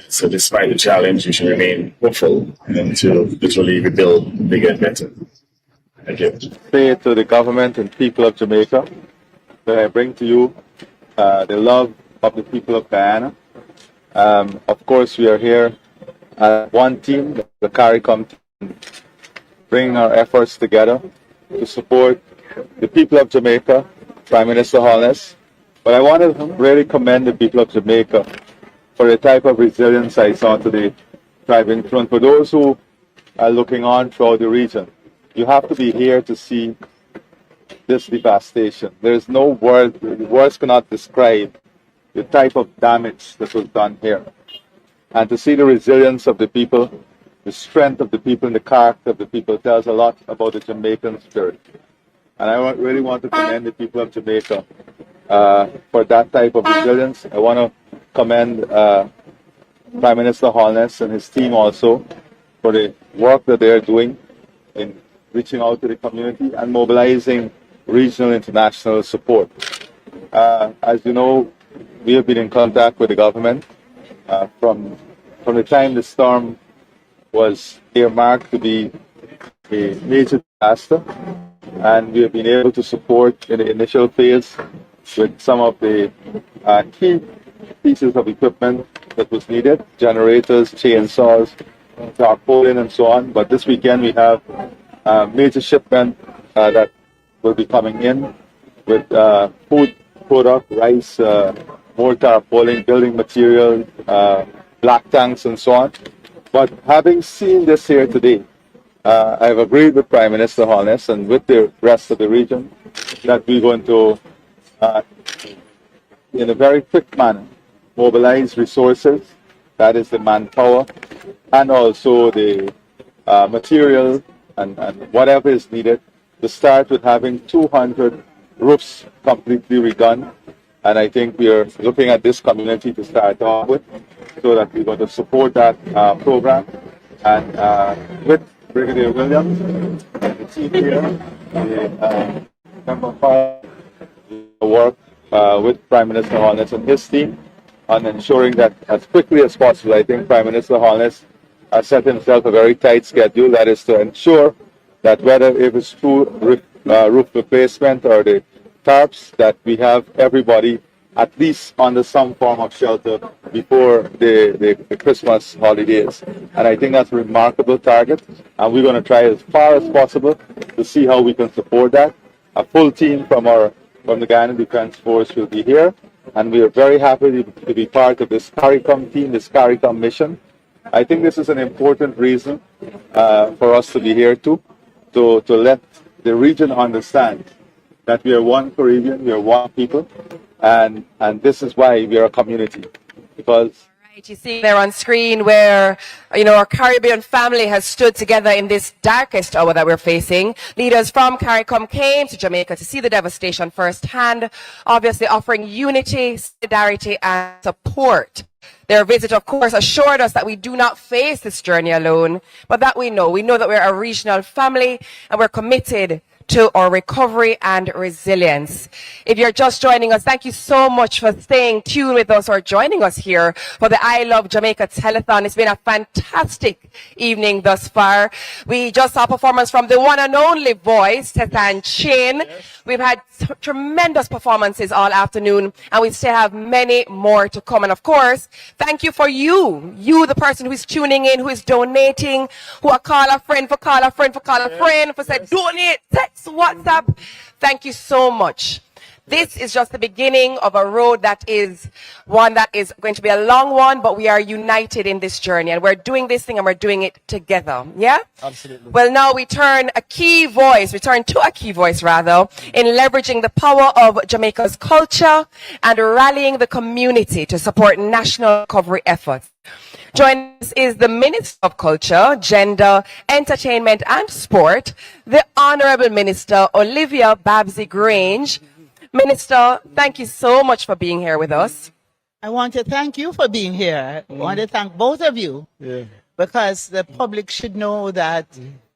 So despite the challenge, you should remain hopeful and to literally rebuild bigger and better. Thank you. Say to the government and people of Jamaica that I bring to you the love of the people of Guyana. Of course, we are here as one team, the CARICOM team, bringing our efforts together to support the people of Jamaica, Prime Minister Holness. But I want to really commend the people of Jamaica for the type of resilience I saw today driving front. For those who are looking on throughout the region, you have to be here to see this devastation. There is no word, words cannot describe the type of damage that was done here. And to see the resilience of the people, the strength of the people, and the character of the people tells a lot about the Jamaican spirit. And I really want to commend the people of Jamaica for that type of resilience. I want to commend Prime Minister Holness and his team also for the work that they are doing in reaching out to the community and mobilizing regional international support. As you know, we have been in contact with the government from the time the storm was earmarked to be a major disaster, and we have been able to support in the initial phase with some of the key pieces of equipment that was needed, generators, chainsaws, tarpaulin, and so on. But this weekend we have a major shipment that will be coming in with food product, rice, more tarpaulin, building material, black tanks, and so on. But having seen this here today, I have agreed with Prime Minister Holness and with the rest of the region that we're going to, in a very quick manner, mobilize resources, that is the manpower, and also the material and whatever is needed to start with having 200 roofs completely redone. And I think we are looking at this community to start off with, so that we're going to support that program. And with Brigadier Williams, the team here, the member of work with Prime Minister Holness and his team on ensuring that as quickly as possible, I think Prime Minister Holness has set himself a very tight schedule, that is to ensure that whether it is through roof replacement or the tarps, that we have everybody at least under some form of shelter before the Christmas holidays. And I think that's a remarkable target, and we're going to try as far as possible to see how we can support that. A full team from our from the Guyana Defense Force will be here. And we are very happy to be part of this CARICOM team, this CARICOM mission. I think this is an important reason for us to be here too, to let the region understand that we are one Caribbean, we are one people, and this is why we are a community, because You see there on screen where, our Caribbean family has stood together in this darkest hour that we're facing. Leaders from CARICOM came to Jamaica to see the devastation firsthand, obviously offering unity, solidarity, and support. Their visit, of course, assured us that we do not face this journey alone, but that we know that we're a regional family and we're committed to our recovery and resilience. If you're just joining us, thank you so much for staying tuned with us or joining us here for the I Love Jamaica Telethon. It's been a fantastic evening thus far. We just saw a performance from the one and only voice, Telethon Chin. We've had tremendous performances all afternoon, and we still have many more to come. And of course, thank you for you, the person who is tuning in, who is donating, who are call a friend for call a friend for call a friend, for said donate, text, WhatsApp. Thank you so much. This is just the beginning of a road that is one that is going to be a long one, but we are united in this journey, and we're doing this thing and we're doing it together. Yeah? Absolutely. Well, now we turn to a key voice rather, in leveraging the power of Jamaica's culture and rallying the community to support national recovery efforts. Joining us is the Minister of Culture, Gender, Entertainment and Sport, the Honorable Minister Olivia Babsy Grange. Minister, thank you so much for being here with us. I want to thank you for being here. I want to thank both of you because the public should know that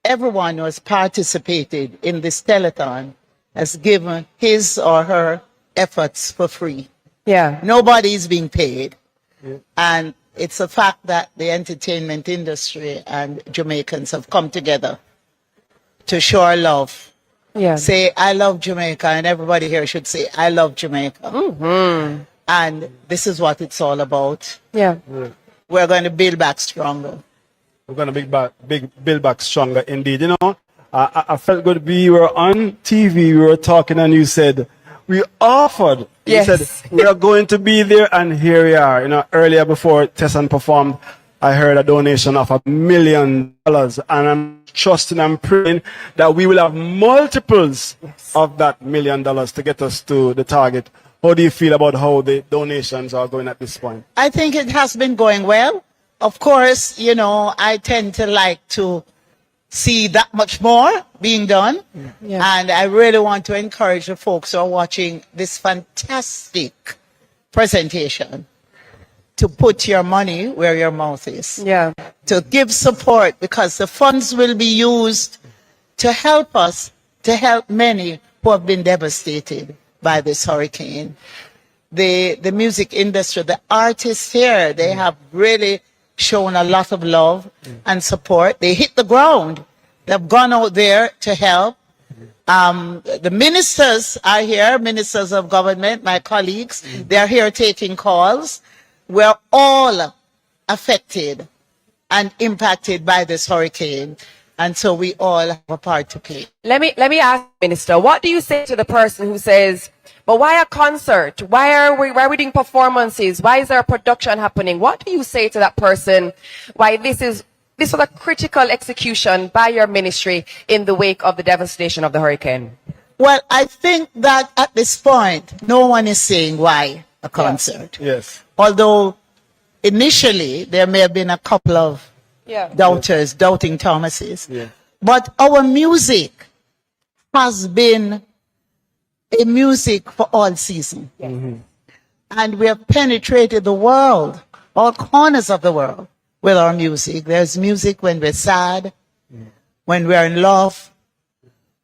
everyone who has participated in this telethon has given his or her efforts for free. Yeah. Nobody is being paid. And it's a fact that the entertainment industry and Jamaicans have come together to show our love. Yeah. Say, I love Jamaica, and everybody here should say, I love Jamaica. And this is what it's all about. Yeah. We're going to build back stronger. We're going to build back stronger indeed. I felt good. We were on TV, we were talking, and you said, we offered. Yes. You said, we are going to be there, and here we are. Earlier before Tessan performed, I heard a donation of $1 million, and I'm trusting and praying that we will have multiples of that $1 million to get us to the target. How do you feel about how the donations are going at this point? I think it has been going well. Of course, I tend to like to see that much more being done. And I really want to encourage the folks who are watching this fantastic presentation to put your money where your mouth is. Yeah. To give support, because the funds will be used to help us, to help many who have been devastated by this hurricane. The music industry, the artists here, they have really shown a lot of love and support. They hit the ground. They've gone out there to help. The ministers are here, ministers of government, my colleagues. They're here taking calls. We're all affected and impacted by this hurricane, and so we all have a part to play. Let me ask, Minister, what do you say to the person who says, but why a concert? Why are we doing performances? Why is there a production happening? What do you say to that person? Why this was a critical execution by your ministry in the wake of the devastation of the hurricane? Well, I think that at this point, no one is saying why a concert. Yes. Although initially there may have been a couple of doubters, doubting Thomases. But our music has been a music for all seasons. And we have penetrated the world, all corners of the world, with our music. There's music when we're sad, when we're in love,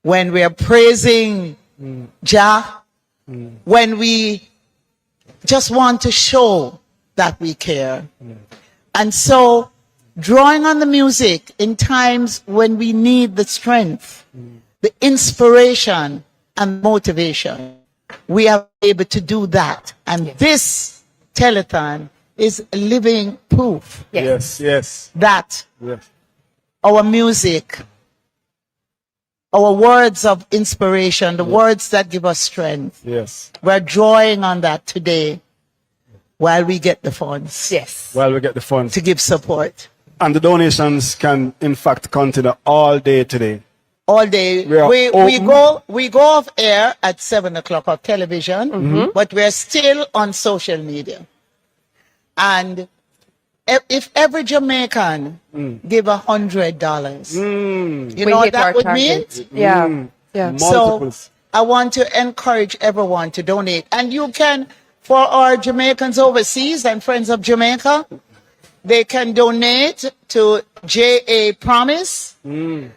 when we're praising Jah, when we just want to show that we care. And so, drawing on the music in times when we need the strength, the inspiration and motivation, we are able to do that. And this telethon is living proof Yes. that our music, our words of inspiration, the words that give us strength. Yes. We're drawing on that today while we get the funds. Yes. While we get the funds. To give support. And the donations can, in fact, continue all day today. All day. We go off air at 7 o'clock of television, but we're still on social media. And if every Jamaican give $100, you know what that would mean? Yeah. Yeah. So I want to encourage everyone to donate. And you can, for our Jamaicans overseas and friends of Jamaica, they can donate to JA Promise and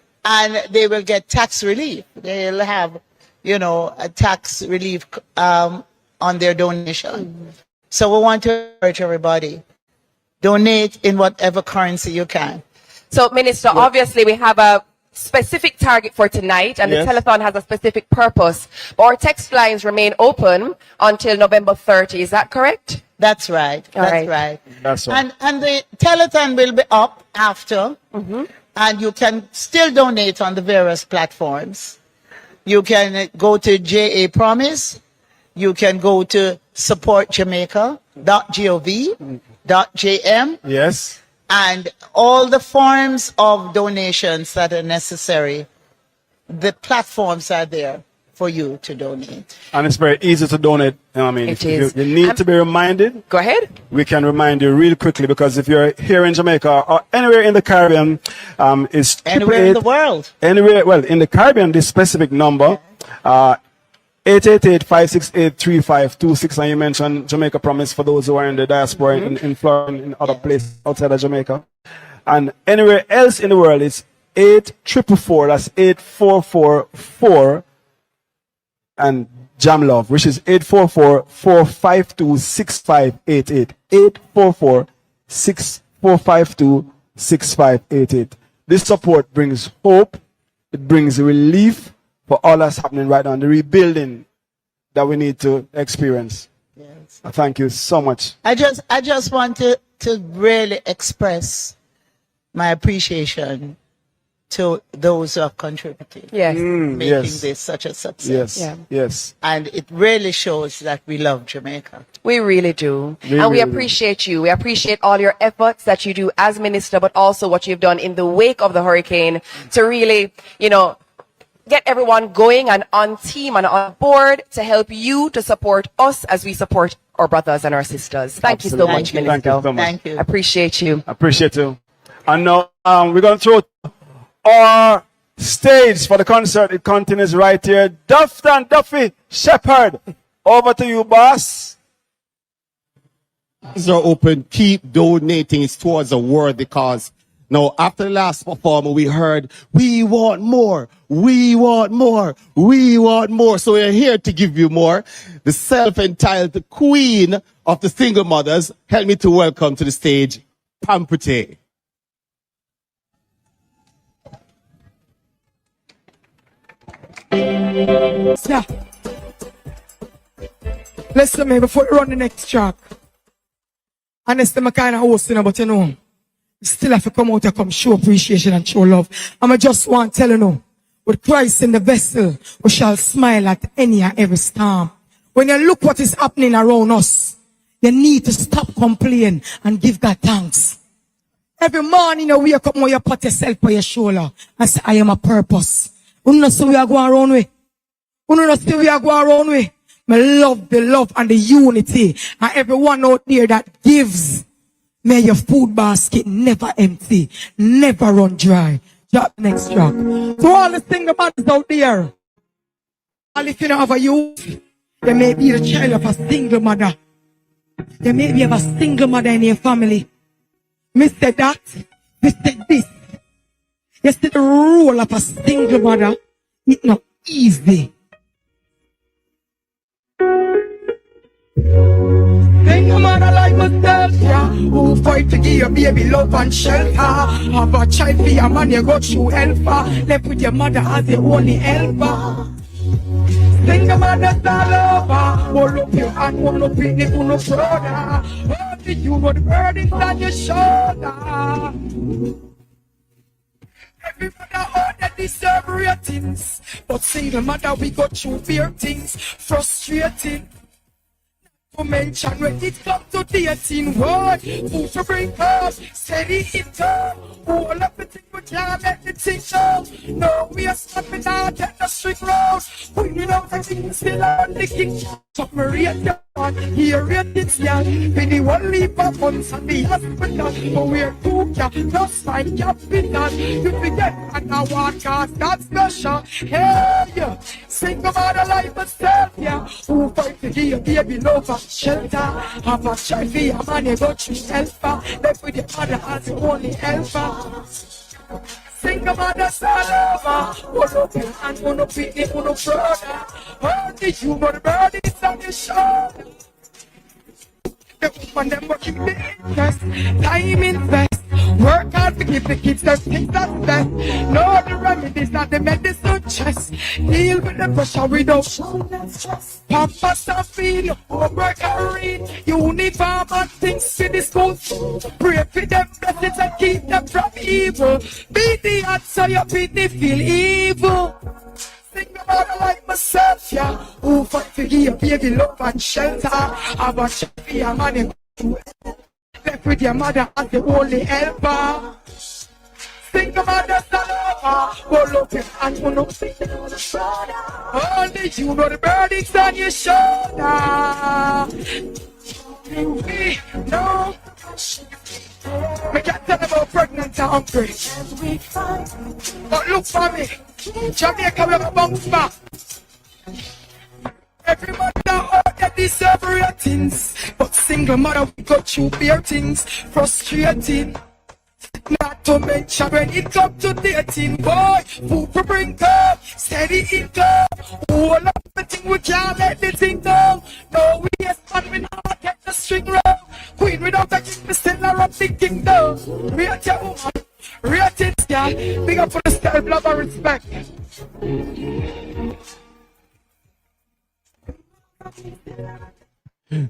they will get tax relief. They'll have, you know, a tax relief on their donation. So we want to encourage everybody, donate in whatever currency you can. So, Minister, obviously we have a specific target for tonight, and the telethon has a specific purpose. But our text lines remain open until November 30. Is that correct? That's right. That's right. That's right. And the telethon will be up after, and you can still donate on the various platforms. You can go to JA Promise. You can go to supportjamaica.gov.jm. Yes. And all the forms of donations that are necessary, the platforms are there for you to donate. And it's very easy to donate. I mean, It if is. you need to be reminded. Go ahead. We can remind you real quickly, because if you're here in Jamaica or anywhere in the Caribbean, it's Anywhere in the world. Anywhere, well, in the Caribbean, this specific number, 888-568-3526, and you mentioned Jamaica Promise for those who are in the diaspora in Florida and in other places outside of Jamaica. And anywhere else in the world, it's 8444, that's 8444, and Jam Love, which is 844-452-6588, 844-452-6588. This support brings hope, it brings relief for all that's happening right now, and the rebuilding that we need to experience. Yes. Thank you so much. I just want to really express my appreciation to those who have contributed. Yes. Making this such a success. Yes. Yes. And it really shows that we love Jamaica. We really do. We And we really do. appreciate you. We appreciate all your efforts that you do as minister, but also what you've done in the wake of the hurricane to really, you know, get everyone going and on team and on board to help you to support us as we support our brothers and our sisters. Thank you so Absolutely. much, Thank you. Minister. Thank you so much. Thank you. Appreciate you. Appreciate you. And now we're going to throw our stage for the concert. It continues right here. Duffy Shepherd, over to you, boss. Are open. Keep donating. It's towards a worthy cause. Now, after the last performer, we heard, we want more, we want more, we want more. So we're here to give you more. The self-entitled queen of the single mothers, help me to welcome to the stage, Pampute. Yeah. Listen me before you run the next track. Honestly, I'm kind of hosting, but you know, still have to come out and come show appreciation and show love. I just want to tell you now, with Christ in the vessel, we shall smile at any and every storm. When you look what is happening around us, you need to stop complaining and give God thanks. Every morning you wake up, you put yourself on your shoulder and say, I am a purpose. You know, so we are going around way. You know, so we are going around way. I love the love and the unity. And everyone out there that gives, may your food basket never empty, never run dry. Drop the next track. So all the single mothers out there, all if you don't have a youth, you may be the child of a single mother. You may be of a single mother in your family. Mr. That, Mr. This. You see the role of a single mother, it's not easy. Single mother like myself, yeah, who fight to give your baby love and shelter. Have a child for your man, you go through hellfire. Left with your mother as your only helper. Single mother's all over. Hold up your hand, hold up it, if you no brother. Hold it, you got the burdens on your shoulder. Every mother hold that deserve ratings. But single mother, we go through fear things. Frustrating. To mention when it comes to dating, what? Who to bring up? Steady it up. All of the things we can't let the thing go. No, we are stopping now, take the strict road. We without a thing, still on the king. Top me rate the one, here rate it, yeah. With the one leap of funds and the hospital. But we're two cap, plus five capital. You forget, and I want cause that's special. Hey, sing about a life myself, yeah. Who fight to give your baby love and shelter. Have a child for your man, you go through alpha. Left with your mother as the only helper. Sing about the salama. One up you and one up in the one up brother. Only you know the bird is on your shoulder. The woman them working the interest. Time invest. Work hard to give the kids them things that's best. No, the remedies not the medicine chest. Deal with the pressure without stress. Pampas and feed, homework and read. Uniform and things for the school. Pray for them blessings and keep them from evil. Be the answer, you beat the feel evil. Think about it like myself, yeah. Who fight for you, baby, love and shelter. Have a check for your money. Left with your mother as the only helper. Think about the salama. Go look it and go look it on the shoulder. Only you know the verdict on your shoulder. Me, no. We can't tell about pregnant and hungry. But look for me. Jamaica, we have a bounce back. Every mother out there deserve ratings. But single mother, we go through bare things. Frustrating. Not to mention when it comes to dating, boy. Food for bring up, steady income. All of the thing we can't let the thing down. No, we expand, we not get the string round. Queen without a king, we still are up the kingdom. Rate your woman, rate it, yeah. Big up for the style, love and respect.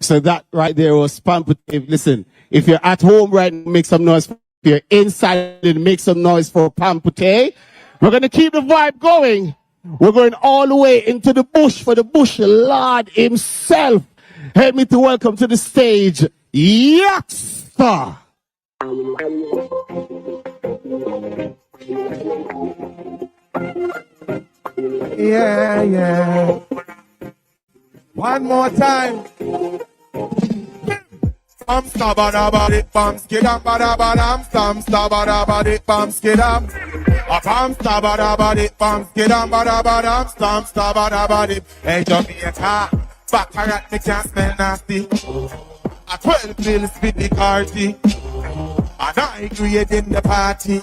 So that right there was Pampute. Listen, if you're at home right now, make some noise. If you're inside, make some noise for Pampute. We're going to keep the vibe going. We're going all the way into the bush for the bush Lord himself. Help me to welcome to the stage, Yaxter. Yeah, yeah. One more time. Bam stabadabadi bam skidam badabadam stam stabadabadi bam skidam. A bam stabadabadi bam skidam badabadam stam stabadabadi. Hey Jamaica, back at me can't smell nasty. A 12 pills with the carty. And I creating the party.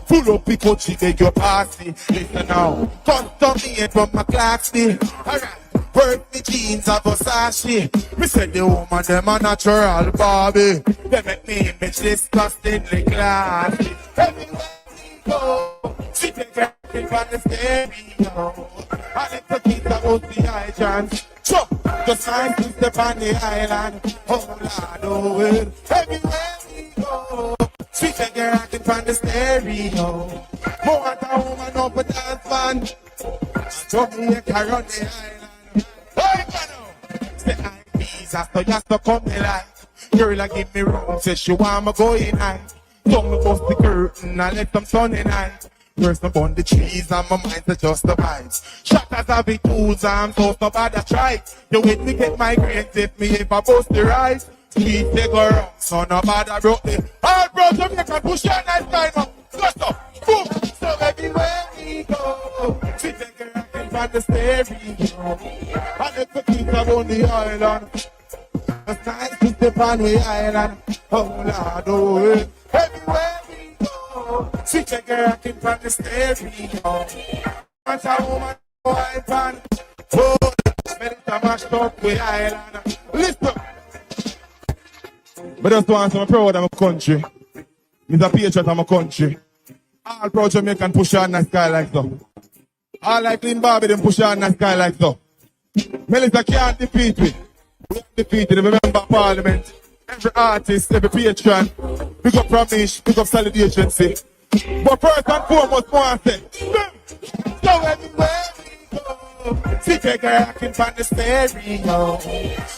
Full up the coachy, beg your party. Listen now, custom made from my class day. Alright. Work the jeans of Versace. Me said the woman them a natural Barbie. They make me image disgustingly classy. Everywhere we go, she take everything from the stereo. And it's the kids that goes the high chance. Chop, just nice to step on the island. Oh Lord, oh well. Everywhere we go, she take everything from the stereo. More want a woman up a dance band. Jamaica run the island. Say I visa, so just to come to life. Girl, I give me room, say she want me go in high. Don't me bust the curtain, I let them sun in high. First up on the trees, and my mind to just the vibes. Shatters have the tools, I'm so bad I try. You wait me get my grades if me ever bust the rise. Sweet they go wrong, so no matter broke the all bro, Jamaica push your nice time up. Just up, boom, so everywhere we go. She take a rockin' from the stereo. And the cookies are on the island. It's nice to step on the island. Oh Lord, oh yeah. Everywhere we go, she take a rockin' from the stereo. Want a woman, white pan. Oh, smell it a mashed up with island. Listen. But just want some proud of my country. I'm a patriot of my country. All proud Jamaican push on the sky like so. All like Clean Barbie them push on the sky like so. Melissa can't defeat me. We have defeated every member of parliament. Every artist, every patron. Big up Ramesh, big up Solid Agency. But first and foremost, one thing. So everywhere we go, see take her rocking from the stereo.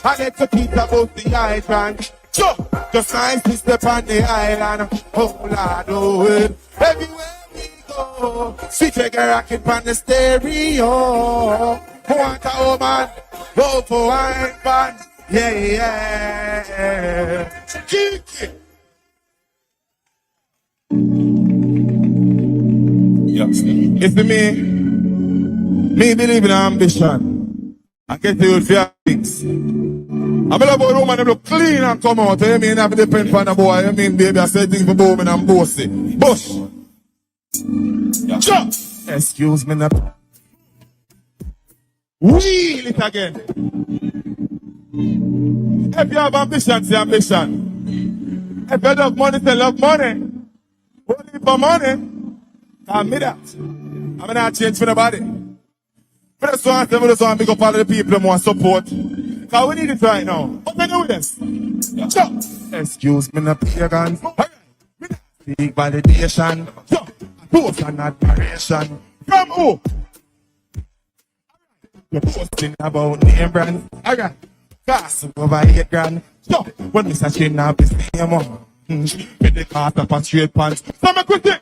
And it's a piece about the island. So, just nice to step on the island. Oh, Lord, oh, everywhere we go, see take her rocking from the stereo. Who want a woman? Go for wine pan. Yeah, yeah. Kick it. It's the me believe in ambition. I get to with your things. I believe about woman them look clean and come out. You mean have to depend on the boy. You mean baby I say things for booming and bossy. Bush. Jump. Excuse me now. Wheel it again. If you have ambition, say ambition. If you love money, say love money. Only for money. Tell me that. I'm not change for nobody. But that's why I want to big up all of the people who want support. Because we need it right now. What can I do with this? Jump. Excuse me, no pagan. Big validation. Jump. Post and admiration. From who? You're posting about name brand. I got cost over 8 grand. So, when Mr. Chin now is name on. With the cost of a straight pants. So, I'm quick it.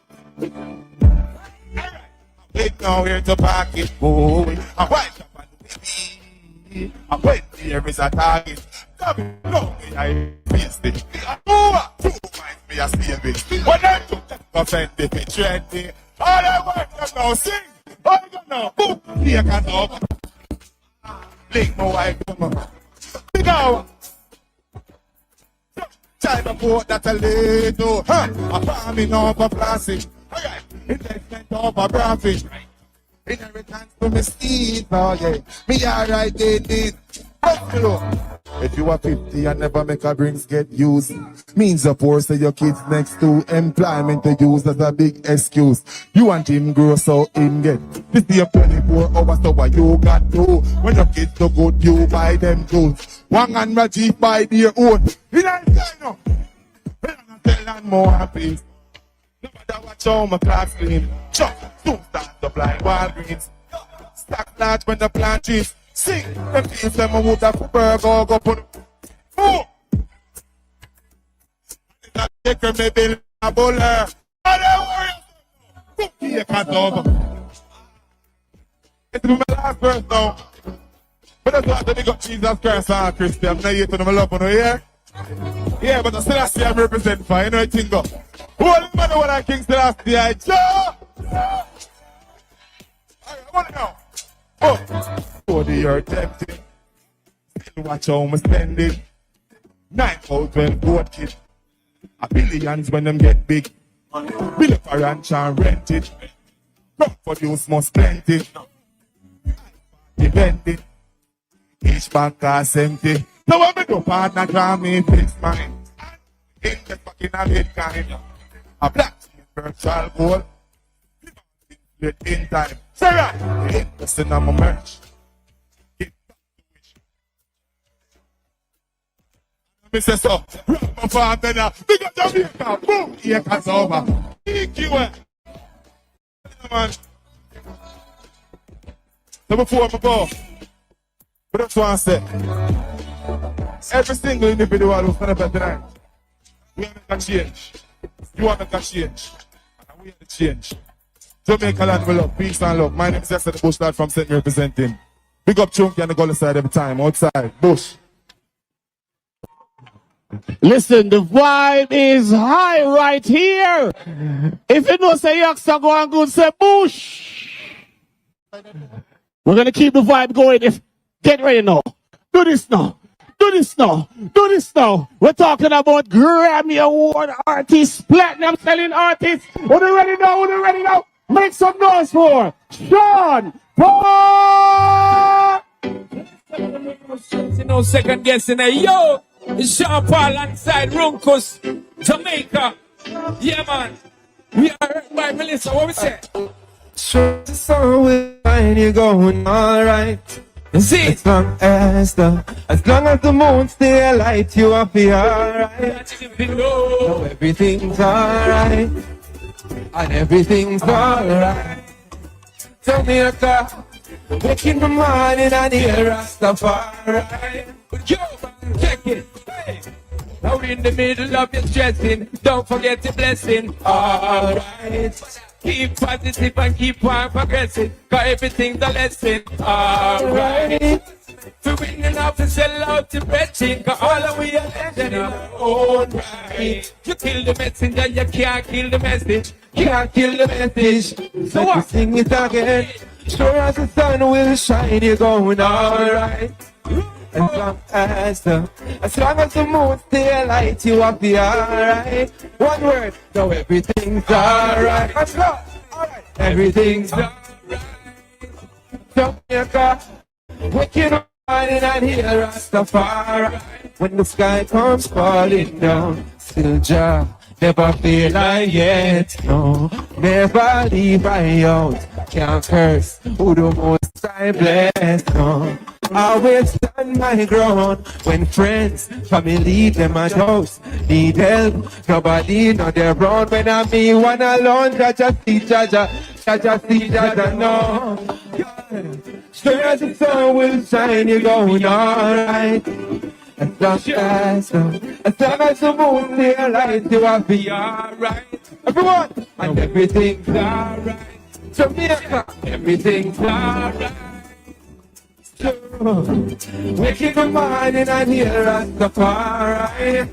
Wait now here to park it, boy. I wipe up on the baby. I wait there is a target. No, I face it. Over 2 miles me a save it. When I took that offend if it trendy. All I want to now sing. All I got now, boom, here can over. Link my wife, big out. Time about that a little, a farming over plastic. Alright, investment over profit. Inheritance to me Steve, oh yeah. Me alright, they did. If you are 50 and never make a drinks get used, means of course that your kids next to employment to use as a big excuse. You want him grow so him get 50 or 24 hours so what you got to. When your kids so good you buy them tools. One and Rajiv buy their own. You know what I'm saying now? I'm telling more happy. No matter what show my class clean. Chuck, soon start to blind Walgreens. Stack large when the plant is. Sing, them feels them a wood up burger go put. Oh! That take me bill a bowler. All I worry. Cookie a cat over. It's my last verse now. But that's why they got Jesus Christ and Christian. I'm not here to them love on here. Yeah, but I still have to see I'm represent for you know what thing go. Holy man, what I King still have to see I Joe! Alright, what now? Oh! For the earth tempting. Still watch how me spend it. 9,000 goat kid. A billions when them get big. Build up a ranch and rent it. Crop produce must plenty. Depend it. Each bank costs empty. So when me do partner draw me fix mine. In the fucking a Bitcoin. A black virtual goal. In time. Sarah! Investing on my merch. Me say so, rock my father now. Big up Jamaica, boom, here comes over. Thank you, man. So before I go, but that's what I say. Every single individual who's gonna be tonight, we have to change. You want to change, and we have to change. Jamaica land will love, peace and love. My name is Esther the Bush Lad from St. representing. Big up Chunky and the Gully side every time, outside, Bush. Listen, the vibe is high right here. If you know say youngster go and good, say Bush. We're gonna keep the vibe going. Get ready now. Do this now. Do this now. Do this now. We're talking about Grammy Award artists, platinum selling artists. Who you ready now? Who you ready now? Make some noise for Sean Paul. No second guessing there. Yo, it's Sean Paul alongside Runkus, Jamaica. Yeah, man. We are heard by Melissa. What we say? So the sun will find you going alright. See? As long as the moon stay alight, you will be alright. Know everything's alright. and everything's alright. Jamaica, wake in the morning and hear Rastafari. Yo, man, check it. Hey. Now in the middle of your stressing, don't forget the blessing. Alright. Keep positive and keep on progressing, cause everything's a lesson. Alright. We winning up and sell out to Bretting, cause all of we are legend in our own right. You kill the messenger, you can't kill the message. Can't kill the message. So what? Sing it again. Sure as the sun will shine, you're going alright. As long as the moon stay light, you will be alright. One word, so everything's alright. Let's go. Alright. Everything's alright. Jamaica, waking up and hear Rastafari. When the sky comes falling down, still Jah never feel like yet. No, never leave I out. Can't curse who the most I bless. No. Always stand my ground when friends, family, them a dose. Need help, nobody know they're wrong. When I'm me one alone, Jaja see Jaja, Jaja see Jaja, no. Straight as the sun will shine, you're going alright. As long as the moon stay light, you will be alright. Everyone, and everything's alright. Jamaica, everything's alright. Wake in the morning and hear Rastafari.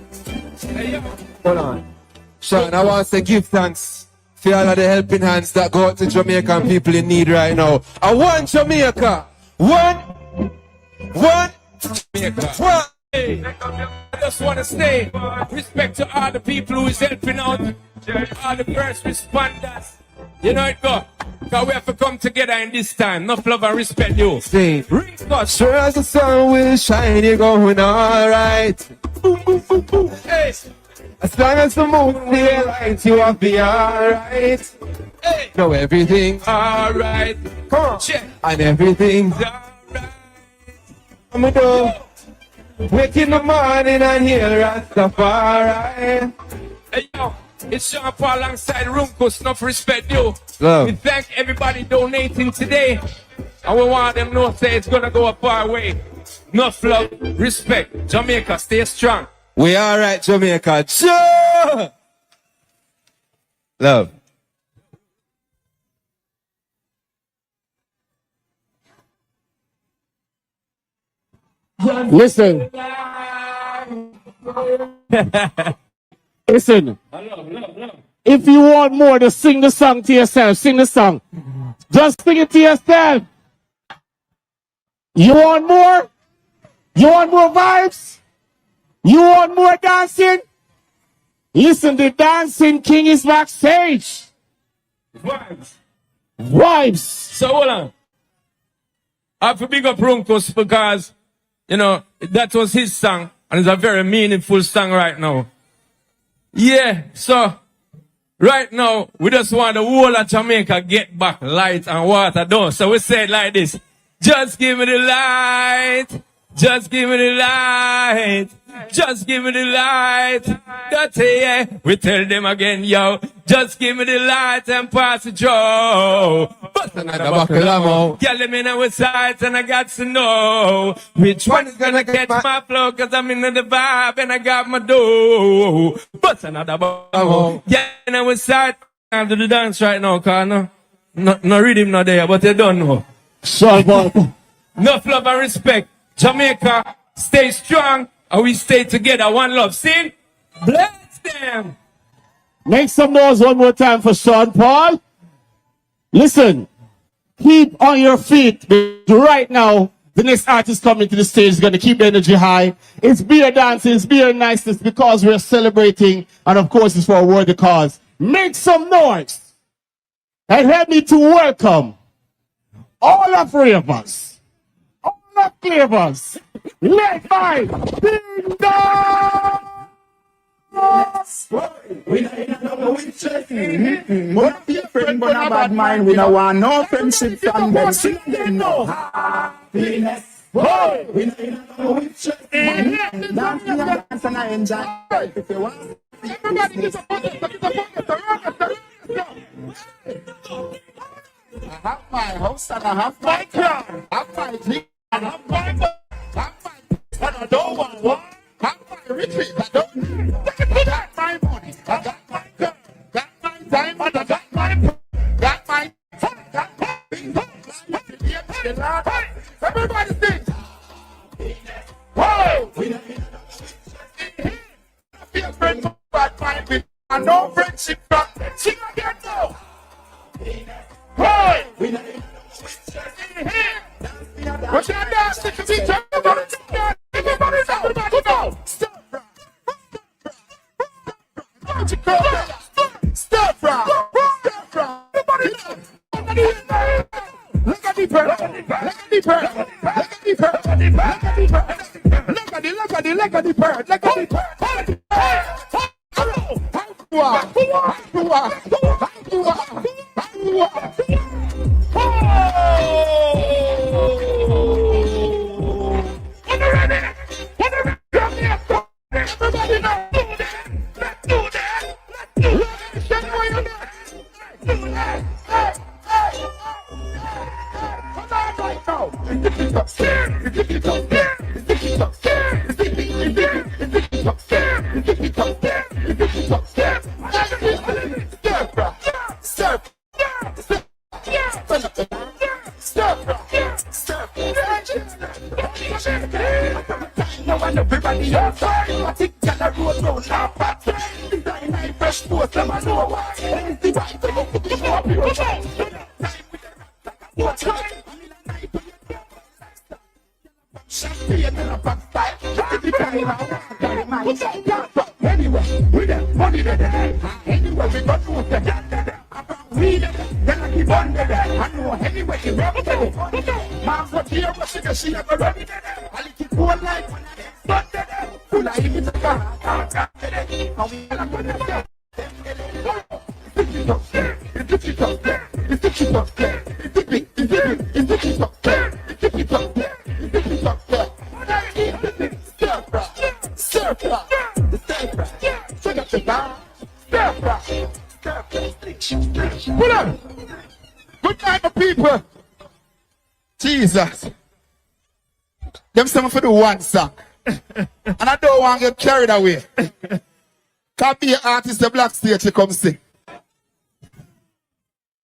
Hey, hold on. Sean, I want to give thanks for all of the helping hands that go out to Jamaican people in need right now. I want Jamaica. One. Jamaica. One. Hey, I just want to say respect to all the people who is helping out, all the first responders. You know it go. Cause we have to come together in this time. Enough love and respect you. Say, sure as the sun will shine, you're going alright. Boom, boom, boom, boom. Hey. As long as the moon stay light, you will be alright. Hey. Know everything's alright. Come on. Check. And everything's alright. I'ma do. Wake in the morning and hear Rastafari. Hey yo. It's Sean Paul alongside Runkus, enough respect you. Love. We thank everybody donating today. And we want them to know say it's gonna go a far way. Enough love, respect. Jamaica, stay strong. We alright, Jamaica. Sure. Love. Listen. Listen. If you want more, just sing the song to yourself. Sing the song. Just sing it to yourself. You want more? You want more vibes? You want more dancing? Listen, the dancing king is backstage. Vibes. Vibes. So hold on. I have to big up Runkus because, you know, that was his song. And it's a very meaningful song right now. Yeah, so right now, we just want the whole of Jamaica get back light and water done. So we say it like this. Just give me the light. Just give me the light. Just give me the light. That's it, yeah. We tell them again, yo. Just give me the light and pass the Joe. But another buckle of more. Girl, let me know what's sight and I got to know which one is gonna catch my flow. Cause I'm in the vibe and I got my dough. But another buckle of more. Yeah, you know what's sight. I do the dance right now, cause no rhythm not there, but you don't know. Sorry, boy. Enough love and respect. Jamaica, stay strong. And we stay together. One love. Sing. Bless them. Make some noise one more time for Sean Paul. Listen. Keep on your feet. Right now, the next artist coming to the stage is going to keep the energy high. It's beer dancing. It's beer niceness because we're celebrating. And of course, it's for a worthy cause. Make some noise. And help me to welcome all of three of us. All of three of us. Led by Ding Dong! We don't know which but be a friend, but a bad mind. We don't want no friendship from them. See them no happiness. We don't know which dance and I enjoy. If you want, everybody get up. have my house and I have my car. I have my dream and I have my boat. I have my and I don't want one. I have my retreat. I don't need. I got my money. I got my girl. Got my diamond. I got my got my got my everybody sing. Whoa! Feel friends bad mind with and no friendship from sing again now. Hey! What's your dance? Take a beat. Everybody now. Stop. Everybody now. Look at the bird. Look at the bird. Look at the bird. Look at the bird. Look at the bird. Look at the bird. Everybody now. Let's do that. Everybody outside, I think that I road round now, but design I fresh post, I'm a know why. Anything right, I'm going to be happy. What time? Champagne in a backstyle. Anyway, we them money there. Anyway, we got to the we then I keep on there. I know anyway, you rub it. Mom's what here, but she never rub it. I keep one life when I get stuck there. Full of even the car. How we are going to go. Pull up. Good night, my people. Jesus. Them some for the one song. And I don't want to get carried away. Can't be an artist, the black stage to come sing.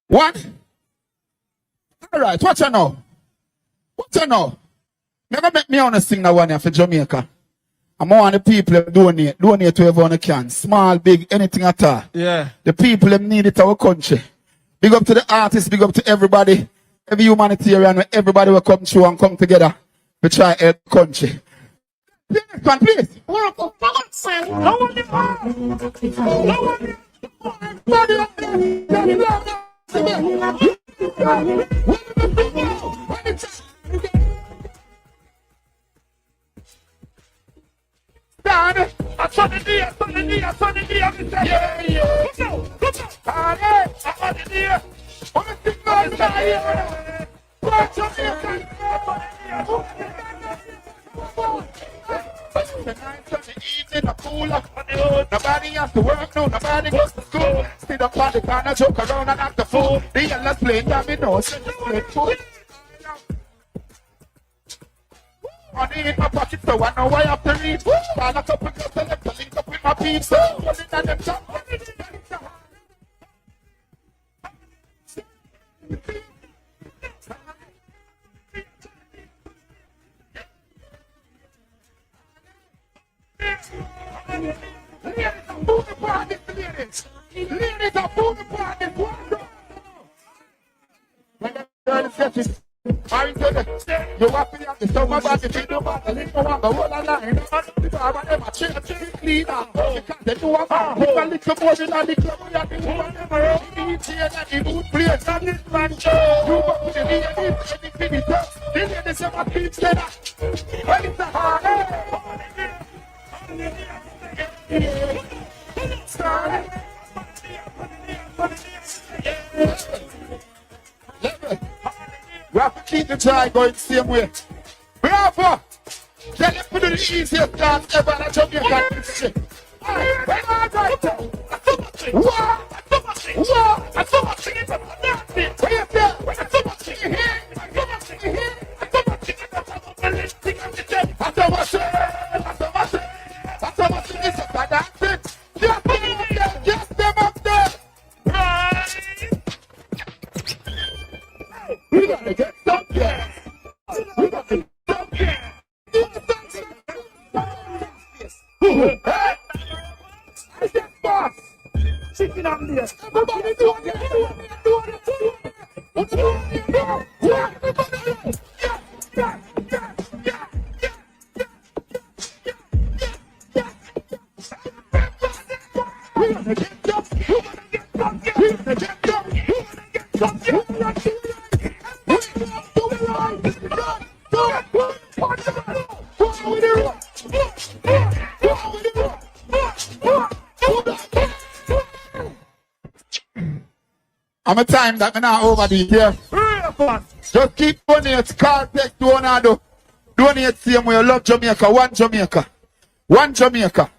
What? Alright, what you know? What you know? Never make me want to sing that one here for Jamaica. I'm on the people donate to everyone who can. Small, big, anything at all. Yeah. The people them need it our country. Big up to the artists, big up to everybody. Every humanitarian, everybody will come through and come together to try to help the country. Next one, please. Nobody has to work, no, nobody goes to school. Sit up on the corner, joke around and act the fool. The yellow plane, dominoes, play food. Money in my pocket, so I know I have to reach. Find a couple girls to left to link up with my peeps. So, put it on them top. Ladies are moving party. When the girl is getting I tell you have to have the summer body, you do want to live around the whole line. The bar and them a change cleaner. Because they do a man, people little more than a little more than the woman never eat here and the food place and this man show. You go to the ladies, anything is up. The ladies have a beat together. When it's a hard we have to keep the try going the same way. We have to get it for the easiest dance ever in Jamaican history. What? yes. Everybody do it, do I'm a time that I'm not over the here. Just keep donate, card, text, donate, donate same way you love Jamaica, one Jamaica. One Jamaica.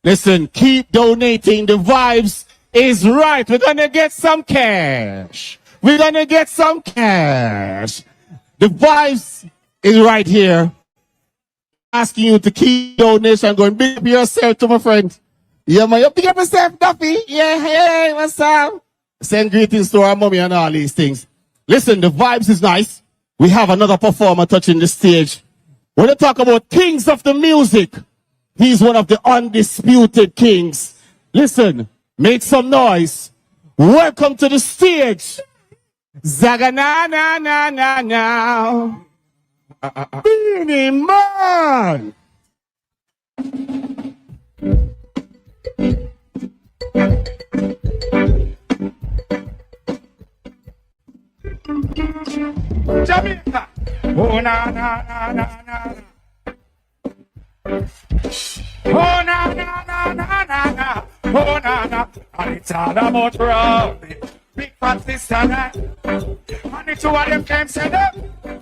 Listen, keep donating. The vibes is right. We're gonna get some cash. We're gonna get some cash. The vibes is right here. Asking you to keep donation going. Big up yourself to my friend. Yeah, man. You big up yourself, Duffy. Yeah, hey, what's up? Send greetings to our mommy and all these things. Listen, the vibes is nice. We have another performer touching the stage. When you talk about kings of the music, he's one of the undisputed kings. Listen, make some noise. Welcome to the stage. Zagana na na na na. Beenie Man. Jamaica. Oh na na na na na. Oh na na na na na na. Oh na na. And it's all about Robbie. Big fat sister and the two of them came set up. And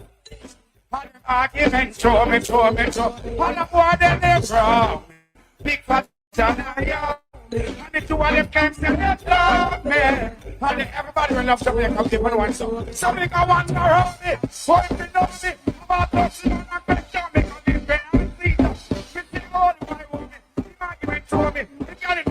them arguments throw me. And the boy then they from me. Big fat sister and yo. And the two of them came set up. Love me. And everybody will love Jamaica. Give me one song. Somebody can want to around me. Boy, if you know me, I'm about to see you. I'm going to show me. Because it's been on the seat. It's been all the way with me. The argument throw me. You got it.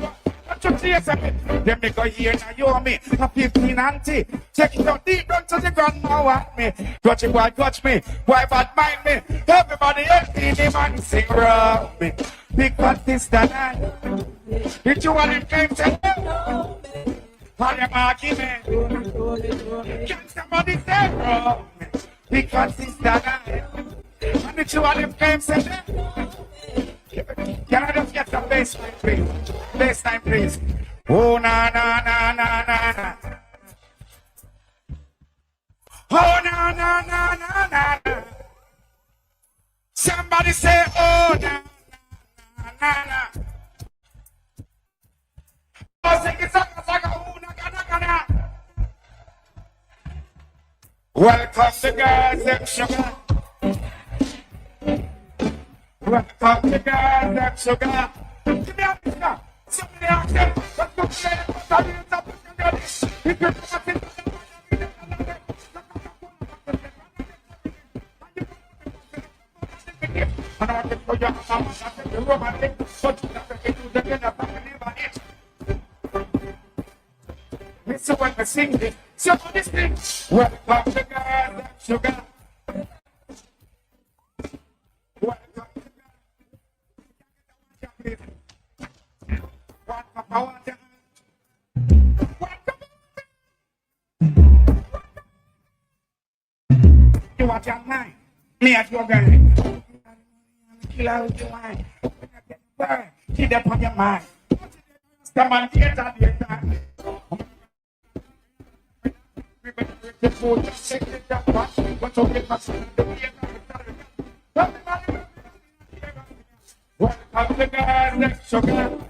Them make a year now you me a 15 auntie. Check it out deep down to the ground now at me. Touch it, boy, touch me. Why bad mind me? Everybody else in the man sing around me. Big fat sister and the two of them came to them. All them argument. Can somebody say around me? Big fat sister and the two of them came to them. Can I just get some baseline, please? Baseline, please. Oh, na, na, na, na, na, na. Oh, na, na, na, na, na, na. Somebody say, oh, na, na, na, na. Oh, sing it, oh, na, na, na, na. Welcome to girls, them sugar. Welcome to girls, them sugar. Give me a picture. Somebody ask them, let's go play the bus. If you're talking and I can show you how much I can do romantic, but you have to do the dinner family it. Listen when we sing this. Somebody sing. Welcome to girls, them sugar. You watch your mind. Me at your guy. Kill out your mind. Keep that on your mind. Come on, get out your time. Welcome to guys, next sugar.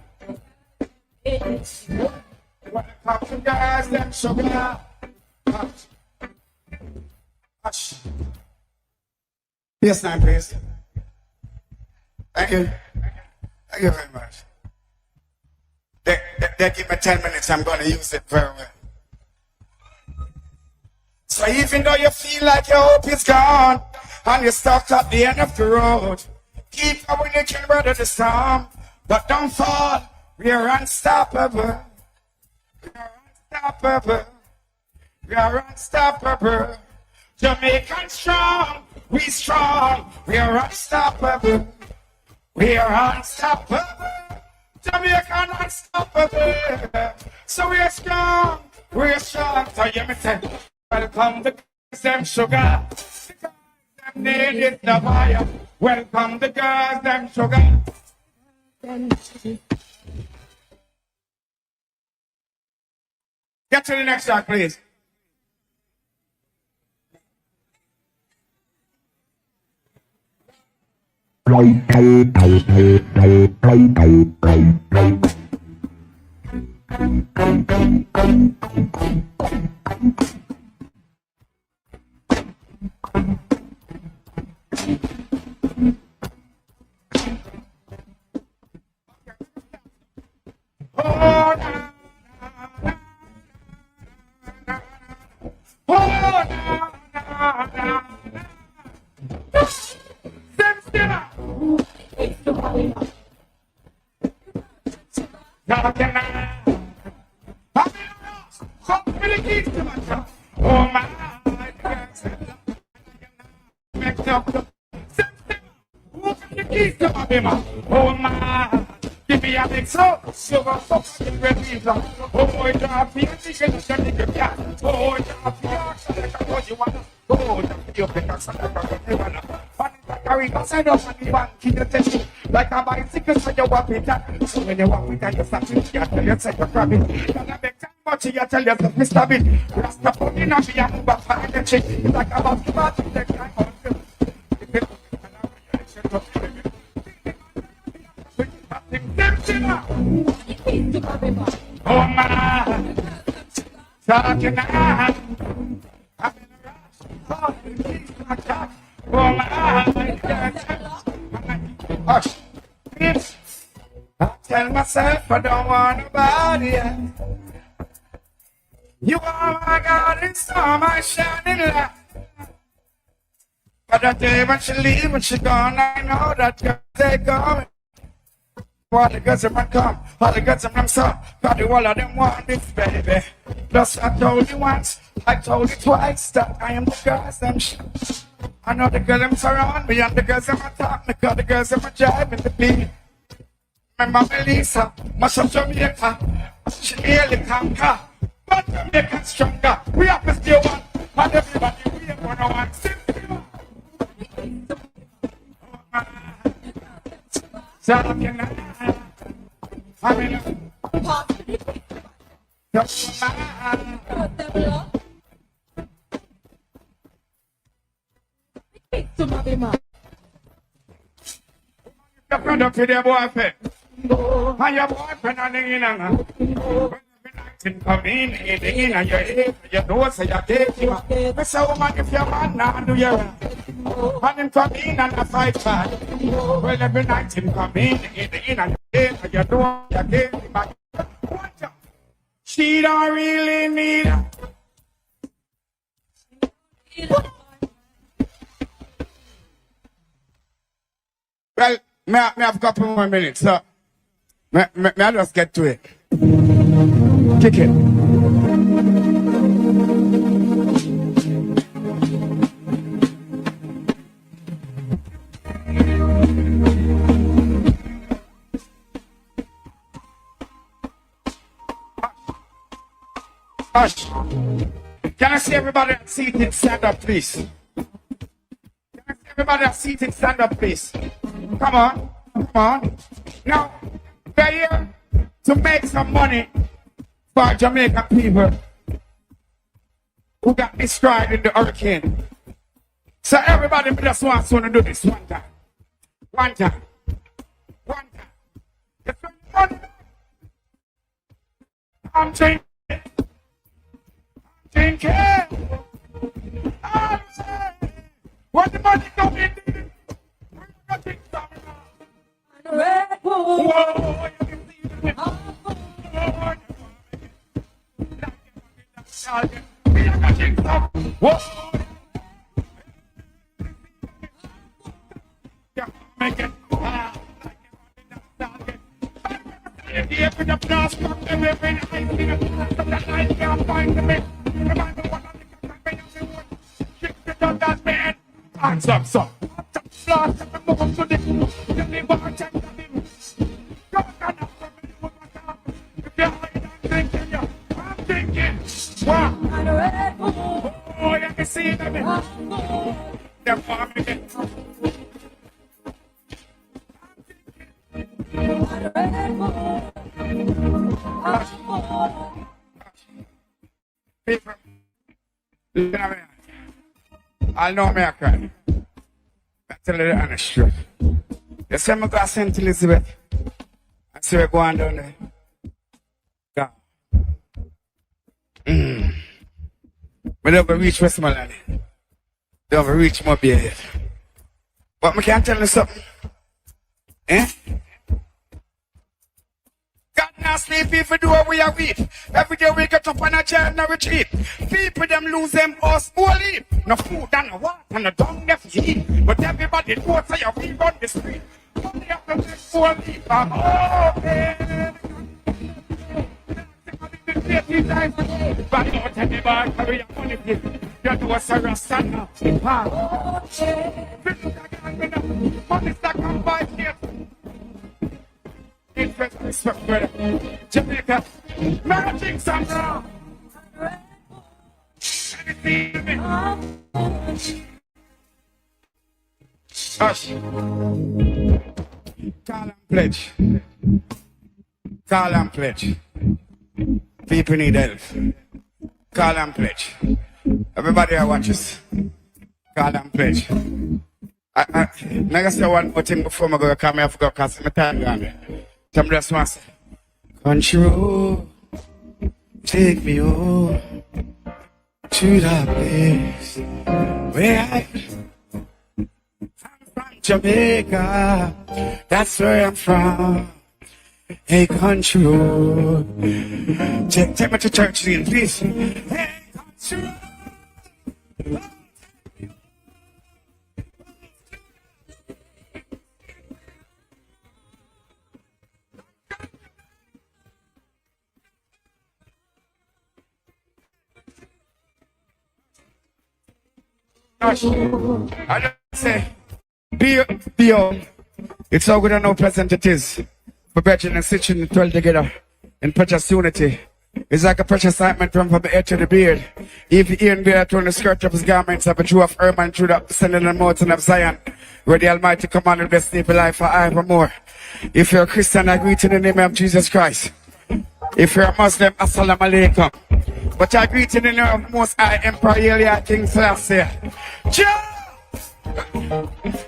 Welcome to guys, next sugar. Hush. Yes, now, please. Thank you. Thank you very much. They give me 10 minutes, I'm going to use it very well. So even though you feel like your hope is gone, and you're stuck at the end of the road, keep going, you can weather the storm, but don't fall. We are unstoppable. We are unstoppable. We are unstoppable. Jamaican strong, we strong. We are unstoppable. We are unstoppable. Jamaica not stop us. So we're strong. So you me say, welcome the girls, them sugar. The girls, them need it, the fire. Welcome the girls, them sugar. Get to the next track, please. Oh my, give me a big so silver fox in red visa. Oh, it's a field, you can get. Oh, it's a field, you want. Oh, it's a carry outside of the bank in the test. Like a bicycle, so you walk with that. So when you walk with that, you start to get you say you're grabbing. Gonna make time much, you tell yourself, Mr. Bean. Rasta put in a beer, move up behind the chick. It's like a basketball, the guy on the. Oh my, talking now. Oh my, hush, bitch. I tell myself I don't want nobody else. You are my God, it's all my shining light. But the day when she leave, when she gone, I know that girl they going. All the girls them come, all the girls them so. Got the wall of them want this baby. Plus I told you once, I told you twice that I am the girls them I know the girls them surround me and the girls them attack me. Cause the girls them driving the beat. Remember Melissa, much of Jamaica, she nearly conquer. But Jamaica stronger, we have to stay one. And everybody we are gonna want to so can I mean, friend up to their boyfriend. And your boyfriend and come in and you know, so you take him. I say, woman, if your man now do your and him come in and I fight back. Well, every night him come in and you know, you take him. She don't really need her. Well, may I have a couple more minutes, so may I just get to it. Kick it. Hush. Can I see everybody seated stand up, please? Can I see everybody seated stand up, please? Come on. Come on. Now, we're here to make some money for Jamaican people who got destroyed in the hurricane. So everybody just wants to do this one time. One time. One time. It's money. I'm drinking. I'm drinking. I'm saying, when the money come in, we're gonna drink some. Whoa, you can see it. We are gonna drink some. Whoa. Yeah, make it. Every the blast from them every night, from that night can't find them. Remember what I'm doing, that man. Hands up, son. Blast and move to the bar, check them in. Come on, I know me I cry. I tell you the honest truth. You see me go to St. Elizabeth. I see we going down there. God. We never reach Westmoreland. They never reach my beard. But I can't tell you something. Eh? God now sleep if do what we are weep. Every day we get up on a chair and a retreat. People them lose them us only. No food and no water and no dung left to eat. But everybody knows how we run the street. Only have to take 4 leave. I'm open. But don't tell me about carry your money. You do a serious now. Money stack on 5 years. Interest, respect, brother. Jamaica, managing some now. Anything Hush. Call and pledge. Call and pledge. People need help. Call and pledge. Everybody that watches. Call and pledge. I say one more thing before I go come here. I forgot because my time gone. Some just want to say, country road, take me home to the place where I'm from, Jamaica. That's where I'm from. Hey, country road, take me to church, please. Hey, country road. I just say, be young. It's so good and how pleasant it is for brethren and sitting and dwell together in precious unity. It's like a precious ointment run from the head to the beard. If he and beard torn the skirt of his garments of a Jew of Herman through the ascending the mountain of Zion, where the Almighty commanded the sleep life forevermore. If you're a Christian, I greet in the name of Jesus Christ. If you're a Muslim, Assalamu alaikum. But I greet in the name of the Most High Emperor Elia King Selassie.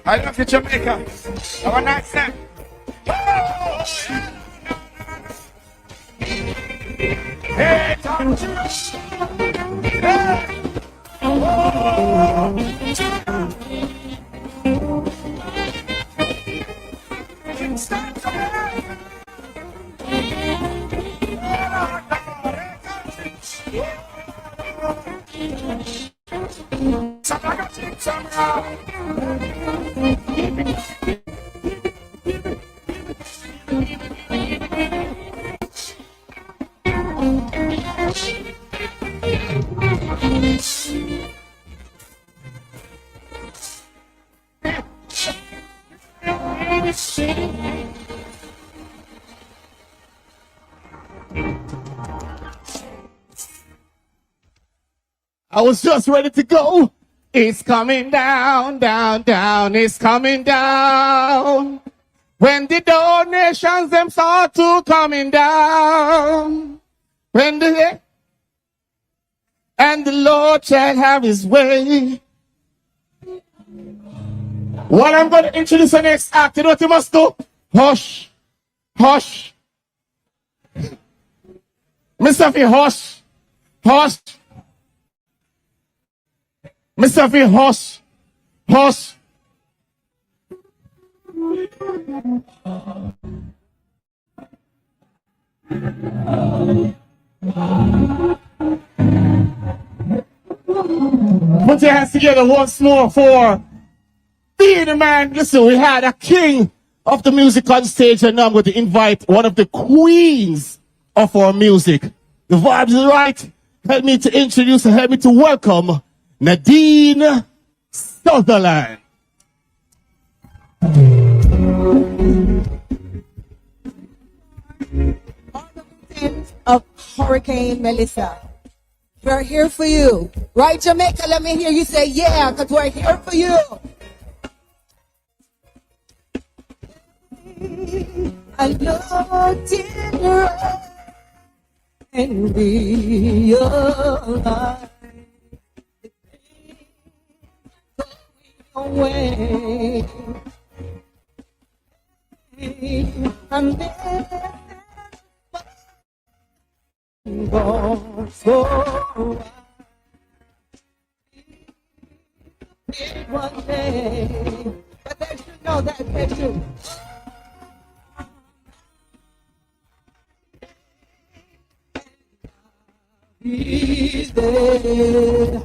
I love you, Jamaica. Have a nice time. Hey, talk to us. Hey. I was just ready to go. It's coming down, down, down. It's coming down. When the donations them start to coming down. When the and the Lord shall have his way. What I'm going to introduce the next act, you know what you must do? Hush. Hush. Mr. V, hush. Hush. Mr. V, hush. Hush. Put your hands together once more for being a man. Listen, we had a king of the music on stage, and now I'm going to invite one of the queens of our music. The vibes is right. Help me to introduce and help me to welcome Nadine Sutherland. Of Hurricane Melissa. We're here for you. Right, Jamaica? Let me hear you say yeah, because we're here for you. I looked in your eyes and realized away. And then go forward. One day, but they should know that they should. Be there.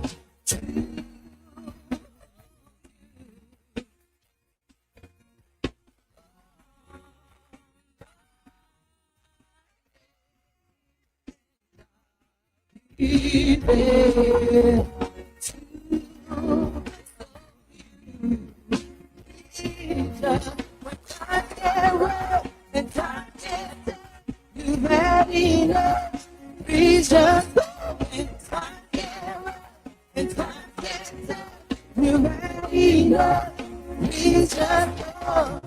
Be there. Please just go and time get right, and time get up. You're ready enough. Please just go.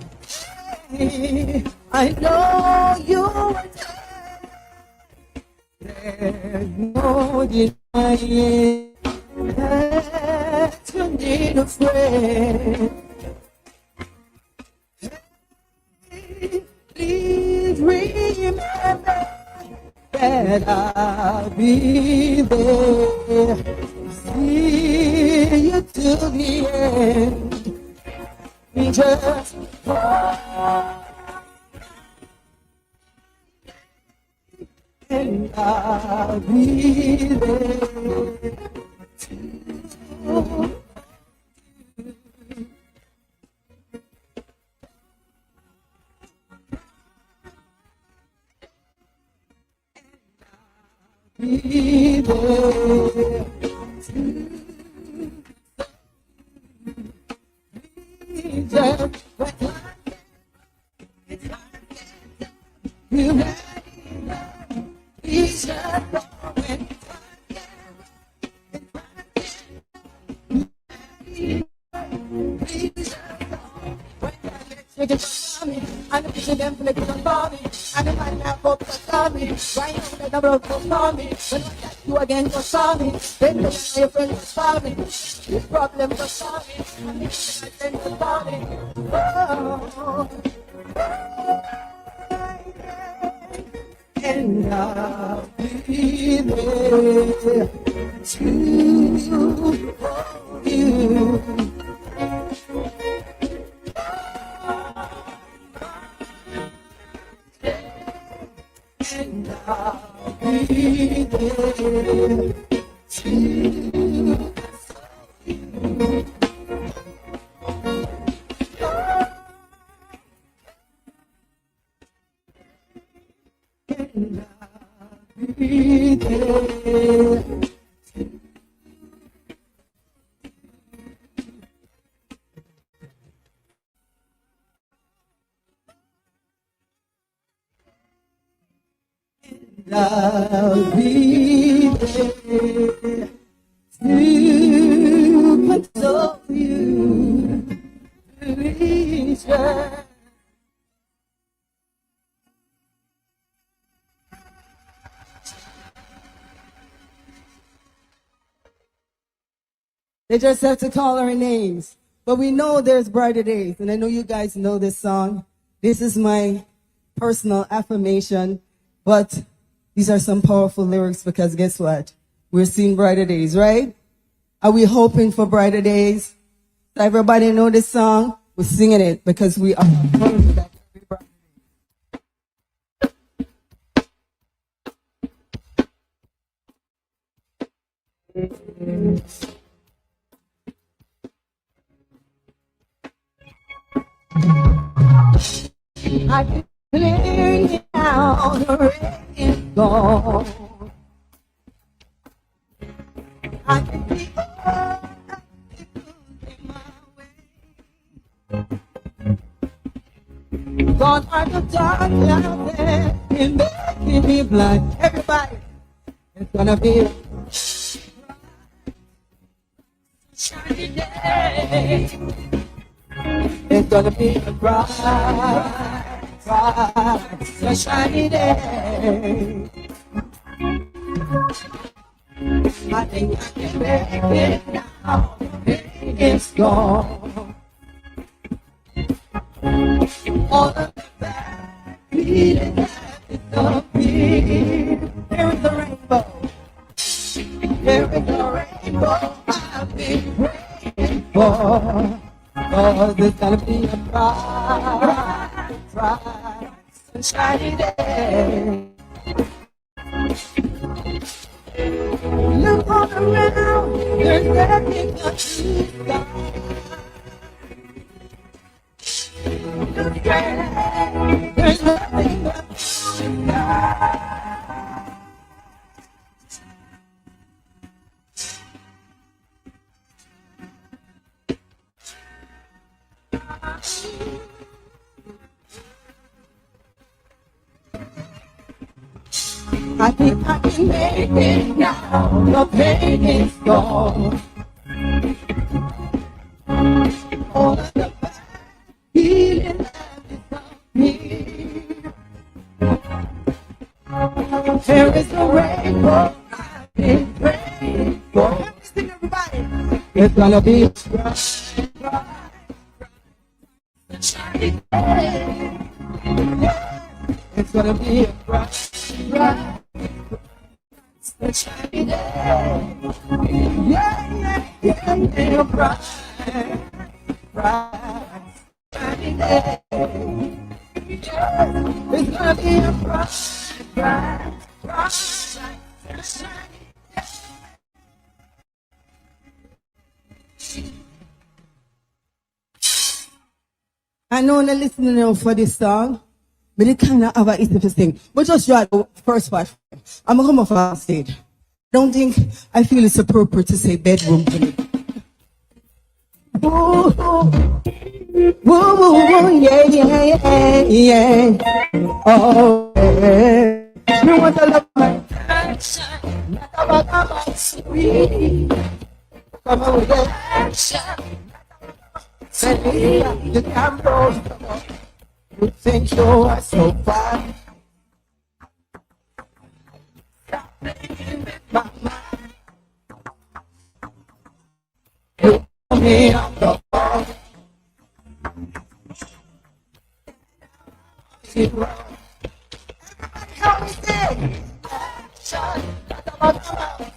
Hey, I know you were there's no denying that you need a friend. Please remember that I'll be there. See you to the end. We just and I'll be there. Be there. Jesus, you please just go and you just call me, and the picture them flick it on me, and the man now go to me, right now the number of call me, when I get you again go saw me, then your friend go saw me, this problem go saw me, and the friend go saw me, and I'll be there to you. And I'll be there to you. And I'll be there. I'll be there to console you, please. They just have to call our names. But we know there's brighter days, and I know you guys know this song. This is my personal affirmation, but these are some powerful lyrics because guess what? We're seeing brighter days, right? Are we hoping for brighter days? Does everybody know this song? We're singing it because we are hoping that every brighter day. I can clear it out, the rain is gone. I can be gone are the dark clouds that been making me blind. Everybody, it's gonna be a shiny day. It's gonna be a bright, a shiny day. I think I can make it now. It's gone. All of the bad feeling has disappeared. There is a rainbow. There is a rainbow I've been praying for. Cause it's gonna be a bright, bright, sunshiny day. Look all around, there's nothing but blue sky. Look around, there's nothing but blue sky. I think I can make it now, the pain is gone. All of the bad feeling has disappeared. There is a rainbow I've been praying for. Sing everybody. It's gonna be a bright, bright, sunshiny day. It's gonna be a bright, bright, sunshiny day. Yeah, yeah, yeah, yeah, bright, bright, sunshiny day. Yeah, it's gonna be a bright, bright, bright, sunshiny day. I know I'm listening now for this song, but it kind of have a easy to sing. But just try the first part. I'm gonna come off on stage. Don't think I feel it's appropriate to say bedroom to me. Whoa, whoa, whoa, yeah, yeah, yeah. Oh, yeah. Me want to love my action, not about my sweet. Come on with the action. Say you can't roll. You think you are so fine. Stop playing with my mind. You put me on the phone. Everybody help me sing. Action, not about the mouth.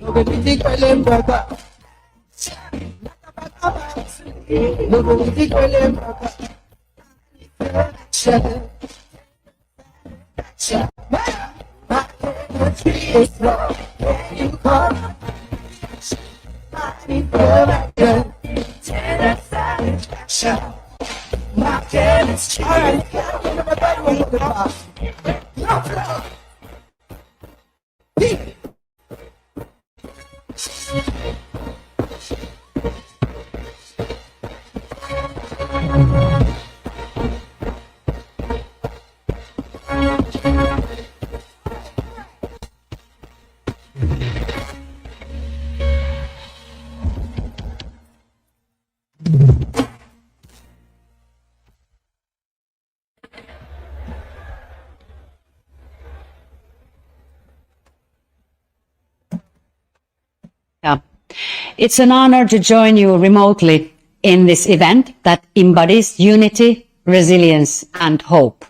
Nobody think I live better. Nobody think I live better. Action, action. My energy is low. When you come, I need action. Tenor satisfaction. My chemistry. All right, everybody will look at no flow. Yeah. It's an honor to join you remotely in this event that embodies unity, resilience, and hope.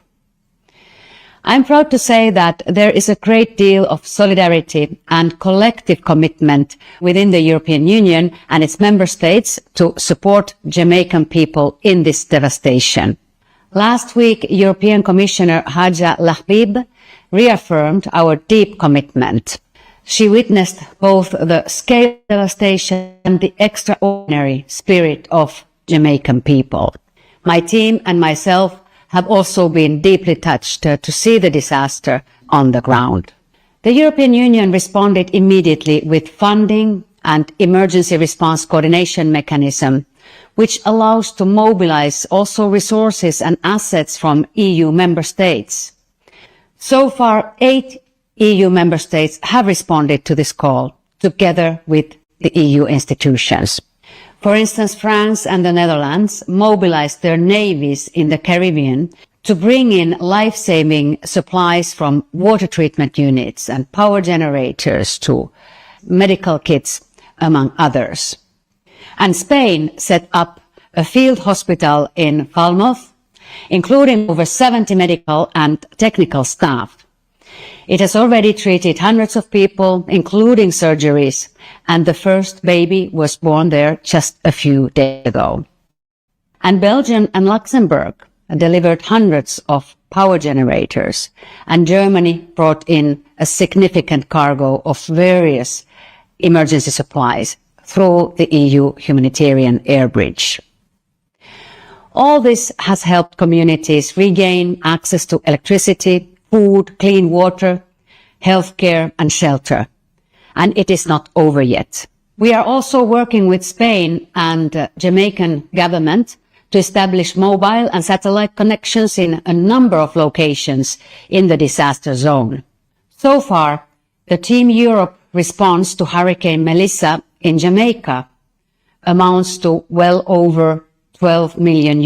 I'm proud to say that there is a great deal of solidarity and collective commitment within the European Union and its member states to support Jamaican people in this devastation. Last week, European Commissioner Haja Lahbib reaffirmed our deep commitment. She witnessed both the scale of devastation and the extraordinary spirit of Jamaican people. My team and myself have also been deeply touched to see the disaster on the ground. The European Union responded immediately with funding and emergency response coordination mechanism, which allows to mobilize also resources and assets from EU member states. So far, 8 EU member states have responded to this call, together with the EU institutions. For instance, France and the Netherlands mobilized their navies in the Caribbean to bring in life-saving supplies from water treatment units and power generators to medical kits, among others. And Spain set up a field hospital in Falmouth including over 70 medical and technical staff. It has already treated hundreds of people, including surgeries, and the first baby was born there just a few days ago. And Belgium and Luxembourg delivered hundreds of power generators, and Germany brought in a significant cargo of various emergency supplies through the EU humanitarian air bridge. All this has helped communities regain access to electricity, food, clean water, healthcare and shelter. And it is not over yet. We are also working with Spain and Jamaican government to establish mobile and satellite connections in a number of locations in the disaster zone. So far, the Team Europe response to Hurricane Melissa in Jamaica amounts to well over $12 million.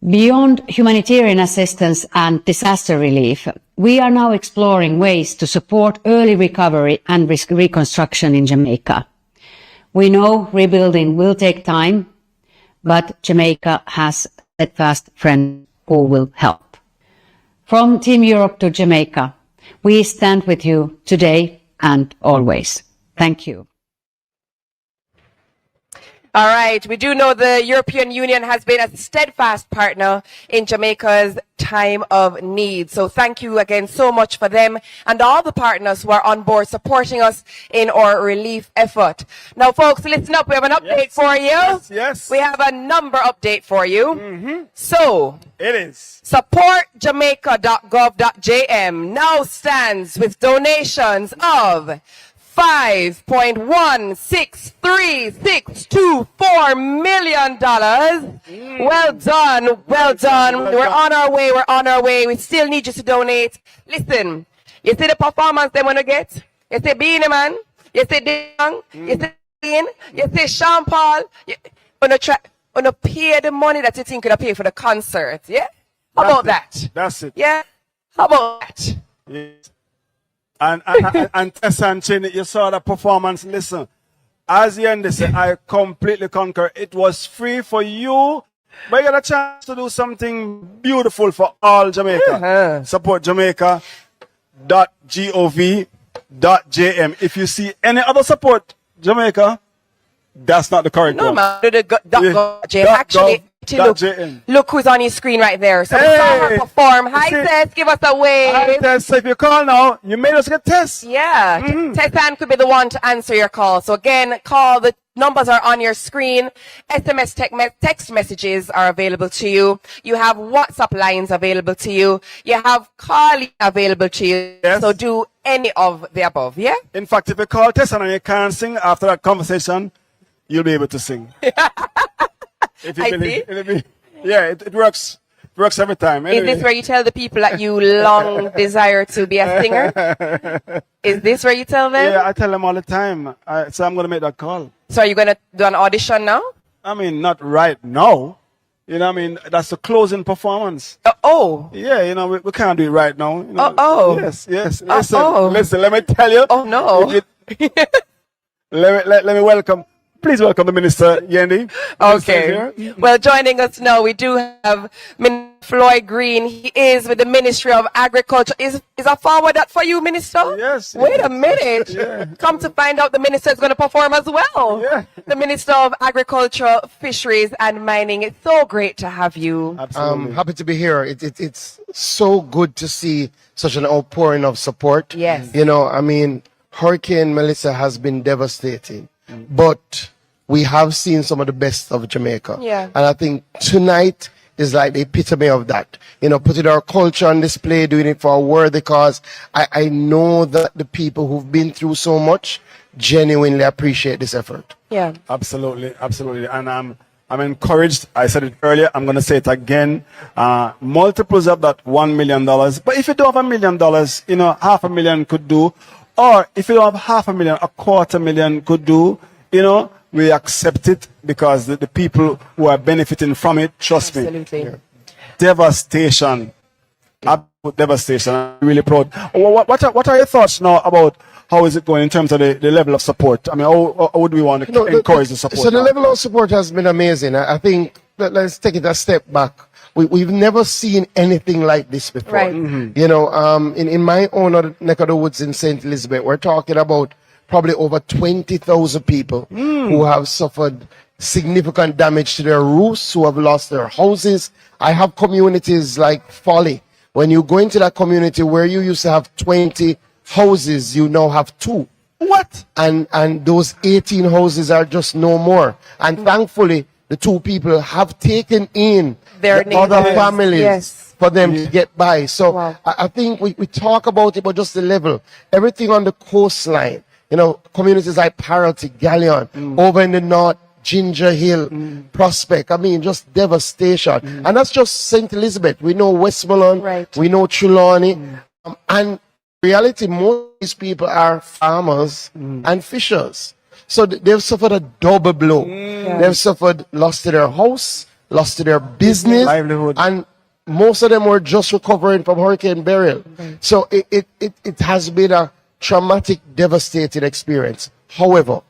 Beyond humanitarian assistance and disaster relief, we are now exploring ways to support early recovery and reconstruction in Jamaica. We know rebuilding will take time, but Jamaica has steadfast friends who will help. From Team Europe to Jamaica, we stand with you today and always. Thank you. All right. We do know the European Union has been a steadfast partner in Jamaica's time of need. So thank you again so much for them and all the partners who are on board supporting us in our relief effort. Now, folks, listen up. We have an update for you. Yes. We have a number update for you. So it is supportjamaica.gov.jm now stands with donations of $5.16364 million. Well done. Well done. We're on our way. We're on our way. We still need you to donate. Listen, you see the performance they want to get? You see Beanie Man? You see Ding? You see Dean? You see Sean Paul? You pay the money that you think you're going to pay for the concert. Yeah? How about that? That's it. Yeah? How about that? Yes. And Tessa and Chin, you saw the performance. Listen, as the end said, I completely concur. It was free for you, but you got a chance to do something beautiful for all Jamaica. Support Jamaica.gov.jm. If you see any other support Jamaica, that's not the correct one. No, man. Actually, look who's on your screen right there. So we saw her perform. Hi, Tess. Give us a wave. Hi, Tess. So if you call now, you made us get Tess. Yeah. Tessan could be the one to answer your call. So again, call. The numbers are on your screen. SMS text messages are available to you. You have WhatsApp lines available to you. You have calling available to you. Yes. So do any of the above. Yeah? In fact, if you call Tessan and you can't sing after that conversation, you'll be able to sing. If you believe, it works. It works every time. Anyway. Is this where you tell the people that you long desire to be a singer? Is this where you tell them? Yeah, I tell them all the time. So I'm going to make that call. So are you going to do an audition now? I mean, not right now. You know what I mean? That's the closing performance. Yeah, you know, we can't do it right now. You know? Yes. Listen, let me tell you. Oh, no. Let me welcome. Please welcome the Minister, Yendi. Okay. Well, joining us now, we do have Minister Floyd Green. He is with the Ministry of Agriculture. Is a forward that for you, Minister? Yes. Wait a minute. Yeah. Come to find out the Minister is going to perform as well. Yeah. The Minister of Agriculture, Fisheries and Mining. It's so great to have you. Absolutely. I'm happy to be here. It's so good to see such an outpouring of support. Yes. You know, I mean, Hurricane Melissa has been devastating, but we have seen some of the best of Jamaica. Yeah. And I think tonight is like the epitome of that. You know, putting our culture on display, doing it for a worthy cause. I know that the people who've been through so much genuinely appreciate this effort. Yeah. Absolutely. And I'm encouraged. I said it earlier. I'm going to say it again. Multiples of that $1 million. But if you don't have $1 million, you know, $500,000 could do. Or if you don't have $500,000, $250,000 could do. You know, we accept it because the people who are benefiting from it, trust me. Absolutely. Devastation. Absolute devastation. I'm really proud. What are your thoughts now about how is it going in terms of the level of support? I mean, how would we want to encourage the support? So the level of support has been amazing. I think let's take it a step back. We've never seen anything like this before. Right. You know, in my own neck of the woods in St. Elizabeth, we're talking about probably over 20,000 people who have suffered significant damage to their roofs, who have lost their houses. I have communities like Folly. When you go into that community where you used to have 20 houses, you now have 2. What? And those 18 houses are just no more. And thankfully, the 2 people have taken in Their the other neighbors. families Yes. for them to get by. So I think we talk about it, but just the level. Everything on the coastline, you know, communities like Parity, Galleon, over in the north, Ginger Hill, Prospect. I mean, just devastation. And that's just St. Elizabeth. We know Westmoreland, we know Trelawney. And reality, most of these people are farmers and fishers. So they've suffered a double blow. They've suffered loss to their house, loss to their business, livelihood, and most of them were just recovering from Hurricane Beryl. So it has been a traumatic, devastating experience. However,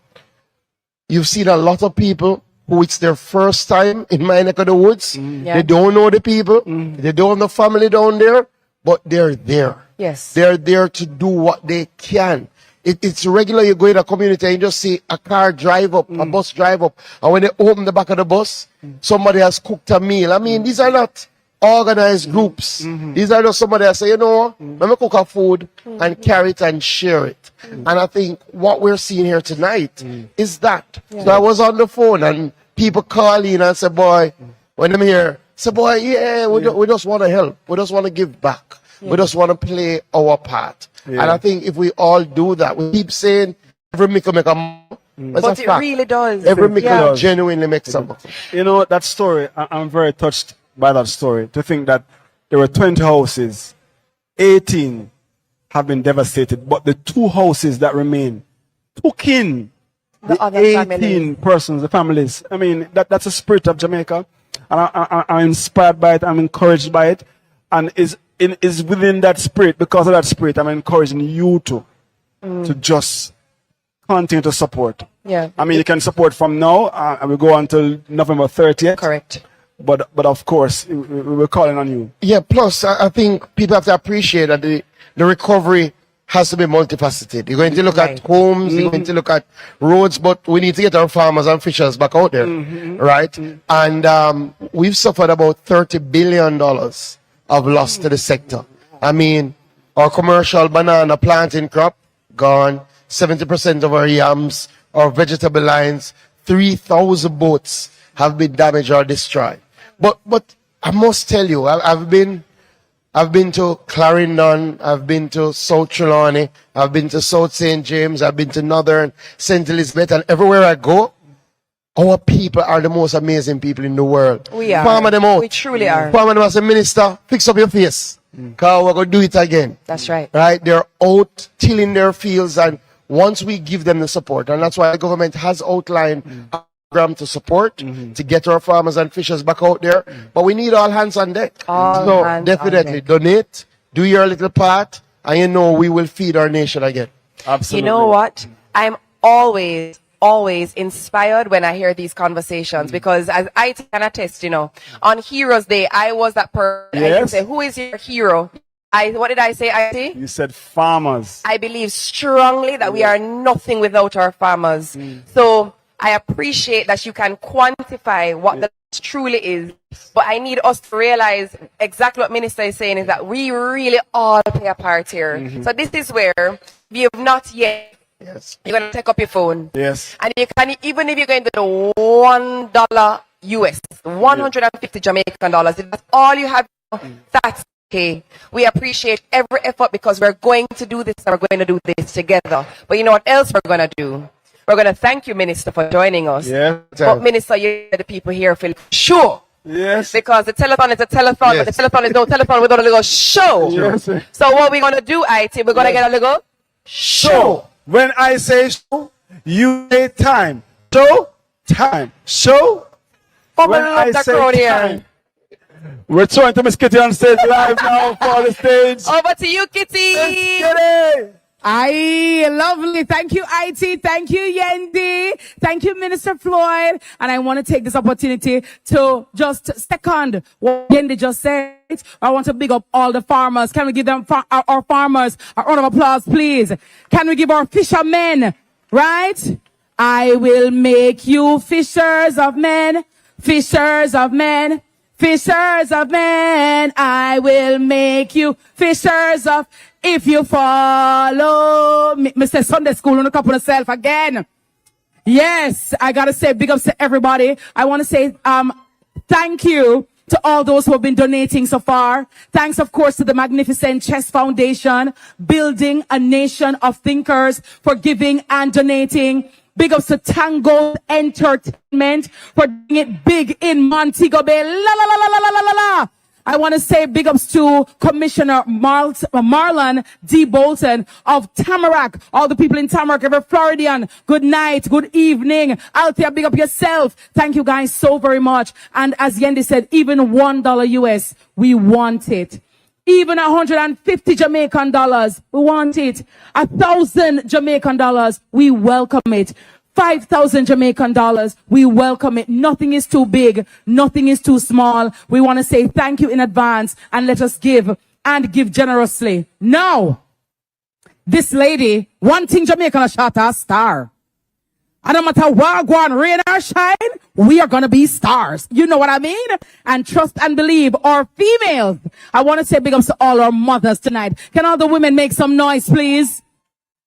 you've seen a lot of people who it's their first time in my neck of the woods. They don't know the people, they don't know family down there, but they're there. Yes. They're there to do what they can. It's regular, you go in a community and you just see a car drive up, a bus drive up, and when they open the back of the bus, somebody has cooked a meal. I mean, these are not organized groups. These are just somebody that say, you know, let me cook a food and carry it and share it. And I think what we're seeing here tonight is that. So I was on the phone and people call in and say, boy, when I'm here, say, boy, we just want to help. We just want to give back. We just want to play our part. And I think if we all do that, we keep saying every mickle make a But it really does. Every mickle genuinely makes a You know, that story, I'm very touched by that story. To think that there were 20 houses, 18 have been devastated, but the 2 houses that remain took in the other 18 families. persons, the families. I mean, that's a spirit of Jamaica. And I'm inspired by it, I'm encouraged by it. And is within that spirit, because of that spirit, I'm encouraging you to just continue to support. Yeah. I mean, you can support from now, and we go until November 30th. Correct. But of course, we're calling on you. Yeah, plus, I think people have to appreciate that the recovery has to be multifaceted. You're going to look at homes, you're going to look at roads, but we need to get our farmers and fishers back out there, right? And we've suffered about $30 billion of loss to the sector. I mean, our commercial banana planting crop, gone. 70% of our yams, our vegetable lines, 3,000 boats have been damaged or destroyed. But I must tell you, I've been to Clarendon, I've been to South Trelawney, I've been to South St. James, I've been to Northern St. Elizabeth, and everywhere I go, our people are the most amazing people in the world. We are. Farmer them out. We truly are. Farmer them as a minister, fix up your face. Because we're going to do it again. That's right. Right? They're out tilling their fields, and once we give them the support, and that's why the government has outlined a program to support, to get our farmers and fishers back out there. But we need all hands on deck. So definitely donate, do your little part, and you know we will feed our nation again. Absolutely. You know what? I'm always inspired when I hear these conversations, because as I can attest, you know, on Heroes Day, I was that person. I can say, who is your hero? What did I say? You said farmers. I believe strongly that we are nothing without our farmers. So I appreciate that you can quantify what the truly is. But I need us to realize exactly what Minister is saying, is that we really all play a part here. So this is where we have not yet. You're going to take up your phone. Yes. And you can, even if you're going to the $1 US, 150 Jamaican dollars, if that's all you have, that's okay. We appreciate every effort, because we're going to do this and we're going to do this together. But you know what else we're going to do? We're going to thank you, Minister, for joining us. Yeah. But Minister, you the people here feel sure. Yes. Because the telethon is a telethon, but the telethon is no telethon without a little show. Yes. So what we're going to do, IT, we're going to get a little show. When I say show, you say time. Show, time. Show. When I say time. We're trying to Miss Kitty on stage live now for the stage. Over to you, Kitty. Let's get it. Aye, lovely. Thank you, IT. Thank you, Yendi. Thank you, Minister Floyd. And I want to take this opportunity to just second what Yendi just said. I want to big up all the farmers. Can we give them, our farmers, a round of applause, please? Can we give our fishermen, right? I will make you fishers of men, fishers of men, fishers of men. I will make you fishers of, if you follow me. Mr. Sunday school on a couple of self again. Yes, I gotta say big ups to everybody. I want to say, thank you to all those who have been donating so far. Thanks, of course, to the Magnificent Chess Foundation, Building a Nation of Thinkers, for giving and donating. Big ups to Tango Entertainment for doing it big in Montego Bay. La la la la la la la la. I want to say big ups to Commissioner Marlon D. Bolton of Tamarack. All the people in Tamarack, every Floridian, good night, good evening. Althea, big up yourself. Thank you guys so very much. And as Yendi said, even $1 US, we want it. Even 150 Jamaican dollars, we want it. 1,000 Jamaican dollars, we welcome it. 5,000 Jamaican dollars, we welcome it. Nothing is too big. Nothing is too small. We want to say thank you in advance and let us give and give generously. Now, this lady, one thing Jamaican shot a star. And no matter what, go on, rain or shine, we are gonna be stars. You know what I mean? And trust and believe our females. I want to say big ups to all our mothers tonight. Can all the women make some noise, please?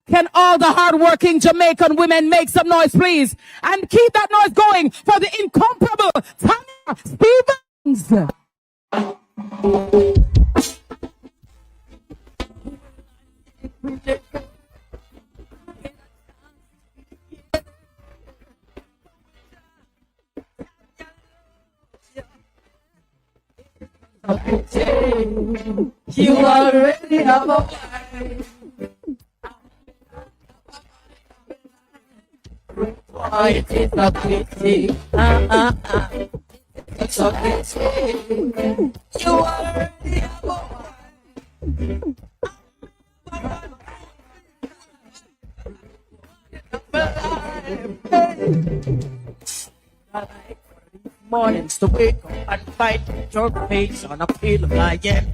Can all the hardworking Jamaican women make some noise, please? And keep that noise going for the incomparable Tanya Stevens. You already have a wife. Why it is a pity. It's a pity. You already have a wife. Mornings to wake up and fight your face on a pale of lion.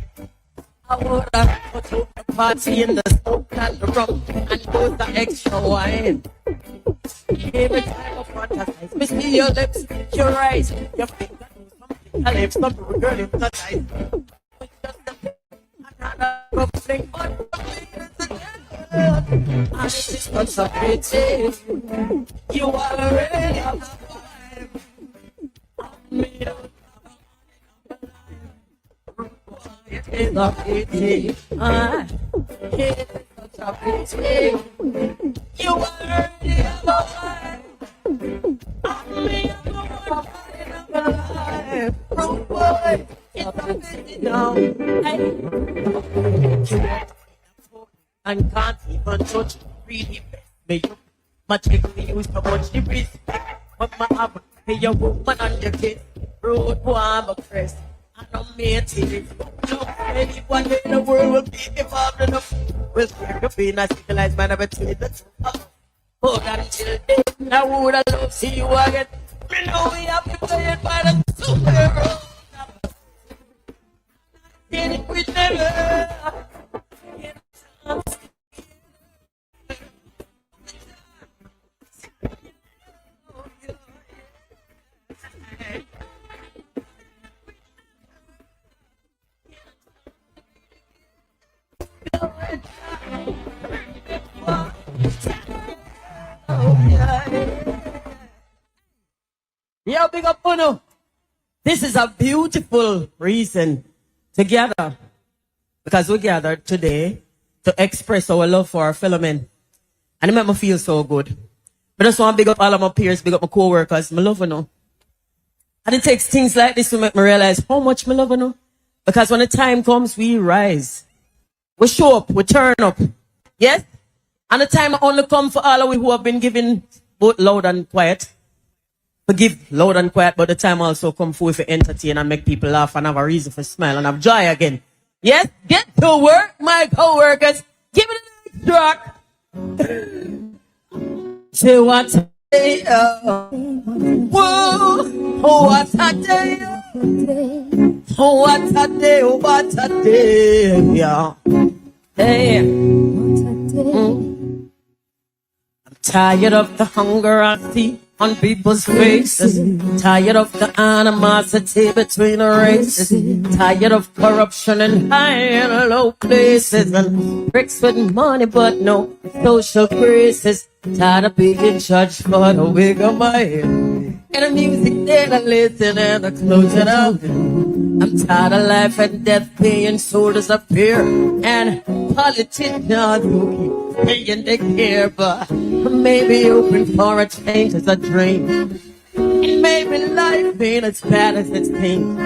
I would have put to the party in the smoke and the rum and go the extra wine. Every time I fantasize, me see your lips, your eyes, your fingers, something, your lips, not your girl, it's not nice. And it is not so pretty. You are already have a vibe. It is a pity. It is such a pity. You already have a wife. I'm me, I'm a life. Wrong boy, it's a pity now. And can't even touch really best me. Magically use so much the respect. But my have pay your woman on your kid. Road warm a crest. And I'm mating. No anyone in the world will be involved enough. Will scared to be a civilized man of a trade. Hold until then, I would have loved to see you again. Me know we have to play it by the superhero. Get it with them. Yo, big up Uno. This is a beautiful reason to gather. Because we gathered today to express our love for our fellow men. And it made me feel so good. But I just want to big up all of my peers, big up my co-workers. I love you. And it takes things like this to make me realize how much I love you. Because when the time comes, we rise. We show up, we turn up. Yes? And the time only come for all of we who have been giving both loud and quiet. Forgive loud and quiet, but the time also come for you to entertain and make people laugh and have a reason for smile and have joy again. Yes? Get to work, my co-workers. Give it a nice track. Say what a day, whoa, what a day, what a day, what a day, yeah. Hey, I'm tired of the hunger I see on people's faces, tired of the animosity between the races, tired of corruption in high and low places, and bricks with money but no social graces, tired of being judged for the wig of my head, and the music that I listen and the clothes that I wear. I'm tired of life and death paying soul disappear, and politicians who keep paying their care, but maybe hoping for a change is a dream. Maybe life ain't as bad as it seems,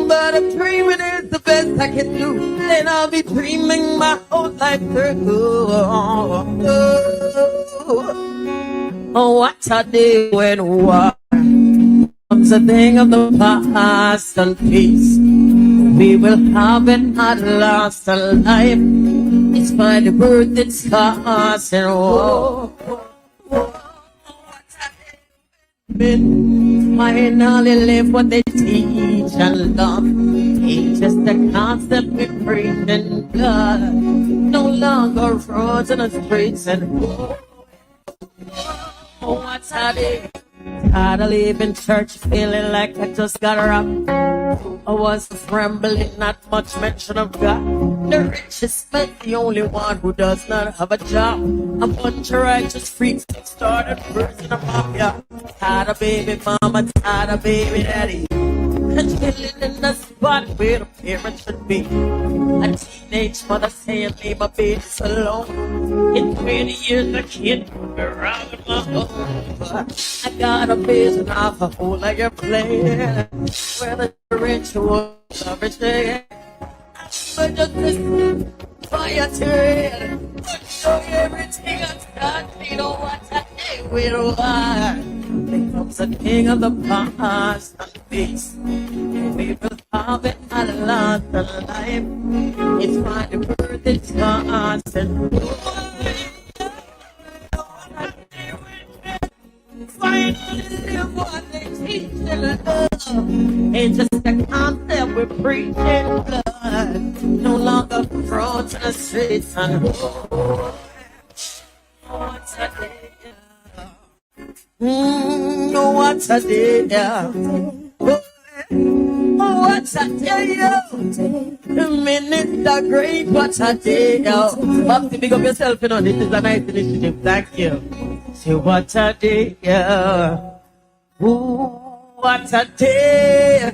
but if dreaming is the best I can do, then I'll be dreaming my whole life through. Oh, what a day when war comes a thing of the past and peace. We will have it at last alive. It's by the birth it's cast and war. Finally live what they teach and love. Ain't just a concept we preach in blood. No longer roads in the streets and what's a day? Tired of leaving church feeling like I just got robbed. I was rambling, not much mention of God. The richest man, the only one who does not have a job. A bunch of righteous freaks that started first in the mafia. Tired of baby mama, tired of baby daddy. Chilling in the spot where the parents should be. A teenage mother saying, leave my babies alone. In 20 years, the kid moved around with my home. I got a vision of a whole like a plan, where the rich was the rich day. But just this fire to show everything I start, you know what I do with why. Becomes a king of the past and peace. We will have it at last alive. It's my birth, it's constant. Finally live what they teach in love. It's just a concept we're preaching blood. No longer frauds in the streets and what's a day? What's a day? What's a day? The minutes are great, what's a day? Bobby, big up yourself, you know, this is a nice initiative, thank you. Say what's a day? Ooh, what's a day?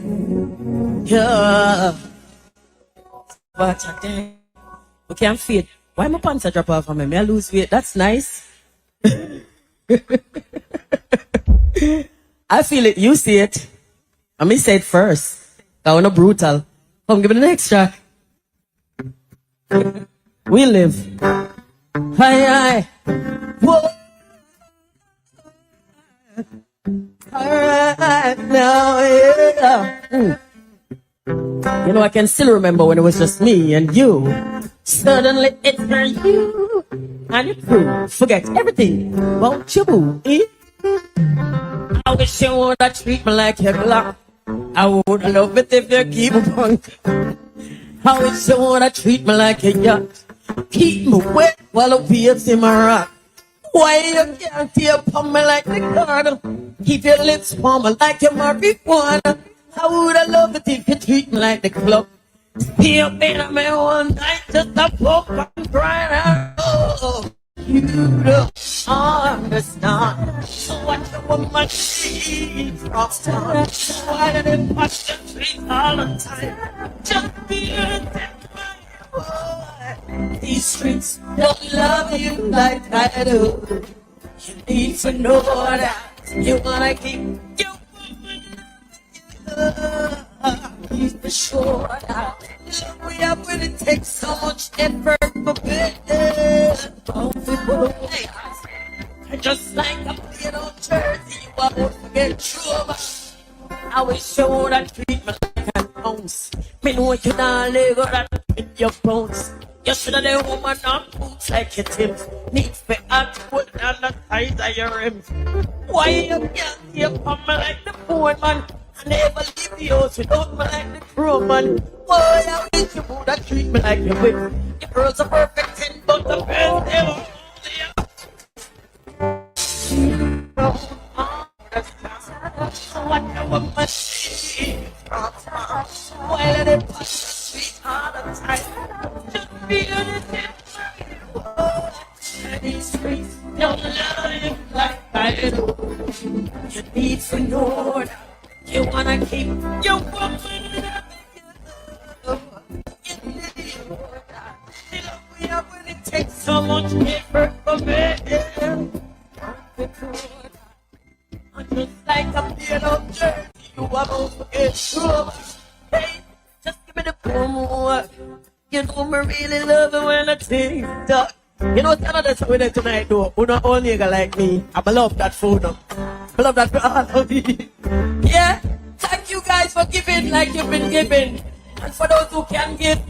Yeah. What's a day? Okay, I'm fit. Why my pants are drop off on me? May I lose weight? That's nice. I feel it, you see it. Let me say it first. I wanna brutal. Come, give me the next track. We live. Hi, whoa. Alright now, yeah. You know, I can still remember when it was just me and you. Suddenly it's you and your crew. Forget everything about your boo. I wish you would have treat me like your Glock. I would love it if you keep on. I wish you would have treat me like a yacht. Keep me wet while the waves in my rock. Why you can't tear upon me like the cardinal? Keep your lips warm like your marijuana. I would have loved it if you treat me like the club. Stay up in me one night just a pop and grind out. Oh, you don't understand. So what the woman needs from time. Why do they push the streets all the time? Just be a boy. These streets don't love you like I do. You need to know that you wanna keep your woman. He's the sure that we have when it takes so much effort for business. Oh, people, just like I'm playing on Jersey, I won't forget trouble. I wish you would have treat me like an ounce. Me know you not live that in your bones. You should have the woman on boots like your Timbs. Needs for hot put on the sides of your rims. Why you can't see you come like the poor man? I never leave the house without me like the crow man. Boy, I wish you would have treat me like your whip. Your girl's a perfect 10, but the best ever. What a woman she is. While they push sweet all the time. Just feel the tip. These streets don't love like I do. You need to know that you wanna keep your woman. It takes so much effort for me. Just like a beard of jersey, you are both forget trouble. Hey, just give me the boom. You know me really love it when I take that. You know, that's what we did tonight, though. Who not all nigga like me. I love that food. I love that for all of you. Yeah, thank you guys for giving like you've been giving. And for those who can give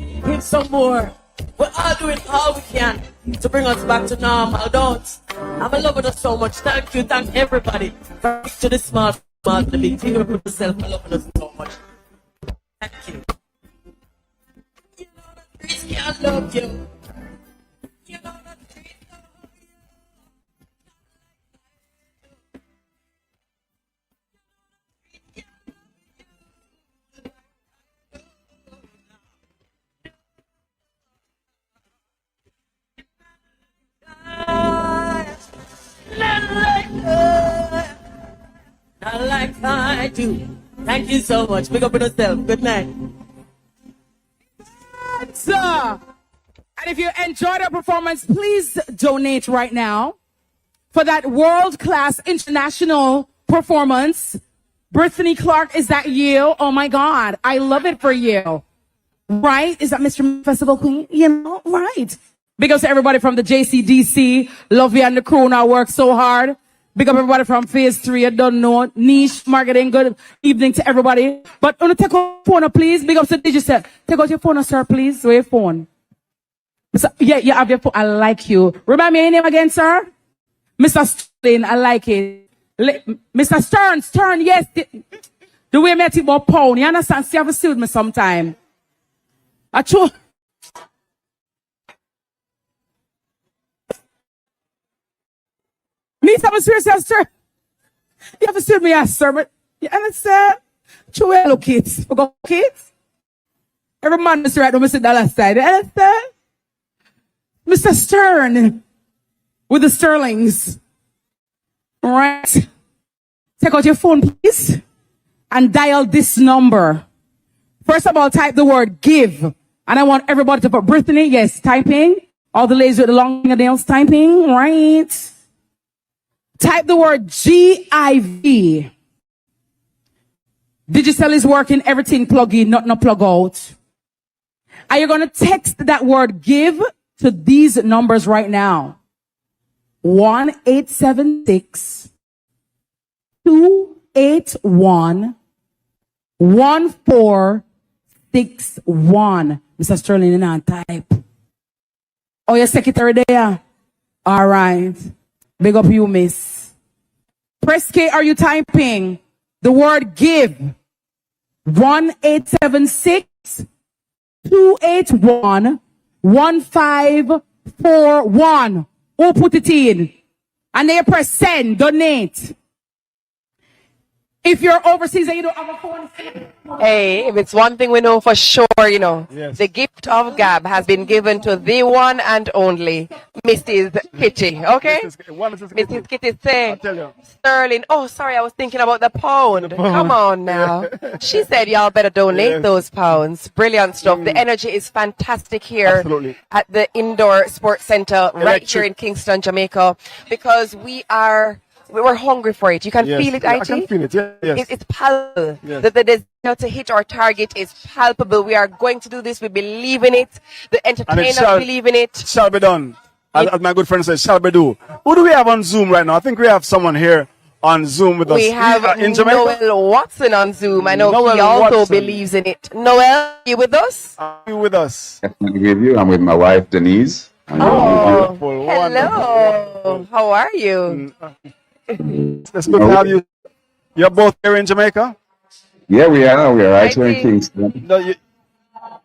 some more. We're all doing all we can to bring us back to normal, don't? I'm loving us so much. Thank you, thank everybody. To the small, the big. Think about yourself. I'm loving us so much. Thank you. You know that trees can't love you. You know that trees love not like I do. Thank you so much. Pick up on yourself. Good night. And if you enjoyed our performance, please donate right now for that world-class international performance. Brittany Clark, is that you? Oh my God, I love it for you. Right? Is that Mr. Festival Queen? You know, right. Big up to everybody from the JCDC. Love you and the crew now work so hard. Big up everybody from Phase 3. I don't know. Niche marketing. Good evening to everybody. But I'm going to take out your phone, please. Big up to DJ. Take out your phone, sir, please. Where your phone? Yeah, you have your phone. I like you. Remember me your name again, sir? Mr. Sterling. I like it. Mr. Stern, yes. The way I met you about pound. You understand? See, you have to see with me sometime. I true. Me, I'm serious, sir. You have to see me, yes, sir. But you understand? True, hello, kids. We got kids. Every man, Mr. Right, Mr. Dallas side. You understand? Mr. Stern with the Sterlings. All right. Take out your phone, please, and dial this number. First of all, type the word give. And I want everybody to put Brittany, yes, typing. All the ladies with the long nails typing, right? Type the word GIV. Digital is working, everything plug in, not no plug out. Are you going to text that word give to these numbers right now? 1-876-281-1461. Mr. Sterling, in on type. Oh, your secretary there? All right. Big up you, miss. Press K, are you typing the word give? 1-876-281-1541. Who put it in? And then you press send, donate. If you're overseas and you don't have a phone. Hey, if it's one thing we know for sure, you know, the gift of gab has been given to the one and only Mrs. Kitty, okay? Mrs. Kitty, say, Sterling, oh, sorry, I was thinking about the pound. Come on now. She said y'all better donate those pounds. Brilliant stuff. The energy is fantastic here at the Indoor Sports Center right here in Kingston, Jamaica, because we're hungry for it. You can feel it, IT? I can feel it, yes. It's palpable. The desire to hit our target is palpable. We are going to do this. We believe in it. The entertainers believe in it. Shall be done. As my good friend says, shall be do. Who do we have on Zoom right now? I think we have someone here on Zoom with us. We have in Jamaica. Noel Watson on Zoom. I know Noel he also Watson. believes in it. Noel, you with us? Are you with us? Definitely with you. I'm with my wife Denise. Oh, Wonderful, hello. How are you? It's good to have you. You're both here in Jamaica? Yeah, we are. We are right here in Kingston. No,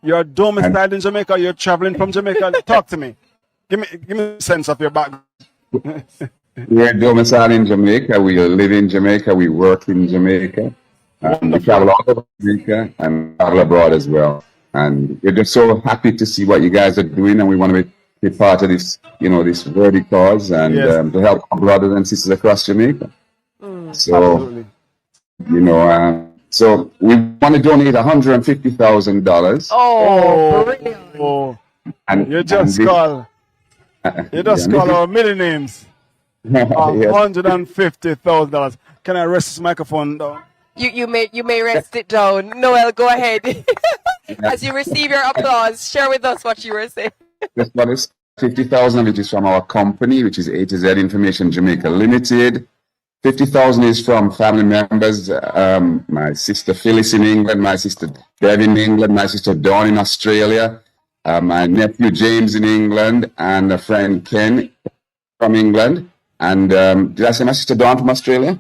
you're domiciled in Jamaica. You're traveling from Jamaica. Talk to me. Give me a sense of your background. We're domiciled in Jamaica. We live in Jamaica. We work in Jamaica. We travel all over Jamaica and travel abroad as well. And we're just so happy to see what you guys are doing, and we want to be part of this, this worthy cause, and to help our brothers and sisters across Jamaica. So, so we want to donate $150,000. Oh, brilliant! And you just call our middle names. $150,000. Can I rest this microphone down? You may rest it down. Noel, go ahead. As you receive your applause, share with us what you were saying. This one is 50,000 of it is from our company, which is A to Z Information Jamaica Limited. 50,000 is from family members. My sister Phyllis in England, my sister Dev in England, my sister Dawn in Australia, my nephew James in England, and a friend Ken from England. And did I say my sister Dawn from Australia?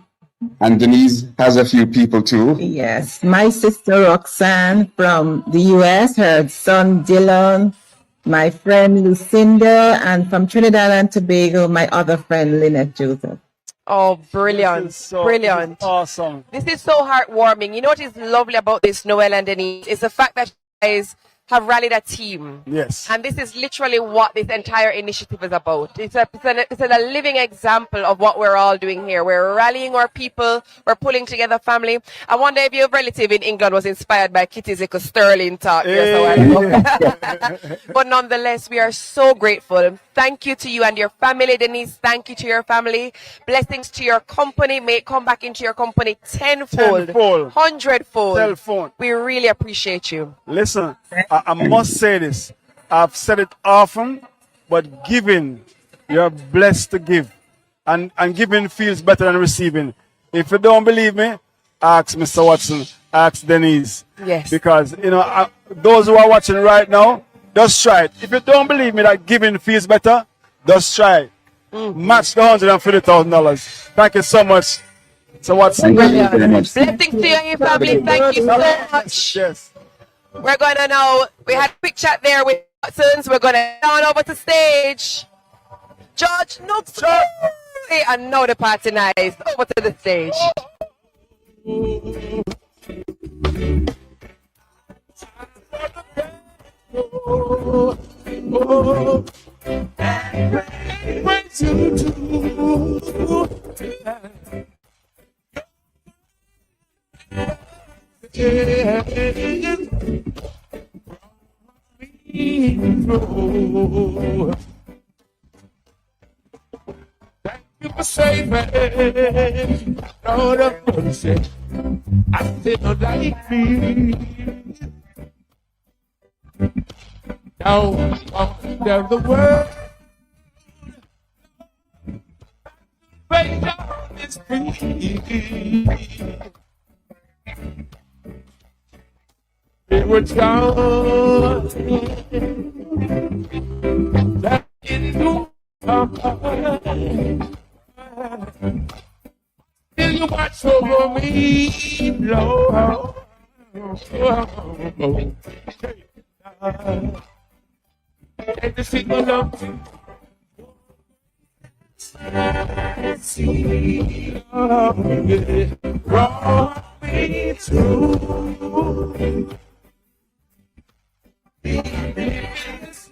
And Denise has a few people too. Yes, my sister Roxanne from the US, her son Dylan, my friend Lucinda, and from Trinidad and Tobago, my other friend Lynette Joseph. Oh, brilliant. Brilliant. This is awesome. This is so heartwarming. You know what is lovely about this, Noel and Denise, is the fact that you guys have rallied a team. Yes. And this is literally what this entire initiative is about. It's a living example of what we're all doing here. We're rallying our people. We're pulling together family. I wonder if your relative in England was inspired by Kitty's little Sterling talk. But nonetheless, we are so grateful. Thank you to you and your family, Denise. Thank you to your family. Blessings to your company. May it come back into your company tenfold, hundredfold. Telephone. We really appreciate you. Listen, I must say this. I've said it often, but giving, you're blessed to give. And giving feels better than receiving. If you don't believe me, ask Mr. Watson, ask Denise. Yes. Because, those who are watching right now, just try it. If you don't believe me that giving feels better, just try it. Match the $150,000. Thank you so much. So Watson. Thank you very much. Blessings to you and your family. Thank you so much. Yes. We're going to now, we had a quick chat there with Watsons. We're going to head on over to stage. George Nooks. And now the party nice. Over to the stage. Thank you for saving, Lord of mercy. I feel like me. Now under the world, freedom is free. It was God that into our heart. Will you watch over me, Lord? And the single love see, brought me through. This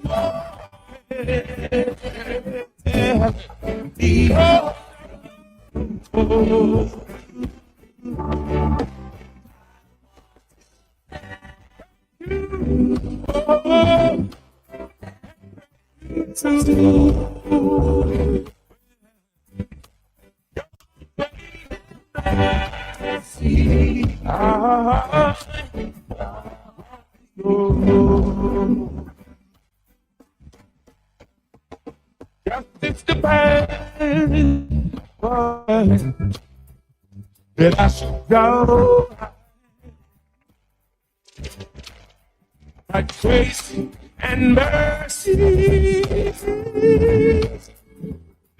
Justice the pain, that I should go. Like grace and mercy.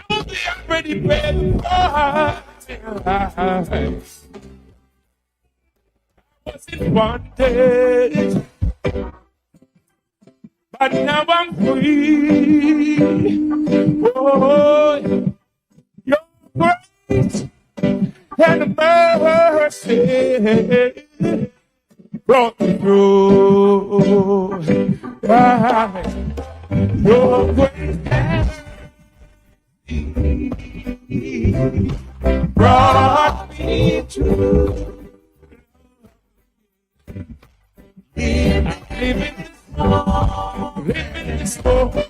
Don't be already paid for. I was in bondage, but now I'm free. Oh, your grace and mercy brought me through. Your grace and mercy brought me through. Living this moment.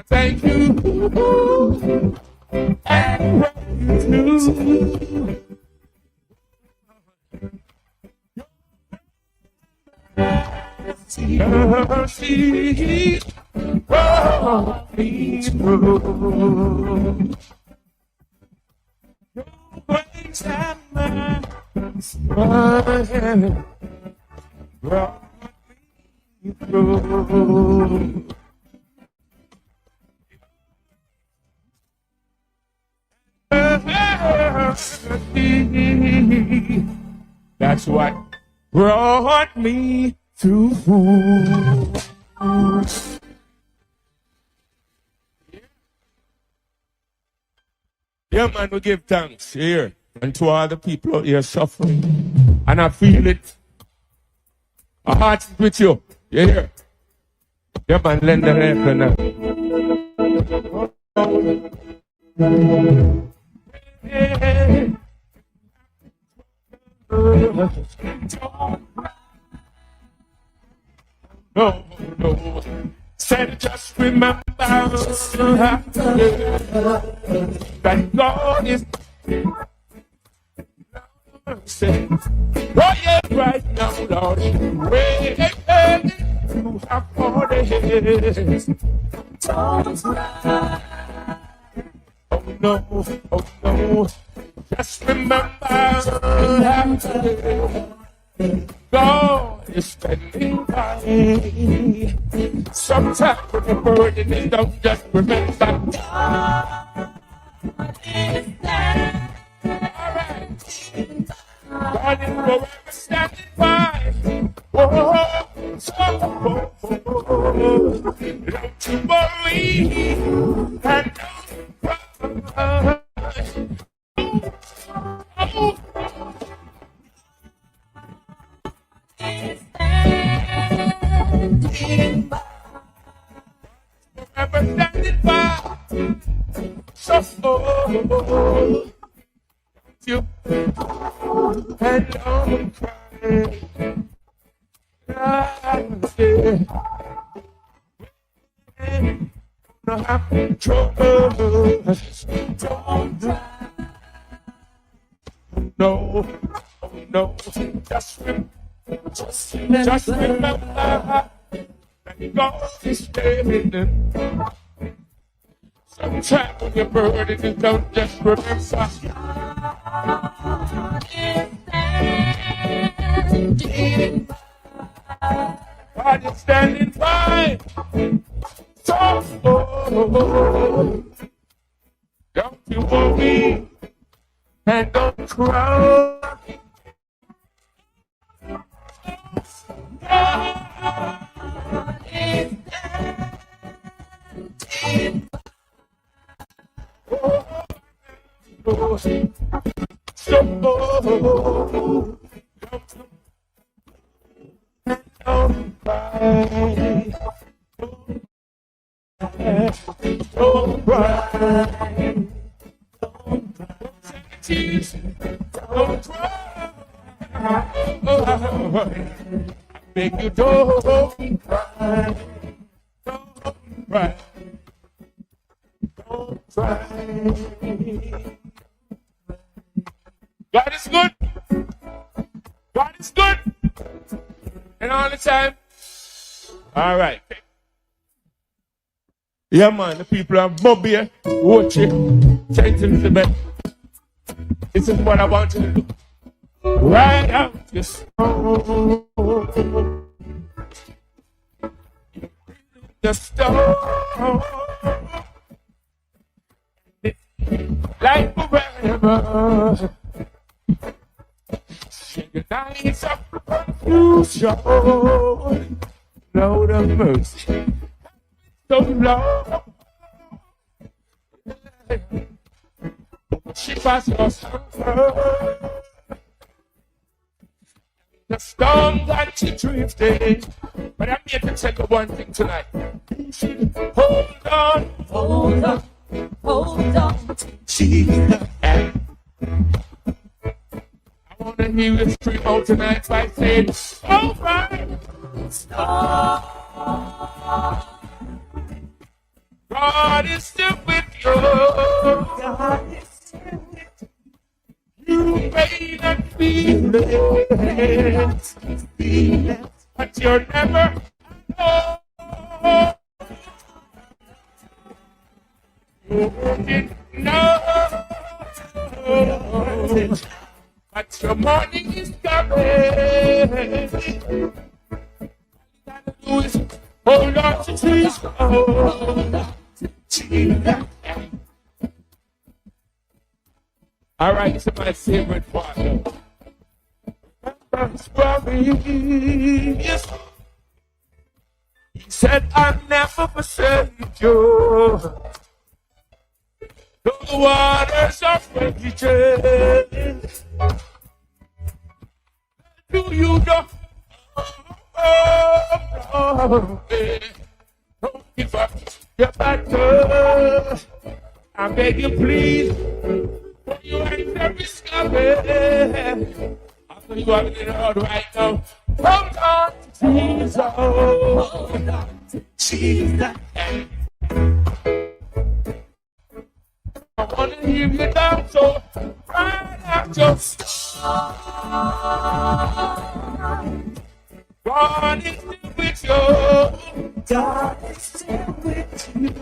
Thank you and praise you. Mercy brought me through. Your grace and mercy brought me through. That's what brought me through. Yeah, man, we give thanks here and to all the people out here suffering. And I feel it. My heart is with you. You hear? Yeah, man, lend the record now. No, no. Said just remember that God is say, oh yeah, right now, Lord, wait, you have all the heads. Oh no, oh no, just remember God is standing by. Sometimes when the burden is down, just remember God is standing. Alright. God is forever standing by. Whoa, so don't you worry and don't cry. Forever standing by. So you and don't cry. No happy trouble. Don't cry. No, no, just remember that God is standing. Sometimes when you're burdened, you don't just remember. God is standing by. So, don't you worry and don't cry. God is standing by. So, don't cry. Don't cry. Don't cry. I beg you, don't cry. Don't cry. Don't cry. God is good. God is good. And all the time. All right. Yeah, man, the people of Bobby, watching, St. Elizabeth. This is what I want you to do. Right out your stone. The stone. Like forever. Shake the nights of confusion. Lord of mercy. So long. She was your suffer. The storm that you drifted. But I'm here to tell you one thing tonight. You should hold on. Hold on. Hold on. Jesus. I want to hear you scream out tonight by saying, oh my. Stop. God is still with you. God is still with you. You may not feel it, but you're never alone. You didn't know, but your morning is coming. All you gotta do is hold on to Jesus. Hold on. All right, this is my favorite part. Yes. He said, I'll never forsake you. The waters of raging. Do you know? Don't give up your battle. I beg you, please. For you ain't discovered. After you have it all right now. Hold on to Jesus. Hold on to Jesus. I want to hear you down, so right out your God is still with you. God is still with you.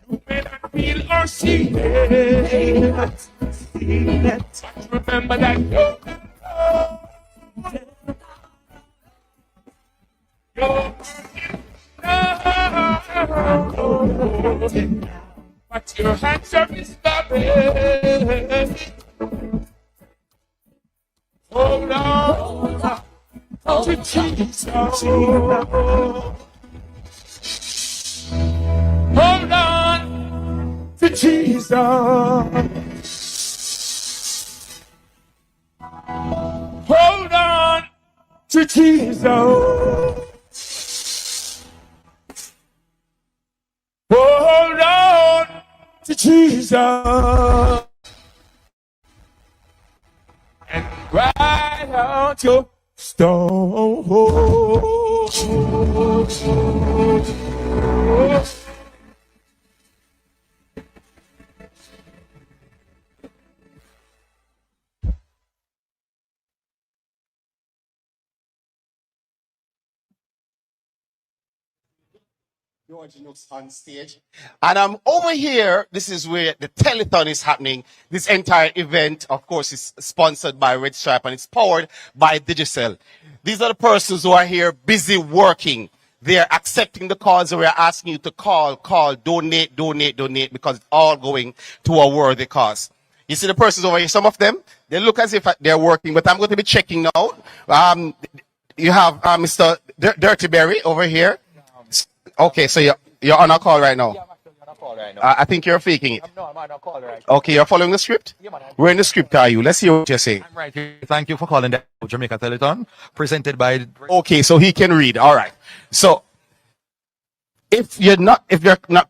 You may not feel or see it, but remember that you're but your hands are discovered. Hold on to Jesus. Hold on to Jesus. Hold on to Jesus. Hold on to Jesus. And ride out your stone. George Nooks on stage. And I'm over here. This is where the telethon is happening. This entire event, of course, is sponsored by Red Stripe and it's powered by Digicel. These are the persons who are here busy working. They're accepting the calls. We're asking you to call, donate, because it's all going to a worthy cause. You see the persons over here, some of them, they look as if they're working, but I'm going to be checking now. You have Mr. Dirty Berry over here. Okay, so you're on a call right now. Yeah, I'm actually on a call right now. I think you're faking it. I'm on a call right now. Okay, you're following the script? Yeah, man. Where in the script are you? Let's hear what you're saying. I'm right here. Thank you for calling the Jamaica Telethon, presented by... Okay, so he can read. All right. So if your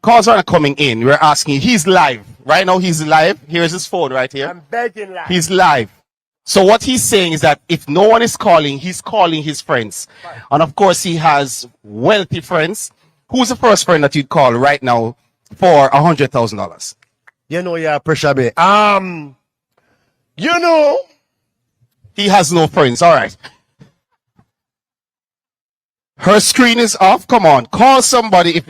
calls aren't coming in, we're asking you. He's live. Right now he's live. Here's his phone right here. I'm begging live. He's live. So what he's saying is that if no one is calling, he's calling his friends. Right. And of course he has wealthy friends. Who's the first friend that you'd call right now for $100,000? You know, yeah, pressure me. You know, he has no friends. All right. Her screen is off. Come on, call somebody if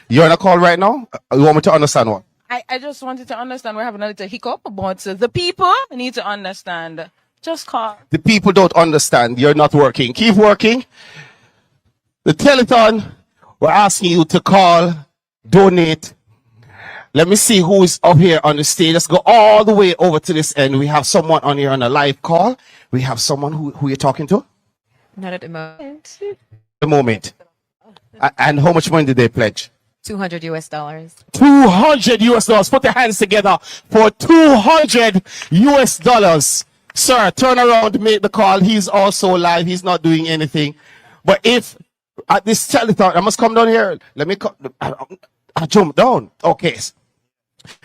you're on a call right now. You want me to understand what? I just wanted to understand. We're having a little hiccup, but the people need to understand. Just call. The people don't understand. You're not working. Keep working. The telethon, we're asking you to call, donate. Let me see who is up here on the stage. Let's go all the way over to this end. We have someone on here on a live call. We have someone who you're talking to? Not at the moment. The moment. And how much money did they pledge? $200 US. $200 US. Put your hands together for $200 US. Sir, turn around, make the call. He's also live. He's not doing anything. But if at this telethon, I must come down here. Let me come. I jump down. Okay.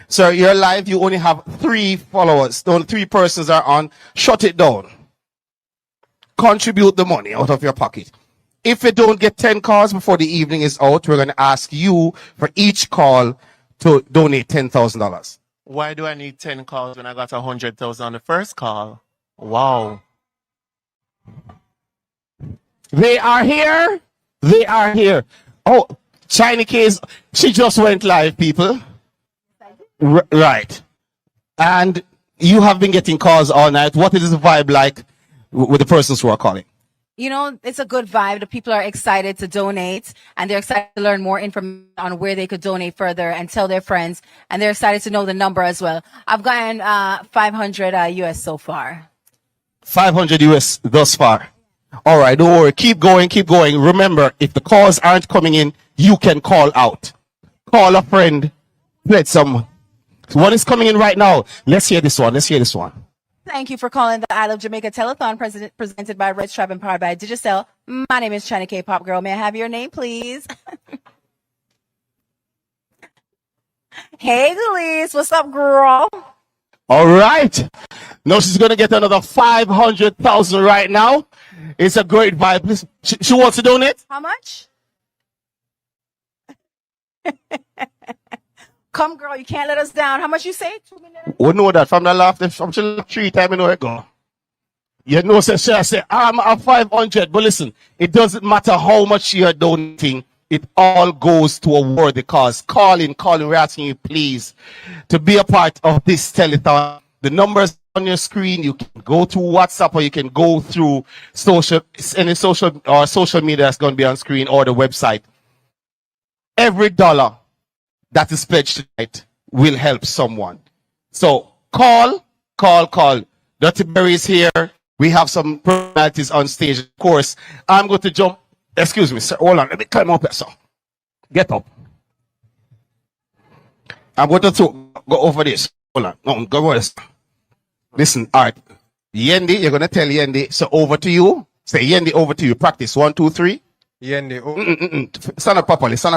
Sir, you're live. You only have 3 followers. The only 3 persons are on. Shut it down. Contribute the money out of your pocket. If you don't get 10 calls before the evening is out, we're going to ask you for each call to donate $10,000. Why do I need 10 calls when I got 100,000 on the first call? Wow. They are here. They are here. Oh, China Case, she just went live, people. Right. And you have been getting calls all night. What is the vibe like with the persons who are calling? You know, it's a good vibe. The people are excited to donate, and they're excited to learn more information on where they could donate further and tell their friends. And they're excited to know the number as well. I've gotten 500 US so far. 500 US thus far. All right, don't worry. Keep going, keep going. Remember, if the calls aren't coming in, you can call out. Call a friend. Let someone. What is coming in right now? Let's hear this one. Let's hear this one. Thank you for calling the I Love Jamaica Telethon presented by Red Stripe and powered by Digicel. My name is China K Pop Girl. May I have your name, please? Hey, Delise. What's up, girl? All right. Now she's going to get another 500,000 right now. It's a great vibe. Listen, she wants to donate? How much? Come, girl. You can't let us down. How much you say? 2 million? We know that from the laugh. From the 3 times, you know it go. You know, I say, I'm at 500. But listen, it doesn't matter how much you're donating. It all goes to a worthy cause. Call in. We're asking you, please, to be a part of this telethon. The numbers on your screen. You can go through WhatsApp or you can go through any social media that's going to be on screen or the website. Every dollar that is pledged tonight will help someone. So call. Dirty Berry is here. We have some personalities on stage. Of course, I'm going to jump. Excuse me, sir. Hold on. Let me climb up here, sir. Get up. I'm going to go over this. Hold on. No, go over this. Listen, all right. Yendi, you're going to tell Yendi. So over to you. Say Yendi, over to you. Practice. 1, 2, 3. Yendi. Stand up properly. So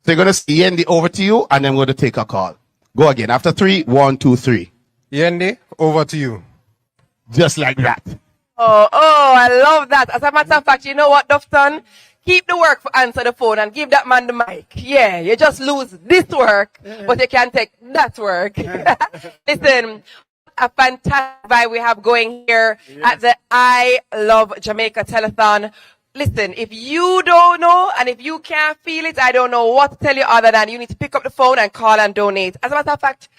you're going to say Yendi, over to you. And then we're going to take a call. Go again. After 3, 1, 2, 3. Yendi, over to you. Just like that. Oh, I love that. As a matter of fact, you know what, Dufton? Keep the work for answer the phone and give that man the mic. Yeah, you just lose this work, but you can take that work. Listen, a fantastic vibe we have going here at the I Love Jamaica Telethon. Listen, if you don't know and if you can't feel it, I don't know what to tell you other than you need to pick up the phone and call and donate. As a matter of fact,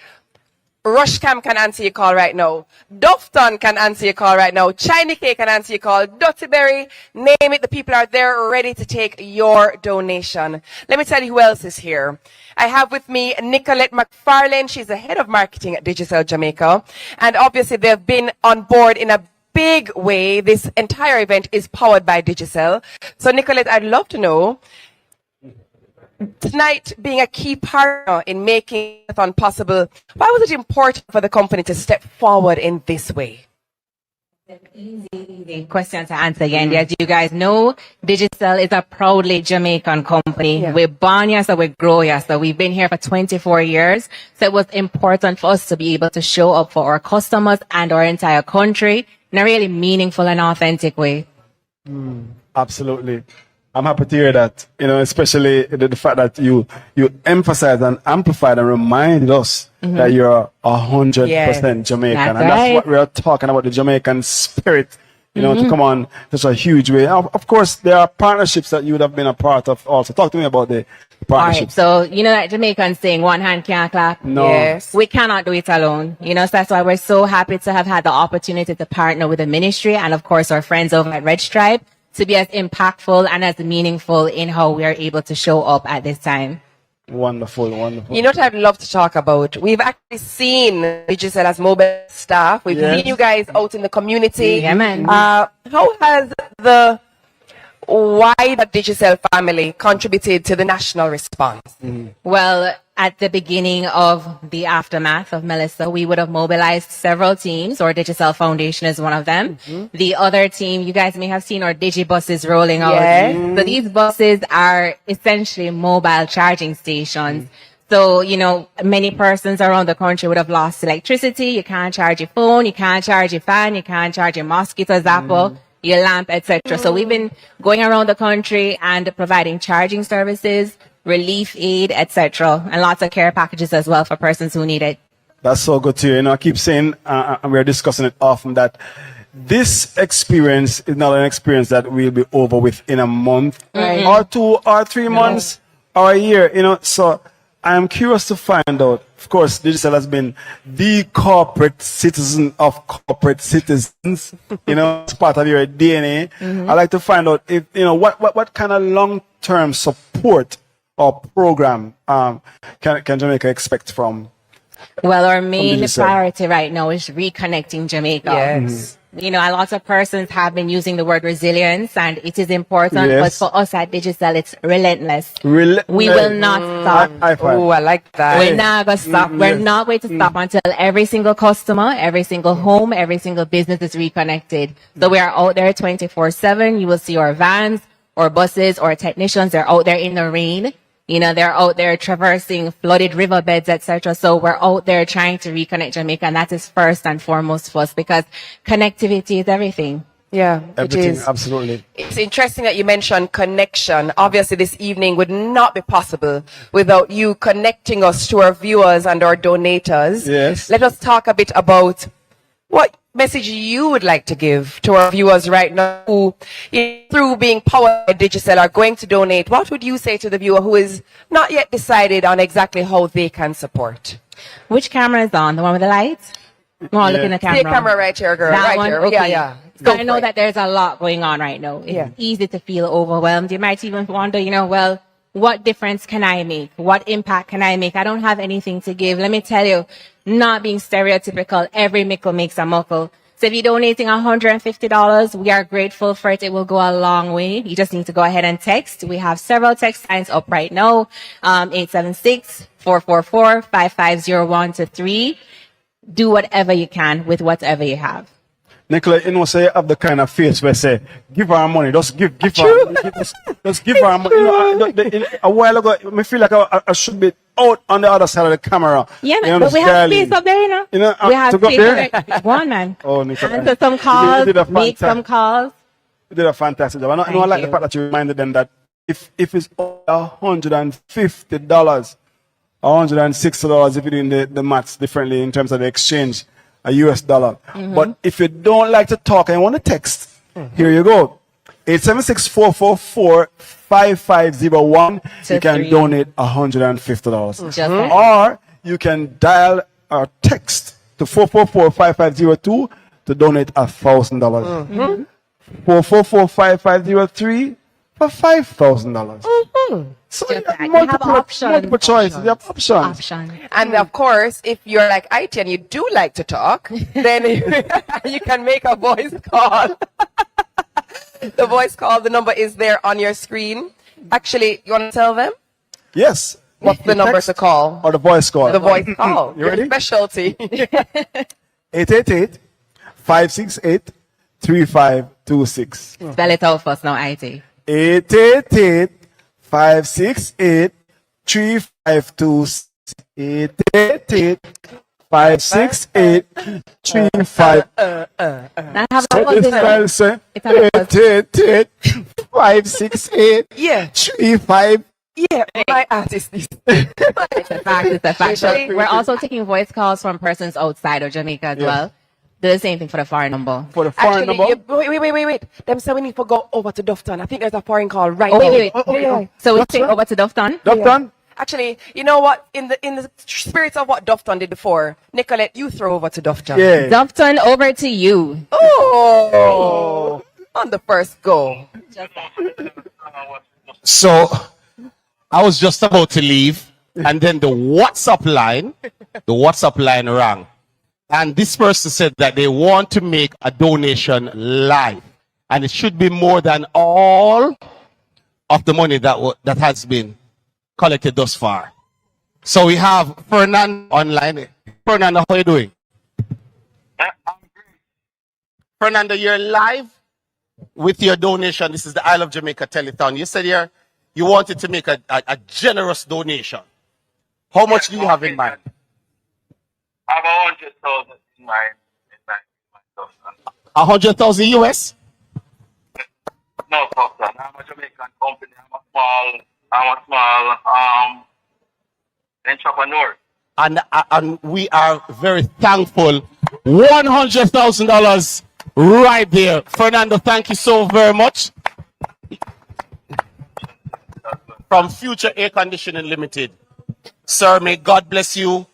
Rushcam can answer your call right now. Dufton can answer your call right now. China K can answer your call. Dirty Berry, name it. The people are there ready to take your donation. Let me tell you who else is here. I have with me Nicolette McFarlane. She's the head of marketing at Digicel Jamaica. And obviously they've been on board in a big way. This entire event is powered by Digicel. So Nicolette, I'd love to know, tonight being a key partner in making Telethon possible, why was it important for the company to step forward in this way? Easy question to answer again. As you guys know, Digicel is a proudly Jamaican company. Yeah. We're born here, so we grow here. So we've been here for 24 years. So it was important for us to be able to show up for our customers and our entire country in a really meaningful and authentic way. Absolutely. I'm happy to hear that, especially the fact that you emphasize and amplify and remind us that you're 100% Jamaican. That's That's right. what we are talking about, the Jamaican spirit. you know, to come on such a huge way. Of course, there are partnerships that you would have been a part of also. Talk to me about the All right. partnerships. So, you know that Jamaican saying, one hand can't clap? No. Yes. We cannot do it alone. You know, so that's why we're so happy to have had the opportunity to partner with the ministry and, of course, our friends over at Red Stripe to be as impactful and as meaningful in how we are able to show up at this time. Wonderful, wonderful. You know what I'd love to talk about? We've actually seen Digicel as mobile staff. We've Yes. seen you guys out in the community. Yeah, man. How has the wider Digicel family contributed to the national response? Well, at the beginning of the aftermath of Melissa, we would have mobilized several teams, or Digicel Foundation is one of them. The other team, you guys may have seen our DigiBuses rolling out. Yes. So these buses are essentially mobile charging stations. So, you know, many persons around the country would have lost electricity. You can't charge your phone, you can't charge your fan, you can't charge your mosquito zapper, your lamp, etc. So we've been going around the country and providing charging services, relief aid, etc., and lots of care packages as well for persons who need it. That's so good to hear. You know, I keep saying, and we're discussing it often, that this experience is not an experience that will be over within a month, Right. or 2 or 3 months, or a year. You know, so I am curious to find out. Of course, Digicel has been the corporate citizen of corporate citizens. You know, it's part of your DNA. I'd like to find out if, you know, what kind of long-term support or program can Jamaica expect from? Well, our main Digicel? priority right now is reconnecting Jamaica. Yes. You know, a lot of persons have been using the word resilience, and it is important, Yes. but for us at Digicel, it's relentless. Rel- We will not stop. I find. Oh, I like that. We're not going to stop. We're yes. not going to stop until every single customer, every single home, every single business is reconnected. So we are out there 24/7. You will see our vans, or buses, or technicians. They're out there in the rain. You know, they're out there traversing flooded riverbeds, etc. So we're out there trying to reconnect Jamaica, and that is first and foremost for us, because connectivity is everything. Yeah, Everything, it is. absolutely. It's interesting that you mentioned connection. Obviously, this evening would not be possible without you connecting us to our viewers and our donators. Yes. Let us talk a bit about what message you would like to give to our viewers right now who, through being powered by Digicel, are going to donate. What would you say to the viewer who is not yet decided on exactly how they can support? Which camera is on? The one with the lights? No, look in the camera. See a camera right here, girl. That Right one? here. Okay. Yeah, yeah. So Go I know for it. that there's a lot going on right now. It's Yeah. easy to feel overwhelmed. You might even wonder, you know, well, what difference can I make? What impact can I make? I don't have anything to give. Let me tell you, not being stereotypical, every mickle makes a muckle. So if you're donating $150, we are grateful for it. It will go a long way. You just need to go ahead and text. We have several text lines up right now. 876-444-5501 to 3. Do whatever you can with whatever you have. Nicola, you know, say you have the kind of face where say, give her money, just give her, just give her money. You know, a while ago, I feel like I should be out on the other side of the camera. Yeah, man, You know, but we have Sterling. space up there, you know. You know, We have to go up space there? up there. Go on, man. Oh, Nicola. Answer some calls, You did a make some fantastic- calls. You did a fantastic job. I Thank like the you. fact that you reminded them that if it's $150, $160 if you're doing the maths differently in terms of the exchange, a US dollar. But if you don't like to talk and you want to text, here you go. 876-444-5501. To You can 3. donate $150. Just like- Or you can dial or text to 444-5502 to donate $1,000. 444-5503 for $5,000. So Just that. You have multiple options. choices. You have options. Option. And of course, if you're like IT and you do like to talk, then you can make a voice call. The voice call, the number is there on your screen. Actually, you want to tell them? Yes. What's the number to call? Or the voice call? The voice call. You ready? Your specialty. 888-568-3526. Spell it out for us now, IT. 888-568-3526. 888-568-3526. Now have a buzz in it. Style, sir. It's a buzz. 888-568-3526. Yeah, my artist is. It's a fact. It's a fact. So Actually- we're also taking voice calls from persons outside of Jamaica as well. do the same thing for the foreign number. For the foreign Actually, number? wait. Them say we need to go over to Dufton. I think there's a foreign call right Oh, now. wait. Yeah. So we take over to Dufton? Dufton? Actually, you know what? In the spirit of what Dufton did before, Nicolette, you throw over to Dufton. Yeah. Dufton, over to you. Oh, on the first go. So I was just about to leave, and then the WhatsApp line rang. And this person said that they want to make a donation live. And it should be more than all of the money that has been collected thus far. So we have Fernando online. Fernando, how are you doing? Fernando, you're live with your donation. This is the Isle of Jamaica Telethon. You said you wanted to make a generous donation. How much do you have in mind? I have 100,000 in mind. 100,000 US? No, Doctor. I'm a Jamaican company. I'm a small entrepreneur. And we are very thankful. $100,000 right there. Fernando, thank you so very much. From Future Air Conditioning Limited. Sir, may God bless you.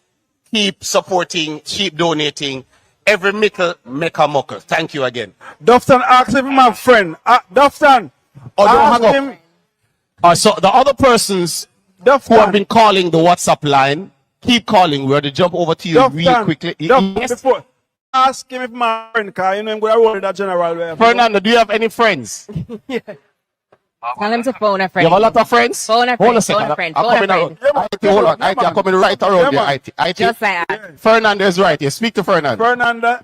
Keep supporting, keep donating. Every mickle make a muckle. Thank you again. Dufton, ask him my friend. Dufton. Oh, don't hang up. So the other persons who have been calling the WhatsApp line, keep calling. We're going to jump over to you really quickly. Yes. Before, ask him if my friend, because you know I'm going to roll that general. Fernando, do you have any friends? Yeah. Tell him to phone a friend. You have a lot of friends? Phone a friend. Hold a second. Phone a friend. I'm coming around. Hold on. I'm coming right around here. IT. Just like that. Fernando is right here. Speak to Fernando. Fernando,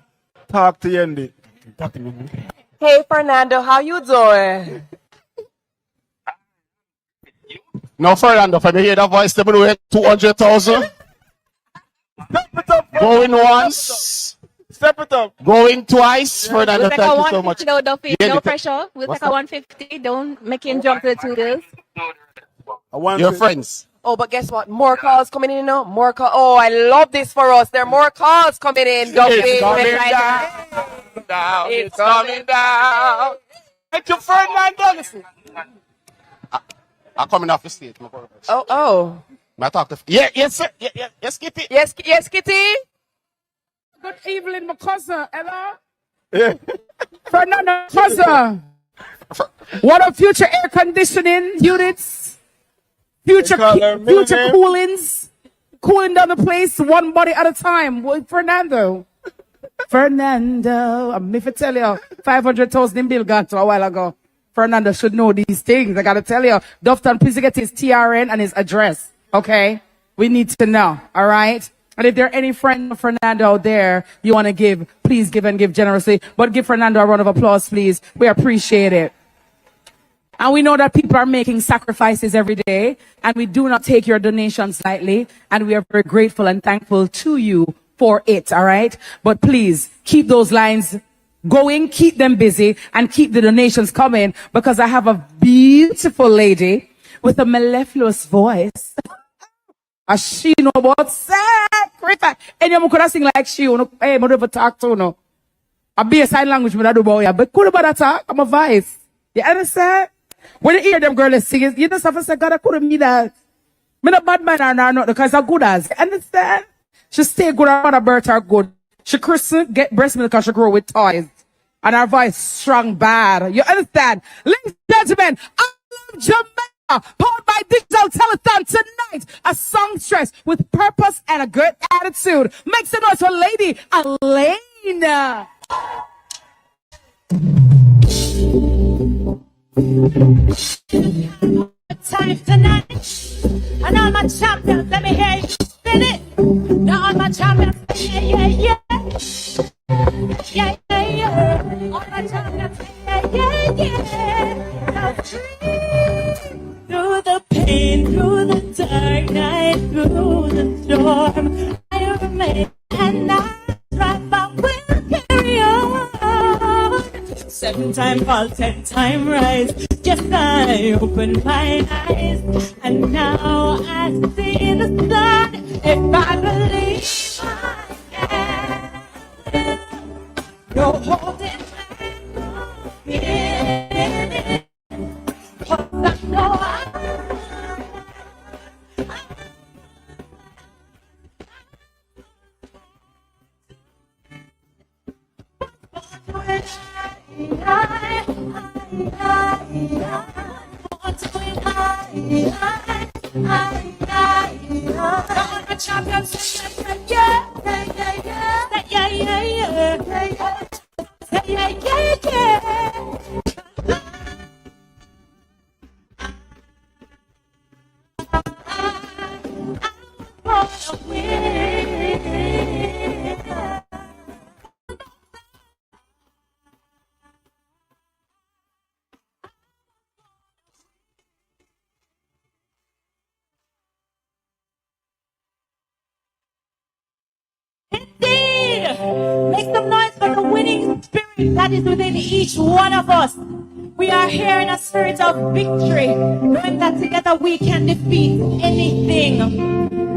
talk to Yendi. Hey, Fernando, how you doing? No, Fernando, if I hear that voice, they will 200,000. Going once. Step it up. Going twice. Fernando, We'll thank you so much. No, Duffy, Yeah, no the- pressure. We'll What's take a that? 150. Don't make him jump to the 2 bills. Your friends. Oh, but guess what? More calls coming in, you know? More calls. Oh, I love this for us. There are more calls coming in. Duffy. It's coming down. It's coming down. Thank you, Fernando. Listen. I'm coming off the stage. Oh. May I talk to... Yes, sir. Yes, Kitty. Yes, Kitty. Good evening, my cousin. Hello? Fernando, cousin. What are future air conditioning units? Future coolings? Cooling down the place one body at a time. Well, Fernando, I'm if I tell you, 500,000 in bill got to a while ago. Fernando should know these things. I gotta tell you, Dufton, please get his TRN and his address. Okay? We need to know. All right? And if there are any friends of Fernando out there you want to give, please give and give generously. But give Fernando a round of applause, please. We appreciate it. And we know that people are making sacrifices every day, and we do not take your donations lightly, and we are very grateful and thankful to you for it, all right? But please, keep those lines going, keep them busy, and keep the donations coming, because I have a beautiful lady with a mellifluous voice. She know about sacrifice. And you could sing like she, hey, I never talk to no. I be a sign language, but I do about ya. But could about talk? I'm a voice. You understand? When you hear them girls sing, you just have to say, God, I couldn't mean that. Me not bad man or not, because I'm good as. You understand? She stay good, her mother birth are good. She christen, get breast milk, and she grow with toys. And her voice strong bad. You understand? Ladies and gentlemen, I love Jamaica, powered by Digital Telethon tonight. A song stress with purpose and a good attitude. Make some noise for Lady Elena. Time tonight, and all my champions, let me hear you spin it. Now all my champions, yeah. All my champions, yeah. Now through the pain, through the dark night, through the storm, I remain and I strive, I will carry on. 7 times fall, 10 times rise. Just I open my eyes, and now I see the sun. If I believe I Make some noise for the winning spirit that is within each one of us. We are here in a spirit of victory, knowing that together we can defeat anything.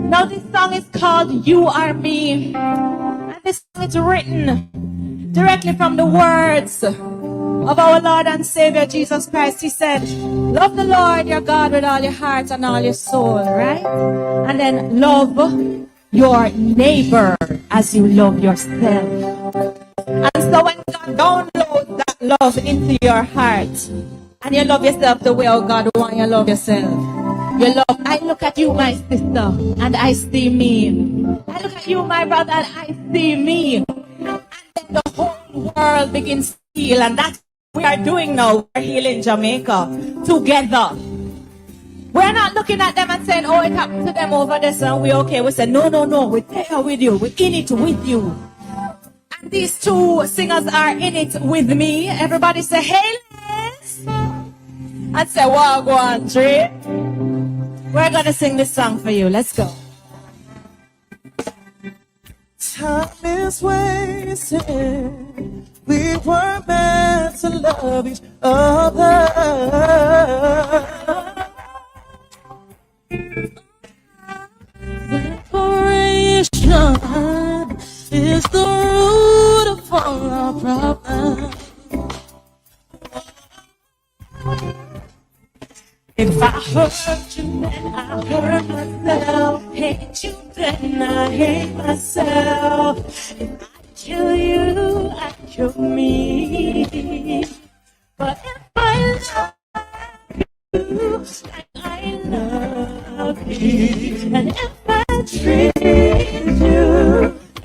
Now this song is called You Are Me. And this song is written directly from the words of our Lord and Savior Jesus Christ. He said, love the Lord your God with all your heart and all your soul, right? And then love your neighbor as you love yourself. And so when God downloads that love into your heart, and you love yourself the way God wants you to love yourself. You love, I look at you, my sister, and I see me. I look at you, my brother, and I see me. And then the whole world begins to heal, and that's what we are doing now. We're healing Jamaica together. We're not looking at them and saying, oh, it happened to them over there, so we're okay. We say, no, we're there with you. We're in it with you. And these two singers are in it with me. Everybody say, hey, Les. And say, wow, go on, Trey. We're going to sing this song for you. Let's go. Time is wasted. We were meant to love each other. Separation is the root of all our problems. If I hurt you, then I hurt myself. Hate you, then I hate myself. If I kill you, I kill me. But if I love you like I love you, and if I treat you like I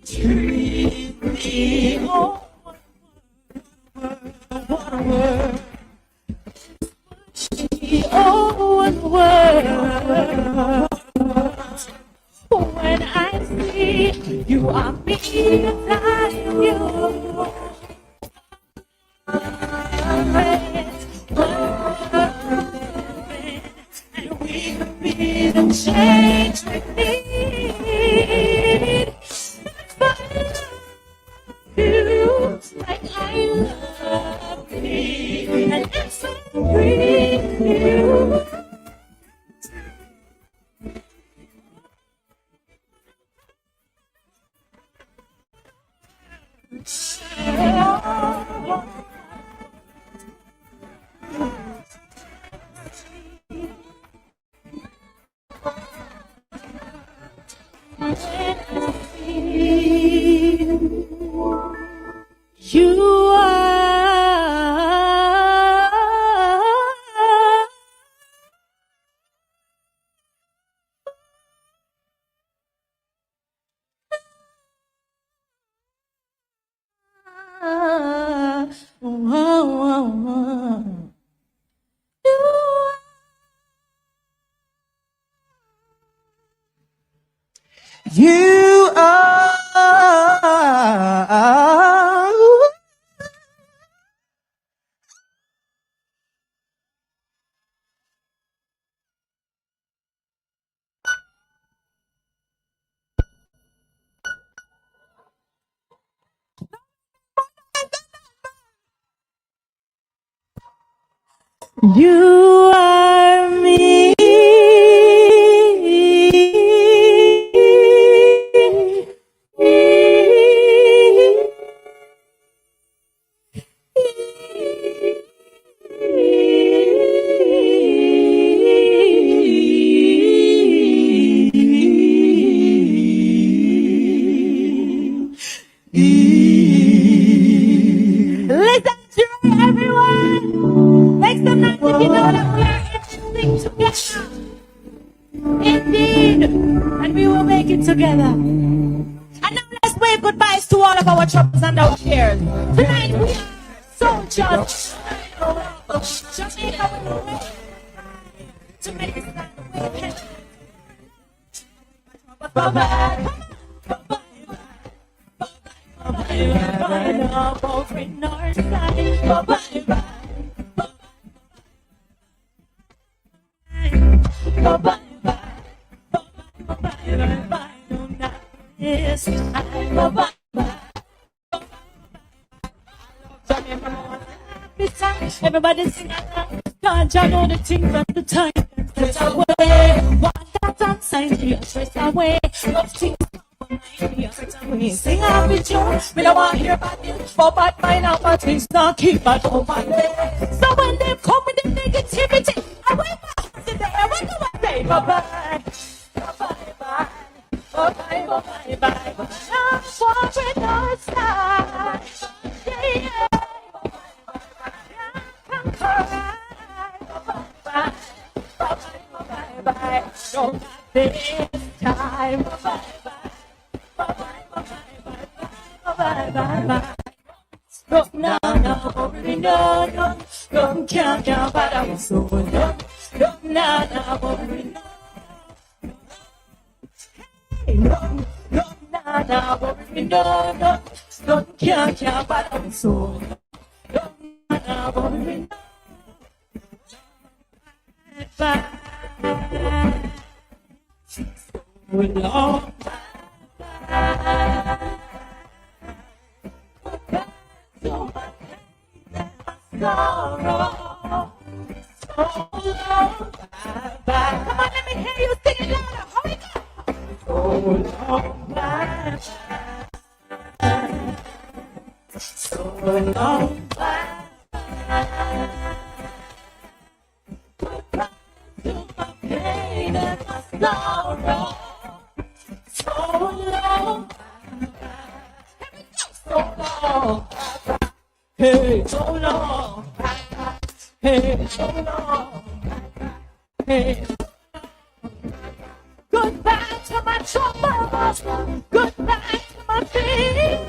treat me, oh, what a word. Oh, one word. When I see you are me beside you, and we could be the change we need. You like I love me, and if I breathe you. You You are me. Listen. together. And now let's wave goodbyes to all of our troubles and our cares. Tonight we are soldiers. Jamaica will Jamaica will bye-bye. Over in our side. Bye-bye. Yes, everybody sing along. Can't you know the things of the time? Stress away. What that outside here? Stress away. Love things stress away. Sing happy tune. Me don't want to hear about you. For bad mind out, but things not keep at home. So when they come with the negativity, I wait for today. What do I say? Bye-bye. Bye-bye. Bye-bye, bye-bye, bye-bye. I'm for North Side. Yeah, yeah. Bye-bye, bye-bye, bye-bye. Don't this time. Bye-bye, bye-bye, bye-bye, bye-bye. Look, no, already know. Don't count, but I'm so young. Look, no, already know. No, already know. Don't count, but I'm so young. Already know. Bye. So long. Bye. So much sorrow. So long. Bye. Come on, let me hear you sing it louder. Hurry up. So long. Bye. So long. Bye. Pain and my sorrow, so long, so long, hey, so long, hey, so long, hey. Goodbye to my troubles, goodbye to my pain,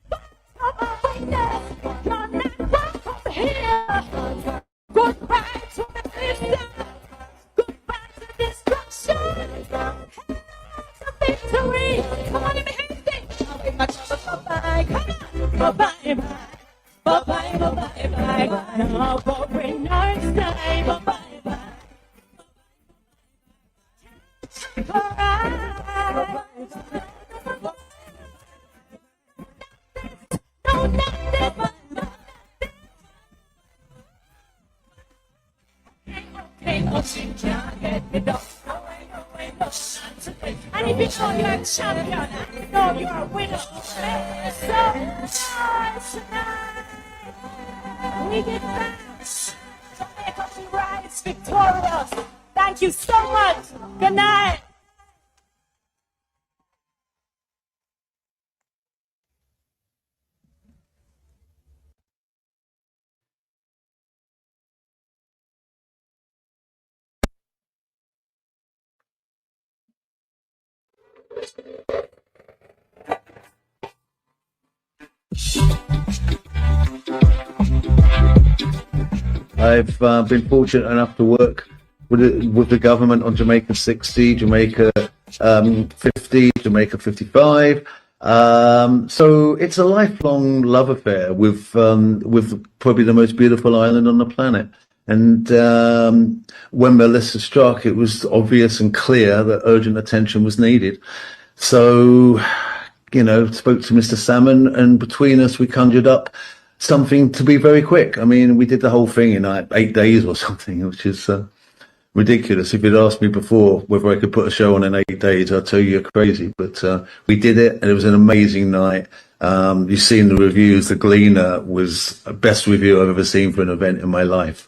goodbye to my weakness, you're not welcome here. Goodbye to my sister. Victory! Come on, let me hear you sing. I'll be my trouble. Bye-bye. Come on. Bye-bye. Bye-bye. Bye-bye. Bye-bye. I'll go bring our stay. Bye-bye. No, nothing. Okay, no, she can't get me down. And if you know you're a champion, and you know you're a winner, so nice tonight. We get back. Jamaica to rise victorious. Thank you so much. Good night. I've been fortunate enough to work with the government on Jamaica 60, Jamaica 50, Jamaica 55. So it's a lifelong love affair with probably the most beautiful island on the planet. And when Melissa struck, it was obvious and clear that urgent attention was needed. So, you know, spoke to Mr. Salmon, and between us, we conjured up something to be very quick. I mean, we did the whole thing in like 8 days or something, which is ridiculous. If you'd asked me before whether I could put a show on in 8 days, I'd tell you you're crazy. But we did it, and it was an amazing night. You've seen the reviews. The Gleaner was the best review I've ever seen for an event in my life.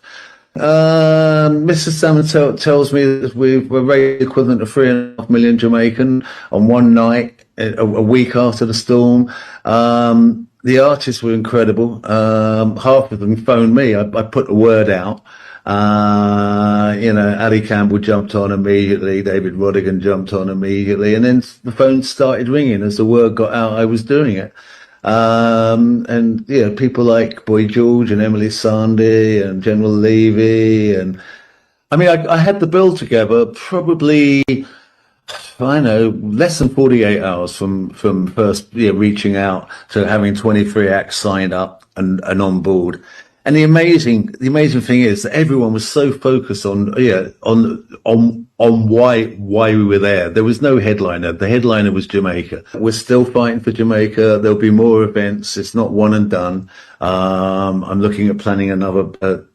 Mr. Salmon tells me that we're raised equivalent to 3.5 million Jamaican on one night, a week after the storm. The artists were incredible. Half of them phoned me. I put the word out. Ali Campbell jumped on immediately, David Rodigan jumped on immediately, and then the phone started ringing as the word got out I was doing it. And people like Boy George and Emily Sandé and General Levy, and I mean, I had the bill together probably, I know, less than 48 hours from first reaching out to having 23 acts signed up and on board. And the amazing thing is that everyone was so focused on why we were there. There was no headliner. The headliner was Jamaica. We're still fighting for Jamaica. There'll be more events. It's not one and done. I'm looking at planning another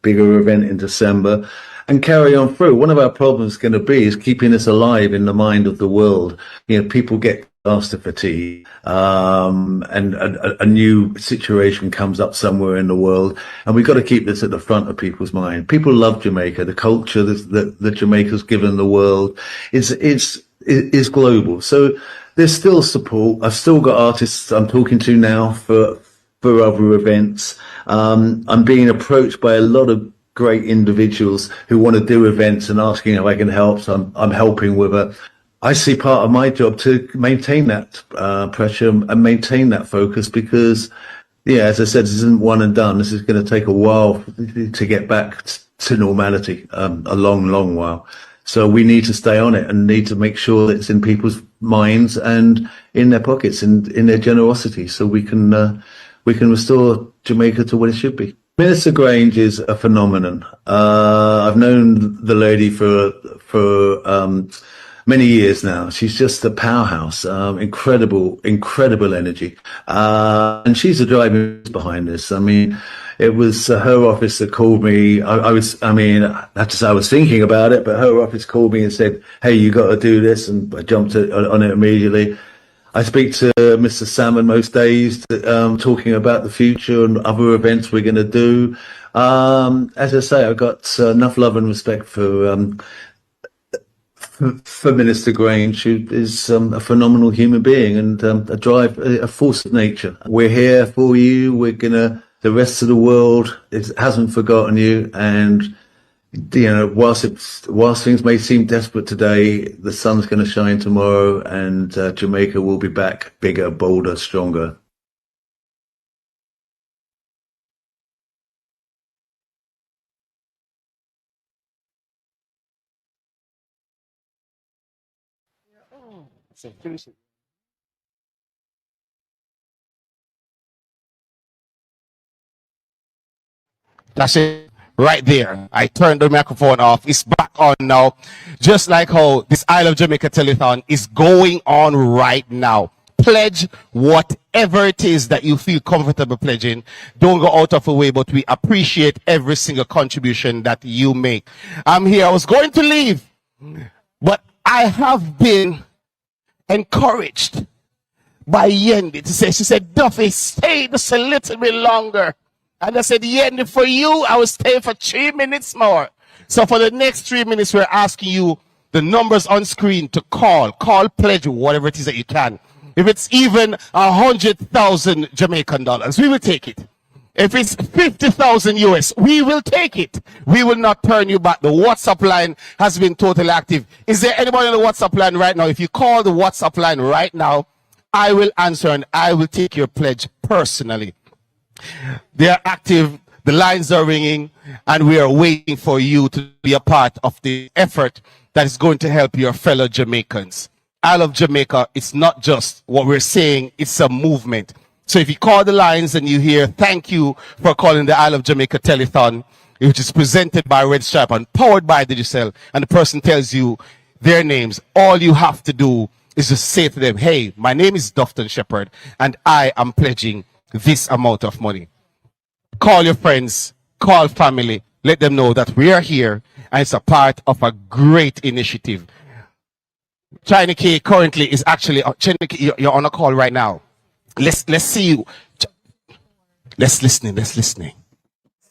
bigger event in December and carry on through. One of our problems is going to be is keeping us alive in the mind of the world. People get disaster fatigue, and a new situation comes up somewhere in the world, and we've got to keep this at the front of people's mind. People love Jamaica. The culture that Jamaica's given the world is global. So there's still support. I've still got artists I'm talking to now for other events. I'm being approached by a lot of great individuals who want to do events and asking if I can help. So I'm helping with it. I see part of my job to maintain that pressure and maintain that focus because, as I said, this isn't one and done. This is going to take a while to get back to normality, a long, long while. So we need to stay on it and need to make sure that it's in people's minds and in their pockets and in their generosity, so we can restore Jamaica to what it should be. Minister Grange is a phenomenon. I've known the lady for many years now. She's just a powerhouse, incredible energy. And she's the driving force behind this. I mean, it was her office that called me. I was thinking about it, but her office called me and said, "Hey, you got to do this." And I jumped on it immediately. I speak to Mr. Salmon most days, talking about the future and other events we're going to do. As I say, I've got enough love and respect for Minister Grange, who is a phenomenal human being and a force of nature. We're here for you. The rest of the world hasn't forgotten you. And, whilst things may seem desperate today, the sun's going to shine tomorrow and Jamaica will be back bigger, bolder, stronger. That's it right there. I turned the microphone off. It's back on now. Just like how this Isle of Jamaica Telethon is going on right now. Pledge whatever it is that you feel comfortable pledging. Don't go out of the way, but we appreciate every single contribution that you make. I'm here. I was going to leave, but I have been encouraged by Yendi to say, she said, "Duffy, stay just a little bit longer." And I said, "Yendi, for you, I will stay for 3 minutes more." So for the next 3 minutes, we're asking you the numbers on screen to call, pledge, whatever it is that you can. If it's even 100,000 Jamaican dollars, we will take it. If it's 50,000 US, we will take it. We will not turn you back. The WhatsApp line has been totally active. Is there anybody on the WhatsApp line right now? If you call the WhatsApp line right now, I will answer and I will take your pledge personally. They are active, the lines are ringing, and we are waiting for you to be a part of the effort that is going to help your fellow Jamaicans. Isle of Jamaica, it's not just what we're saying, it's a movement. So if you call the lines and you hear, "Thank you for calling the Isle of Jamaica Telethon," which is presented by Red Stripe and powered by Digicel, and the person tells you their names, all you have to do is just say to them, "Hey, my name is Dufton Shepherd, and I am pledging this amount of money." Call your friends, call family, let them know that we are here and it's a part of a great initiative. China K currently is actually, China K, you're on a call right now. Let's see you. Let's listening.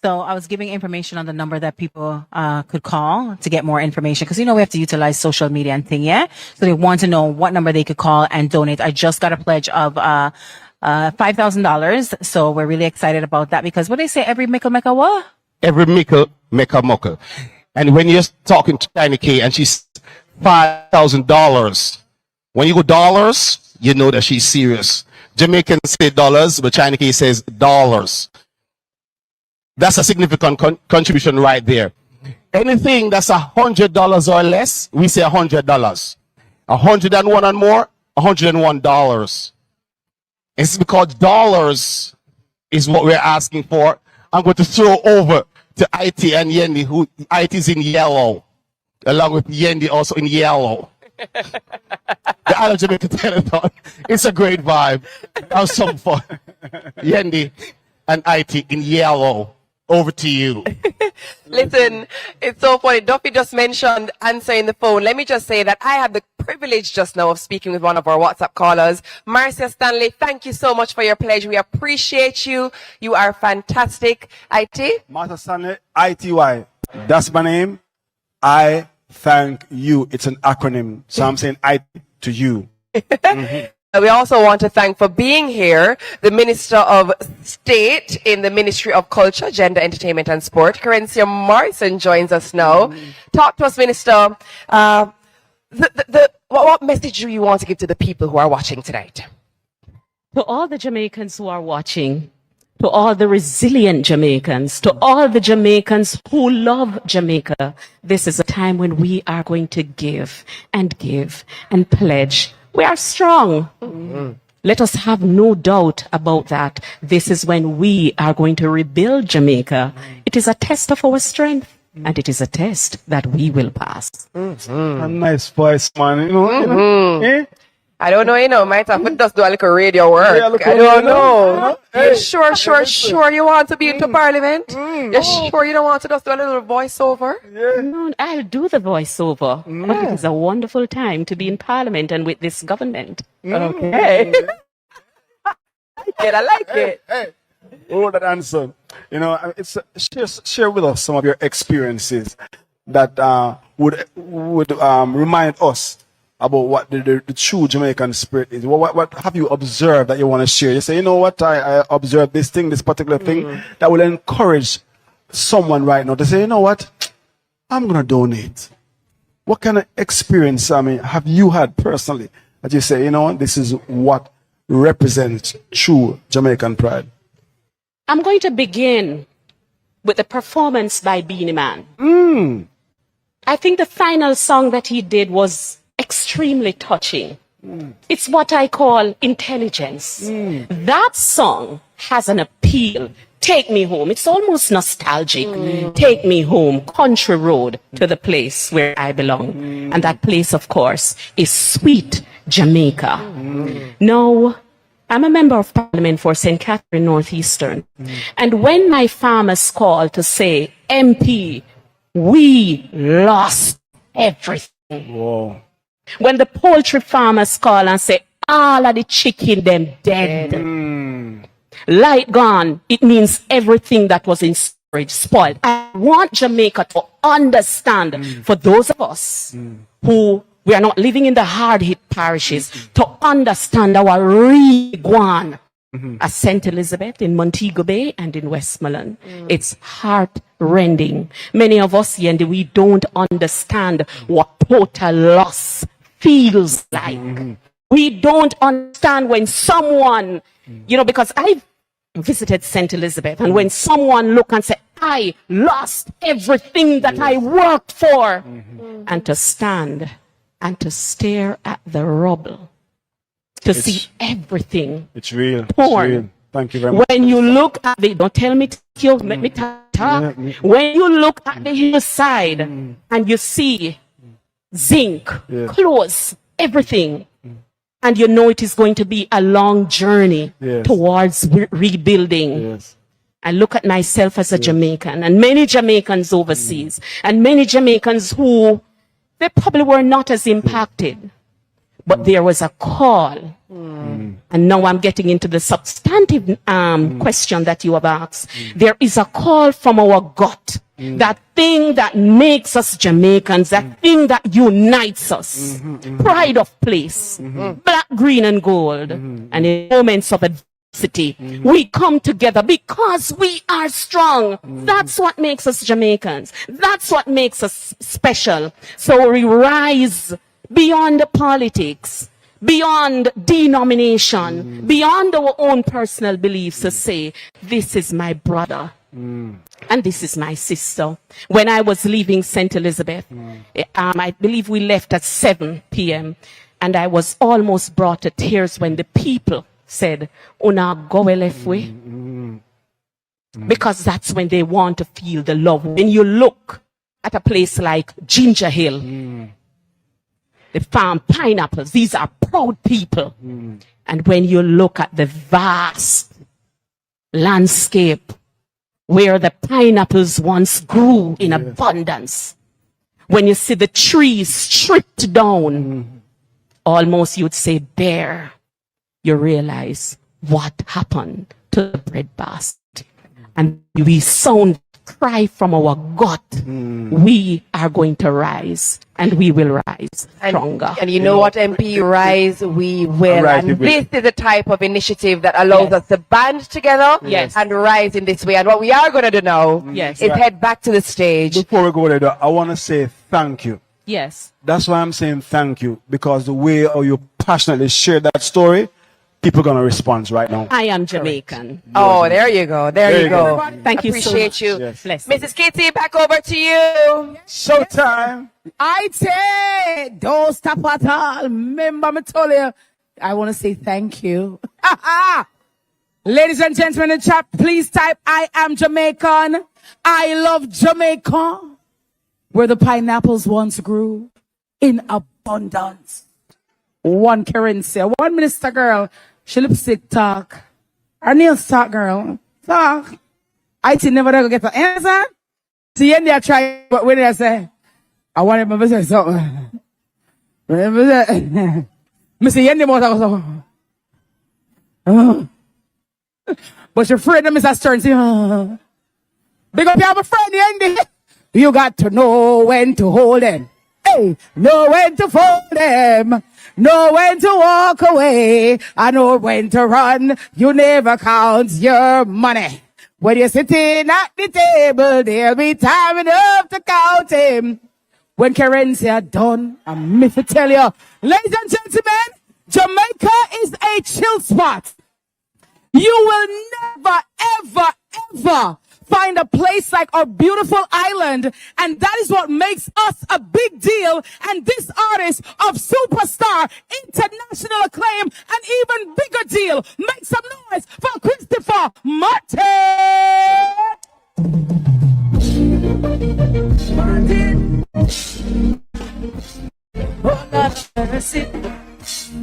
So I was giving information on the number that people could call to get more information, because we have to utilize social media and thing, yeah? So they want to know what number they could call and donate. I just got a pledge of $5,000. So we're really excited about that, because what they say, every mickle make a what? Every mickle make a muckle. And when you're talking to Tiny K and she's $5,000, when you go dollars, you know that she's serious. Jamaicans say dollars, but Tiny K says dollars. That's a significant contribution right there. Anything that's $100 or less, we say $100. 101 and more, $101. It's because dollars is what we're asking for. I'm going to throw over to IT and Yendi, who IT is in yellow, along with Yendi also in yellow. The Isle of Jamaica Telethon. It's a great vibe. That was some fun. Yendi and IT in yellow. Over to you. Listen, it's so funny. Duffy just mentioned answering the phone. Let me just say that I had the privilege just now of speaking with one of our WhatsApp callers. Marcia Stanley, thank you so much for your pledge. We appreciate you. You are fantastic. IT? Marcia Stanley, ITY. That's my name. I thank you. It's an acronym. So I'm saying I to you. We also want to thank for being here the Minister of State in the Ministry of Culture, Gender, Entertainment and Sport. Carencia Morrison joins us now. Talk to us, Minister. What message do you want to give to the people who are watching tonight? To all the Jamaicans who are watching, to all the resilient Jamaicans, to all the Jamaicans who love Jamaica, this is a time when we are going to give and pledge. We are strong. Let us have no doubt about that. This is when we are going to rebuild Jamaica. It is a test of our strength, and it is a test that we will pass. A nice voice, man. You know, eh? I don't know, might have to just do a little radio work. Yeah, I don't know. You sure you want to be into Parliament? You sure you don't want to just do a little voiceover? No, I'll do the voiceover. But it is a wonderful time to be in Parliament and with this government. Okay. I like it. Hey. Oh, that answer. You know, it's share with us some of your experiences that would remind us about what the true Jamaican spirit is. What have you observed that you want to share? You say, you know what, I observed this particular thing that will encourage someone right now to say, you know what, I'm going to donate. What kind of experience, have you had personally that you say, you know what, this is what represents true Jamaican pride? I'm going to begin with the performance by Beenie Man. I think the final song that he did was extremely touching. It's what I call intelligence. That song has an appeal. Take me home. It's almost nostalgic. Take me home, country road, to the place where I belong. And that place, of course, is sweet Jamaica. Now, I'm a member of Parliament for St. Catherine Northeastern. And when my farmers call to say, MP, we lost everything. Whoa. When the poultry farmers call and say, all of the chicken them dead. Light gone, it means everything that was in storage spoiled. I want Jamaica to understand, for those of us who we are not living in the hard-hit parishes, to understand our real Guan. At St. Elizabeth, in Montego Bay, and in Westmoreland. It's heart-rending. Many of us, Yendi, we don't understand what total loss feels like. We don't understand when someone, because I've visited St. Elizabeth, and when someone look and say, I lost everything that I worked for, and to stand and to stare at the rubble, to see everything. It's real. Torn. It's real. Thank you very much. When you look at don't tell me to kill, let me talk. When you look at the hillside and you see zinc, clothes, everything, and you know it is going to be a long journey towards rebuilding. I look at myself as a Jamaican, and many Jamaicans overseas, and many Jamaicans who, they probably were not as impacted. But there was a call. And now I'm getting into the substantive question that you have asked. There is a call from our gut. That thing that makes us Jamaicans, that thing that unites us. Pride of place. Black, green, and gold. And in moments of adversity, We come together because we are strong. That's what makes us Jamaicans. That's what makes us special. So we rise beyond politics, beyond denomination, beyond our own personal beliefs to say, this is my brother. And this is my sister. When I was leaving St. Elizabeth, I believe we left at 7 p.m. and I was almost brought to tears when the people said, "Una go left way," because that's when they want to feel the love. When you look at a place like Ginger Hill, they farm pineapples. These are proud people. And when you look at the vast landscape where the pineapples once grew in abundance, when you see the trees stripped down, almost you'd say bare, you realize what happened to the breadbasket. And we sound cry from our gut. We are going to rise, and we will rise stronger. And you know what, MP? Rise, we will. Rise, and we will. this is the type of initiative that allows us to band together and rise in this way. And what we are going to do now is head back to the stage. Before we go there, I want to say thank you. Yes. That's why I'm saying thank you, because the way how you passionately share that story, people are going to respond right now. I am Jamaican. Oh, there you go. There you go. Thank you so Appreciate much. you. Yes. Mrs. Kitty, back over to you. Showtime. I say, don't stop at all. Remember, me told you, I want to say thank you. Ladies and gentlemen in the chat, please type, I am Jamaican. I love Jamaica, where the pineapples once grew in abundance. One currency, one minister girl, she lipstick talk. Her nails talk, girl. Talk. I think never gonna get the answer. See, India try, but when I say, I want to say something. Remember that? I say, India more talk. But your friend, Mr. Stern, say, big up your friend, India. You got to know when to hold them. Hey, know when to fold them. Know when to walk away. I know when to run. You never count your money. When you're sitting at the table, there'll be time enough to count him. When currency are done, I'm me to tell you, ladies and gentlemen, Jamaica is a chill spot. You will never, ever, ever find a place like our beautiful island, and that is what makes us a big deal. And this artist of superstar, international acclaim, and even bigger deal. Make some noise for Christopher Martin. Oh, Lord of mercy.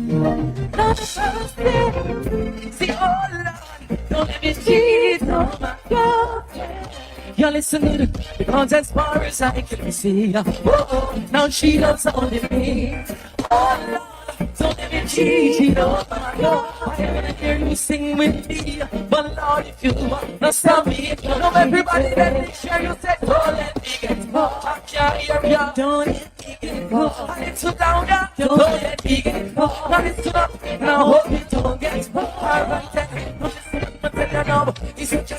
Lord of mercy. See, oh Lord, don't let me cheat on my girlfriend. You're listening because as far as I can see, oh, now she loves only me. Oh Lord, don't let me cheat on my girl. I wanna hear you sing with me, but Lord, if you want to stop me, you know everybody that make sure you say, don't let me get caught. I can't hear ya. Don't let me get caught. I need to down ya. Don't let me get caught. Now it's up, and I hope you don't get caught. Alright, then, but tell you now, it's such a